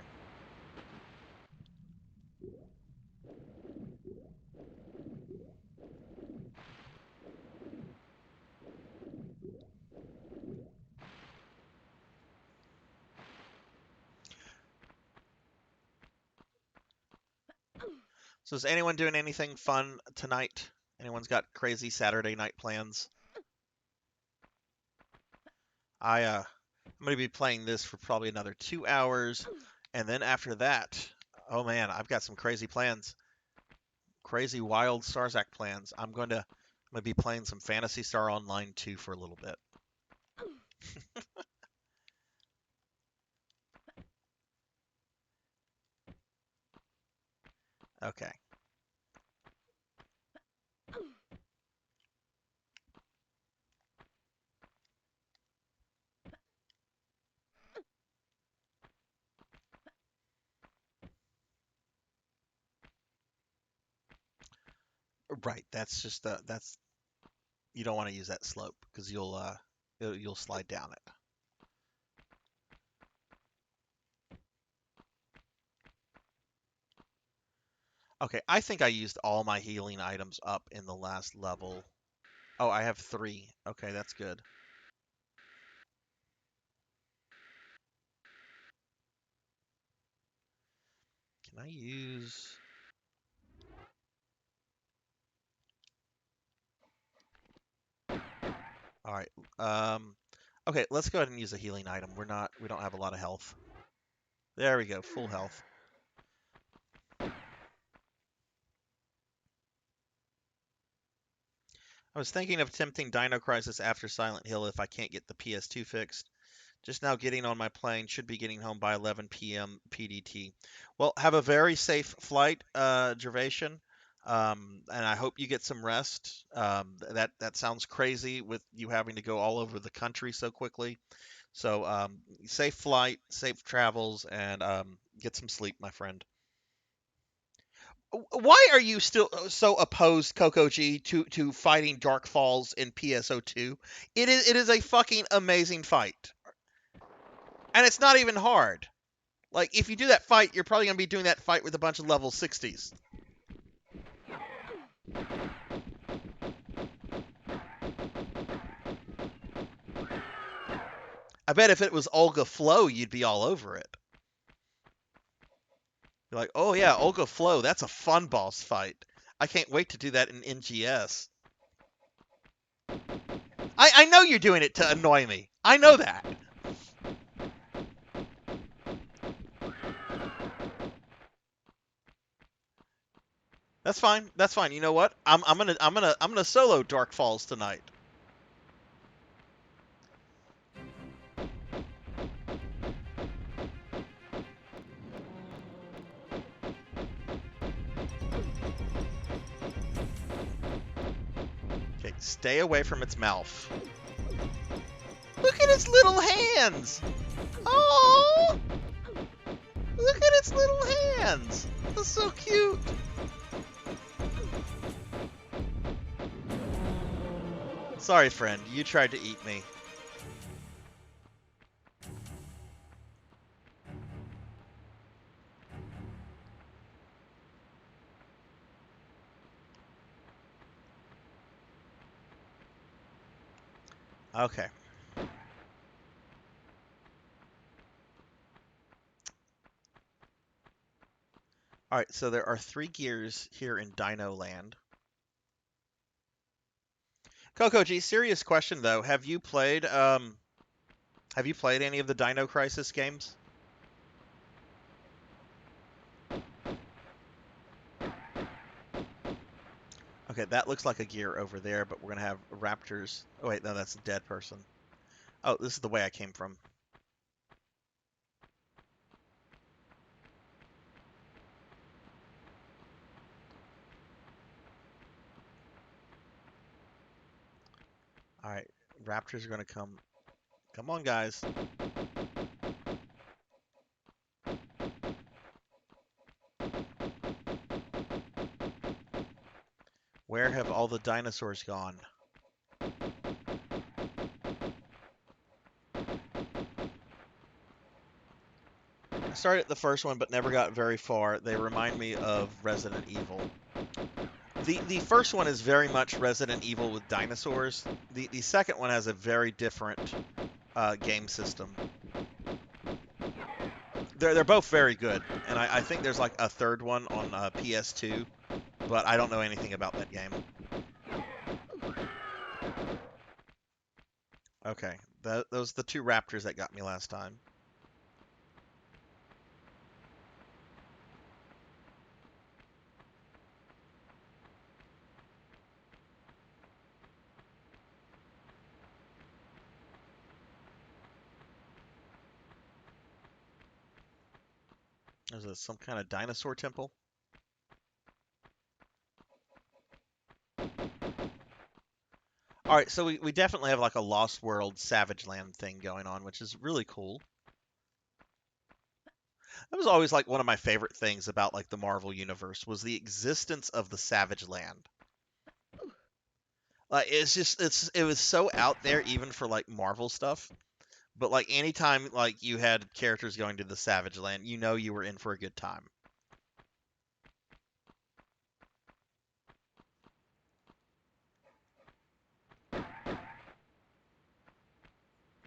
So is anyone doing anything fun tonight? Anyone's got crazy Saturday night plans? I'm gonna be playing this for probably another 2 hours, and then after that, oh man, I've got some crazy plans, crazy wild Sarzac plans. I'm gonna be playing some Phantasy Star Online 2 for a little bit. Okay. Right. That's you don't want to use that slope because you'll slide down it. Okay, I think I used all my healing items up in the last level. Oh, I have 3. Okay, that's good. Can I use... All right. Okay, let's go ahead and use a healing item. We don't have a lot of health. There we go, full health. I was thinking of attempting Dino Crisis after Silent Hill if I can't get the PS2 fixed. Just now getting on my plane, should be getting home by 11 p.m. PDT. Well, have a very safe flight, Gervation. And I hope you get some rest. That sounds crazy with you having to go all over the country so quickly. So safe flight, safe travels, and get some sleep, my friend. Why are you still so opposed, Coco G, to fighting Dark Falls in PSO2? It is a fucking amazing fight, and it's not even hard. Like if you do that fight, you're probably gonna be doing that fight with a bunch of level 60s. I bet if it was Olga Flo, you'd be all over it. You're like, oh yeah, Olga Flo, that's a fun boss fight. I can't wait to do that in NGS. I know you're doing it to annoy me. I know that. That's fine. That's fine. You know what? I'm gonna solo Dark Falls tonight. Stay away from its mouth. Look at its little hands! Oh! Look at its little hands! That's so cute! Sorry, friend. You tried to eat me. Okay. Alright, so there are 3 gears here in Dino Land. Coco G, serious question though. Have you played any of the Dino Crisis games? Okay, that looks like a gear over there, but we're gonna have raptors. Oh wait, no, that's a dead person. Oh, this is the way I came from. Alright, raptors are gonna come. Come on, guys. Where have all the dinosaurs gone? I started the first one, but never got very far. They remind me of Resident Evil. The first one is very much Resident Evil with dinosaurs. The second one has a very different game system. They're both very good, and I think there's like a third one on PS2, but I don't know anything about that game. Okay, those are the 2 raptors that got me last time. There's some kind of dinosaur temple. All right, so we definitely have like a Lost World Savage Land thing going on, which is really cool. That was always like one of my favorite things about like the Marvel universe was the existence of the Savage Land. Like it was so out there even for like Marvel stuff. But like anytime like you had characters going to the Savage Land, you know you were in for a good time.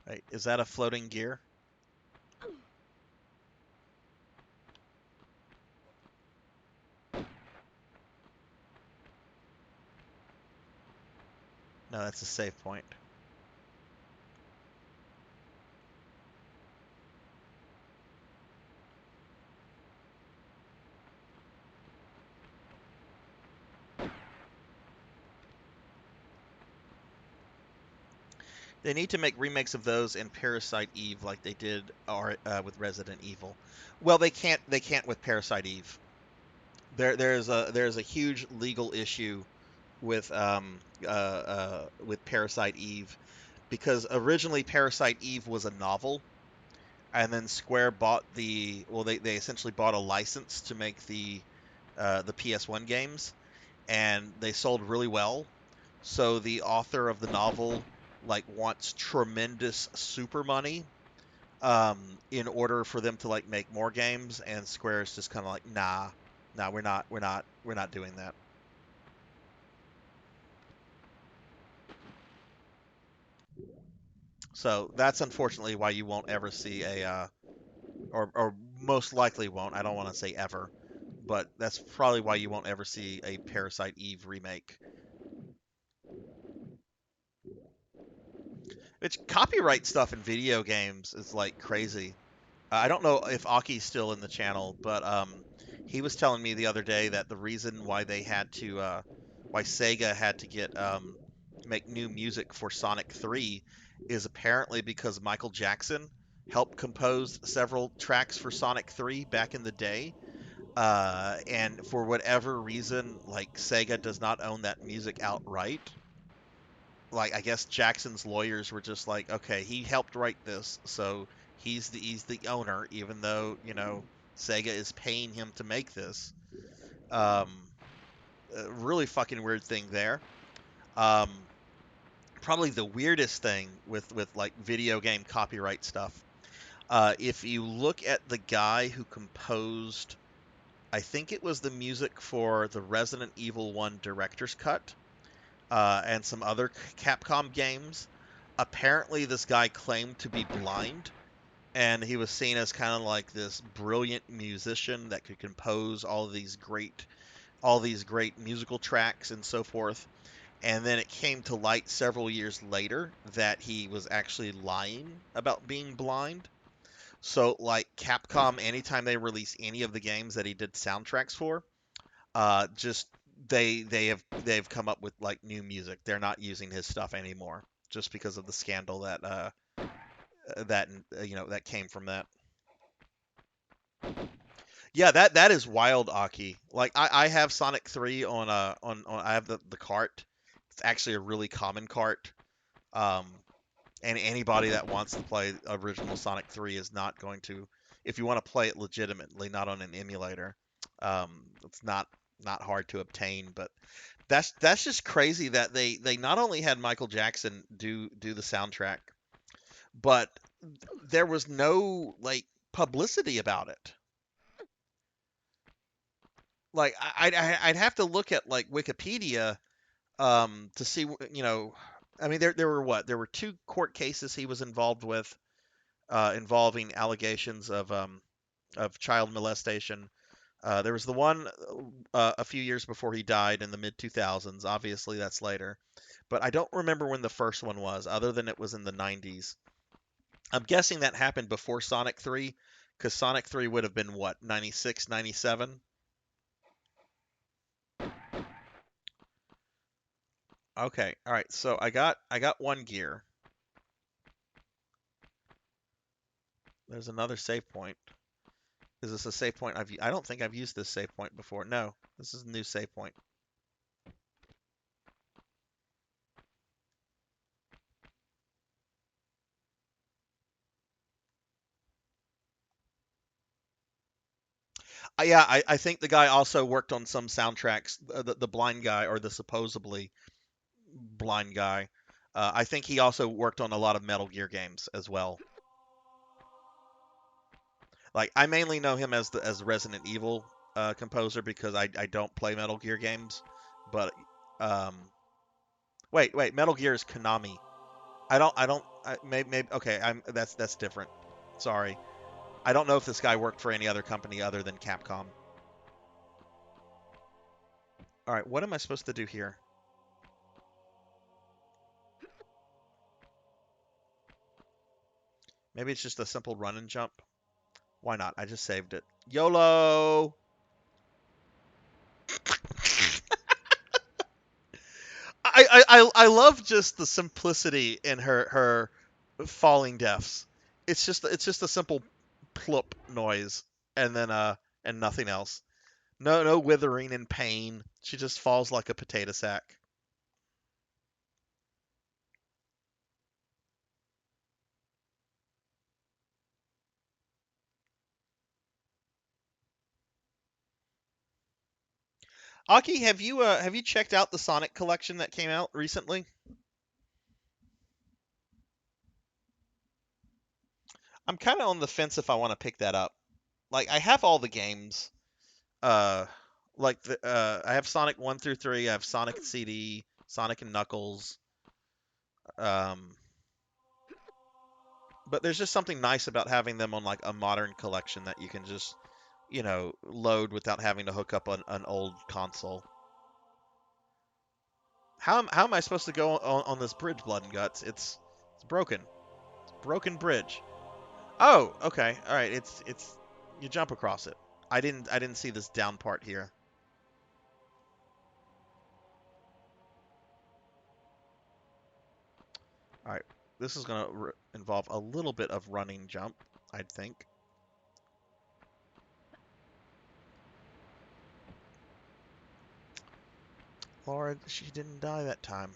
Right? Is that a floating gear? No, that's a save point. They need to make remakes of those and Parasite Eve like they did with Resident Evil. Well, they can't with Parasite Eve. There's a huge legal issue with Parasite Eve because originally Parasite Eve was a novel, and then Square bought they essentially bought a license to make the PS1 games, and they sold really well. So the author of the novel like wants tremendous super money in order for them to like make more games, and Square is just kind of like, nah, we're not doing that. So that's unfortunately why you won't ever see or most likely won't. I don't want to say ever, but that's probably why you won't ever see a Parasite Eve remake. It's copyright stuff in video games is like crazy. I don't know if Aki's still in the channel, but he was telling me the other day that the reason why why Sega had to get make new music for Sonic 3 is apparently because Michael Jackson helped compose several tracks for Sonic 3 back in the day. And for whatever reason, like Sega does not own that music outright. like I guess Jackson's lawyers were just like, okay, he helped write this, so he's the owner, even though Sega is paying him to make this. Um, really fucking weird thing there. Um, Probably the weirdest thing with like video game copyright stuff. If you look at the guy who composed, I think it was the music for the Resident Evil 1 director's cut, and some other Capcom games. Apparently, this guy claimed to be blind, and he was seen as kind of like this brilliant musician that could compose all these great musical tracks and so forth. And then it came to light several years later that he was actually lying about being blind. So, like Capcom, anytime they release any of the games that he did soundtracks for, just they've come up with like new music. They're not using his stuff anymore, just because of the scandal that came from that. Yeah, that is wild, Aki. Like I have Sonic 3 on I have the cart. It's actually a really common cart. Um, and anybody that wants to play original Sonic 3 is not going to, if you want to play it legitimately, not on an emulator. It's not hard to obtain, but that's just crazy that they not only had Michael Jackson do the soundtrack, but there was no like publicity about it. Like I'd have to look at like Wikipedia to see I mean there were what there were two court cases he was involved with involving allegations of child molestation. There was the one a few years before he died in the mid 2000s. Obviously, that's later. But I don't remember when the first one was, other than it was in the 90s. I'm guessing that happened before Sonic 3, because Sonic 3 would have been what, 96, 97? Okay, all right. So I got one gear. There's another save point. Is this a save point? I don't think I've used this save point before. No, this is a new save point. Yeah, I think the guy also worked on some soundtracks. The blind guy, or the supposedly blind guy. I think he also worked on a lot of Metal Gear games as well. Like I mainly know him as Resident Evil composer because I don't play Metal Gear games. But um, wait, Metal Gear is Konami. Maybe okay. That's different. Sorry, I don't know if this guy worked for any other company other than Capcom. All right, what am I supposed to do here? Maybe it's just a simple run and jump. Why not? I just saved it. YOLO! I love just the simplicity in her falling deaths. It's just a simple plop noise and then and nothing else. No withering and pain. She just falls like a potato sack. Aki, have you checked out the Sonic collection that came out recently? I'm kind of on the fence if I want to pick that up. Like I have all the games. Uh, I have Sonic 1 through 3. I have Sonic CD, Sonic and Knuckles. Um, but there's just something nice about having them on like a modern collection that you can just load without having to hook up an old console. How am I supposed to go on this bridge, Blood and Guts? It's broken. It's a broken bridge. Oh, okay. All right. It's you jump across it. I didn't see this down part here. All right. This is going to involve a little bit of running jump, I think. Lord, she didn't die that time.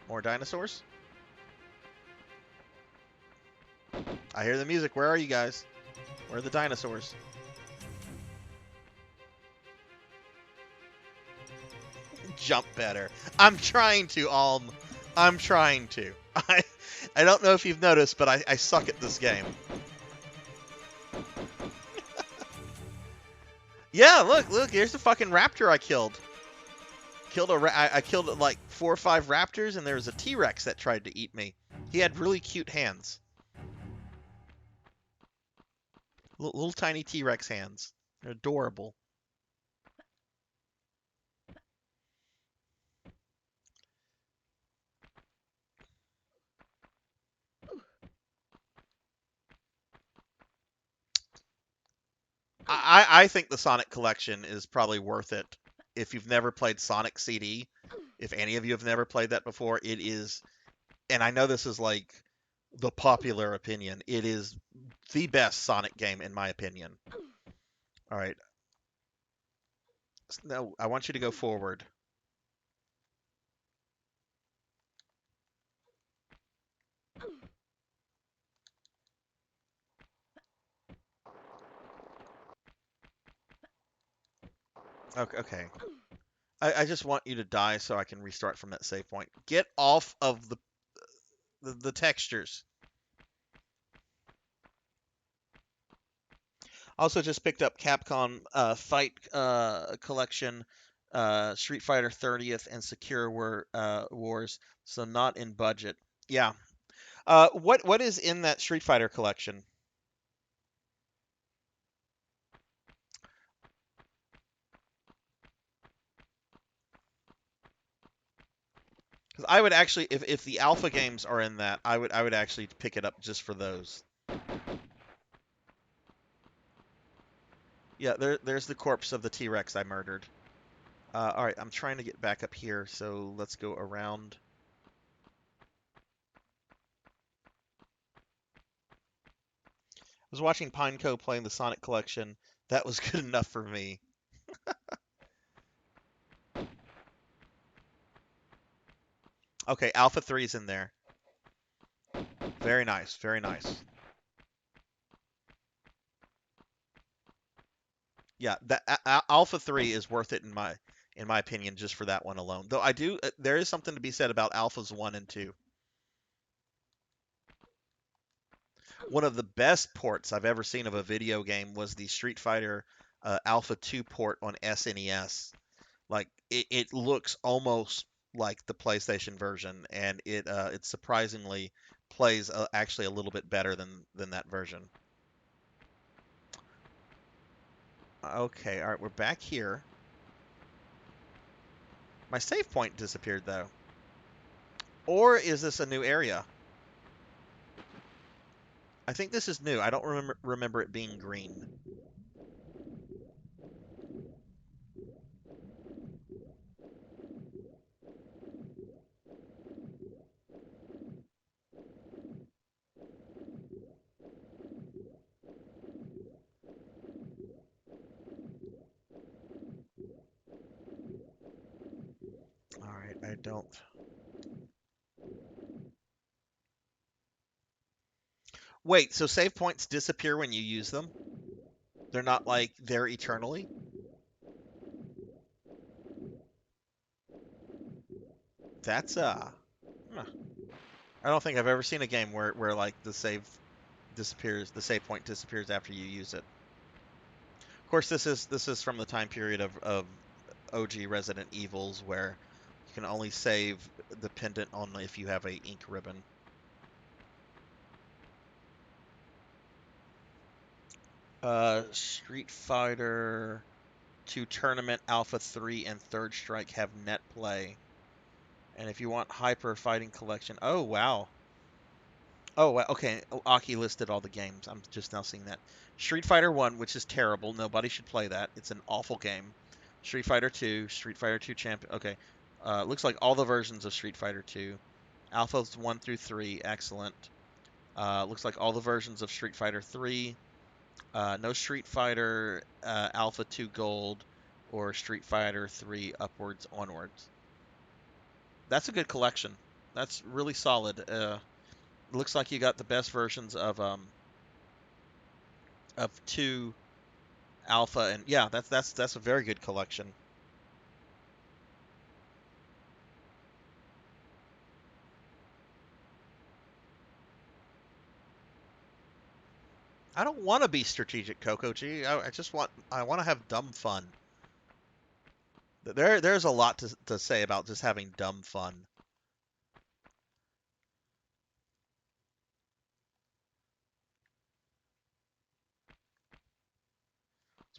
More dinosaurs? I hear the music. Where are you guys? Where are the dinosaurs? Jump better. I'm trying to, Alm. I'm trying to. I don't know if you've noticed, but I suck at this game. Yeah, look. Here's the fucking raptor I killed. I killed like 4 or 5 raptors, and there was a T-Rex that tried to eat me. He had really cute hands. Little tiny T-Rex hands. They're adorable. I think the Sonic collection is probably worth it. If you've never played Sonic CD, if any of you have never played that before, it is, and I know this is like the popular opinion, it is the best Sonic game in my opinion. All right. No, I want you to go forward. Okay. Okay. I just want you to die so I can restart from that save point. Get off of the textures. Also, just picked up Capcom Fight Collection, Street Fighter 30th, and Secure Wars. So not in budget. Yeah. What is in that Street Fighter collection? Because I would actually, if the alpha games are in that, I would actually pick it up just for those. Yeah, there's the corpse of the T-Rex I murdered. All right, I'm trying to get back up here, so let's go around. I was watching Pineco playing the Sonic collection. That was good enough for me. Okay, Alpha 3's in there. Very nice, very nice. Yeah, that Alpha 3 is worth it in my opinion just for that one alone. Though I do there is something to be said about Alphas 1 and 2. One of the best ports I've ever seen of a video game was the Street Fighter Alpha 2 port on SNES. Like it looks almost like the PlayStation version, and it surprisingly plays actually a little bit better than that version. Okay, all right, we're back here. My save point disappeared though. Or is this a new area? I think this is new. I don't remember it being green. All right, I don't. Wait, so save points disappear when you use them? They're not like there eternally? That's huh. I don't think I've ever seen a game where like the save point disappears after you use it. Of course, this is from the time period of OG Resident Evils where you can only save dependent on if you have a ink ribbon. Street Fighter 2 Tournament Alpha 3 and Third Strike have net play. And if you want Hyper Fighting Collection, oh wow. Oh, okay. Aki listed all the games. I'm just now seeing that. Street Fighter 1, which is terrible. Nobody should play that. It's an awful game. Street Fighter 2, Street Fighter 2 Champion. Okay. Looks like all the versions of Street Fighter 2. Alphas 1 through 3, excellent. Looks like all the versions of Street Fighter 3. No Street Fighter Alpha 2 Gold or Street Fighter 3 upwards onwards. That's a good collection. That's really solid. Looks like you got the best versions of 2 alpha, and yeah, that's a very good collection. I don't want to be strategic, Coco G. I just want to have dumb fun. There's a lot to say about just having dumb fun.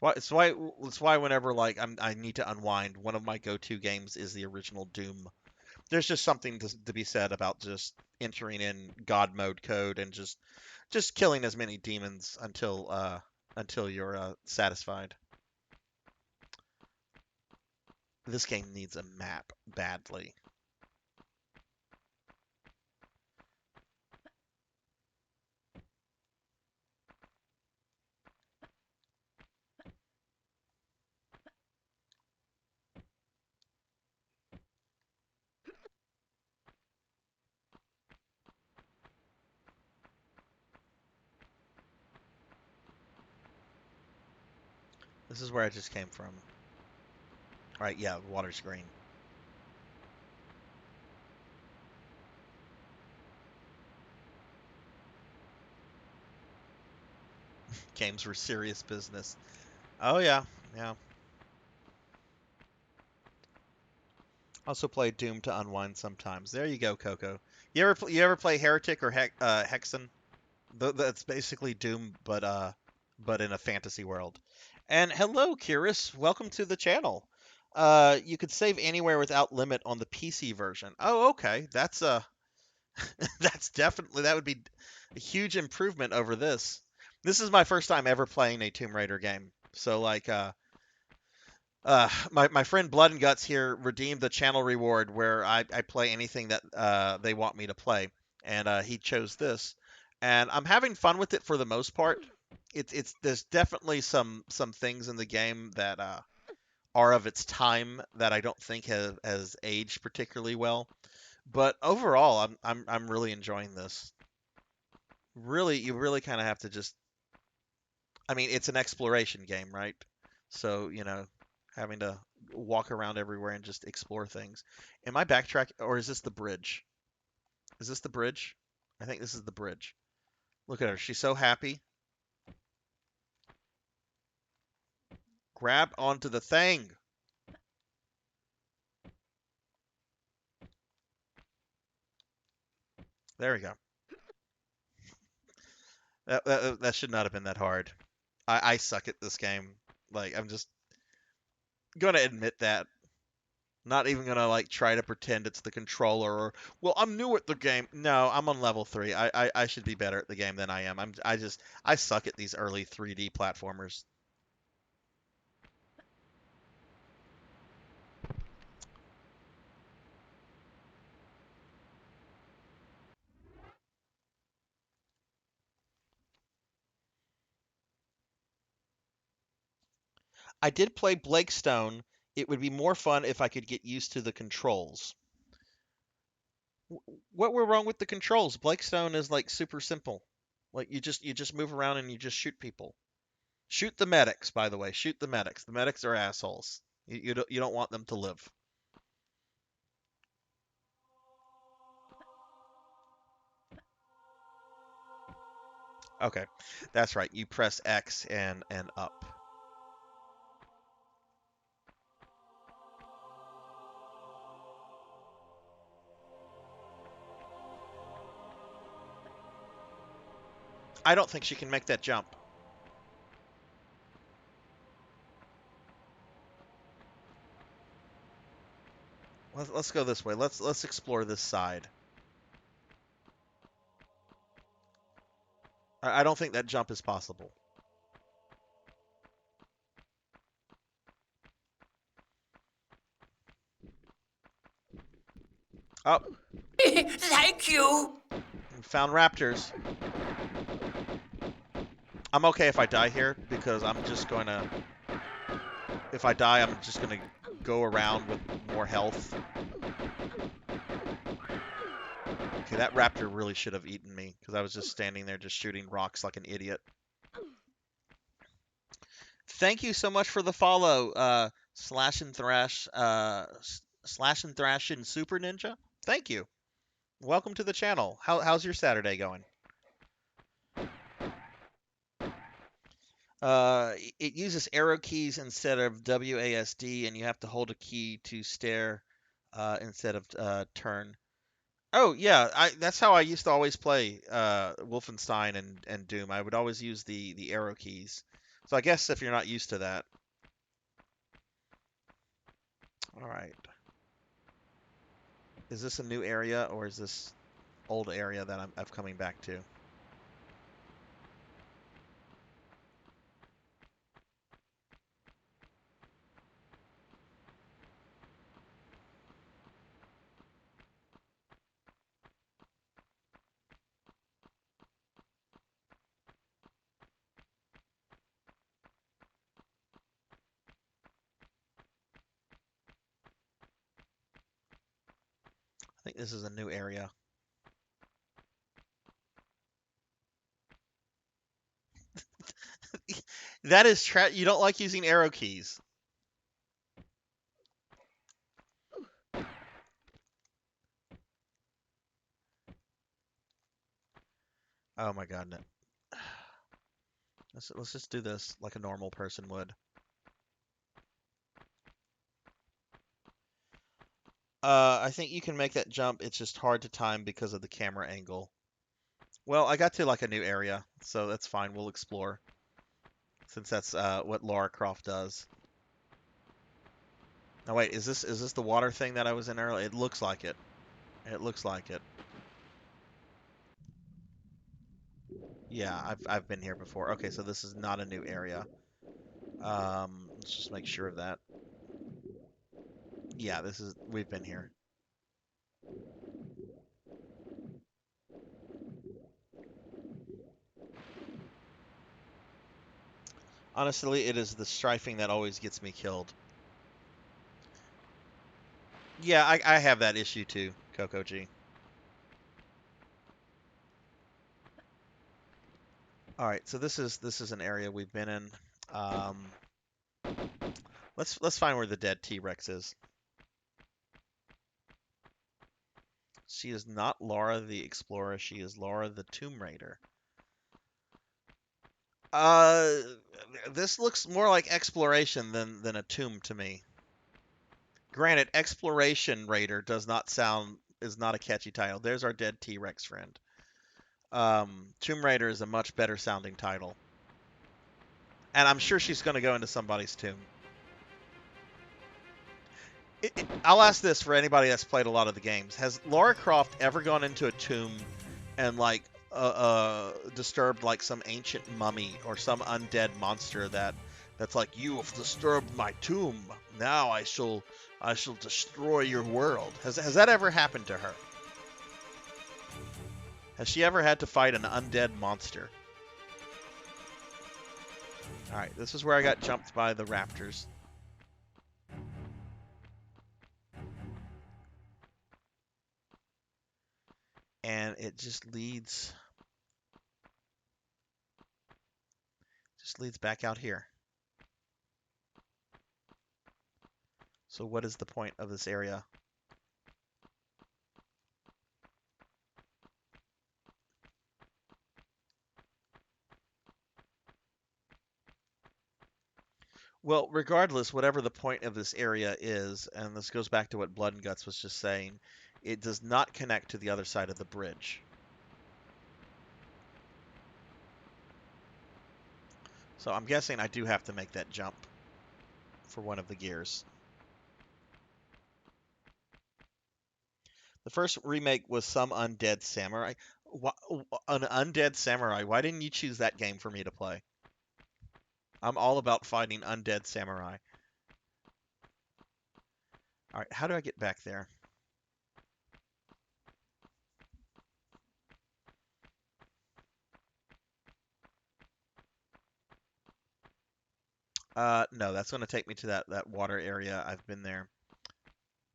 It's why whenever like I need to unwind, one of my go-to games is the original Doom. There's just something to be said about just entering in God mode code and just killing as many demons until you're satisfied. This game needs a map badly. This is where I just came from. All right, yeah, water's green. Games were serious business. Oh yeah, yeah. Also play Doom to unwind sometimes. There you go, Coco. You ever play Heretic or Hexen? That's basically Doom, but in a fantasy world. And hello, Curious. Welcome to the channel. You could save anywhere without limit on the PC version. Oh, okay. That's definitely that would be a huge improvement over this. This is my first time ever playing a Tomb Raider game. So like my friend Blood and Guts here redeemed the channel reward where I play anything that they want me to play, and he chose this, and I'm having fun with it for the most part. It's there's definitely some things in the game that are of its time that I don't think has aged particularly well, but overall I'm really enjoying this. Really, you really kind of have to just I mean, it's an exploration game, right? So, having to walk around everywhere and just explore things. Am I backtrack or is this the bridge? Is this the bridge? I think this is the bridge. Look at her. She's so happy. Grab onto the thing. There we go. That should not have been that hard. I suck at this game. Like, I'm just gonna admit that. Not even gonna like try to pretend it's the controller or well, I'm new at the game. No, I'm on level 3. I should be better at the game than I am. I suck at these early 3D platformers. I did play Blake Stone. It would be more fun if I could get used to the controls. What were wrong with the controls? Blake Stone is like super simple. Like you just move around and you just shoot people. Shoot the medics, by the way. Shoot the medics. The medics are assholes. You don't want them to live. Okay, that's right. You press X and up. I don't think she can make that jump. Let's go this way. Let's explore this side. I don't think that jump is possible. Oh, Thank you. we found raptors. I'm okay if I die here because I'm just going to. If I die, I'm just going to go around with more health. Okay, that raptor really should have eaten me because I was just standing there just shooting rocks like an idiot. Thank you so much for the follow, Slash and Thrash, Slash and Thrash and Super Ninja. Thank you. Welcome to the channel. How's your Saturday going? It uses arrow keys instead of WASD, and you have to hold a key to stare instead of turn. Oh yeah, that's how I used to always play Wolfenstein and Doom. I would always use the arrow keys. So I guess if you're not used to that, all right. Is this a new area or is this old area that I'm coming back to? I think this is a new area. That is you don't like using arrow keys. Oh my god. No. Let's just do this like a normal person would. I think you can make that jump. It's just hard to time because of the camera angle. Well, I got to like a new area, so that's fine. We'll explore since that's what Lara Croft does. Now wait, is this the water thing that I was in earlier? It looks like it. It looks like it. Yeah, I've been here before. Okay, so this is not a new area. Let's just make sure of that. Yeah, we've been here. Honestly, it is the strafing that always gets me killed. Yeah, I have that issue too, Coco G. All right, so this is an area we've been in. Um, let's find where the dead T-Rex is. She is not Laura the Explorer. She is Laura the Tomb Raider. Uh, this looks more like exploration than a tomb to me. Granted, Exploration Raider is not a catchy title. There's our dead T-Rex friend. Tomb Raider is a much better sounding title. And I'm sure she's going to go into somebody's tomb. I'll ask this for anybody that's played a lot of the games. Has Lara Croft ever gone into a tomb and disturbed like some ancient mummy or some undead monster that's like, you have disturbed my tomb. Now I shall destroy your world. Has that ever happened to her? Has she ever had to fight an undead monster? All right, this is where I got jumped by the raptors. And it just leads back out here. So what is the point of this area? Well, regardless, whatever the point of this area is, and this goes back to what Blood and Guts was just saying, it does not connect to the other side of the bridge. So I'm guessing I do have to make that jump for one of the gears. The first remake was some undead samurai. An undead samurai. Why didn't you choose that game for me to play? I'm all about fighting undead samurai. All right, how do I get back there? No, that's going to take me to that water area. I've been there.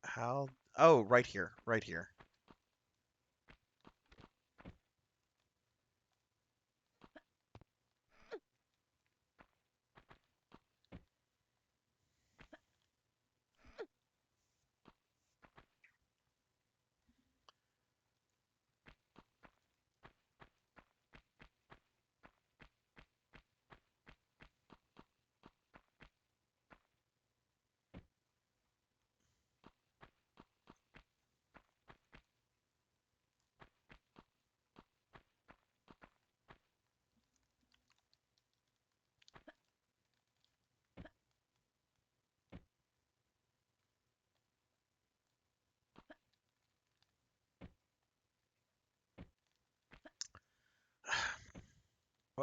How? Oh, right here, right here.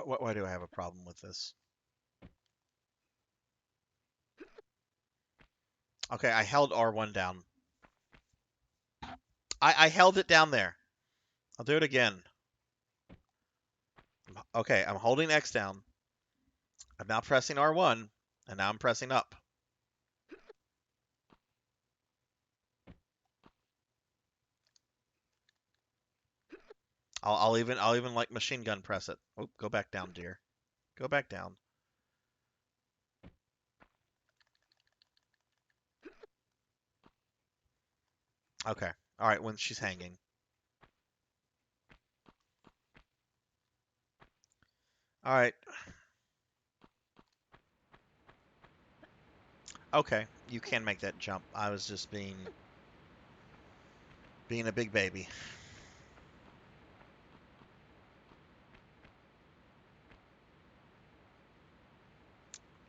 Why do I have a problem with this? Okay, I held R1 down. I held it down there. I'll do it again. Okay, I'm holding X down. I'm now pressing R1, and now I'm pressing up. I'll even like machine gun press it. Oh, go back down, dear. Go back down. Okay. All right, when she's hanging. All right. Okay, you can make that jump. I was just being a big baby.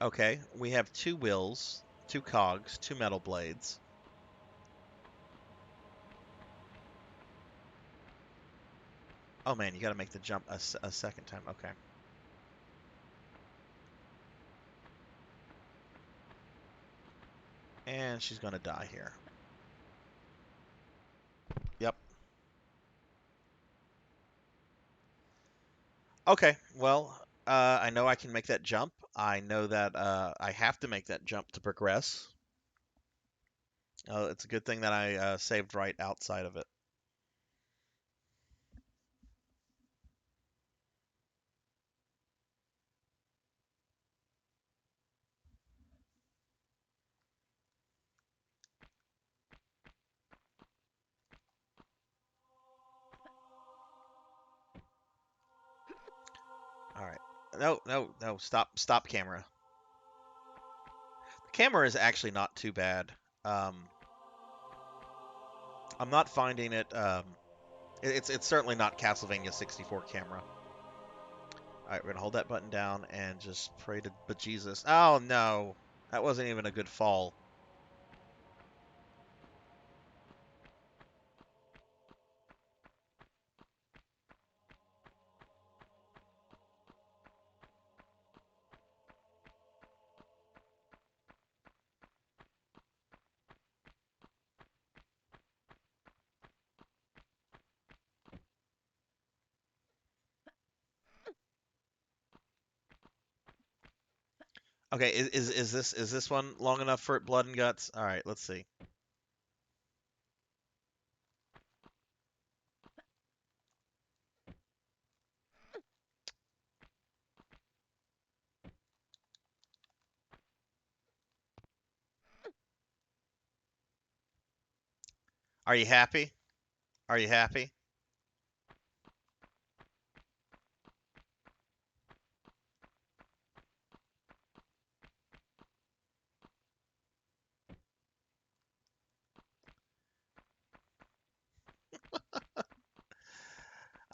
Okay, we have two wheels, two cogs, two metal blades. Oh man, you got to make the jump a second time. Okay. And she's gonna die here. Yep. Okay, well, I know I can make that jump. I know that I have to make that jump to progress. It's a good thing that I saved right outside of it. All right. No, no, no. Stop camera. The camera is actually not too bad. Um, I'm not finding it. It's certainly not Castlevania 64 camera. All right, we're gonna hold that button down and just pray to bejesus. Oh no, that wasn't even a good fall. Okay, is this one long enough for blood and guts? All right, let's see. Are you happy? Are you happy?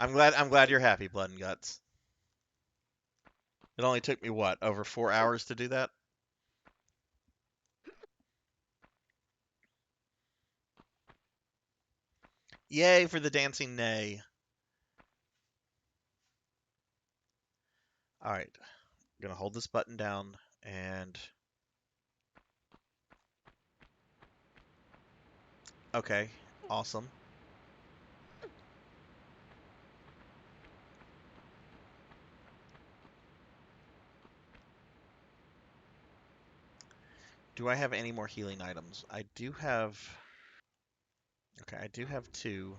I'm glad you're happy, blood and guts. It only took me what, over 4 hours to do that? Yay for the dancing nay. All right, I'm gonna hold this button down and okay, awesome. Do I have any more healing items? I do have. Okay, I do have two.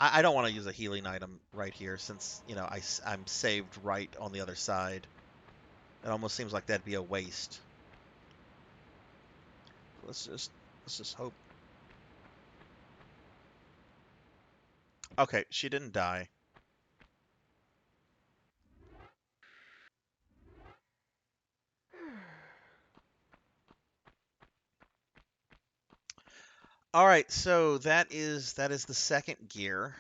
I don't want to use a healing item right here since, you know, I'm saved right on the other side. It almost seems like that'd be a waste. Let's just let's just hope. Okay, she didn't die. All right, so that is the second gear.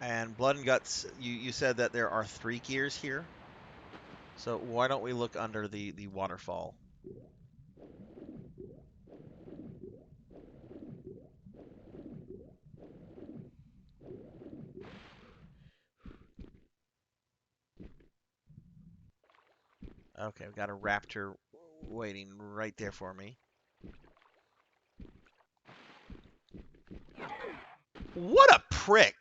And Blood and Guts, you said that there are three gears here. So why don't we look under the waterfall? Okay, we got a raptor waiting right there for me. What a prick!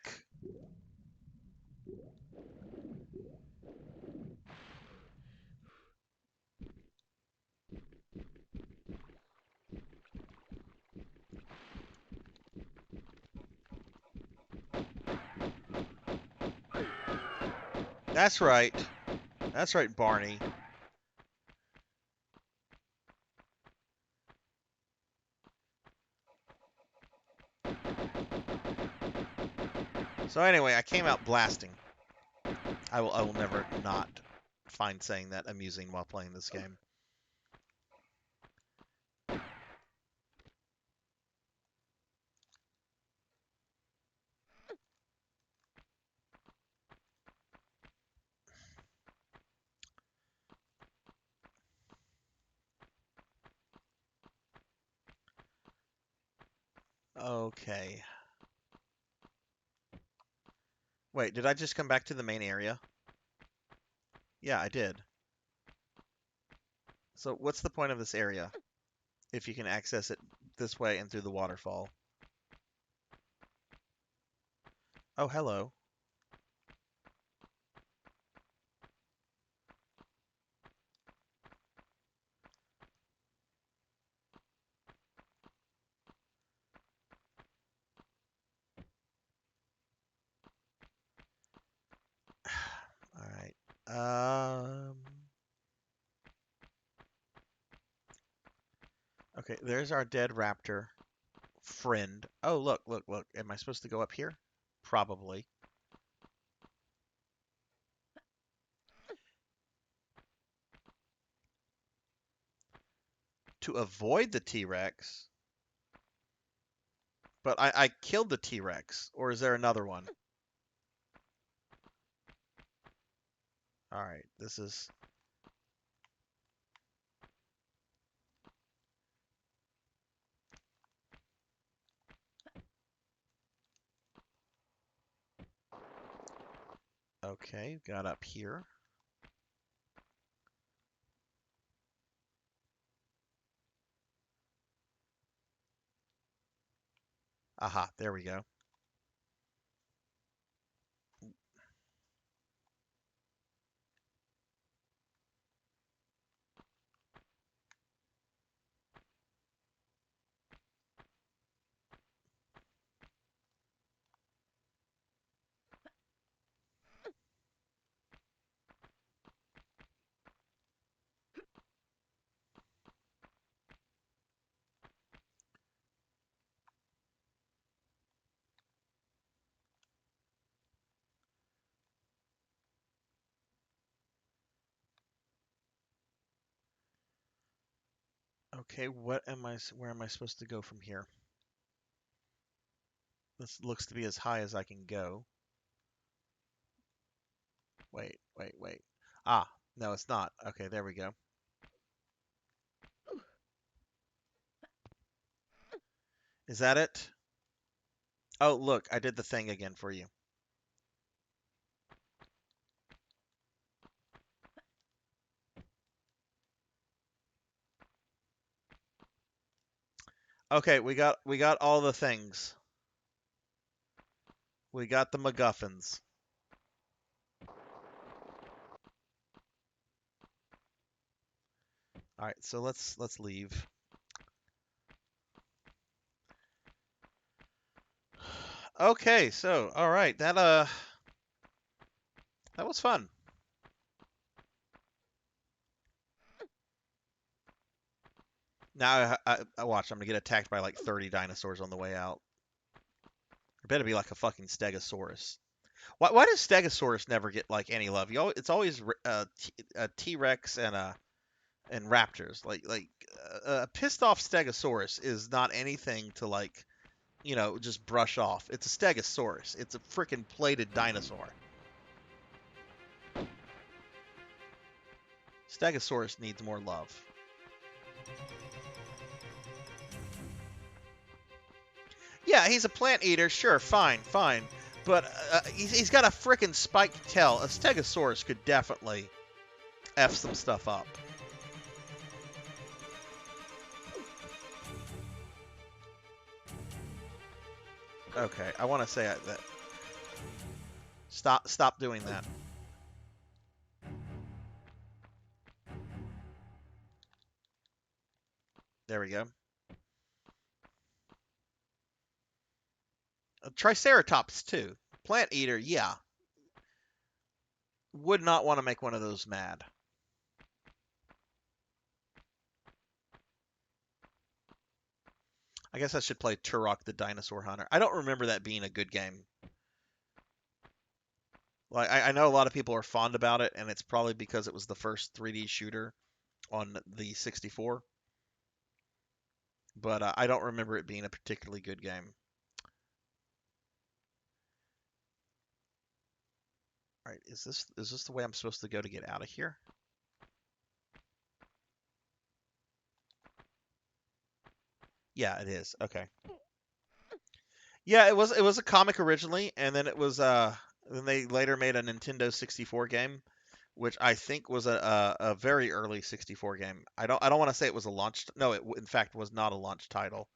That's right. That's right, Barney. So anyway, I came out blasting. I will never not find saying that amusing while playing this game. Okay. Wait, did I just come back to the main area? Yeah, I did. So what's the point of this area if you can access it this way and through the waterfall? Oh, hello. All right. Okay, there's our dead raptor friend. Oh, look, look, look. Am I supposed to go up here? Probably. To avoid the T-Rex. But I killed the T-Rex. Or is there another one? All right, this is... Okay, got up here. Aha, there we go. Okay, where am I supposed to go from here? This looks to be as high as I can go. Wait, wait, wait. Ah, no, it's not. Okay, there we go. Is that it? Oh, look, I did the thing again for you. Okay, we got all the things. We got the MacGuffins. All right, so let's leave. Okay, so all right, that was fun. Now I watch. I'm gonna get attacked by like 30 dinosaurs on the way out. It better be like a fucking Stegosaurus. Why does Stegosaurus never get like any love? It's always a T-Rex and raptors. Like a pissed off Stegosaurus is not anything to like just brush off. It's a Stegosaurus. It's a freaking plated dinosaur. Stegosaurus needs more love. Yeah, he's a plant eater. Sure, fine, fine. But he's got a frickin' spiked tail. A Stegosaurus could definitely F some stuff up. Okay, I want to say that. Stop doing that. There we go. Triceratops too. Plant eater, yeah. Would not want to make one of those mad. I guess I should play Turok the Dinosaur Hunter. I don't remember that being a good game. Like I know a lot of people are fond about it, and it's probably because it was the first 3D shooter on the 64. But I don't remember it being a particularly good game. All right, is this the way I'm supposed to go to get out of here? Yeah, it is. Okay. Yeah, it was a comic originally, and then it was then they later made a Nintendo 64 game, which I think was a very early 64 game. I don't want to say it was a launch. No, in fact was not a launch title.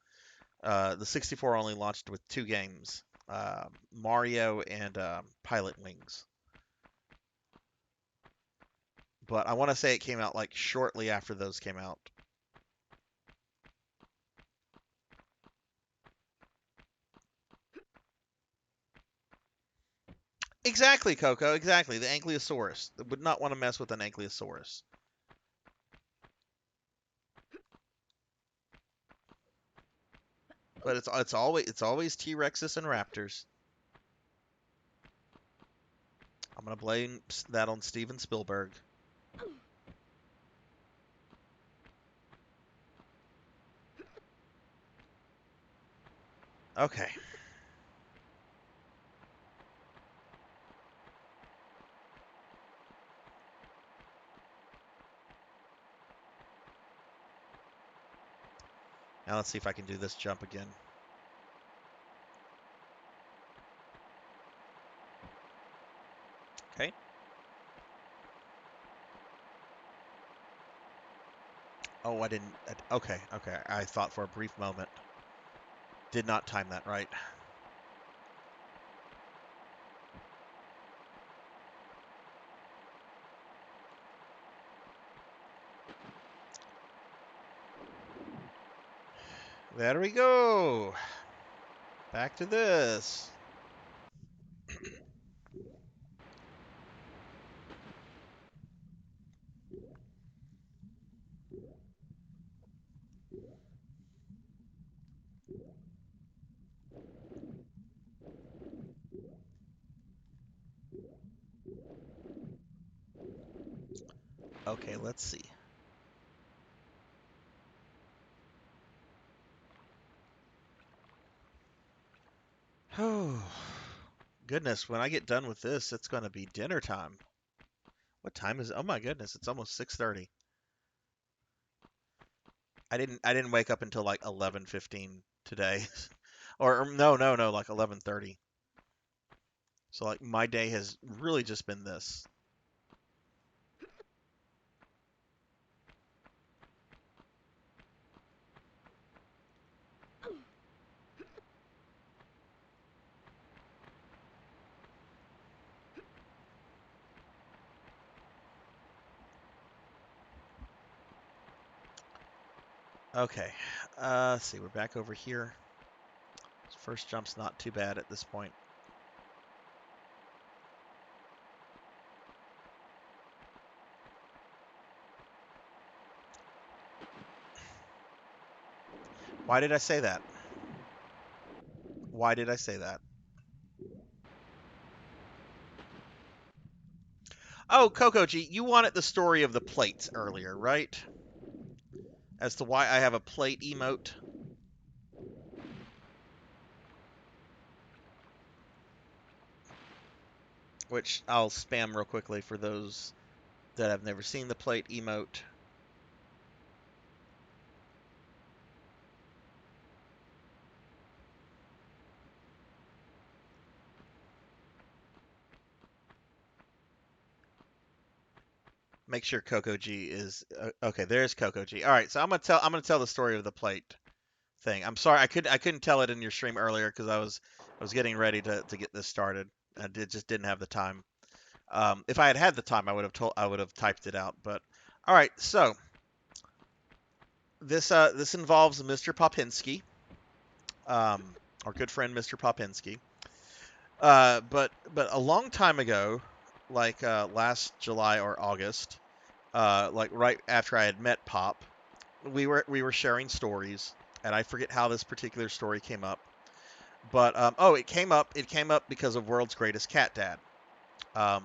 The 64 only launched with two games, Mario and Pilot Wings. But I want to say it came out like shortly after those came out. Exactly, Coco. Exactly. The Ankylosaurus. Would not want to mess with an Ankylosaurus. But it's always T-Rexes and Raptors. I'm gonna blame that on Steven Spielberg. Okay. Now let's see if I can do this jump again. Okay. Oh, I didn't. Okay, okay. I thought for a brief moment. Did not time that right. There we go. Back to this. Okay, let's see. Oh, goodness, when I get done with this, it's going to be dinner time. What time is it? Oh my goodness, it's almost 6:30. I didn't wake up until like 11:15 today. Or no, no, no, like 11:30. So like my day has really just been this. Okay. Let's see, we're back over here. First jump's not too bad at this point. Why did I say that? Why did I say that? Oh, Kokoji, you wanted the story of the plates earlier, right? As to why I have a plate emote. Which I'll spam real quickly for those that have never seen the plate emote. Make sure Coco G is okay. There's Coco G. All right, so I'm gonna tell the story of the plate thing. I'm sorry I couldn't tell it in your stream earlier because I was getting ready to get this started. Just didn't have the time. If I had had the time, I would have typed it out. But all right, so this involves Mr. Popinski, our good friend Mr. Popinski. But a long time ago, like last July or August, like right after I had met Pop, we were sharing stories, and I forget how this particular story came up. But oh, it came up because of World's Greatest Cat Dad, um,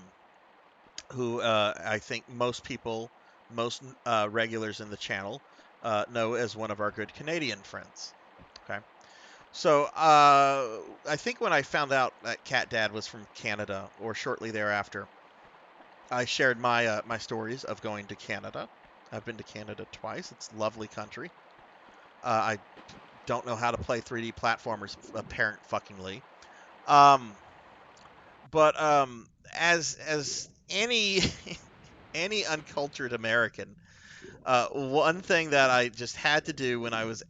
who I think most regulars in the channel know as one of our good Canadian friends. Okay. So I think when I found out that Cat Dad was from Canada, or shortly thereafter, I shared my stories of going to Canada. I've been to Canada twice. It's a lovely country. I don't know how to play 3D platformers, apparent fuckingly. Um, but as any any uncultured American, one thing that I just had to do when I was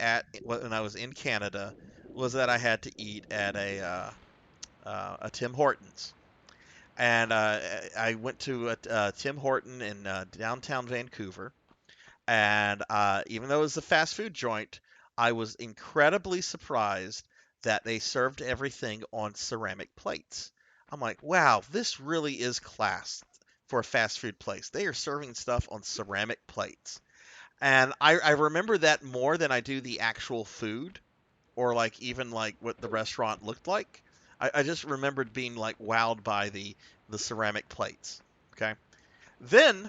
in Canada was that I had to eat at a Tim Hortons. And I went to a Tim Horton in downtown Vancouver. And even though it was a fast food joint, I was incredibly surprised that they served everything on ceramic plates. I'm like, wow, this really is class for a fast food place. They are serving stuff on ceramic plates. And I remember that more than I do the actual food, or like even like what the restaurant looked like. I just remembered being like wowed by the ceramic plates. Okay. Then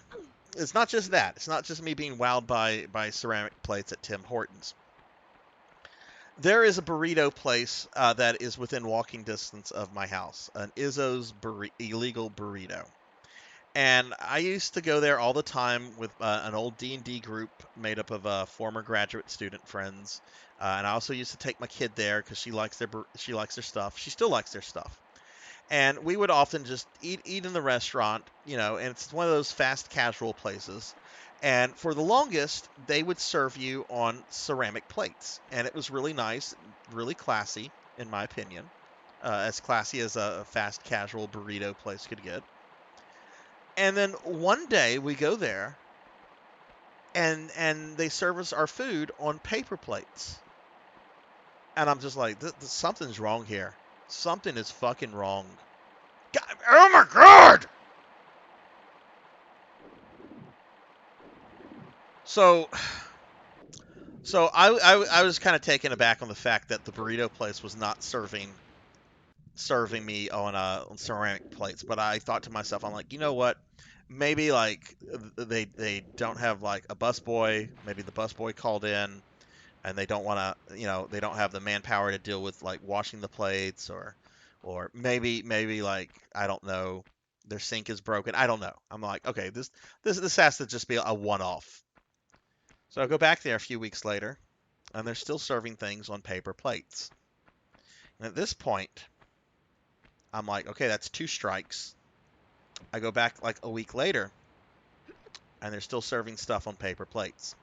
it's not just that. It's not just me being wowed by ceramic plates at Tim Hortons. There is a burrito place that is within walking distance of my house, an Izzo's illegal burrito. And I used to go there all the time with an old D&D group made up of former graduate student friends. And I also used to take my kid there because she likes their stuff. She still likes their stuff. And we would often just eat in the restaurant, and it's one of those fast casual places. And for the longest, they would serve you on ceramic plates, and it was really nice, really classy, in my opinion, as classy as a fast casual burrito place could get. And then one day we go there, and they serve us our food on paper plates, and I'm just like, something's wrong here. Something is fucking wrong. God, oh my god! So, so I was kind of taken aback on the fact that the burrito place was not serving me on ceramic plates. But I thought to myself, I'm like, you know what? Maybe like they don't have like a busboy. Maybe the busboy called in and they don't want to, they don't have the manpower to deal with like washing the plates, or maybe like I don't know, their sink is broken. I don't know. I'm like, okay, this has to just be a one-off. So I go back there a few weeks later, and they're still serving things on paper plates. And at this point, I'm like, okay, that's two strikes. I go back like a week later, and they're still serving stuff on paper plates.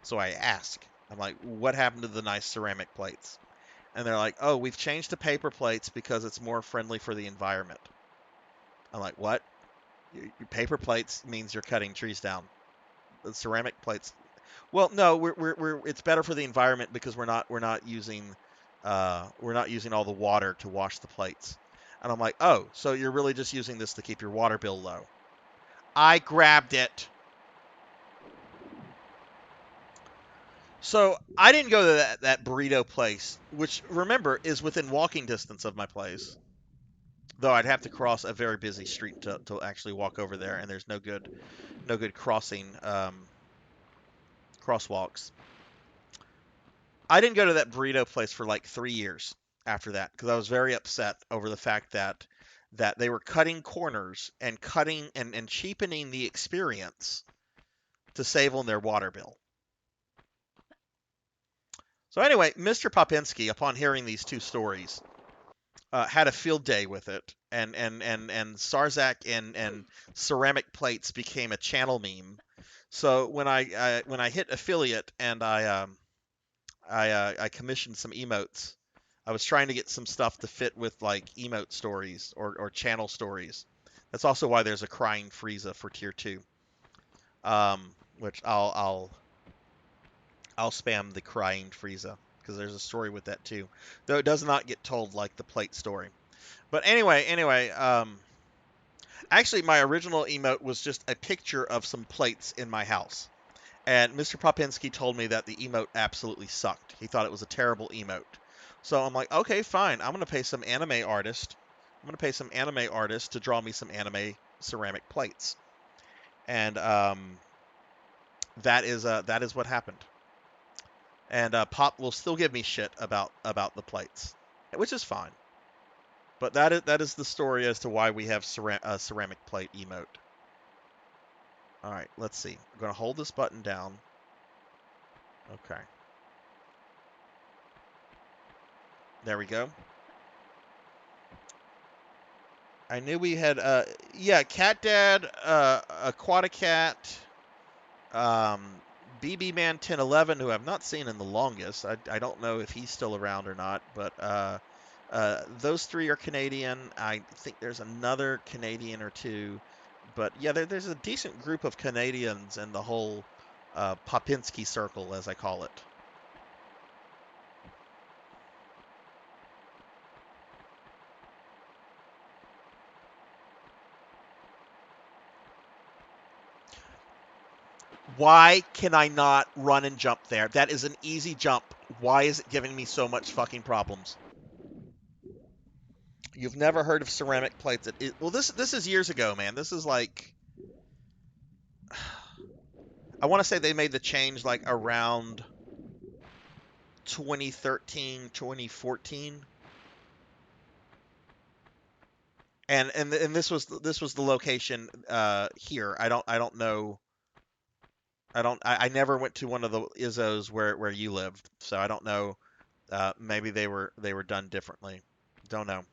So I ask, I'm like, what happened to the nice ceramic plates? And they're like, oh, we've changed to paper plates because it's more friendly for the environment. I'm like, what? Your paper plates means you're cutting trees down. The ceramic plates. Well, no, it's better for the environment because we're not using all the water to wash the plates. And I'm like, oh, so you're really just using this to keep your water bill low. I grabbed it. So I didn't go to that burrito place, which remember is within walking distance of my place. Though I'd have to cross a very busy street to actually walk over there, and there's no good crosswalks. I didn't go to that burrito place for like 3 years after that because I was very upset over the fact that they were cutting corners and cutting and cheapening the experience to save on their water bill. So anyway, Mr. Popinski, upon hearing these two stories, had a field day with it, and Sarzac and ceramic plates became a channel meme. So when I hit affiliate and I commissioned some emotes. I was trying to get some stuff to fit with like emote stories or channel stories. That's also why there's a crying Frieza for tier 2. Which I'll spam the crying Frieza because there's a story with that too. Though it does not get told like the plate story. But anyway, actually my original emote was just a picture of some plates in my house. And Mr. Popinski told me that the emote absolutely sucked. He thought it was a terrible emote. So I'm like, okay, fine. I'm gonna pay some anime artist. I'm gonna pay some anime artist to draw me some anime ceramic plates. And that is what happened. And Pop will still give me shit about the plates, which is fine. But that is the story as to why we have ceramic plate emote. All right, let's see. I'm gonna hold this button down. Okay, there we go. I knew we had yeah, Cat Dad, Aquaticat, um BB Man 1011, who I've not seen in the longest. I don't know if he's still around or not, but those three are Canadian. I think there's another Canadian or two, but yeah, there's a decent group of Canadians in the whole Popinski circle, as I call it. Why can I not run and jump there? That is an easy jump. Why is it giving me so much fucking problems? You've never heard of ceramic plates? Well, this is years ago, man. This is like I want to say they made the change like around 2013, 2014, and this was the location here. I don't know. I never went to one of the Izzos where you lived, so I don't know. Maybe they were done differently. Don't know.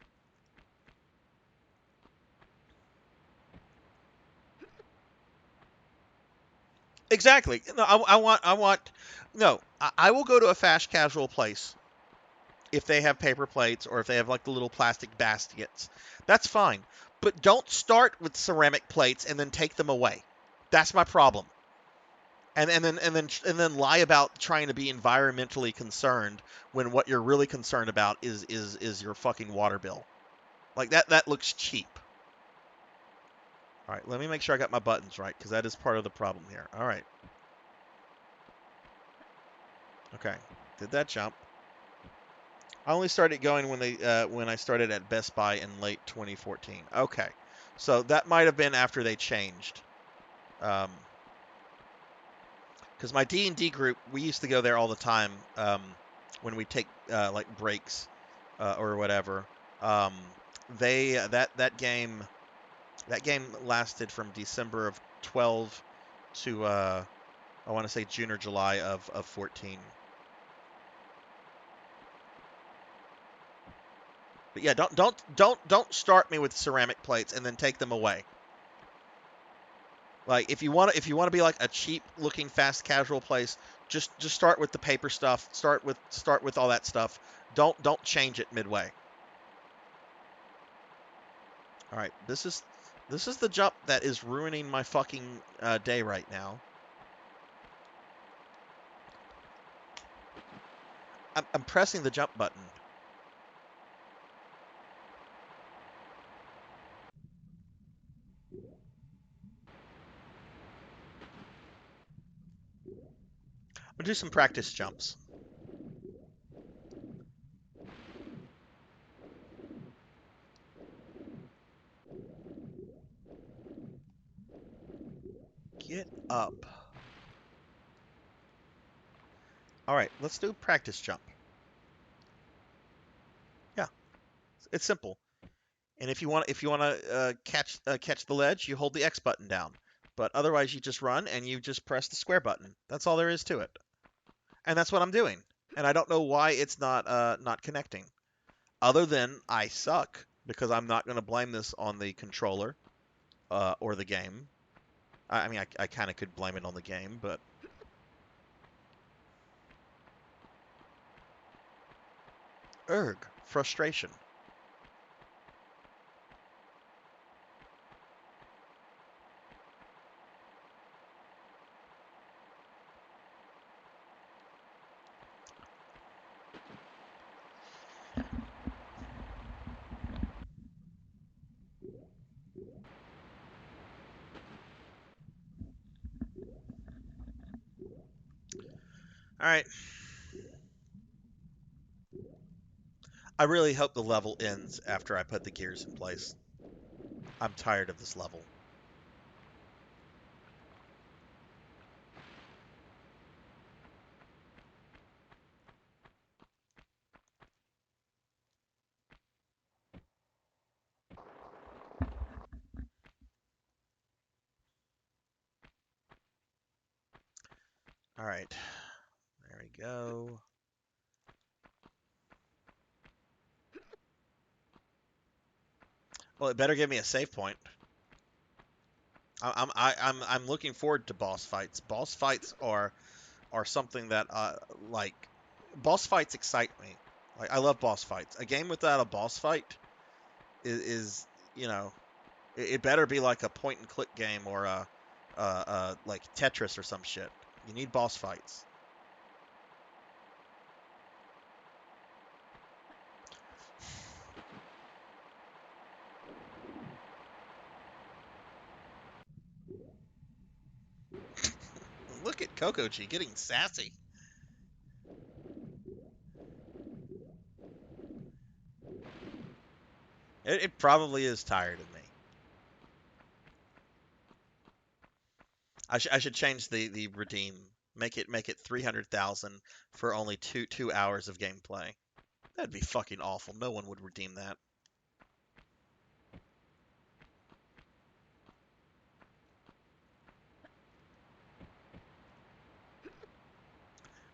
Exactly. No, I want. No, I will go to a fast casual place if they have paper plates or if they have like the little plastic baskets. That's fine. But don't start with ceramic plates and then take them away. That's my problem. And then lie about trying to be environmentally concerned when what you're really concerned about is your fucking water bill. Like that looks cheap. All right, let me make sure I got my buttons right because that is part of the problem here. All right. Okay. Did that jump? I only started going when I started at Best Buy in late 2014. Okay, so that might have been after they changed. Because my D&D group, we used to go there all the time when we take like breaks or whatever. Um, that game lasted from December of 12 to I want to say June or July of 14. But yeah, don't start me with ceramic plates and then take them away. Like if you want to be like a cheap looking fast casual place, just start with the paper stuff. Start with all that stuff. Don't change it midway. All right, this is the jump that is ruining my fucking day right now. I'm pressing the jump button. I'm gonna do some practice jumps. Get up. All right, let's do practice jump. Yeah, it's simple. And if you want to catch the ledge, you hold the X button down. But otherwise, you just run and you just press the square button. That's all there is to it. And that's what I'm doing. And I don't know why it's not connecting. Other than I suck because I'm not going to blame this on the controller or the game. I mean, I kind of could blame it on the game, but frustration. All right, I really hope the level ends after I put the gears in place. I'm tired of this level. All right, there we go. Well, it better give me a save point. I'm looking forward to boss fights. Boss fights are something that like boss fights excite me. Like I love boss fights. A game without a boss fight is you know it better be like a point and click game or like Tetris or some shit. You need boss fights. Look at Kokoji getting sassy. It probably is tired of me. I should change the redeem. Make it 300,000 for only two hours of gameplay. That'd be fucking awful. No one would redeem that.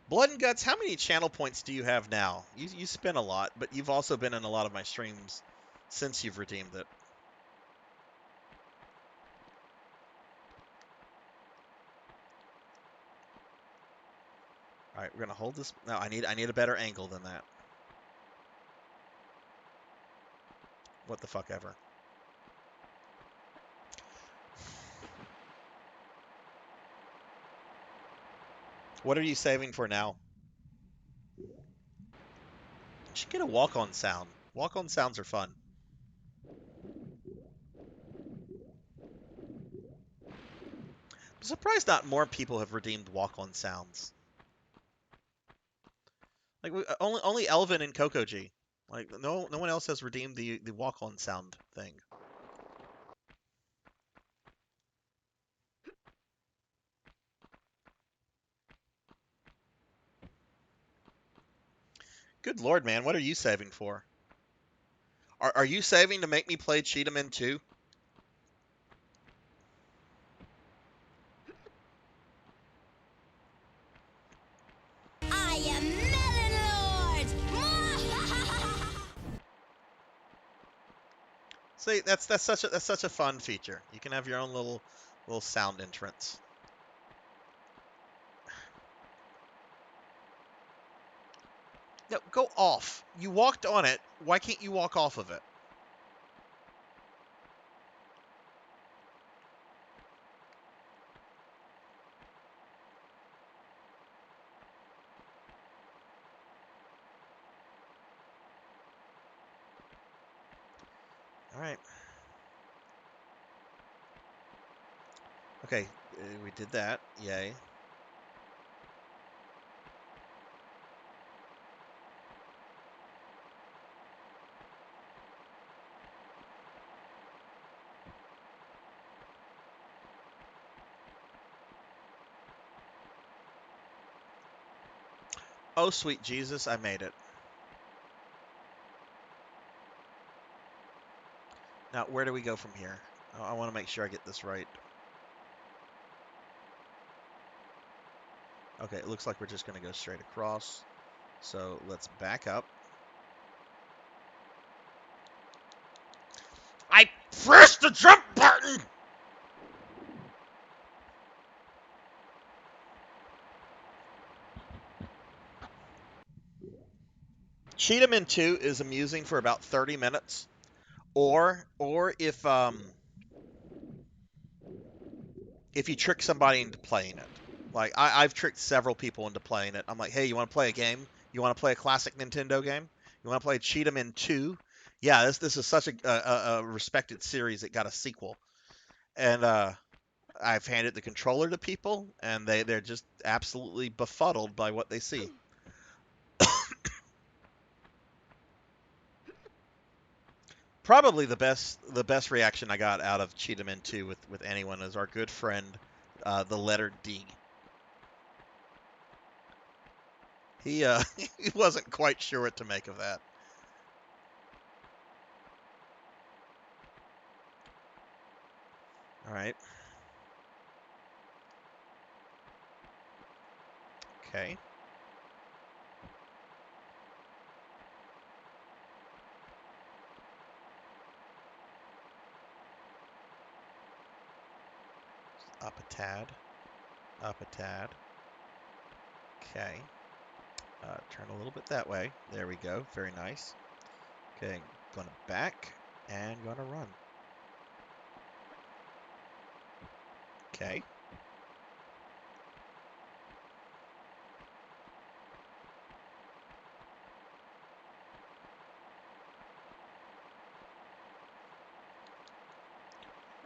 Blood and Guts, how many channel points do you have now? You spin a lot, but you've also been in a lot of my streams since you've redeemed it. All right, we're gonna hold this. No, I need a better angle than that. What the fuck ever. What are you saving for now? You should get a walk-on sound. Walk-on sounds are fun. I'm surprised not more people have redeemed walk-on sounds. Like only Elvin and Kokoji. Like no one else has redeemed the walk-on sound thing. Good lord, man, what are you saving for? Are you saving to make me play Cheetahman 2? I am Melon Lord! See, that's such a fun feature. You can have your own little sound entrance. No, go off. You walked on it. Why can't you walk off of it? All right. Okay, we did that. Yay. Oh, sweet Jesus, I made it. Now, where do we go from here? I want to make sure I get this right. Okay, it looks like we're just going to go straight across. So let's back up. Press the jump button! Cheat 'em in 2 is amusing for about 30 minutes. Or if you trick somebody into playing it. Like I've tricked several people into playing it. I'm like, hey, you want to play a game? You want to play a classic Nintendo game? You want to play Cheat 'em in 2? Yeah, this is such a respected series. It got a sequel, and I've handed the controller to people, and they're just absolutely befuddled by what they see. Probably the best reaction I got out of Cheat 'em in 2 with anyone is our good friend, the letter D. He he wasn't quite sure what to make of that. All right. Okay. Up a tad. Up a tad. Okay. Turn a little bit that way. There we go. Very nice. Okay. Going to back and going to run. Okay.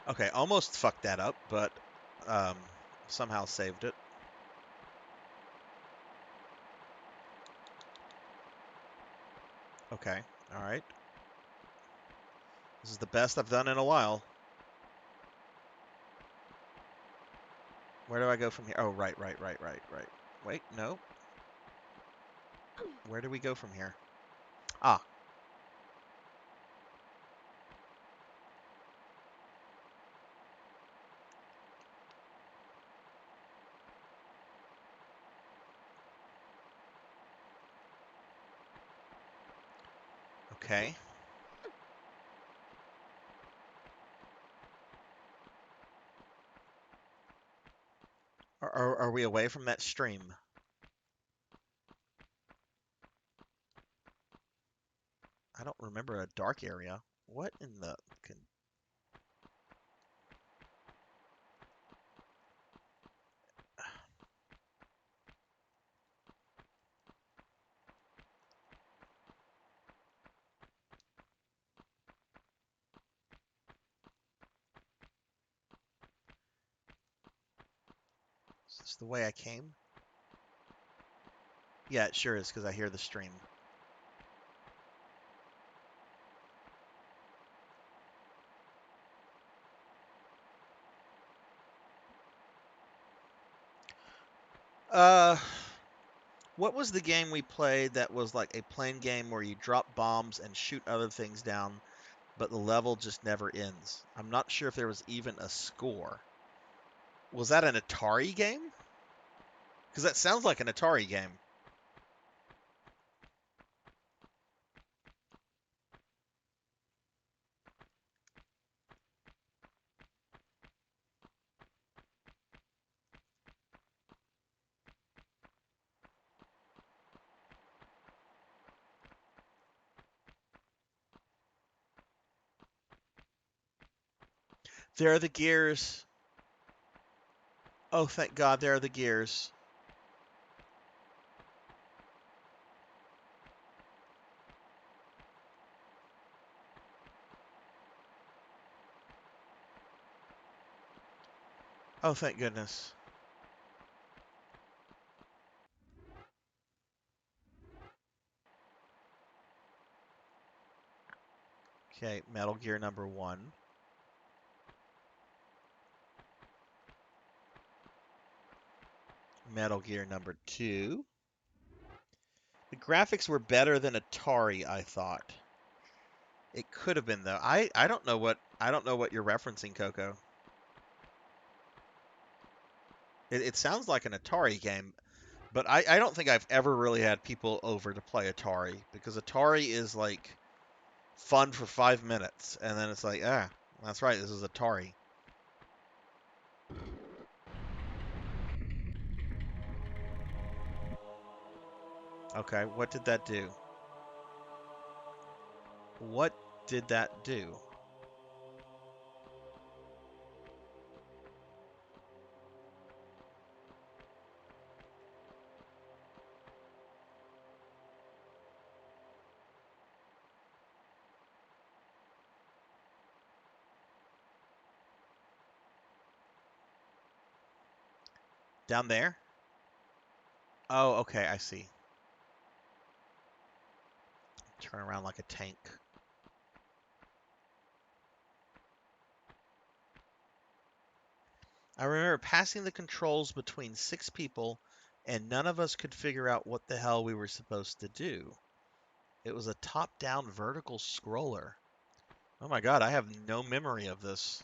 Okay. Almost fucked that up, but um, somehow saved it. Okay. All right. This is the best I've done in a while. Where do I go from here? Oh, right, right, right, right, right. Wait, no. Where do we go from here? Ah, okay. Are we away from that stream? I don't remember a dark area. What in the... Is this the way I came? Yeah, it sure is, because I hear the stream. Uh, what was the game we played that was like a plain game where you drop bombs and shoot other things down, but the level just never ends? I'm not sure if there was even a score. Was that an Atari game? Because that sounds like an Atari game. There are the gears. Oh, thank God, there are the gears. Oh, thank goodness. Okay, Metal Gear number 1. Metal Gear number 2. The graphics were better than Atari, I thought. It could have been though. I don't know what you're referencing, Coco. It sounds like an Atari game, but I don't think I've ever really had people over to play Atari because Atari is like fun for 5 minutes and then it's like That's right. This is Atari. Okay, what did that do? What did that do? Down there? Oh, okay, I see. Turn around like a tank. I remember passing the controls between 6 people, and none of us could figure out what the hell we were supposed to do. It was a top-down vertical scroller. Oh my god, I have no memory of this.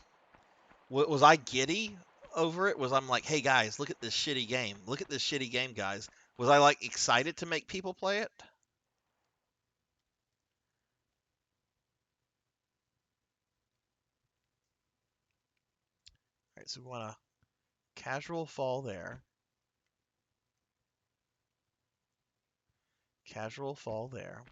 Was I giddy over it? Was I'm like, hey guys, look at this shitty game. Look at this shitty game, guys. Was I like excited to make people play it? All right, so we want a casual fall there. Casual fall there.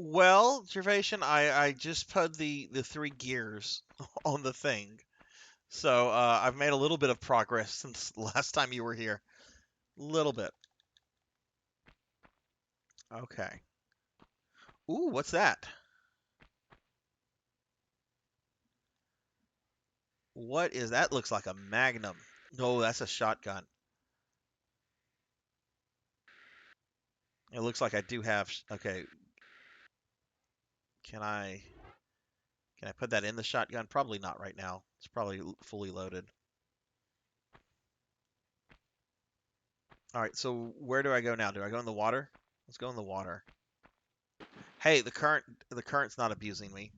Well, Gervation, I just put the 3 gears on the thing. So I've made a little bit of progress since the last time you were here. Little bit. Okay. Ooh, what's that? What is that? Looks like a Magnum. No, that's a shotgun. It looks like I do have. Okay, can I can I put that in the shotgun? Probably not right now. It's probably fully loaded. All right, so where do I go now? Do I go in the water? Let's go in the water. Hey, the current's not abusing me.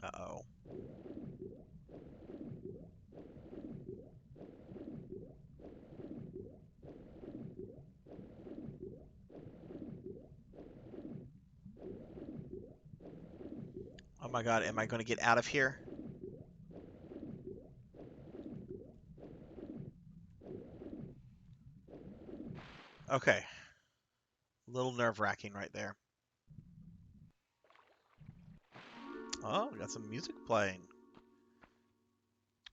Uh-oh. Oh my God, am I going to get out of here? Okay. A little nerve-wracking right there. Oh, we got some music playing.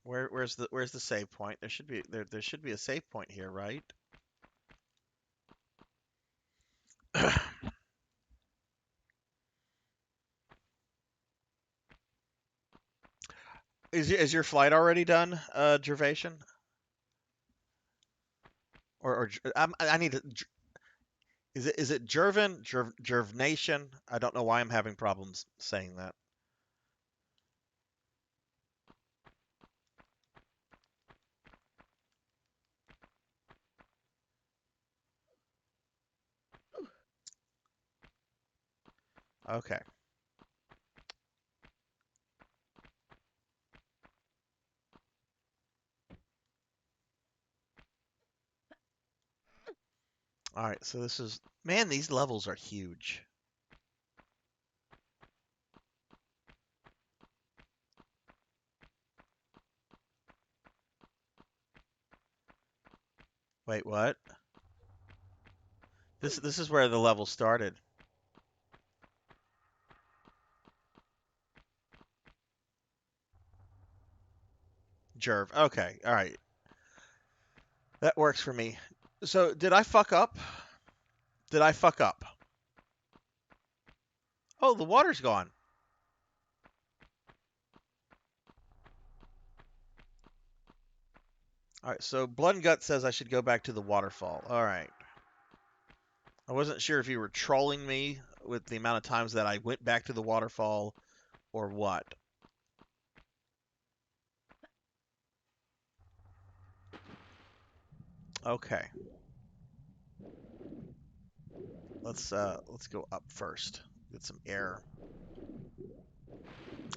Where's the save point? There should be a save point here, right? Is your flight already done, Gervation? I need to. Is it Jervin? Jervnation? I don't know why I'm having problems saying that. Okay. All right. So this is man. These levels are huge. Wait, what? This is where the level started. Jerv. Okay. All right. That works for me. So did I fuck up? Did I fuck up? Oh, the water's gone. All right, so Blood and Gut says I should go back to the waterfall. All right. I wasn't sure if you were trolling me with the amount of times that I went back to the waterfall or what. Okay. Let's go up first. Get some air.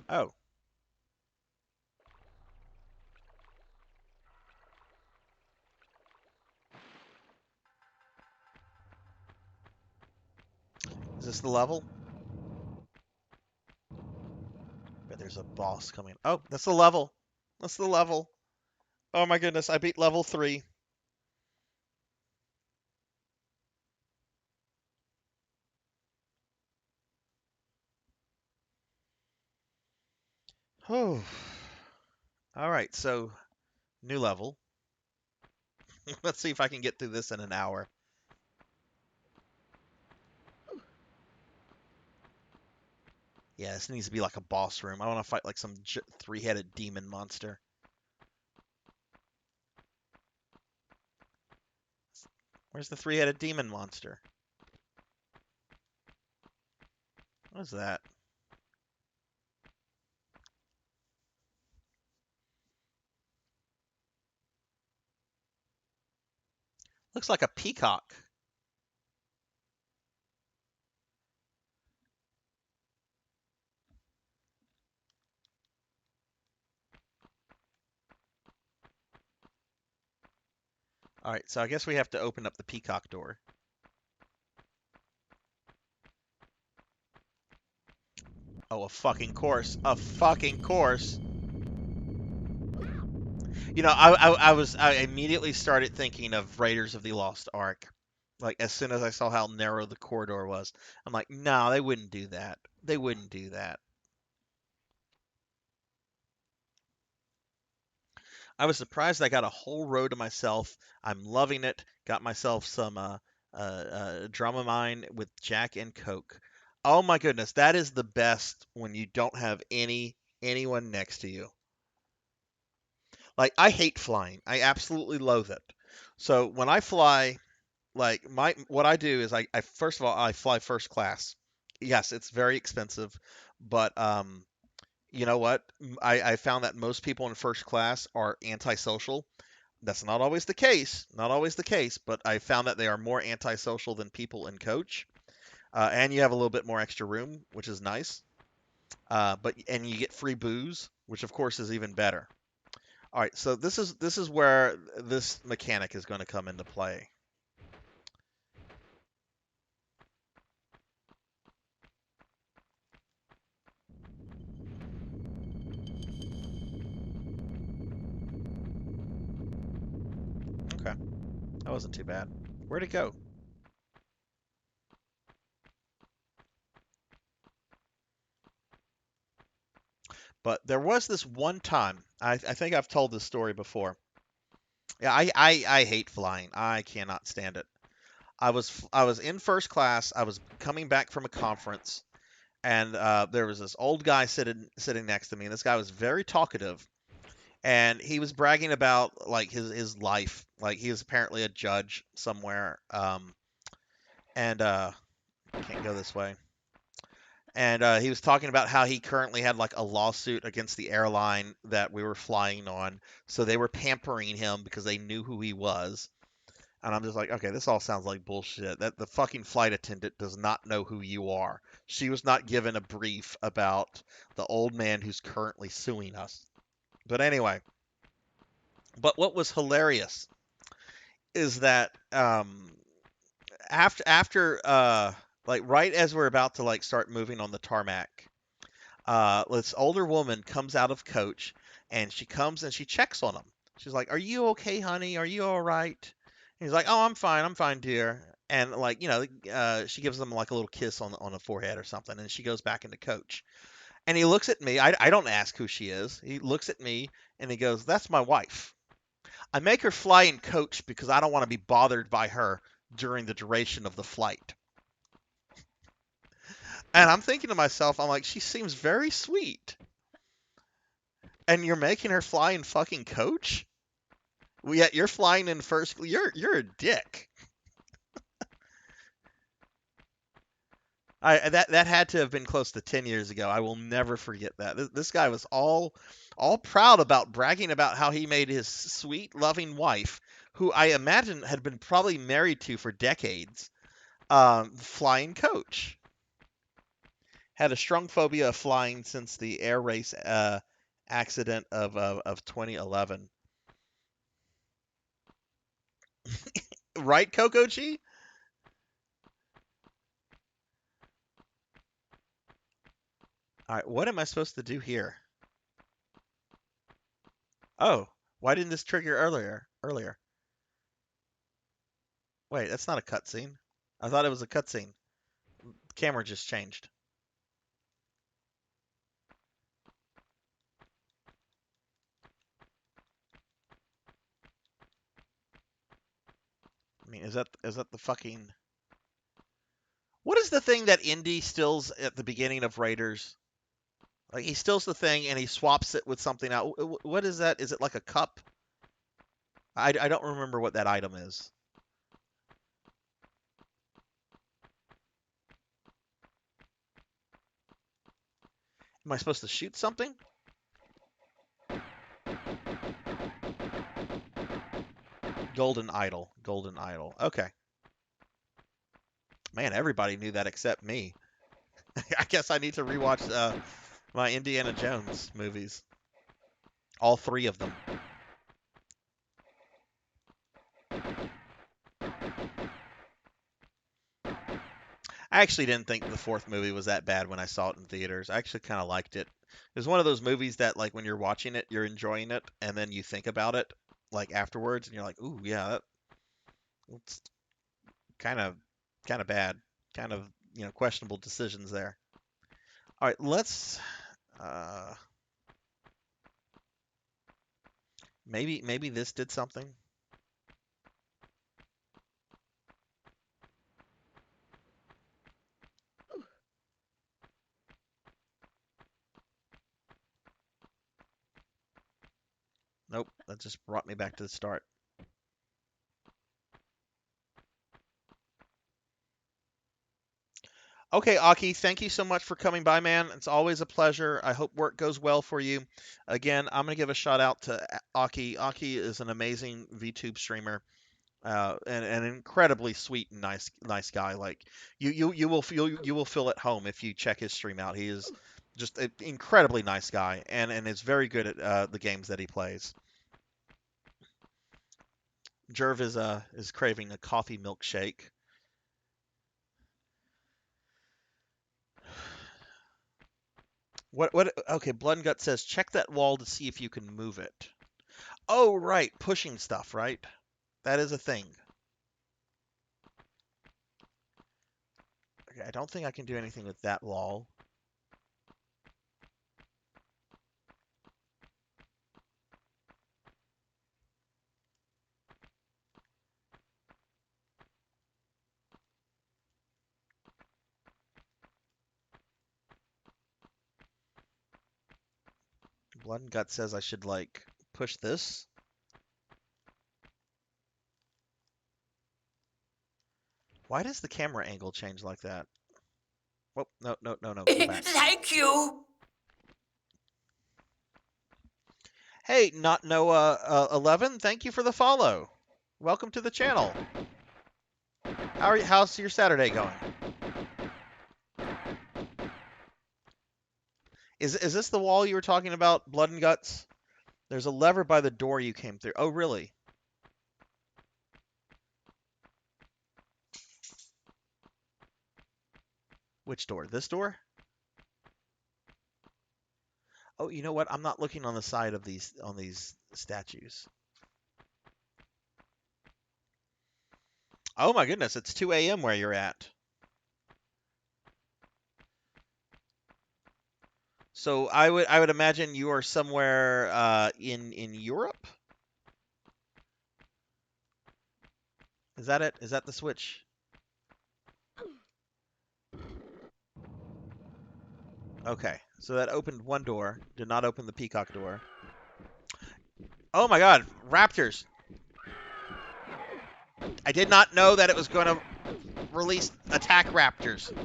Oh, is this the level? Bet there's a boss coming. Oh, that's the level. That's the level. Oh my goodness, I beat level 3. Oh. All right, so new level. Let's see if I can get through this in an hour. Yeah, this needs to be like a boss room. I want to fight like some three-headed demon monster. Where's the three-headed demon monster? What is that? Looks like a peacock. All right, so I guess we have to open up the peacock door. Oh, a fucking course. A fucking course. You know, I immediately started thinking of Raiders of the Lost Ark. Like as soon as I saw how narrow the corridor was, I'm like, no, they wouldn't do that. They wouldn't do that. I was surprised I got a whole row to myself. I'm loving it. Got myself some Dramamine with Jack and Coke. Oh my goodness, that is the best when you don't have anyone next to you. Like I hate flying. I absolutely loathe it. So when I fly, like my what I do is I first of all I fly first class. Yes, it's very expensive, but you know what? I found that most people in first class are antisocial. That's not always the case, not always the case, but I found that they are more antisocial than people in coach. And you have a little bit more extra room, which is nice. But and you get free booze, which of course is even better. All right, so this is where this mechanic is going to come into play. Okay, that wasn't too bad. Where'd it go? But there was this one time. I think I've told this story before. Yeah, I hate flying. I cannot stand it. I was in first class. I was coming back from a conference, and there was this old guy sitting next to me. And this guy was very talkative, and he was bragging about like his life. Like he was apparently a judge somewhere. And can't go this way. And he was talking about how he currently had like a lawsuit against the airline that we were flying on, so they were pampering him because they knew who he was. And I'm just like, okay, this all sounds like bullshit. That the fucking flight attendant does not know who you are. She was not given a brief about the old man who's currently suing us. But anyway, but what was hilarious is that after like right as we're about to like start moving on the tarmac, this older woman comes out of coach and she comes and she checks on him. She's like, "Are you okay, honey? Are you all right?" And he's like, "Oh, I'm fine, dear." And like, she gives him like a little kiss on the forehead or something, and she goes back into coach. And he looks at me. I don't ask who she is. He looks at me and he goes, "That's my wife. I make her fly in coach because I don't want to be bothered by her during the duration of the flight." And I'm thinking to myself, I'm like, she seems very sweet. And you're making her fly in fucking coach? Well, yeah, you're flying in first. You're a dick. That had to have been close to 10 years ago. I will never forget that. This guy was all proud about bragging about how he made his sweet, loving wife, who I imagine had been probably married to for decades, flying coach. Had a strong phobia of flying since the air race accident of 2011. Right, Coco G? All right, what am I supposed to do here? Oh, why didn't this trigger earlier? Wait, that's not a cutscene. I thought it was a cutscene. Camera just changed. I mean, is that the fucking? What is the thing that Indy steals at the beginning of Raiders? Like he steals the thing and he swaps it with something else. What is that? Is it like a cup? I don't remember what that item is. Am I supposed to shoot something? Golden idol. Golden idol. Okay. Man, everybody knew that except me. I guess I need to rewatch my Indiana Jones movies. All three of them. I actually didn't think the fourth movie was that bad when I saw it in theaters. I actually kind of liked it. It was one of those movies that, like, when you're watching it, you're enjoying it, and then you think about it, like, afterwards, and you're like, ooh, yeah, that's kind of, kind of bad. Kind of, questionable decisions there. All right, uh, maybe this did something. Nope, that just brought me back to the start. Okay, Aki, thank you so much for coming by, man. It's always a pleasure. I hope work goes well for you. Again, I'm going to give a shout out to Aki. Aki is an amazing VTube streamer. And an incredibly sweet and nice guy. Like you will feel at home if you check his stream out. He is just an incredibly nice guy, and is very good at the games that he plays. Jerv is craving a coffee milkshake. What? Okay, Blood and Gut says check that wall to see if you can move it. Oh, right, pushing stuff, right? That is a thing. Okay, I don't think I can do anything with that wall. Blood and Gut says I should like push this. Why does the camera angle change like that? Oh, no, no, no, no, go back. Thank you. Hey, not Noah 11, thank you for the follow. Welcome to the channel. How's your Saturday going? Is this the wall you were talking about, Blood and Guts? There's a lever by the door you came through. Oh, really? Which door? This door? Oh, you know what? I'm not looking on the side of these statues. Oh my goodness, it's 2 a.m. where you're at. So I would imagine you are somewhere in Europe. Is that it? Is that the switch? Okay, so that opened one door, did not open the peacock door. Oh my God, raptors! I did not know that it was going to release attack raptors.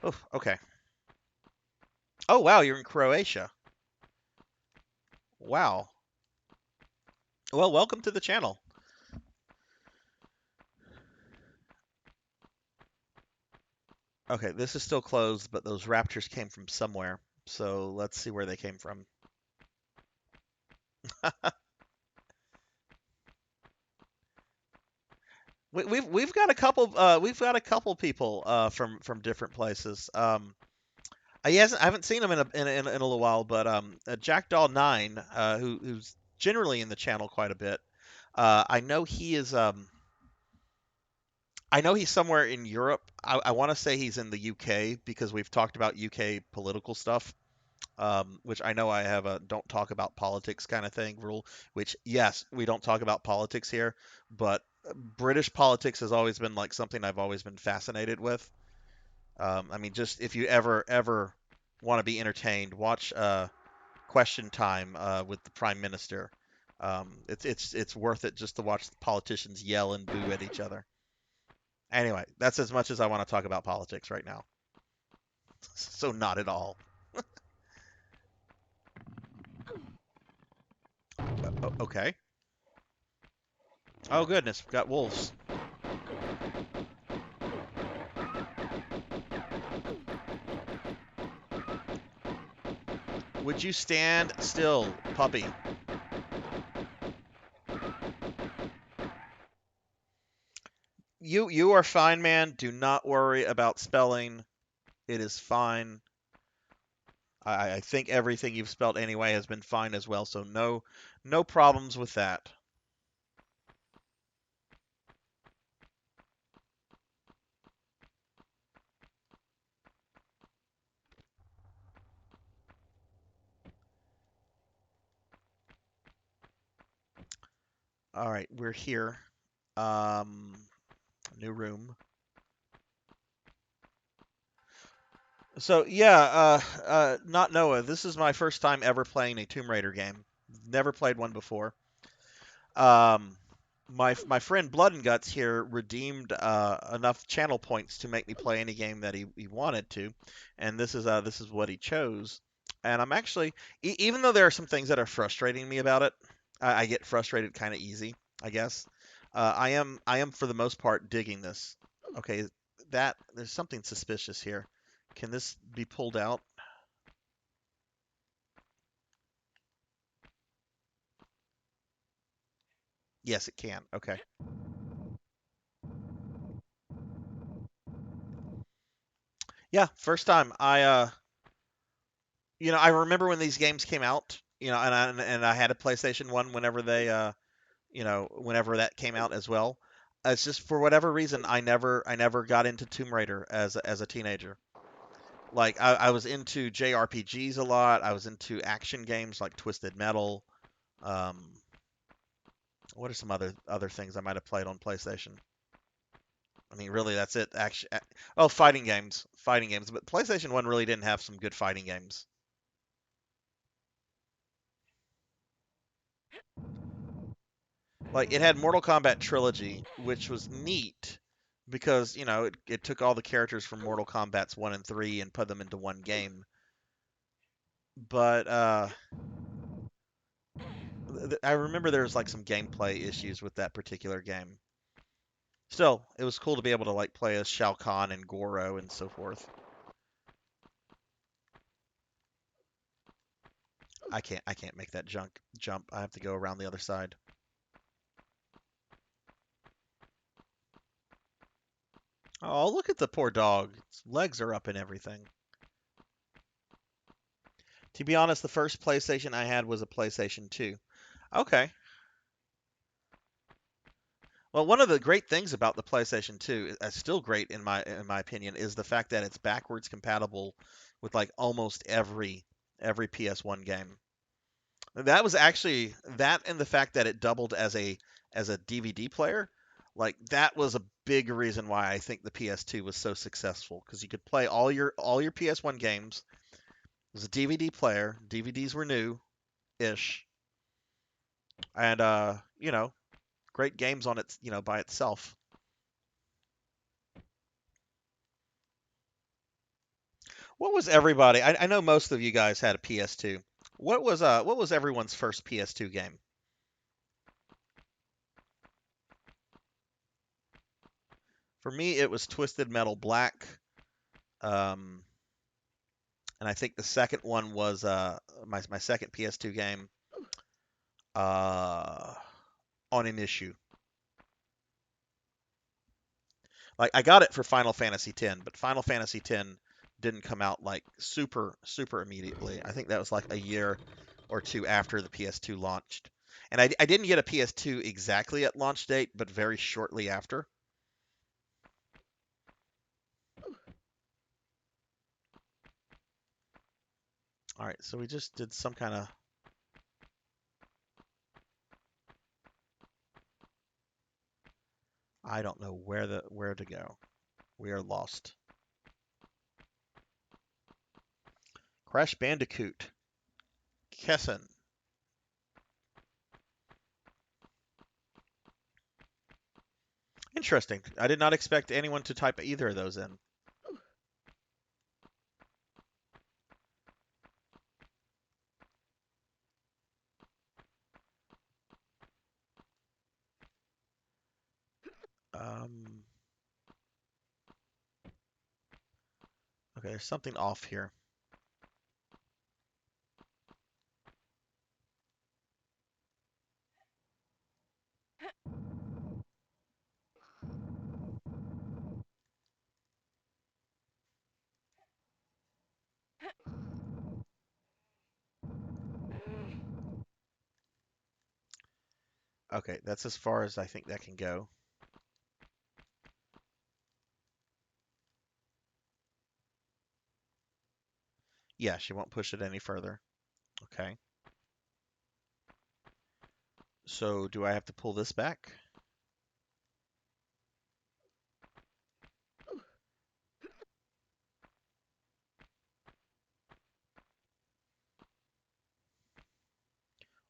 Oh, okay. Oh, wow, you're in Croatia. Wow. Well, welcome to the channel. Okay, this is still closed, but those raptors came from somewhere. So let's see where they came from. We've got a couple people from different places. I haven't seen him in a little while, but Jackdaw9, who's generally in the channel quite a bit. I know he's somewhere in Europe. I want to say he's in the UK because we've talked about UK political stuff, which I know I have a don't talk about politics kind of thing rule. Which yes, we don't talk about politics here, but British politics has always been like something I've always been fascinated with. I mean, just if you ever want to be entertained, watch Question Time with the Prime Minister. It's worth it just to watch the politicians yell and boo at each other. Anyway, that's as much as I want to talk about politics right now. So not at all. Okay. Oh goodness, we've got wolves. Would you stand still, puppy? You are fine, man. Do not worry about spelling. It is fine. I think everything you've spelled anyway has been fine as well, so no problems with that. All right, we're here. Um, New room. So yeah, not Noah. This is my first time ever playing a Tomb Raider game. Never played one before. Um, my friend Blood and Guts here redeemed enough channel points to make me play any game that he wanted to, and this is what he chose. And I'm actually, even though there are some things that are frustrating me about it, I get frustrated kind of easy, I guess. I am for the most part digging this. Okay, that there's something suspicious here. Can this be pulled out? Yes, it can. Okay. Yeah, first time. I remember when these games came out, and I had a PlayStation 1 whenever whenever that came out as well. It's just for whatever reason I never got into Tomb Raider as a teenager. Like I was into JRPGs a lot. I was into action games like Twisted Metal. Um, what are some other things I might have played on PlayStation? I mean, really, that's it. Action. Oh, fighting games. But PlayStation 1 really didn't have some good fighting games. Like it had Mortal Kombat Trilogy, which was neat because it took all the characters from Mortal Kombat's 1 and 3 and put them into one game. But I remember there was like some gameplay issues with that particular game. Still, it was cool to be able to like play as Shao Kahn and Goro and so forth. I can't make that jump. I have to go around the other side. Oh, look at the poor dog. Its legs are up and everything. To be honest, the first PlayStation I had was a PlayStation 2. Okay. Well, one of the great things about the PlayStation 2, still great in my opinion, is the fact that it's backwards compatible with like almost every PS1 game. That was actually that and the fact that it doubled as a DVD player, like that was a big reason why I think the PS2 was so successful because you could play all your PS1 games was a DVD player. DVDs were new-ish, and great games on its by itself. What was everybody? I know most of you guys had a PS2. What was everyone's first PS2 game? For me, it was Twisted Metal Black. Um, and I think the second one was my second PS2 game uh, on an issue. Like I got it for Final Fantasy X, but Final Fantasy X didn't come out like super immediately. I think that was like a year or two after the PS2 launched. And I didn't get a PS2 exactly at launch date, but very shortly after. All right, so we just did some kind of. I don't know where to go. We are lost. Crash Bandicoot. Kessen. Interesting. I did not expect anyone to type either of those in. Um, okay, there's something off here. Okay, that's as far as I think that can go. Yeah, she won't push it any further. Okay. So do I have to pull this back?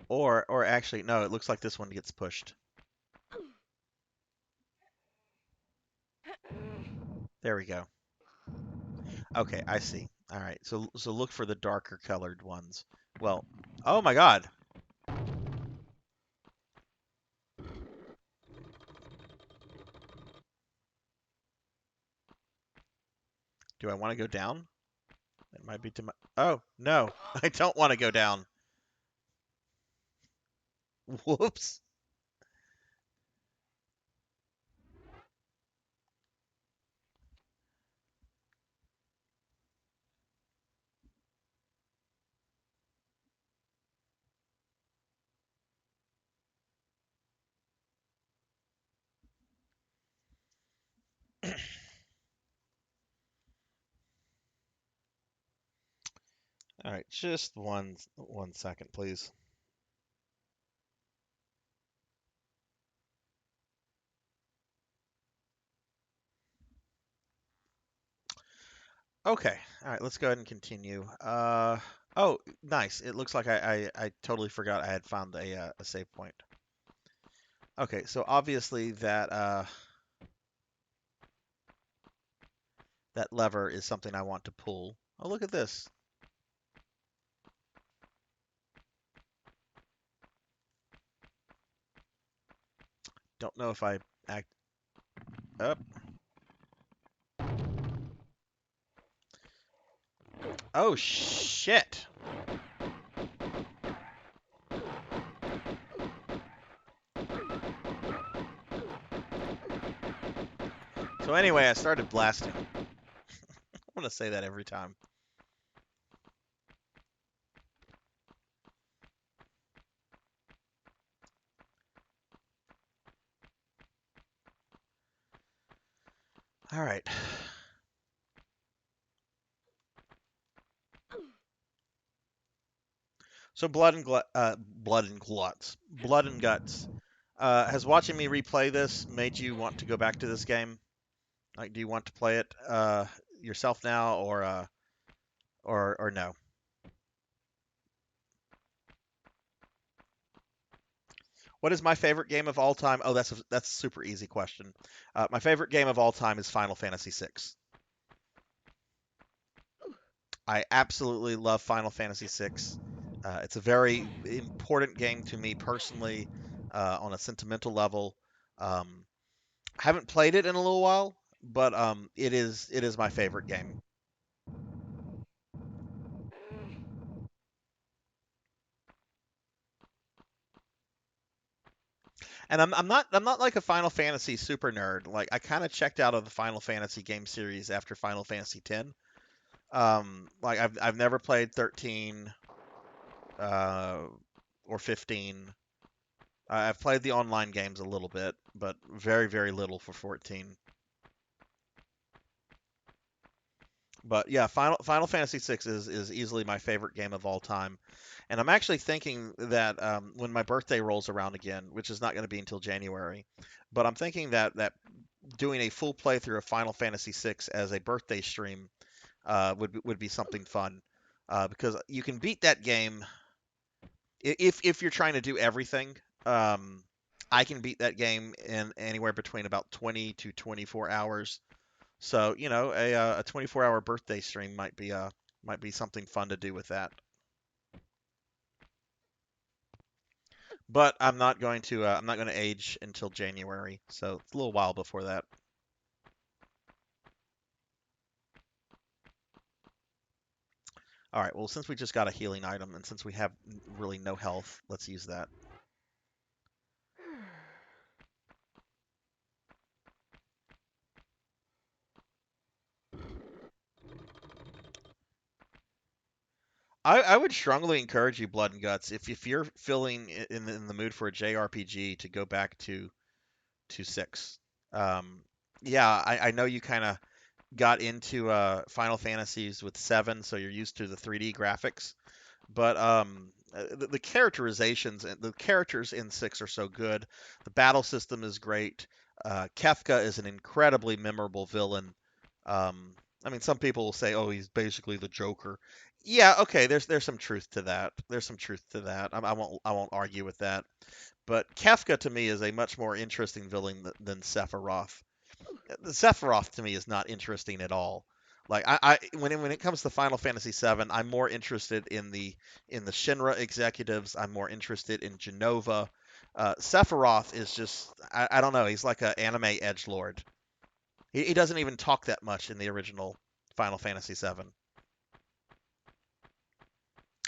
Or actually, no, it looks like this one gets pushed. There we go. Okay, I see. All right, so look for the darker colored ones. Well, oh my God. Do I want to go down? It might be to my. Oh, no. I don't want to go down. Whoops. All right, just one second, please. Okay. All right, let's go ahead and continue. Oh, nice. It looks like I totally forgot I had found a save point. Okay, so obviously that lever is something I want to pull. Oh, look at this. Don't know if I act up. Oh shit. So anyway, I started blasting. I want to say that every time. All right. So blood and guts. Has watching me replay this made you want to go back to this game? Like, do you want to play it yourself now, or no? What is my favorite game of all time? Oh, that's a super easy question. My favorite game of all time is Final Fantasy VI. I absolutely love Final Fantasy VI. It's a very important game to me personally, on a sentimental level. Um, I haven't played it in a little while, but it is my favorite game. And I'm not like a Final Fantasy super nerd. Like I kind of checked out of the Final Fantasy game series after Final Fantasy X. Like I've never played 13 uh, or 15. I've played the online games a little bit, but very very little for 14. But yeah, Final Fantasy VI is easily my favorite game of all time. And I'm actually thinking that when my birthday rolls around again, which is not going to be until January, but I'm thinking that doing a full playthrough of Final Fantasy VI as a birthday stream would be something fun, because you can beat that game if you're trying to do everything. Um, I can beat that game in anywhere between about 20 to 24 hours. So a 24-hour birthday stream might be something fun to do with that. But I'm not going to age until January, so it's a little while before that. All right. Well, since we just got a healing item and since we have really no health, let's use that. I would strongly encourage you, Blood and Guts, if you're feeling in the mood for a JRPG, to go back to six. Um, yeah, I know you kind of got into Final Fantasies with seven, so you're used to the 3D graphics. But the characterizations and the characters in six are so good. The battle system is great. Kefka is an incredibly memorable villain. Um, I mean, some people will say, "Oh, he's basically the Joker." Yeah, okay. There's some truth to that. There's some truth to that. I won't argue with that. But Kefka to me is a much more interesting villain than Sephiroth. The Sephiroth to me is not interesting at all. Like when it comes to Final Fantasy VII, I'm more interested in the Shinra executives. I'm more interested in Genova. Sephiroth is just I don't know. He's like an anime edge lord. He doesn't even talk that much in the original Final Fantasy VII.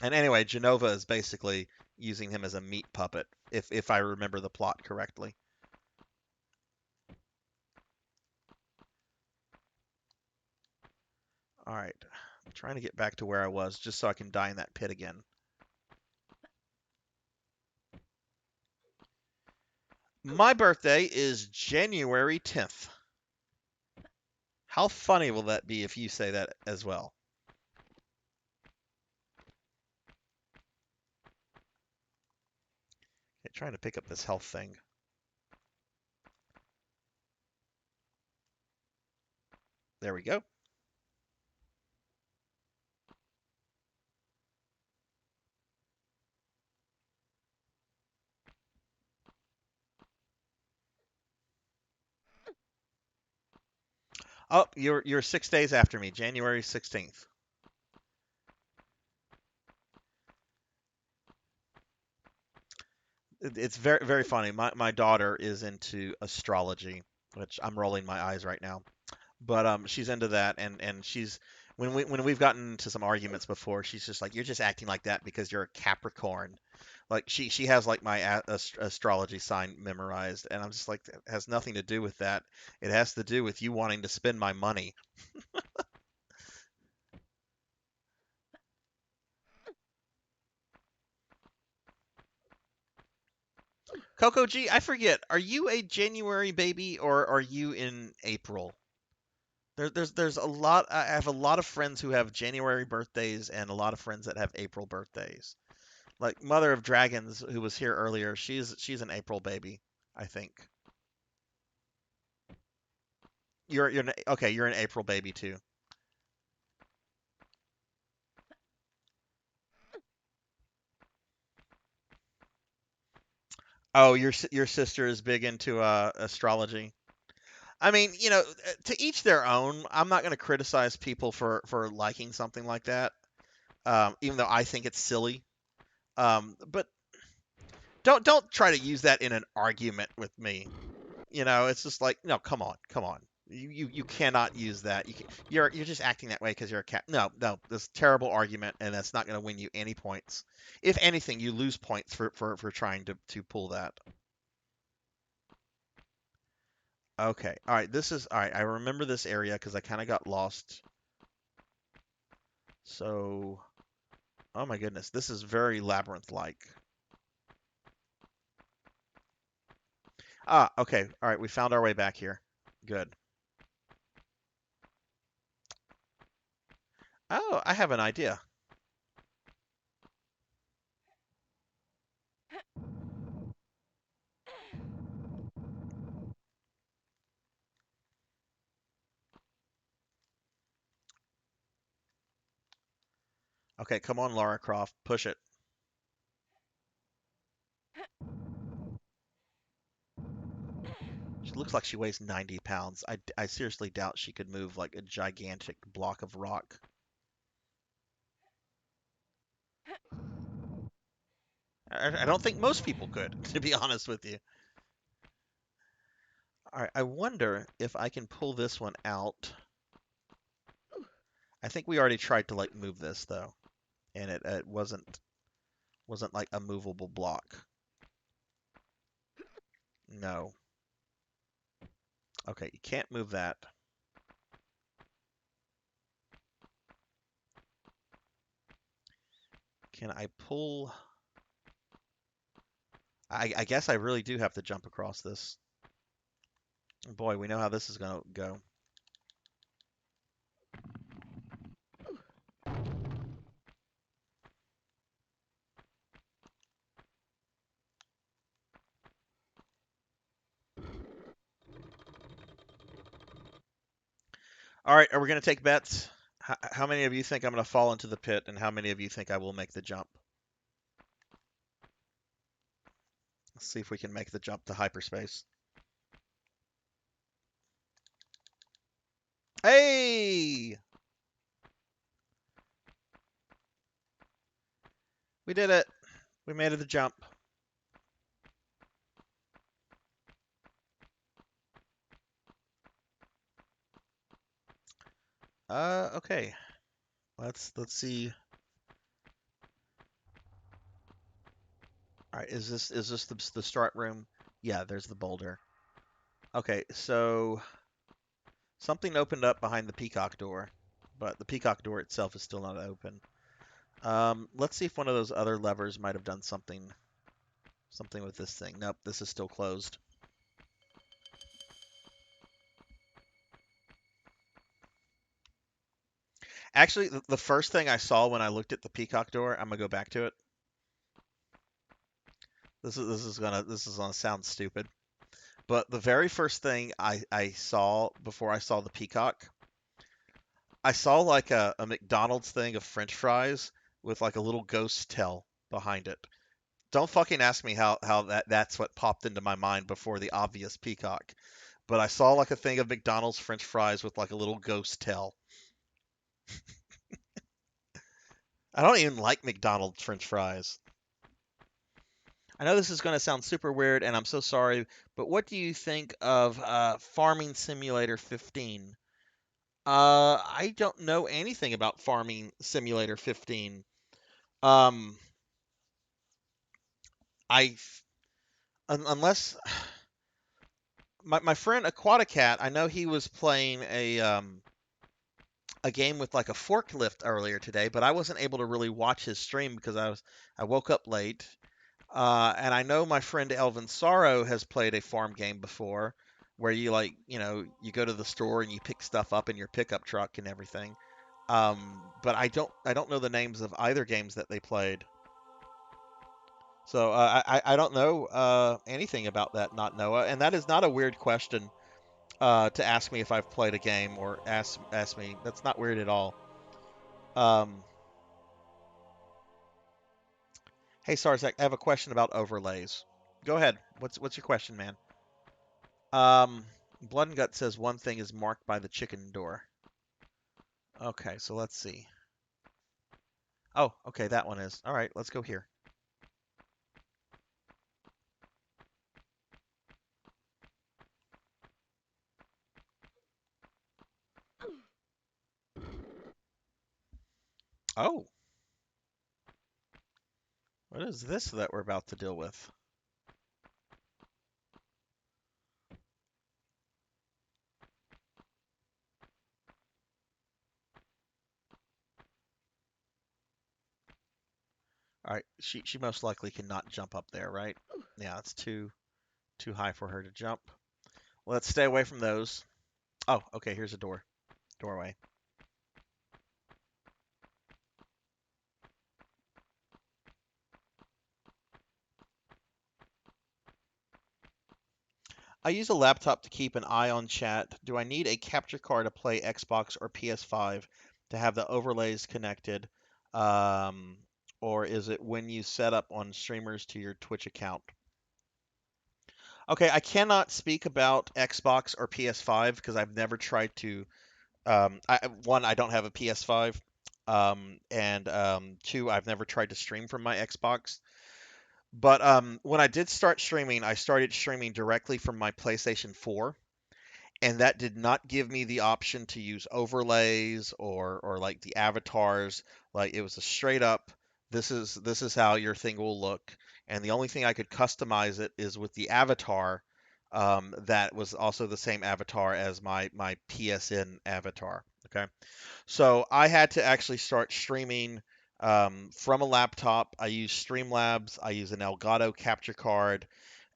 And anyway, Genova is basically using him as a meat puppet, if I remember the plot correctly. All right, I'm trying to get back to where I was just so I can die in that pit again. My birthday is January 10th. How funny will that be if you say that as well? Okay, trying to pick up this health thing. There we go. Oh, you're 6 days after me, January 16th. It's very very funny. My daughter is into astrology, which I'm rolling my eyes right now. But she's into that, and she's when we've gotten into some arguments before, she's just like, "You're just acting like that because you're a Capricorn." Like she has like my astrology sign memorized, and I'm just like, it has nothing to do with that. It has to do with you wanting to spend my money. Coco G, I forget. Are you a January baby or are you in April? There's a lot. I have a lot of friends who have January birthdays and a lot of friends that have April birthdays. Like Mother of Dragons, who was here earlier, she's an April baby, I think. Okay. You're an April baby too. Oh, your sister is big into astrology. I mean, to each their own. I'm not going to criticize people for liking something like that, even though I think it's silly. But don't try to use that in an argument with me. It's just like, no, come on, come on. You cannot use that. You're just acting that way because you're a cat. No, no, this is a terrible argument, and that's not going to win you any points. If anything, you lose points for trying to pull that. Okay, all right. This is all right. I remember this area because I kind of got lost. So, oh my goodness, this is very labyrinth-like. Ah, okay. All right, we found our way back here. Good. Oh, I have an idea. Okay, come on, Lara Croft, push it. She looks like she weighs 90 pounds. I seriously doubt she could move like a gigantic block of rock. I don't think most people could, to be honest with you. All right, I wonder if I can pull this one out. I think we already tried to like move this though, and it wasn't like a movable block. No. Okay, you can't move that. Can I pull? I guess I really do have to jump across this. Boy, we know how this is gonna go. All right, are we gonna take bets? How many of you think I'm gonna fall into the pit, and how many of you think I will make the jump? Let's see if we can make the jump to hyperspace. Hey! We did it. We made it the jump. Okay. Let's see. All right, is this the start room? Yeah, there's the boulder. Okay, so something opened up behind the peacock door, but the peacock door itself is still not open. Let's see if one of those other levers might have done something with this thing. Nope, this is still closed. Actually, the first thing I saw when I looked at the peacock door, I'm gonna go back to it. This is gonna sound stupid, but the very first thing I saw before I saw the peacock, I saw like a McDonald's thing of French fries with like a little ghost tail behind it. Don't fucking ask me how that's what popped into my mind before the obvious peacock. But I saw like a thing of McDonald's French fries with like a little ghost tail. I don't even like McDonald's French fries. I know this is going to sound super weird, and I'm so sorry, but what do you think of Farming Simulator 15? I don't know anything about Farming Simulator 15. Um, I unless my friend Aquaticat, I know he was playing a game with like a forklift earlier today, but I wasn't able to really watch his stream because I woke up late. And I know my friend Elvin Sorrow has played a farm game before, where you like you go to the store and you pick stuff up in your pickup truck and everything. But I don't know the names of either games that they played. So I don't know anything about that, not Noah, and that is not a weird question to ask me if I've played a game or ask me. That's not weird at all. Um, hey Sarzac, I have a question about overlays. Go ahead. What's your question, man? Um, Blood and Gut says one thing is marked by the chicken door. Okay, so let's see. Oh, okay, that one is. All right, let's go here. Oh, what is this that we're about to deal with? All right, she most likely cannot jump up there, right? Yeah, it's too high for her to jump. Let's stay away from those. Oh, okay, here's a doorway. I use a laptop to keep an eye on chat. Do I need a capture card to play Xbox or PS5 to have the overlays connected? Um, or is it when you set up on streamers to your Twitch account? Okay, I cannot speak about Xbox or PS5 because I've never tried to. One, I don't have a PS5, and two, I've never tried to stream from my Xbox. But when I did start streaming, I started streaming directly from my PlayStation 4, and that did not give me the option to use overlays or like the avatars. Like it was a straight up, this is how your thing will look, and the only thing I could customize it is with the avatar. That was also the same avatar as my PSN avatar. Okay. So I had to actually start streaming from a laptop. I use Streamlabs. I use an Elgato capture card,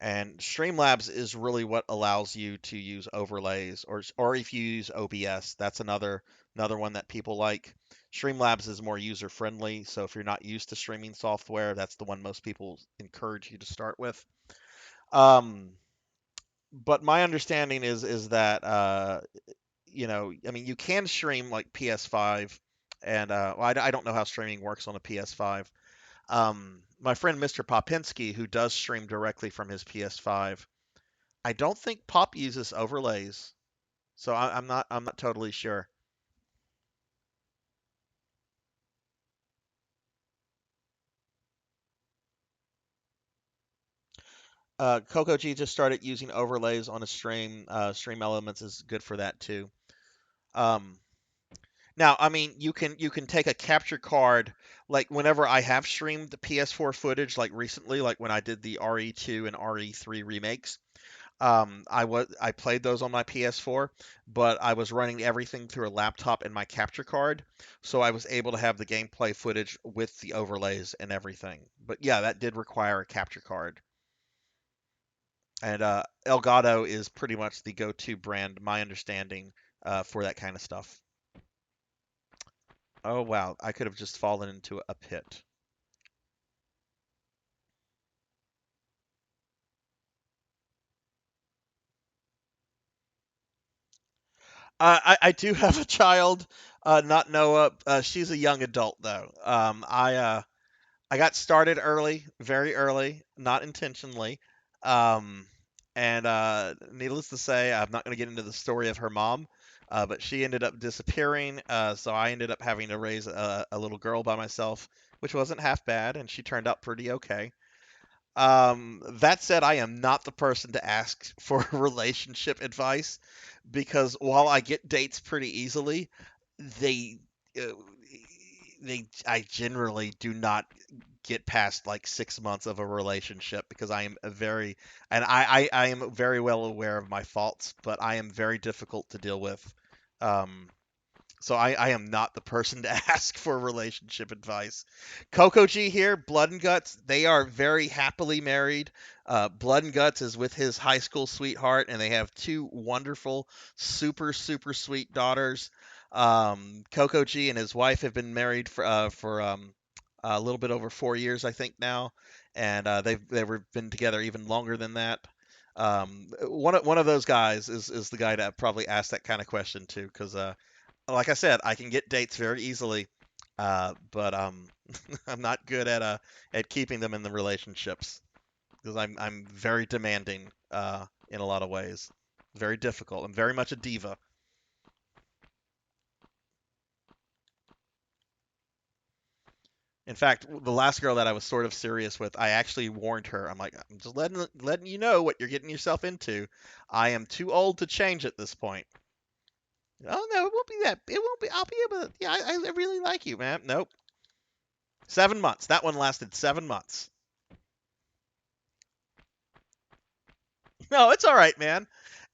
and Streamlabs is really what allows you to use overlays, or if you use OBS, that's another one that people like. Streamlabs is more user friendly, so if you're not used to streaming software, that's the one most people encourage you to start with. Um, but my understanding is that I mean, you can stream like PS5, and well, I don't know how streaming works on a PS5. My friend Mr. Popinski, who does stream directly from his PS5, I don't think Pop uses overlays, so I'm not totally sure. Coco G just started using overlays on a stream. Stream Elements is good for that too. Um, Now, I mean, you can take a capture card. Like whenever I have streamed the PS4 footage, like recently, like when I did the RE2 and RE3 remakes, I played those on my PS4, but I was running everything through a laptop and my capture card, so I was able to have the gameplay footage with the overlays and everything. But yeah, that did require a capture card. And Elgato is pretty much the go-to brand, my understanding, for that kind of stuff. Oh wow, I could have just fallen into a pit. I do have a child, not Noah. She's a young adult though. I got started early, very early, not intentionally. Um, and needless to say, I'm not going to get into the story of her mom, but she ended up disappearing. So I ended up having to raise a little girl by myself, which wasn't half bad, and she turned out pretty okay. That said, I am not the person to ask for relationship advice because while I get dates pretty easily, they uh, I generally do not get past like 6 months of a relationship because I am a very and I am very well aware of my faults, but I am very difficult to deal with. Um, so I am not the person to ask for relationship advice. Coco G here, Blood and Guts, they are very happily married. Blood and Guts is with his high school sweetheart, and they have two wonderful, super, super sweet daughters. Coco G and his wife have been married for a little bit over 4 years, I think now, and they've been together even longer than that. One of those guys is the guy to probably ask that kind of question to, because like I said, I can get dates very easily, but I'm not good at keeping them in the relationships. because I'm very demanding in a lot of ways. Very difficult. I'm very much a diva. In fact, the last girl that I was sort of serious with, I actually warned her. I'm like, I'm just letting you know what you're getting yourself into. I am too old to change at this point. Oh no, it won't be that. It won't be. I'll be able to. Yeah, I really like you, man. Nope. 7 months. That one lasted 7 months. No, it's all right, man.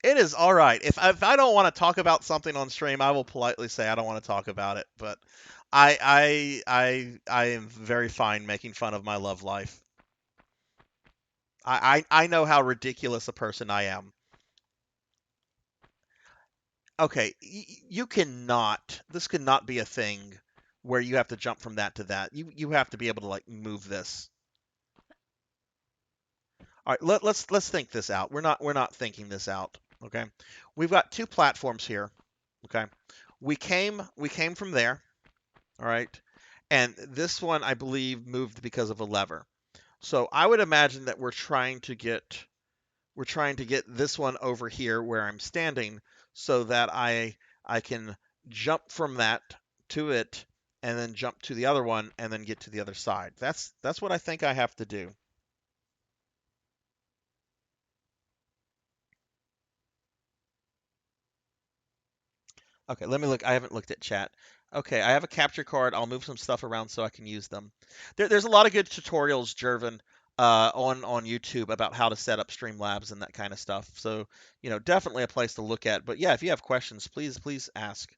It is all right. If I don't want to talk about something on stream, I will politely say I don't want to talk about it. But I am very fine making fun of my love life. I know how ridiculous a person I am. Okay, you cannot. This cannot be a thing where you have to jump from that to that. You have to be able to like move this. All right, let's think this out. We're not thinking this out. Okay, we've got two platforms here. Okay, we came from there. All right, and this one I believe moved because of a lever. So I would imagine that we're trying to get this one over here where I'm standing so that I can jump from that to it and then jump to the other one and then get to the other side. That's what I think I have to do. Okay, let me look. I haven't looked at chat. Okay, I have a capture card. I'll move some stuff around so I can use them. There's a lot of good tutorials, Jervin, on YouTube about how to set up Streamlabs and that kind of stuff. So, definitely a place to look at. But yeah, if you have questions, please ask.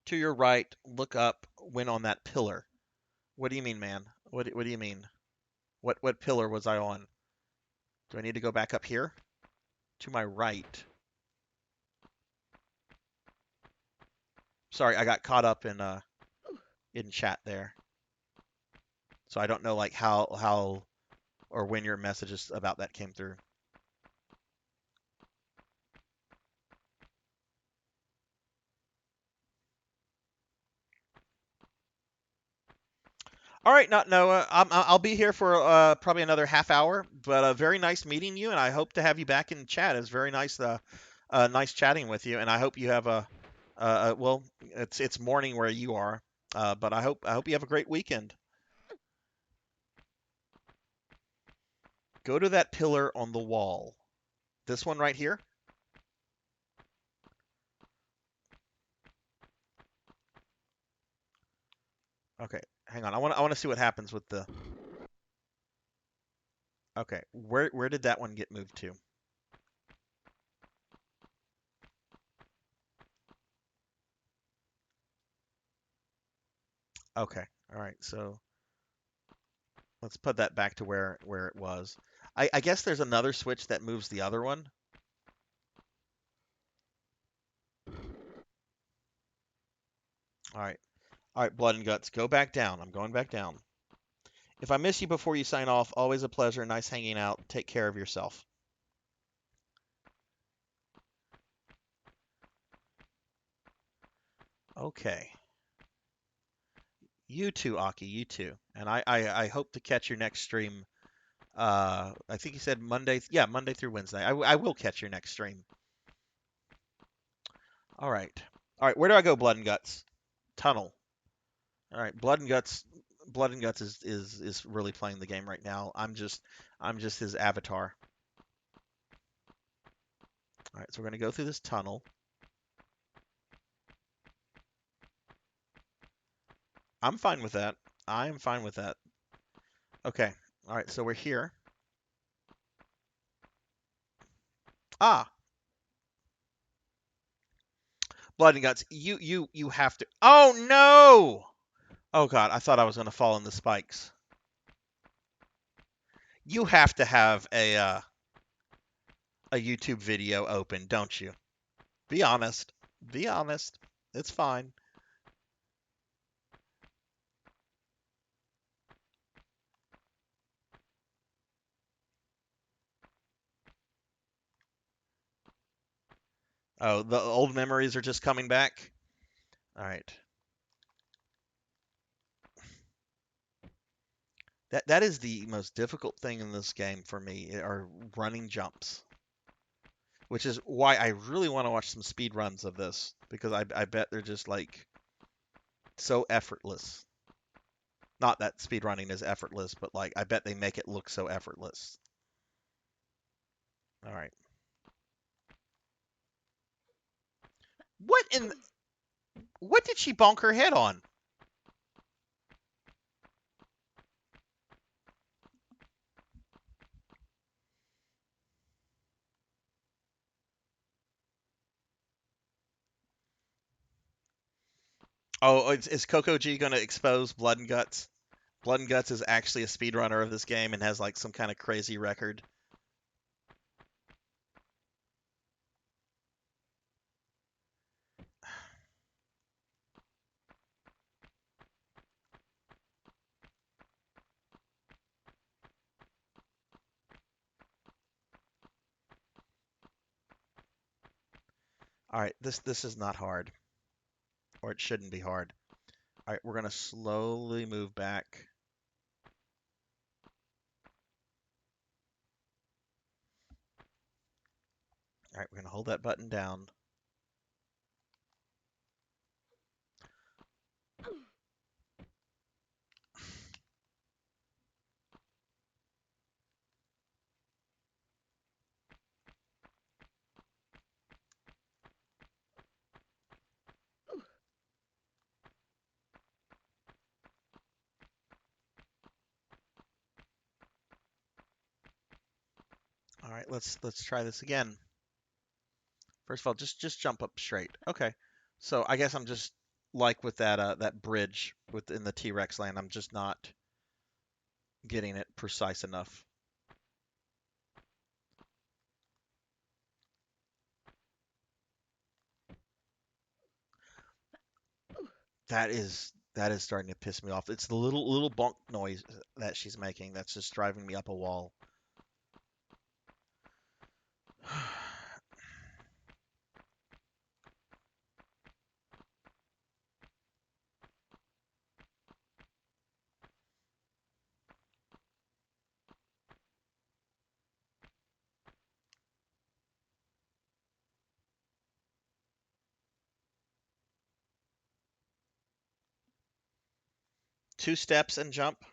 To your right, look up when on that pillar. What do you mean, man? What do you mean? What pillar was I on? Do I need to go back up here? To my right. Sorry, I got caught up in chat there. So I don't know like how or when your messages about that came through. All right, not Noah. I'll be here for probably another half hour, but very nice meeting you, and I hope to have you back in chat. It's very nice, nice chatting with you, and I hope you have well, it's morning where you are, but I hope you have a great weekend. Go to that pillar on the wall. This one right here. Okay, hang on. I want to see what happens with the. Okay, where did that one get moved to? Okay, all right. So let's put that back to where it was. I guess there's another switch that moves the other one. All right. All right, Blood and Guts, go back down. I'm going back down. If I miss you before you sign off, always a pleasure. Nice hanging out. Take care of yourself. Okay. You too, Aki. You too. And I hope to catch your next stream. I think you said Monday. Yeah, Monday through Wednesday. I will catch your next stream. All right. All right. Where do I go, Blood and Guts? Tunnel. All right. Blood and Guts. Blood and Guts is really playing the game right now. I'm just his avatar. All right. So we're gonna go through this tunnel. I'm fine with that. I am fine with that. Okay. All right. So we're here. Ah, Blood and Guts. You have to. Oh no! Oh God, I thought I was gonna fall in the spikes. You have to have a YouTube video open, don't you? Be honest. Be honest. It's fine. Oh, the old memories are just coming back. All right. That is the most difficult thing in this game for me are running jumps, which is why I really want to watch some speed runs of this because I bet they're just like so effortless. Not that speed running is effortless, but like I bet they make it look so effortless. All right. What in what did she bonk her head on? Oh, is Coco G going to expose Blood and Guts? Blood and Guts is actually a speedrunner of this game and has like some kind of crazy record. All right, this is not hard, or it shouldn't be hard. All right, we're gonna slowly move back. All right, we're gonna hold that button down. All right, let's try this again. First of all, just jump up straight. Okay. So I guess I'm just like with that bridge within the T-Rex land, I'm just not getting it precise enough. That is starting to piss me off. It's the little bonk noise that she's making that's just driving me up a wall. Two steps and jump.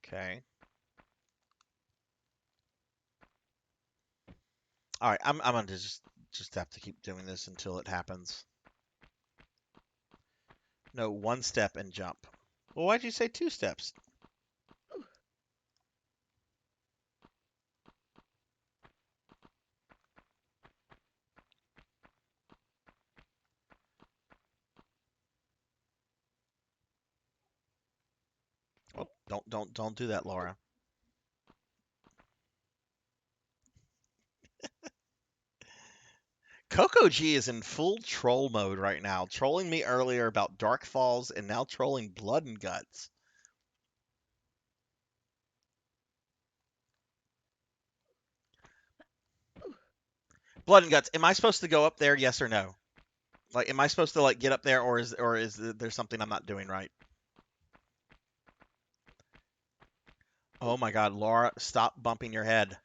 Okay. All right, I'm gonna just have to keep doing this until it happens. No, one step and jump. Well, why'd you say two steps? Oh, don't do that, Laura. Coco G is in full troll mode right now, trolling me earlier about Dark Falls and now trolling Blood and Guts. Blood and Guts, am I supposed to go up there, yes or no? Like, am I supposed to like get up there, or is there something I'm not doing right? Oh my God, Laura, stop bumping your head.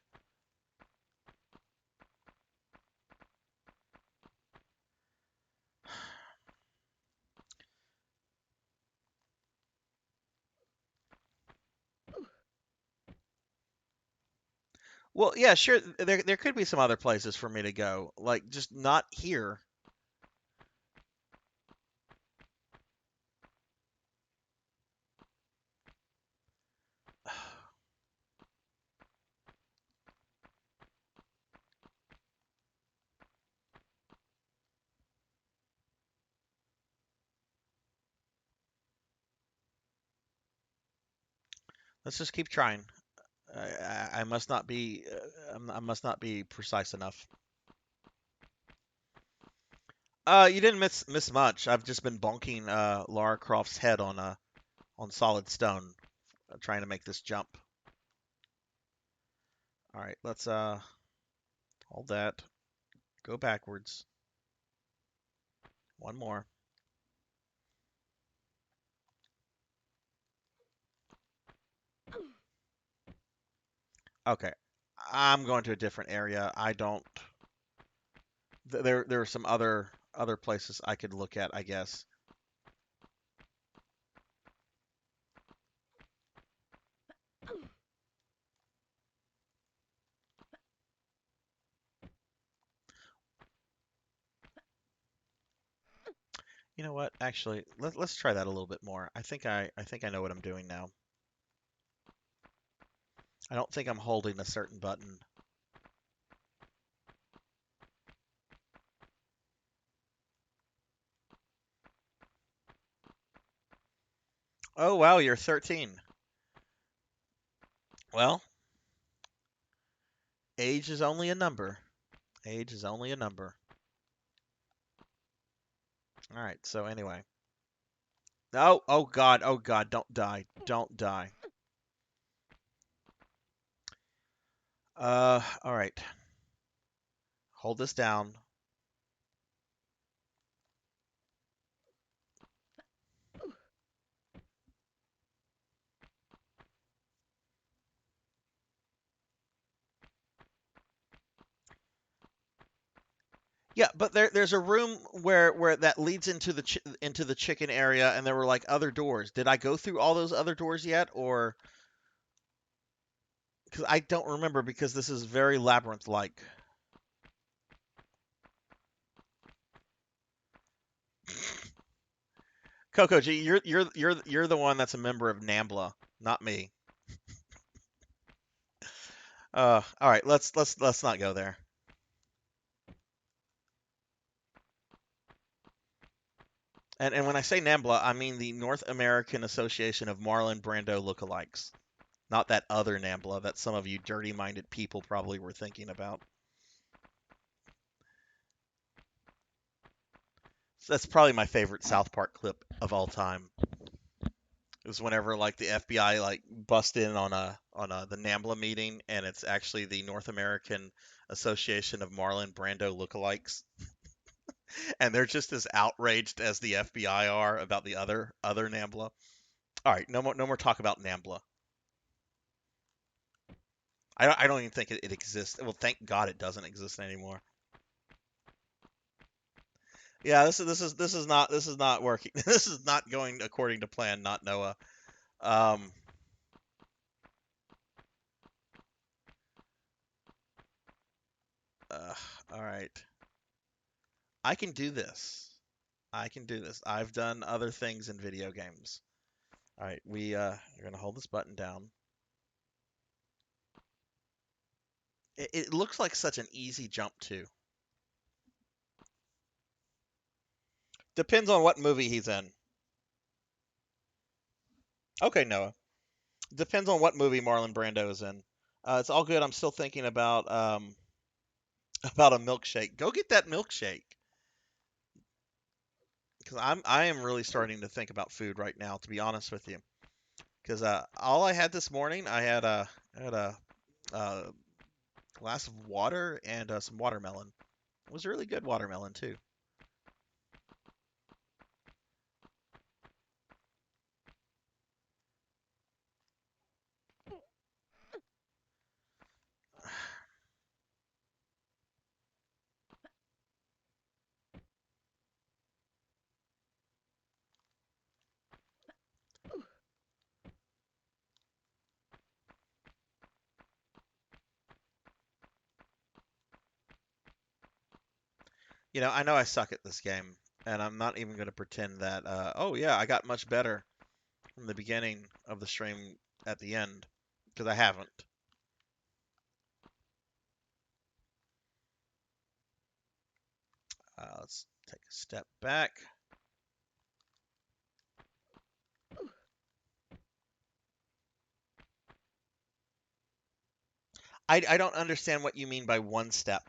Well, yeah, sure. There could be some other places for me to go, like just not here. Let's just keep trying. I must not be I must not be precise enough. You didn't miss much. I've just been bonking Lara Croft's head on solid stone, trying to make this jump. All right, let's hold that. Go backwards. One more. Okay. I'm going to a different area. I don't there are some other places I could look at, I guess. You know what? Actually, let's try that a little bit more. I think I know what I'm doing now. I don't think I'm holding a certain button. Oh wow, you're 13. Well, age is only a number. Age is only a number. All right. So anyway. Oh, oh God, don't die. Don't die. All right. Hold this down. Yeah, but there's a room where that leads into the chicken area, and there were like other doors. Did I go through all those other doors yet, or because I don't remember because this is very labyrinth-like. Coco G, you're the one that's a member of NAMBLA, not me. All right, let's not go there. And when I say NAMBLA, I mean the North American Association of Marlon Brando Lookalikes, not that other NAMBLA that some of you dirty-minded people probably were thinking about. So that's probably my favorite South Park clip of all time. It was whenever like the FBI like bust in on the NAMBLA meeting, and it's actually the North American Association of Marlon Brando Lookalikes, and they're just as outraged as the FBI are about the other NAMBLA. All right, no more talk about NAMBLA. I don't even think it exists. Well, thank God it doesn't exist anymore. Yeah, this is not working. This is not going according to plan. Not Noah. Um, uh, all right. I can do this. I can do this. I've done other things in video games. All right, we're gonna hold this button down. It looks like such an easy jump too. Depends on what movie he's in. Okay, Noah. Depends on what movie Marlon Brando is in. It's all good. I'm still thinking about about a milkshake. Go get that milkshake. Because I am really starting to think about food right now, to be honest with you. Because all I had this morning, I had a uh, glass of water and some watermelon. It was a really good watermelon too. I know I suck at this game, and I'm not even going to pretend that. Oh yeah, I got much better from the beginning of the stream at the end, because I haven't. Let's take a step back. I don't understand what you mean by one step.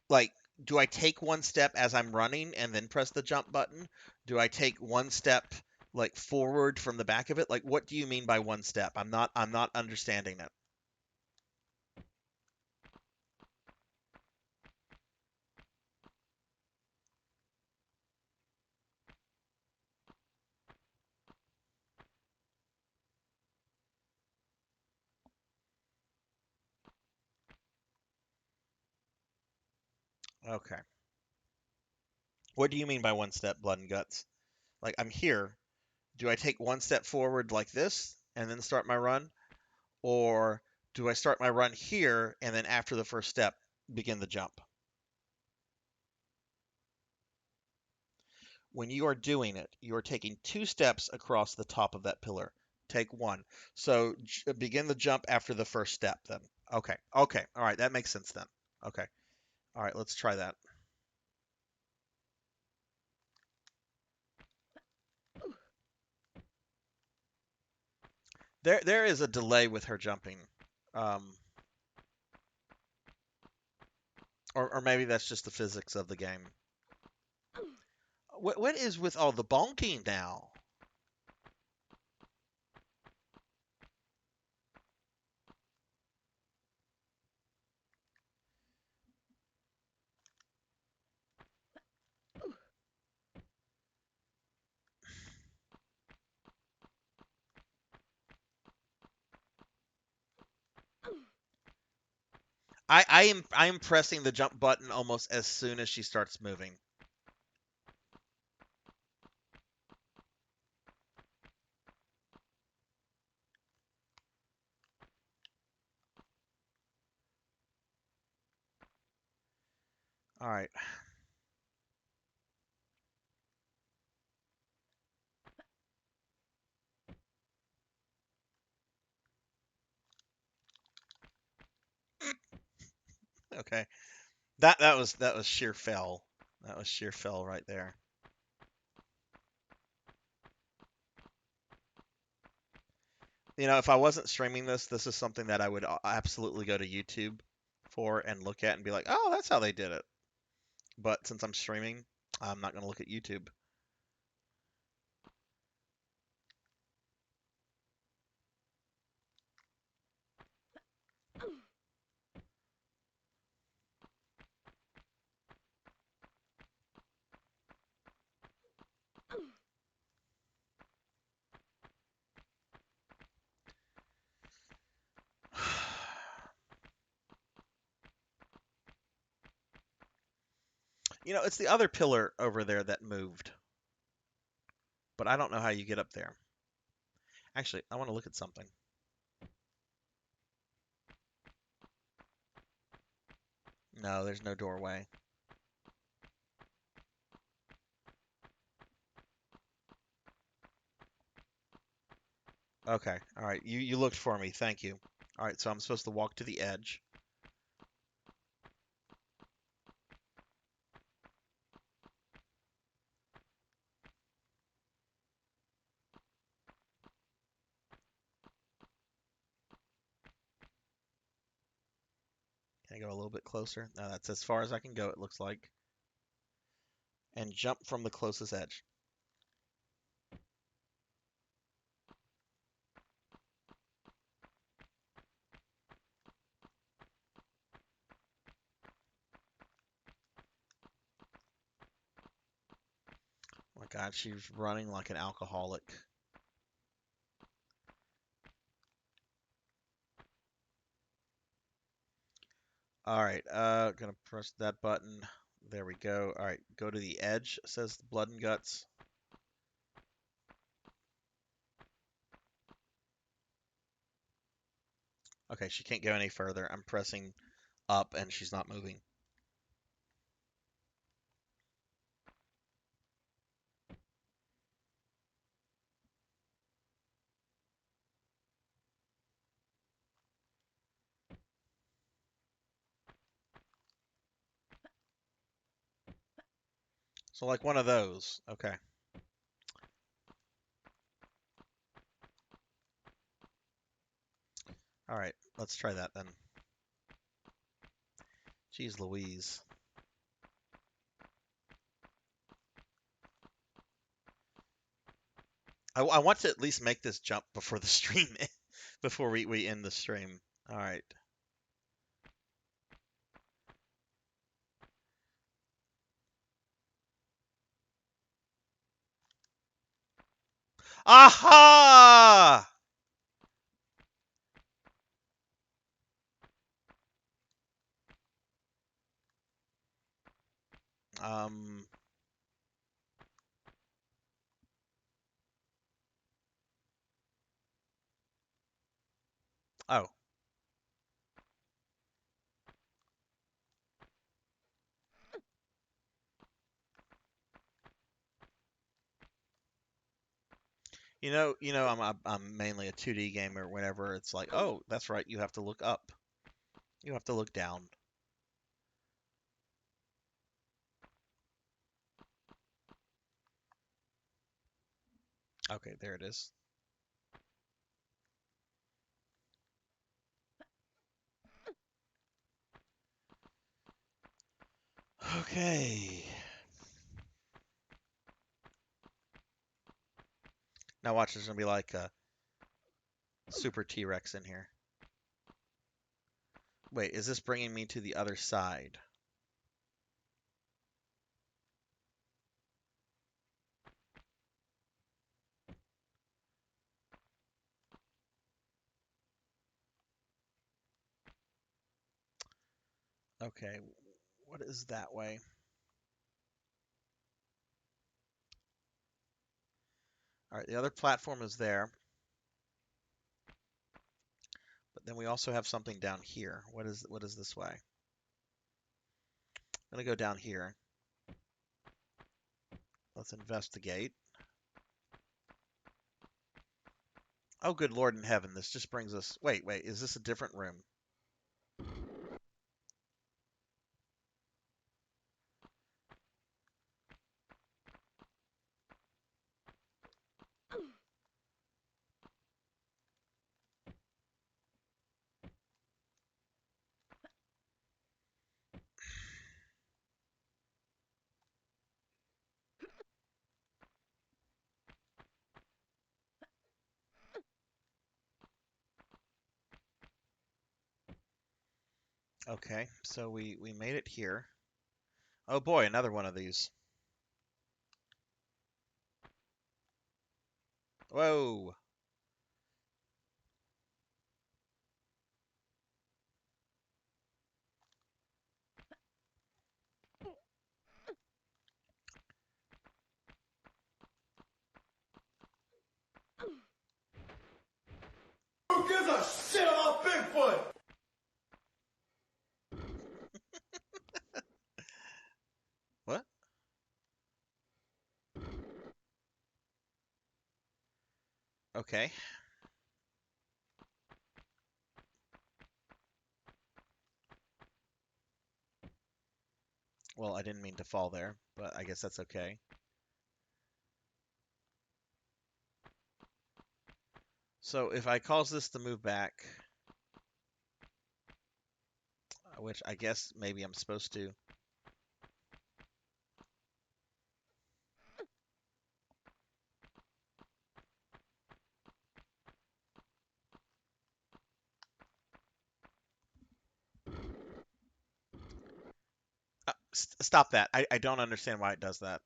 Like, do I take one step as I'm running and then press the jump button? Do I take one step Like forward from the back of it? Like what do you mean by one step? I'm not understanding it. Okay. What do you mean by one step, blood and guts? Like I'm here. Do I take one step forward like this and then start my run? Or do I start my run here and then after the first step begin the jump? When you are doing it, you are taking two steps across the top of that pillar. Take one. So begin the jump after the first step then. Okay. Okay. All right. That makes sense then. Okay. All right. Let's try that. There is a delay with her jumping. Um, or maybe that's just the physics of the game. What is with all the bonking now? I am pressing the jump button almost as soon as she starts moving. All right. Okay. That was sheer fail. That was sheer fail right there. If I wasn't streaming this, this is something that I would absolutely go to YouTube for and look at and be like, "Oh, that's how they did it." But since I'm streaming, I'm not going to look at YouTube. It's the other pillar over there that moved, but I don't know how you get up there. Actually, I want to look at something. No, there's no doorway. Okay. All right. You looked for me. Thank you. All right. So I'm supposed to walk to the edge. Can I go a little bit closer? No, that's as far as I can go, it looks like. And jump from the closest edge. Oh my God, she's running like an alcoholic. All right, gonna press that button. There we go. All right, go to the edge, says Blood and Guts. Okay, she can't go any further. I'm pressing up and she's not moving. So like one of those. Okay. All right, let's try that then. Jeez Louise. I want to at least make this jump before the stream, before we end the stream. All right. Aha! Um. Oh. I'm mainly a 2D gamer. Whenever it's like, oh, that's right, you have to look up. You have to look down. Okay, there it is. Okay. Now watch, there's gonna be like a super T-Rex in here. Wait, is this bringing me to the other side? Okay, what is that way? All right, the other platform is there, but then we also have something down here. What is this way? I'm gonna go down here. Let's investigate. Oh, good Lord in heaven, this just brings us. Wait, is this a different room? Okay, so we made it here. Oh boy, another one of these. Whoa. Who gives a shit about Bigfoot? What? Okay. Well, I didn't mean to fall there, but I guess that's okay. So if I cause this to move back, which I guess maybe I'm supposed to. Stop that. I don't understand why it does that.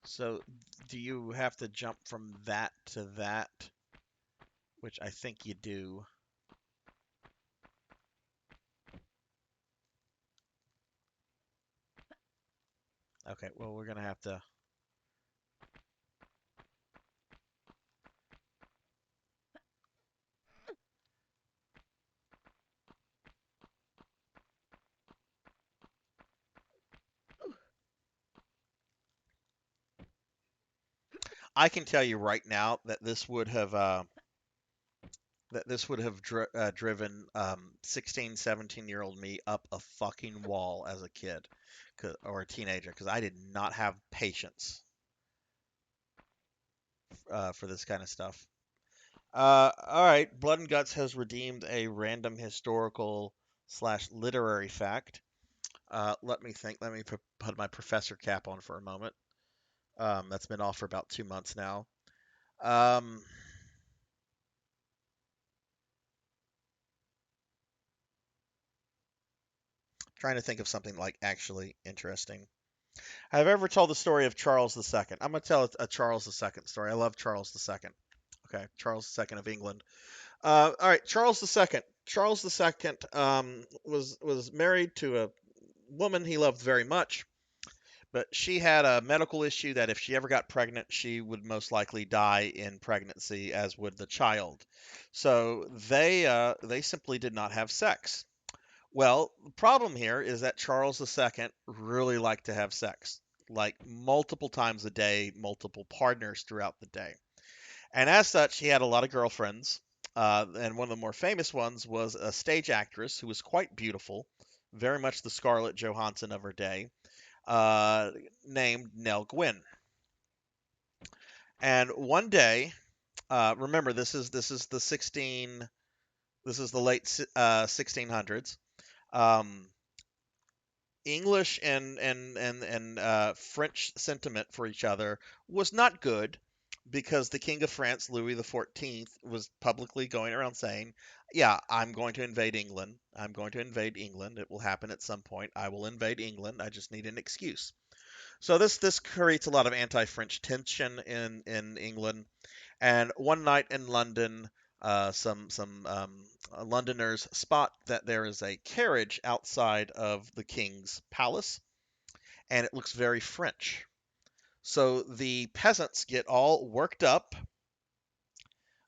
So do you have to jump from that to that? Which I think you do. Okay, well, we're gonna have to. I can tell you right now that this would have driven 16, 17-year-old me up a fucking wall as a kid or a teenager because I did not have patience for this kind of stuff. All right. Blood and Guts has redeemed a random historical slash literary fact. Let me think. Let me put my professor cap on for a moment. That's been off for about 2 months now. Um, Trying to think of something like actually interesting. Have I ever told the story of Charles II? I'm gonna tell a Charles II story. I love Charles II. Okay, Charles II of England. All right, Charles II. Charles II was married to a woman he loved very much, but she had a medical issue that if she ever got pregnant, she would most likely die in pregnancy, as would the child. So they simply did not have sex. Well, the problem here is that Charles II really liked to have sex, like multiple times a day, multiple partners throughout the day. And as such, he had a lot of girlfriends. And one of the more famous ones was a stage actress who was quite beautiful, very much the Scarlett Johansson of her day, uh, named Nell Gwynn. And one day, remember this is the late 1600s. Um, English and French sentiment for each other was not good because the King of France, Louis XIV, was publicly going around saying, "Yeah, I'm going to invade England. I'm going to invade England. It will happen at some point. I will invade England. I just need an excuse." So this creates a lot of anti-French tension in England. And one night in London, some Londoners spot that there is a carriage outside of the king's palace, and it looks very French. So the peasants get all worked up.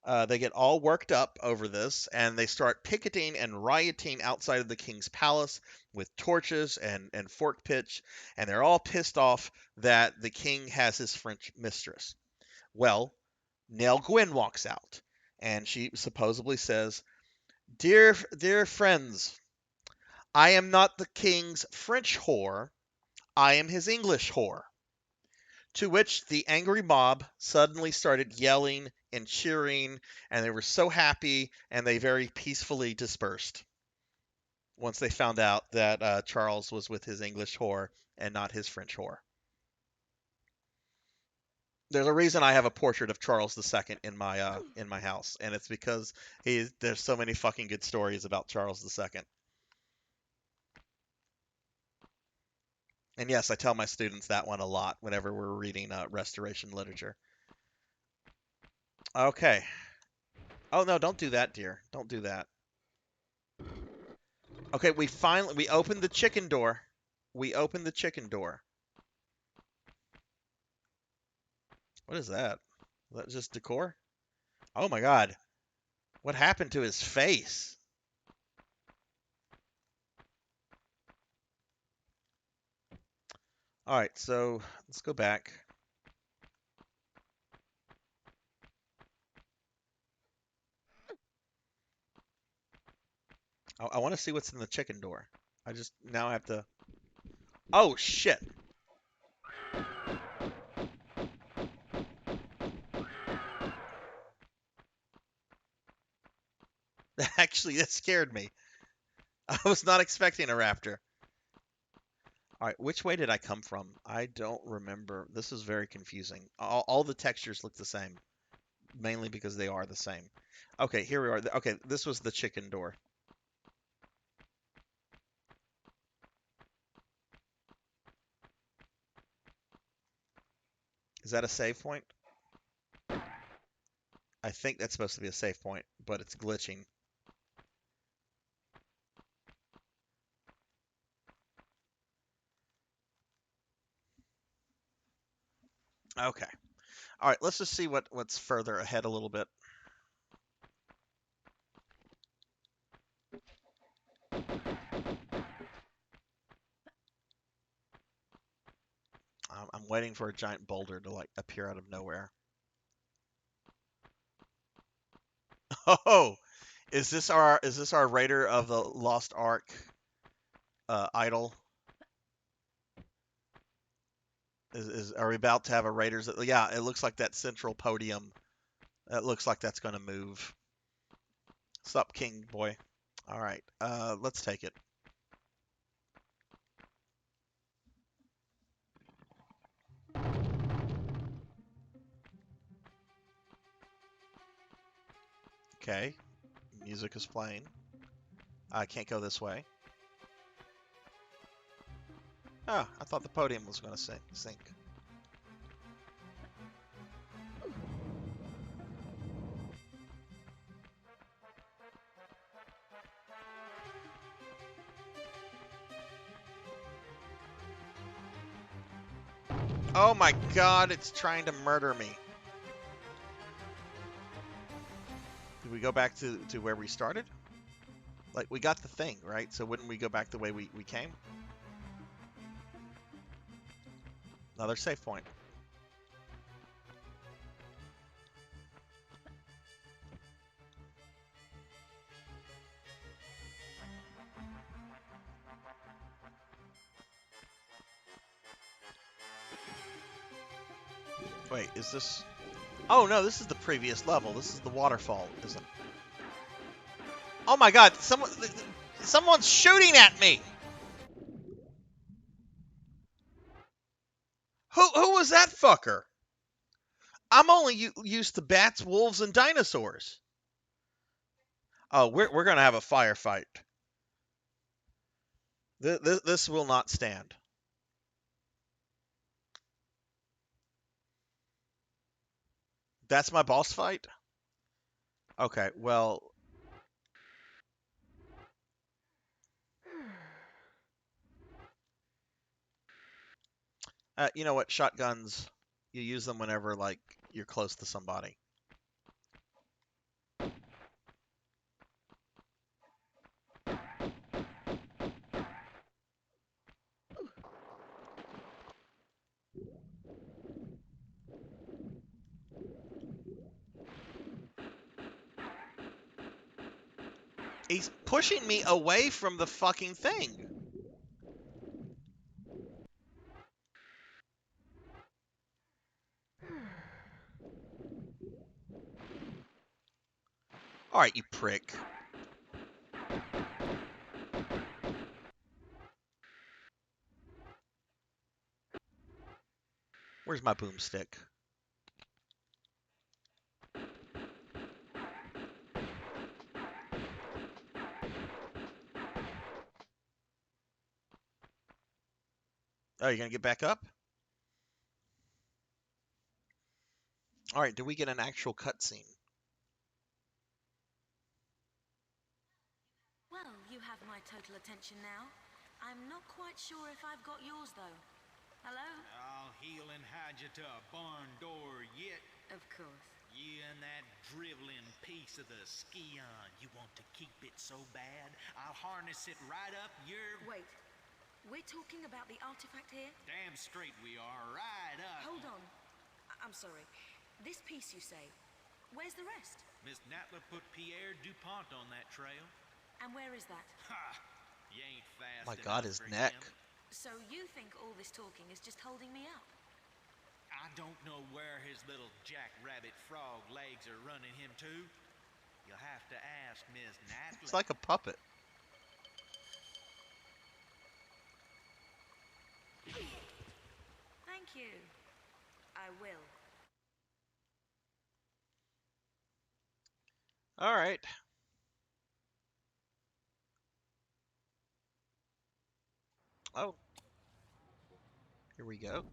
They get all worked up over this, and they start picketing and rioting outside of the king's palace with torches and fork pitch, and they're all pissed off that the king has his French mistress. Well, Nell Gwynn walks out, and she supposedly says, dear friends, I am not the king's French whore, I am his English whore." To which the angry mob suddenly started yelling and cheering, and they were so happy, and they very peacefully dispersed once they found out that Charles was with his English whore and not his French whore. There's a reason I have a portrait of Charles II in my house, and it's because there's so many fucking good stories about Charles II. And yes, I tell my students that one a lot whenever we're reading Restoration literature. Okay. Oh no, don't do that, dear. Don't do that. Okay, we opened the chicken door. We opened the chicken door. What is that? Is that just decor? Oh my god. What happened to his face? All right, so let's go back. I want to see what's in the chicken door. I just now have to. Oh shit! Actually, that scared me. I was not expecting a raptor. All right, which way did I come from? I don't remember. This is very confusing. All the textures look the same, mainly because they are the same. Okay, here we are. Okay, this was the chicken door. Is that a save point? I think that's supposed to be a save point, but it's glitching. Okay. All right, let's just see what's further ahead a little bit. I'm waiting for a giant boulder to like appear out of nowhere. Oh, is this our Raider of the Lost Ark idol? Are we about to have a Raiders? Yeah, it looks like that central podium That looks like that's going to move. Sup, King boy. All right, let's take it. Okay, music is playing. I can't go this way. Oh, I thought the podium was going to sink. Oh my god, it's trying to murder me. Did we go back to where we started? Like, we got the thing, right? So wouldn't we go back the way we came? Another save point. Wait, is this... Oh no, this is the previous level. This is the waterfall, isn't it? Oh my god, someone's shooting at me! Who was that fucker? I'm only used to bats, wolves, and dinosaurs. Oh, we're gonna have a firefight. This will not stand. That's my boss fight? Okay, well... you know what? Shotguns, you use them whenever, like, you're close to somebody. He's pushing me away from the fucking thing. Alright, you prick. Where's my boomstick? Oh, you're gonna get back up? Alright, do we get an actual cutscene? Well, you have my total attention now. I'm not quite sure if I've got yours, though. Hello? I'll heel and hide you to a barn door yet. Of course. You and that driveling piece of the ski-on. You want to keep it so bad, I'll harness it right up your... Wait. We're talking about the artifact here? Damn straight we are. Right up. Hold on. I'm sorry. This piece, you say. Where's the rest? Miss Natler put Pierre DuPont on that trail. And where is that? Ha! You ain't fast My enough god, his for neck. him. So you think all this talking is just holding me up? I don't know where his little jackrabbit frog legs are running him to. You'll have to ask Miss Natler. It's like a puppet. Thank you. I will. Alright. Oh. Here we go.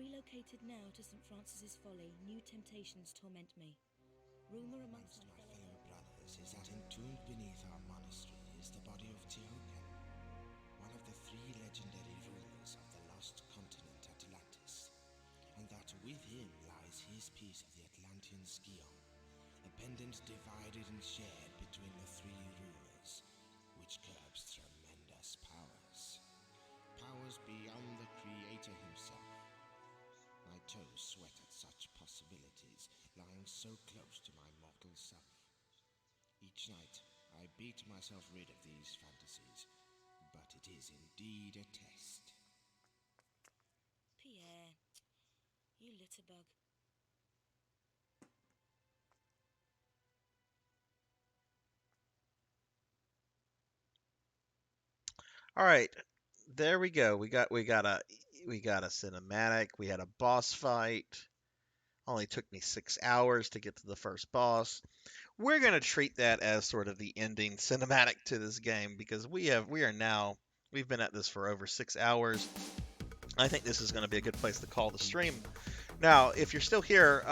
Relocated now to St. Francis's Folly, new temptations torment me. Rumor amongst my fellow brothers is that entombed beneath our monastery is the body of Teokan, one of the 3 legendary rulers of the lost continent Atlantis, and that with him lies his piece of the Atlantean Scion, a pendant divided and shared between the 3 rulers, which curbs tremendous powers. Powers beyond the Creator himself. My toes sweat at such possibilities, lying so close to my mortal self. Each night, I beat myself rid of these fantasies, but it is indeed a test. Pierre, you litterbug. All right, there we go. We got a cinematic. We had a boss fight. Only took me 6 hours to get to the first boss. We're gonna treat that as sort of the ending cinematic to this game because we've been at this for over 6 hours. I think this is going to be a good place to call the stream. Now, if you're still here,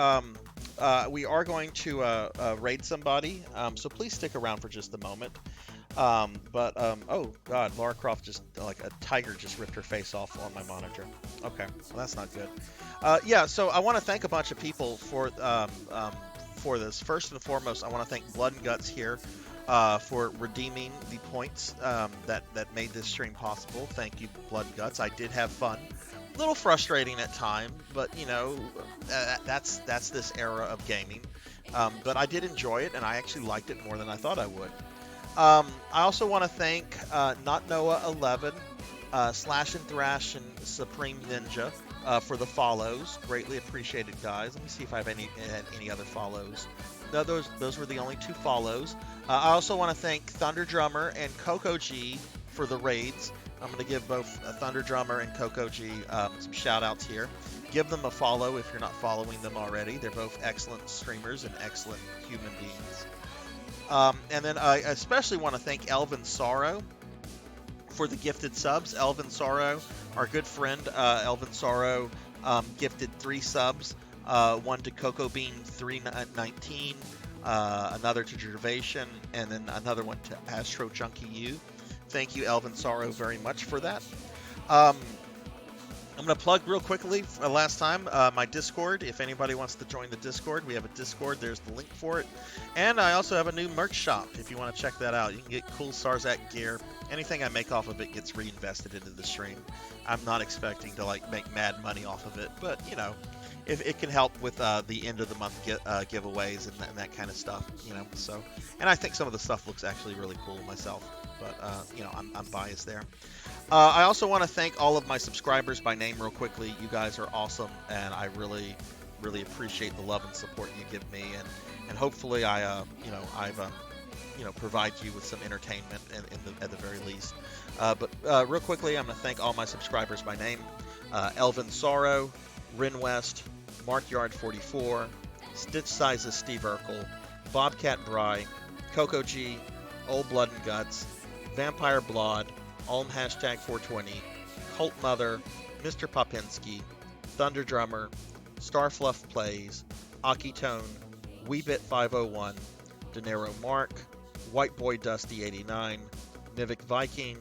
we are going to raid somebody, so please stick around for just a moment. Oh God, Lara Croft just, like a tiger just ripped her face off on my monitor. Okay, well that's not good. Yeah, so I want to thank a bunch of people for this. First and foremost, I want to thank Blood and Guts here for redeeming the points that made this stream possible. Thank you, Blood and Guts. I did have fun. A little frustrating at time, but you know, that's this era of gaming. But I did enjoy it, and I actually liked it more than I thought I would. I also want to thank Not Noah 11, Slash and Thrash, and Supreme Ninja for the follows. Greatly appreciated, guys. Let me see if I have any other follows. No, those were the only 2 follows. I also want to thank Thunder Drummer and Coco G for the raids. I'm going to give both Thunder Drummer and Coco G some shout outs here. Give them a follow if you're not following them already. They're both excellent streamers and excellent human beings. And then I especially want to thank Elvin Sorrow for the gifted subs. Elvin Sorrow, our good friend Elvin Sorrow, gifted 3 subs. One to Coco Bean 319, another to Gervation, and then another one to Astro Junkie U. Thank you, Elvin Sorrow, very much for that. I'm going to plug real quickly last time my Discord. If anybody wants to join the Discord, we have a Discord. There's the link for it. And I also have a new merch shop if you want to check that out. You can get cool Sarzac gear. Anything I make off of it gets reinvested into the stream. I'm not expecting to like make mad money off of it, but you know, if it can help with the end of the month giveaways and that kind of stuff, you know. So, and I think some of the stuff looks actually really cool myself, but you know, I'm biased there. I also want to thank all of my subscribers by name real quickly. You guys are awesome, and I really appreciate the love and support you give me, and hopefully I've provide you with some entertainment at the very least. But real quickly, I'm going to thank all my subscribers by name: Elvin Sorrow, Rin West, Mark Yard 44, Stitch Sizes Steve Urkel, Bobcat Bry, Coco G, Old Blood and Guts, Vampire Blood, Alm Hashtag 420, Cult Mother, Mr. Popinski, Thunder Drummer, Starfluff Plays, Akitone, Weebit 501, Dinero Mark, White Boy Dusty 89, Mivik Viking,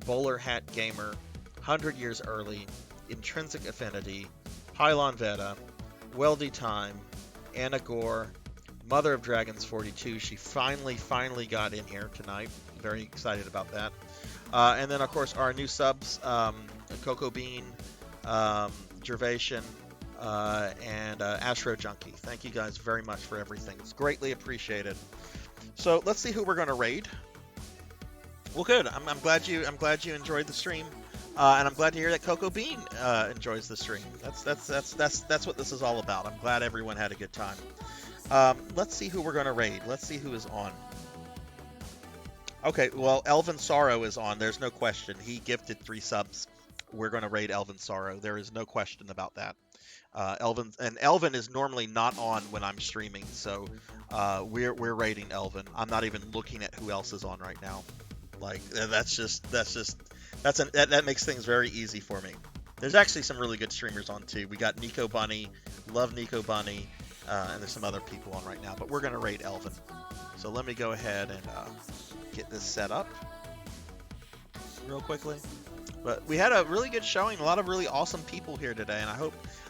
Bowler Hat Gamer, 100 Years Early, Intrinsic Affinity, Pylon Veta, Weldy Time, Anna Gore, Mother of Dragons 42. She finally got in here tonight. Very excited about that. And then, of course, our new subs, Coco Bean, Gervation, and Astro Junkie. Thank you guys very much for everything. It's greatly appreciated. So let's see who we're going to raid. Well, good. I'm glad you enjoyed the stream, and I'm glad to hear that Coco Bean enjoys the stream. That's what this is all about. I'm glad everyone had a good time. Let's see who we're going to raid. Let's see who is on. Okay, well, Elvin Sorrow is on. There's no question. He gifted 3 subs. We're going to raid Elvin Sorrow. There is no question about that. Elvin is normally not on when I'm streaming, so we're raiding Elvin. I'm not even looking at who else is on right now. Like that makes things very easy for me. There's actually some really good streamers on too. We got Nico Bunny, love Nico Bunny, and there's some other people on right now. But we're gonna rate Elvin. So let me go ahead and get this set up real quickly. But we had a really good showing, a lot of really awesome people here today, and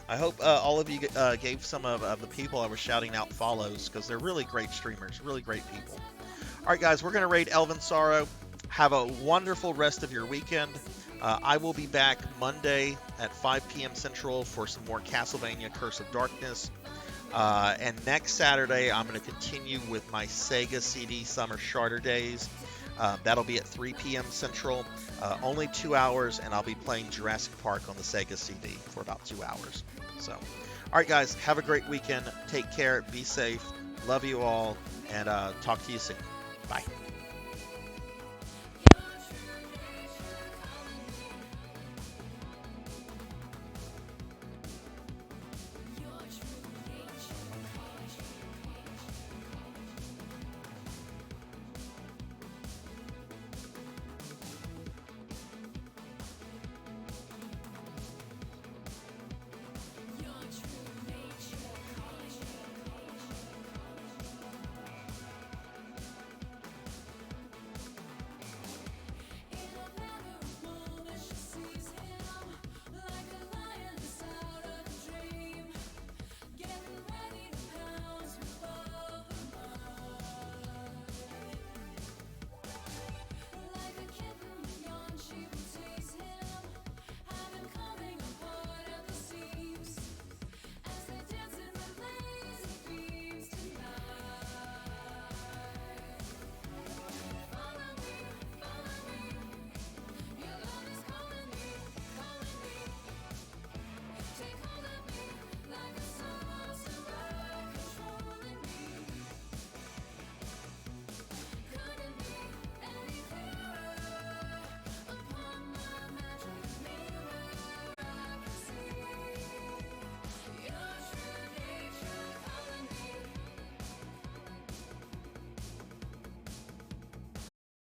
I hope all of you gave some of the people I was shouting out follows, because they're really great streamers, really great people. All right, guys, we're going to rate Elvin Sorrow. Have a wonderful rest of your weekend. I will be back Monday at 5 p.m. Central for some more Castlevania Curse of Darkness. And next Saturday, I'm going to continue with my Sega CD Summer Charter Days. That'll be at 3 p.m. Central, only 2 hours, and I'll be playing Jurassic Park on the Sega CD for about 2 hours. So, all right, guys, have a great weekend. Take care. Be safe. Love you all, and talk to you soon. Bye.